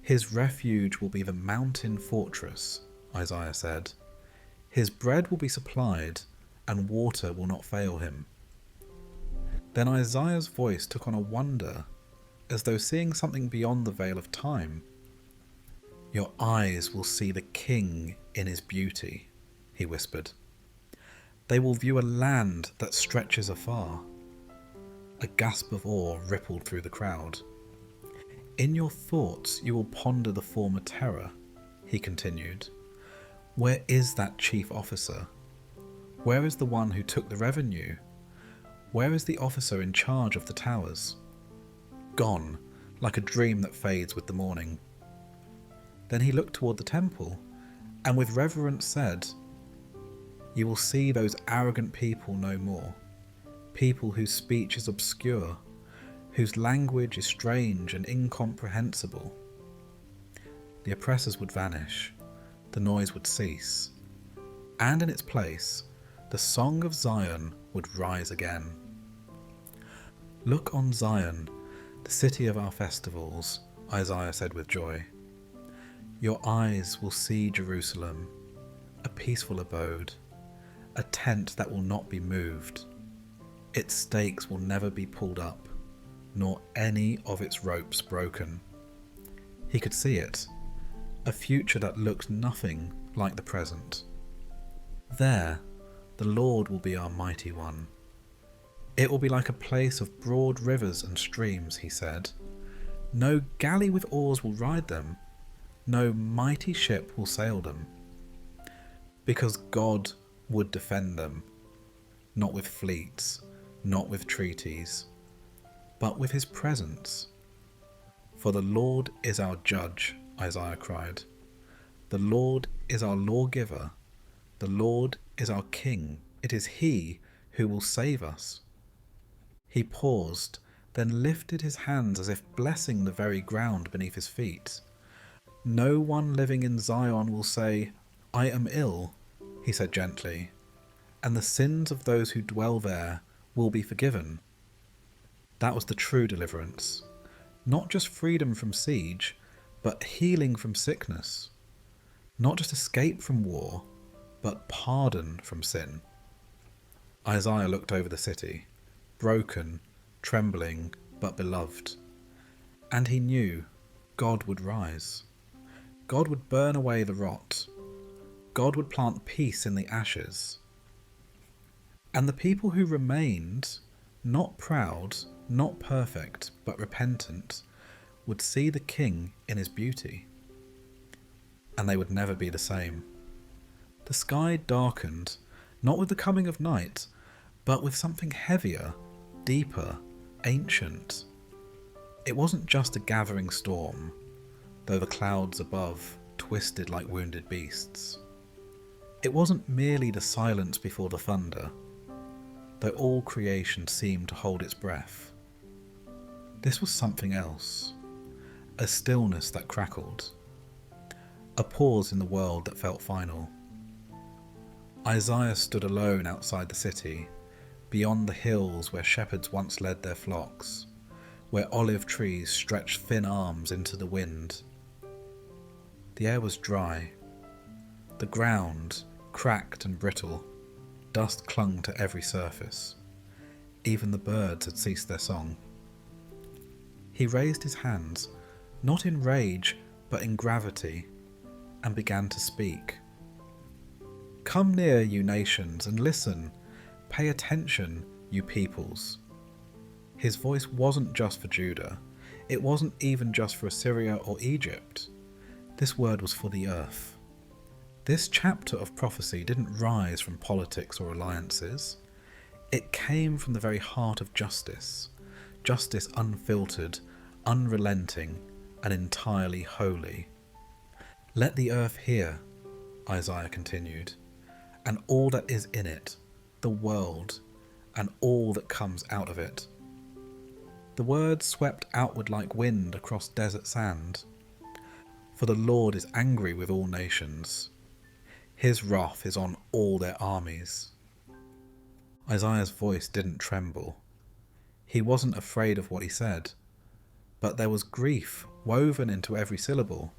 His refuge will be the mountain fortress, Isaiah said. His bread will be supplied, and water will not fail him. Then Isaiah's voice took on a wonder, as though seeing something beyond the veil of time. Your eyes will see the King in his beauty, he whispered. They will view a land that stretches afar. A gasp of awe rippled through the crowd. In your thoughts you will ponder the former terror, he continued. Where is that chief officer? Where is the one who took the revenue? Where is the officer in charge of the towers? Gone, like a dream that fades with the morning. Then he looked toward the temple, and with reverence said, You will see those arrogant people no more, people whose speech is obscure, whose language is strange and incomprehensible. The oppressors would vanish, the noise would cease, and in its place, the song of Zion would rise again. Look on Zion, the city of our festivals, Isaiah said with joy. Your eyes will see Jerusalem, a peaceful abode, a tent that will not be moved. Its stakes will never be pulled up, nor any of its ropes broken. He could see it, a future that looked nothing like the present. There, the Lord will be our mighty one. It will be like a place of broad rivers and streams, he said. No galley with oars will ride them, no mighty ship will sail them, because God would defend them, not with fleets, not with treaties, but with his presence. For the Lord is our judge, Isaiah cried. The Lord is our lawgiver. The Lord is our king. It is he who will save us. He paused, then lifted his hands as if blessing the very ground beneath his feet. No one living in Zion will say, I am ill, he said gently, and the sins of those who dwell there will be forgiven. That was the true deliverance. Not just freedom from siege, but healing from sickness. Not just escape from war, but pardon from sin. Isaiah looked over the city, broken, trembling, but beloved. And he knew God would rise. God would burn away the rot. God would plant peace in the ashes. And the people who remained, not proud, not perfect, but repentant, would see the King in his beauty. And they would never be the same. The sky darkened, not with the coming of night, but with something heavier, deeper, ancient. It wasn't just a gathering storm, though the clouds above twisted like wounded beasts. It wasn't merely the silence before the thunder, though all creation seemed to hold its breath. This was something else, a stillness that crackled, a pause in the world that felt final. Isaiah stood alone outside the city, beyond the hills where shepherds once led their flocks, where olive trees stretched thin arms into the wind. The air was dry, the ground cracked and brittle, dust clung to every surface. Even the birds had ceased their song. He raised his hands, not in rage, but in gravity, and began to speak. Come near, you nations, and listen. Pay attention, you peoples. His voice wasn't just for Judah. It wasn't even just for Assyria or Egypt. This word was for the earth. This chapter of prophecy didn't rise from politics or alliances. It came from the very heart of justice. Justice unfiltered, unrelenting, and entirely holy. Let the earth hear, Isaiah continued, and all that is in it, the world, and all that comes out of it. The words swept outward like wind across desert sand. For the Lord is angry with all nations. His wrath is on all their armies. Isaiah's voice didn't tremble. He wasn't afraid of what he said, but there was grief woven into every syllable.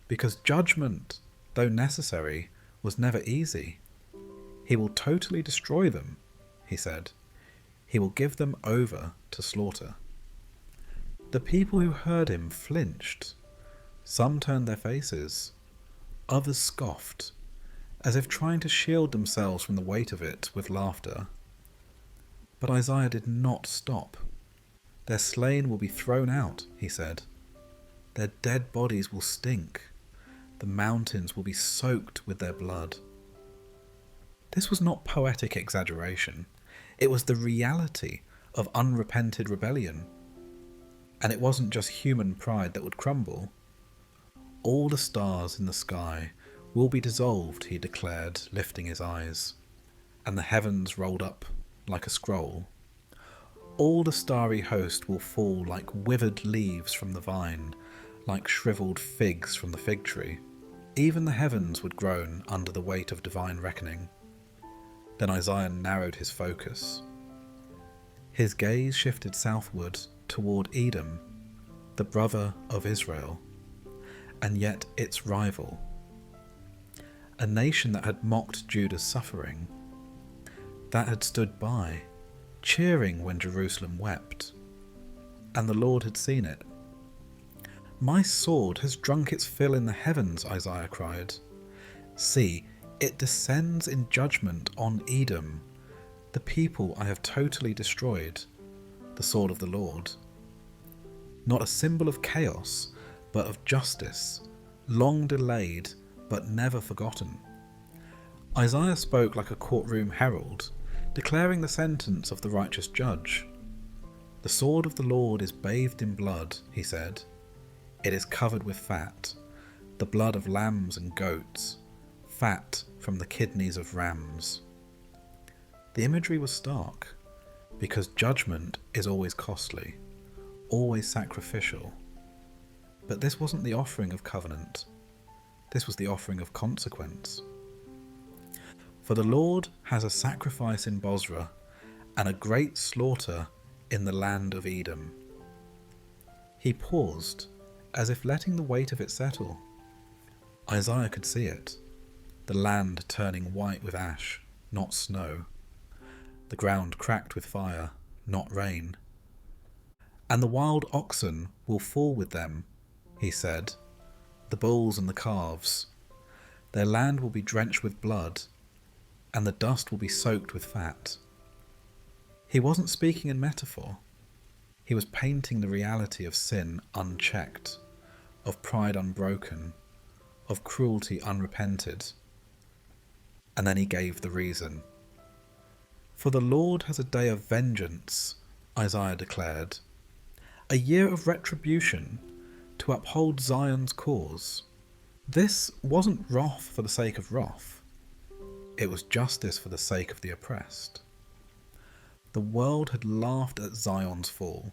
Because judgment, though necessary, was never easy. He will totally destroy them, he said. He will give them over to slaughter. The people who heard him flinched. Some turned their faces. Others scoffed, as if trying to shield themselves from the weight of it with laughter. But Isaiah did not stop. Their slain will be thrown out, he said. Their dead bodies will stink. The mountains will be soaked with their blood. This was not poetic exaggeration. It was the reality of unrepented rebellion. And it wasn't just human pride that would crumble. All the stars in the sky will be dissolved, he declared, lifting his eyes, and the heavens rolled up like a scroll. All the starry host will fall like withered leaves from the vine, like shriveled figs from the fig tree. Even the heavens would groan under the weight of divine reckoning. Then Isaiah narrowed his focus. His gaze shifted southward toward Edom, the brother of Israel, and yet its rival. A nation that had mocked Judah's suffering, that had stood by, cheering when Jerusalem wept, and the Lord had seen it. My sword has drunk its fill in the heavens, Isaiah cried. See, it descends in judgment on Edom, the people I have totally destroyed, the sword of the Lord. not a symbol of chaos, but of justice, long delayed but never forgotten. Isaiah spoke like a courtroom herald, declaring the sentence of the righteous judge. "The sword of the Lord is bathed in blood," he said. "It is covered with fat, the blood of lambs and goats, fat from the kidneys of rams." The imagery was stark, because judgment is always costly, always sacrificial. But this wasn't the offering of covenant. This was the offering of consequence. "For the Lord has a sacrifice in Bozrah, and a great slaughter in the land of Edom." He paused, as if letting the weight of it settle. Isaiah could see it, the land turning white with ash, not snow. The ground cracked with fire, not rain. "And the wild oxen will fall with them," he said, "the bulls and the calves. Their land will be drenched with blood, and the dust will be soaked with fat." He wasn't speaking in metaphor. He was painting the reality of sin unchecked, of pride unbroken, of cruelty unrepented. And then he gave the reason. "For the Lord has a day of vengeance," Isaiah declared, "a year of retribution to uphold Zion's cause." This wasn't wrath for the sake of wrath. It was justice for the sake of the oppressed. The world had laughed at Zion's fall.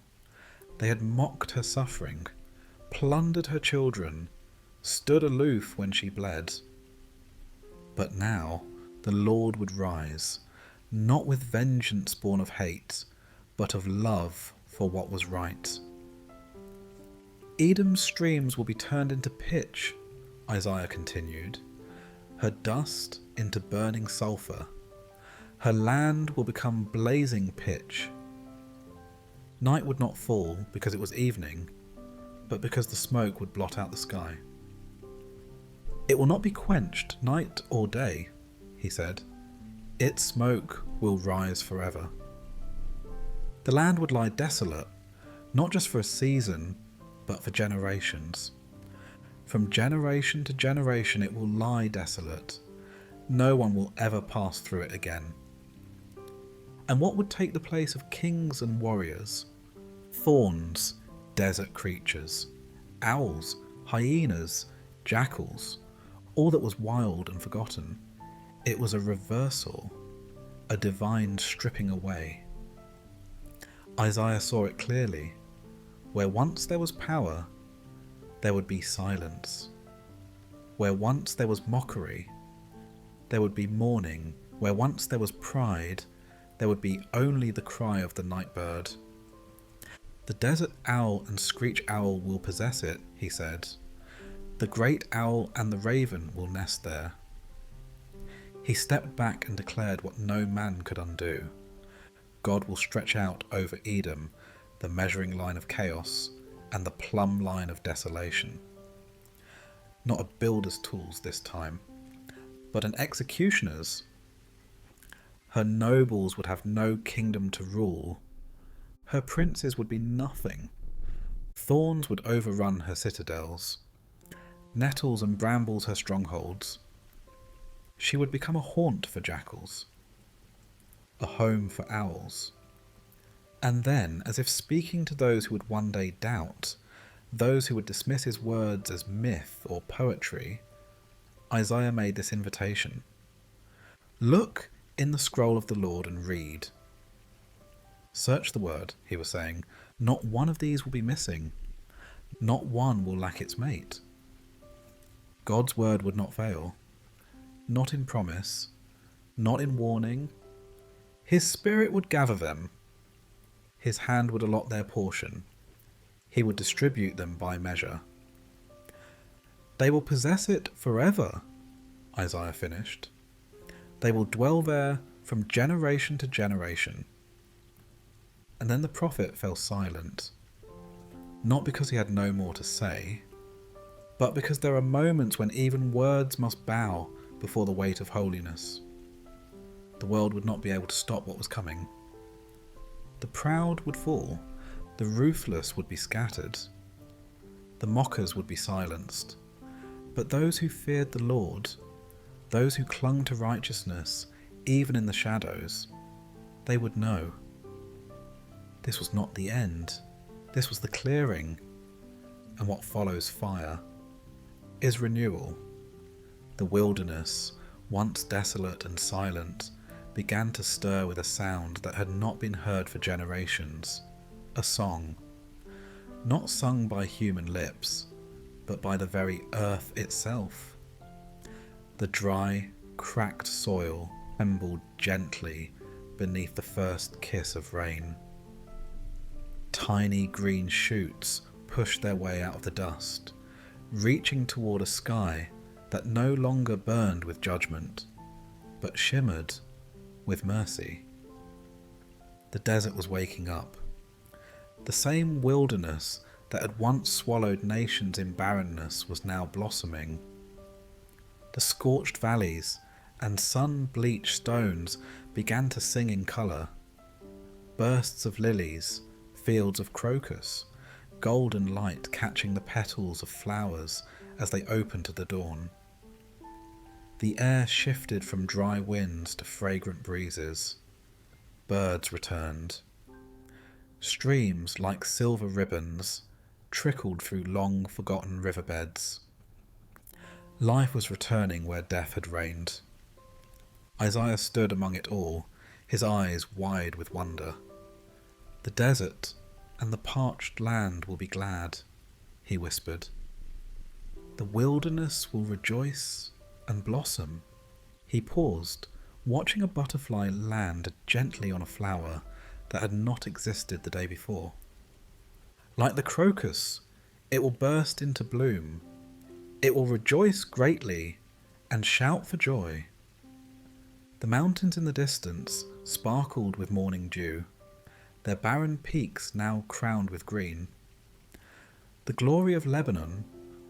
They had mocked her suffering, plundered her children, stood aloof when she bled. But now the Lord would rise, not with vengeance born of hate, but of love for what was right. "Edom's streams will be turned into pitch," Isaiah continued, "her dust into burning sulphur. Her land will become blazing pitch." Night would not fall because it was evening, but because the smoke would blot out the sky. "It will not be quenched night or day," he said. "Its smoke will rise forever." The land would lie desolate, not just for a season, but for generations. From generation to generation it will lie desolate. No one will ever pass through it again. And what would take the place of kings and warriors? Thorns, desert creatures, owls, hyenas, jackals, all that was wild and forgotten. It was a reversal, a divine stripping away. Isaiah saw it clearly. Where once there was power, there would be silence. Where once there was mockery, there would be mourning. Where once there was pride, there would be only the cry of the night bird. "The desert owl and screech owl will possess it," he said. "The great owl and the raven will nest there." He stepped back and declared what no man could undo. God will stretch out over Edom the measuring line of chaos and the plumb line of desolation. Not a builder's tools this time, but an executioner's. Her nobles would have no kingdom to rule. Her princes would be nothing. Thorns would overrun her citadels, nettles and brambles her strongholds. She would become a haunt for jackals, a home for owls. And then, as if speaking to those who would one day doubt, those who would dismiss his words as myth or poetry, Isaiah made this invitation. "Look in the scroll of the Lord and read. Search the word," he was saying. "Not one of these will be missing. Not one will lack its mate." God's word would not fail. Not in promise, not in warning. His Spirit would gather them. His hand would allot their portion. He would distribute them by measure. "They will possess it forever," Isaiah finished. "They will dwell there from generation to generation." And then the prophet fell silent, not because he had no more to say, but because there are moments when even words must bow before the weight of holiness. The world would not be able to stop what was coming. The proud would fall, The ruthless would be scattered. The mockers would be silenced. But those who feared the Lord, those who clung to righteousness, even in the shadows, they would know. This was not the end. This was the clearing. And what follows fire is renewal. The wilderness, once desolate and silent, began to stir with a sound that had not been heard for generations. A song, not sung by human lips, but by the very earth itself. The dry, cracked soil trembled gently beneath the first kiss of rain. Tiny green shoots pushed their way out of the dust, reaching toward a sky that no longer burned with judgment, but shimmered with mercy. The desert was waking up. The same wilderness that had once swallowed nations in barrenness was now blossoming. The scorched valleys and sun-bleached stones began to sing in colour. Bursts of lilies, fields of crocus, golden light catching the petals of flowers as they opened to the dawn. The air shifted from dry winds to fragrant breezes. Birds returned. Streams like silver ribbons trickled through long forgotten riverbeds. Life was returning where death had reigned. Isaiah stood among it all, his eyes wide with wonder. The desert and the parched land will be glad, he whispered. The wilderness will rejoice and blossom. He paused, watching a butterfly land gently on a flower that had not existed the day before. Like the crocus, it will burst into bloom. It will rejoice greatly and shout for joy. The mountains in the distance sparkled with morning dew, their barren peaks now crowned with green. The glory of Lebanon,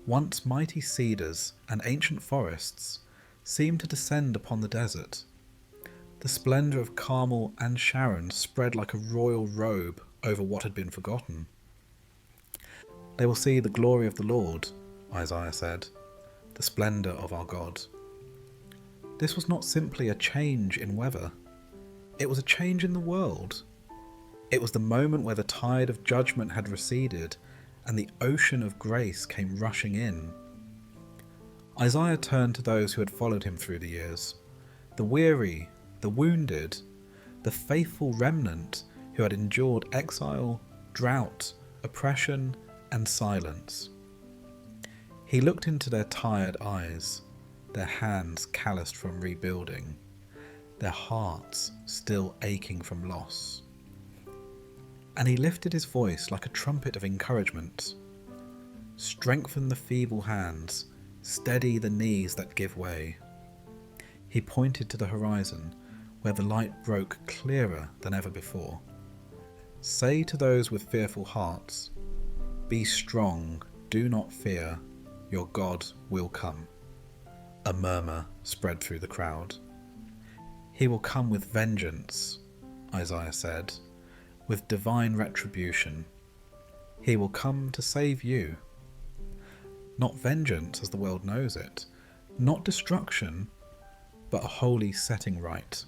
once mighty cedars and ancient forests, seemed to descend upon the desert. The splendour of Carmel and Sharon spread like a royal robe over what had been forgotten. They will see the glory of the Lord, Isaiah said, the splendour of our God. This was not simply a change in weather. It was a change in the world. It was the moment where the tide of judgment had receded and the ocean of grace came rushing in. Isaiah turned to those who had followed him through the years, the weary, the wounded, the faithful remnant who had endured exile, drought, oppression, and silence. He looked into their tired eyes, their hands calloused from rebuilding, their hearts still aching from loss. And he lifted his voice like a trumpet of encouragement. Strengthen the feeble hands, steady the knees that give way. He pointed to the horizon, where the light broke clearer than ever before. Say to those with fearful hearts, be strong, do not fear, your God will come. A murmur spread through the crowd. He will come with vengeance, Isaiah said, with divine retribution. He will come to save you. Not vengeance as the world knows it, not destruction, but a holy setting right.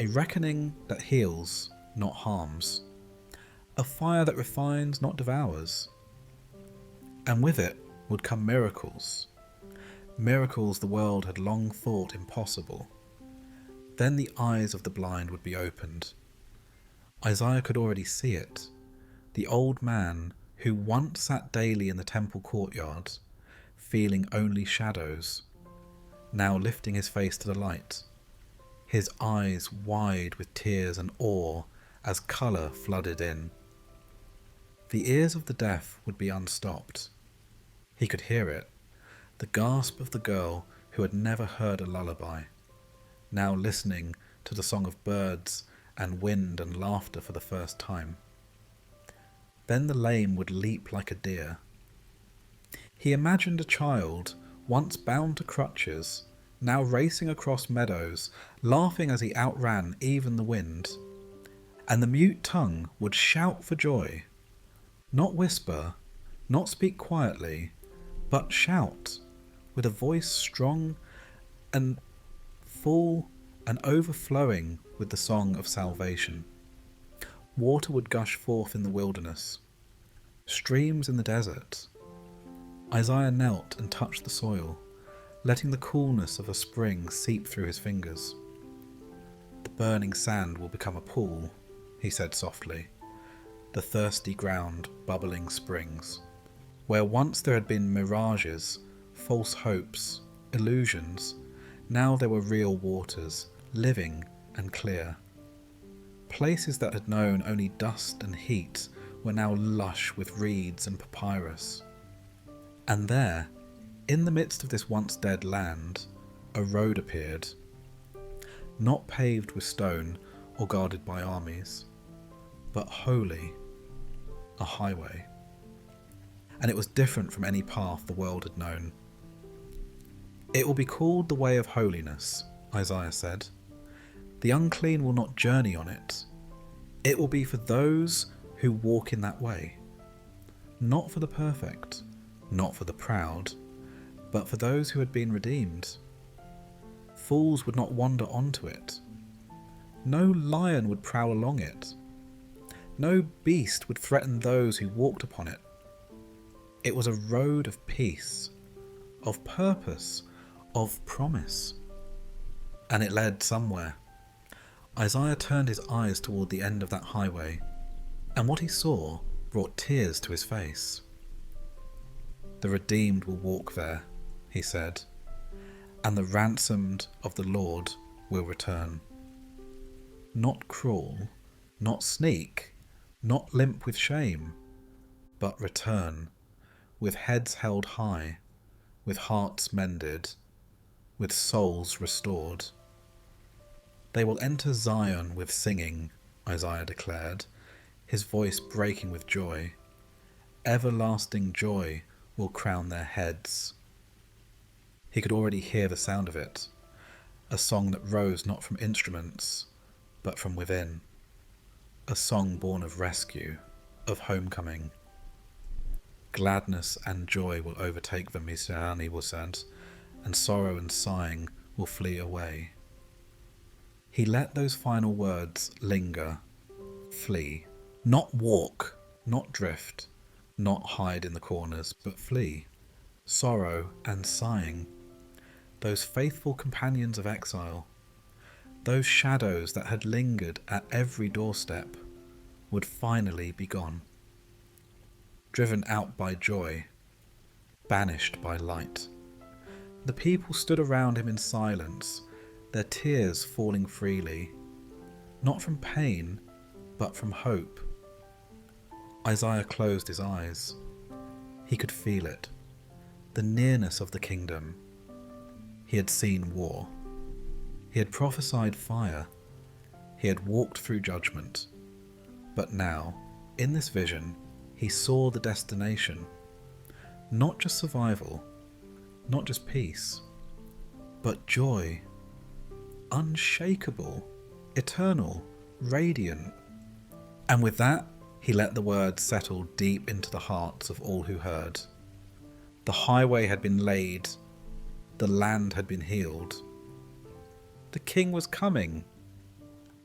A reckoning that heals, not harms. A fire that refines, not devours. And with it would come miracles. Miracles the world had long thought impossible. Then the eyes of the blind would be opened. Isaiah could already see it. The old man who once sat daily in the temple courtyard, feeling only shadows, now lifting his face to the light, his eyes wide with tears and awe as colour flooded in. The ears of the deaf would be unstopped. He could hear it, the gasp of the girl who had never heard a lullaby, now listening to the song of birds and wind and laughter for the first time. Then the lame would leap like a deer. He imagined a child, once bound to crutches, now racing across meadows, laughing as he outran even the wind. And the mute tongue would shout for joy, Not whisper, not speak quietly, but shout, with a voice strong and full and overflowing with the song of salvation. Water would gush forth in the wilderness, streams in the desert. Isaiah knelt and touched the soil, letting the coolness of a spring seep through his fingers. The burning sand will become a pool, he said softly, the thirsty ground bubbling springs. Where once there had been mirages, false hopes, illusions, now there were real waters, living and clear. Places that had known only dust and heat were now lush with reeds and papyrus. And there, in the midst of this once dead land, a road appeared, not paved with stone or guarded by armies, but holy, a highway. And it was different from any path the world had known. It will be called the way of holiness, Isaiah said. The unclean will not journey on it. It will be for those who walk in that way. Not for the perfect, not for the proud, but for those who had been redeemed. Fools would not wander onto it. No lion would prowl along it. No beast would threaten those who walked upon it. It was a road of peace, of purpose, of promise. And it led somewhere. Isaiah turned his eyes toward the end of that highway, and what he saw brought tears to his face. The redeemed will walk there, he said, and the ransomed of the Lord will return. Not cruel, not sneak, not limp with shame, but return, with heads held high, with hearts mended, with souls restored. They will enter Zion with singing, Isaiah declared, his voice breaking with joy. Everlasting joy will crown their heads. He could already hear the sound of it, a song that rose not from instruments, but from within, a song born of rescue, of homecoming. Gladness and joy will overtake them, Messiani said, and sorrow and sighing will flee away. He let those final words linger, flee, not walk, not drift, not hide in the corners, but flee. Sorrow and sighing, those faithful companions of exile, those shadows that had lingered at every doorstep, would finally be gone. Driven out by joy, banished by light. The people stood around him in silence, their tears falling freely, not from pain, but from hope. Isaiah closed his eyes. He could feel it, the nearness of the kingdom. He had seen war. He had prophesied fire. He had walked through judgment. But now, in this vision, he saw the destination. Not just survival, not just peace, but joy. Unshakable, eternal, radiant. And with that, he let the words settle deep into the hearts of all who heard. The highway had been laid. The land had been healed. The king was coming.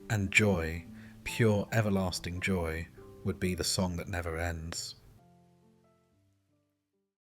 And joy, pure everlasting joy, would be the song that never ends.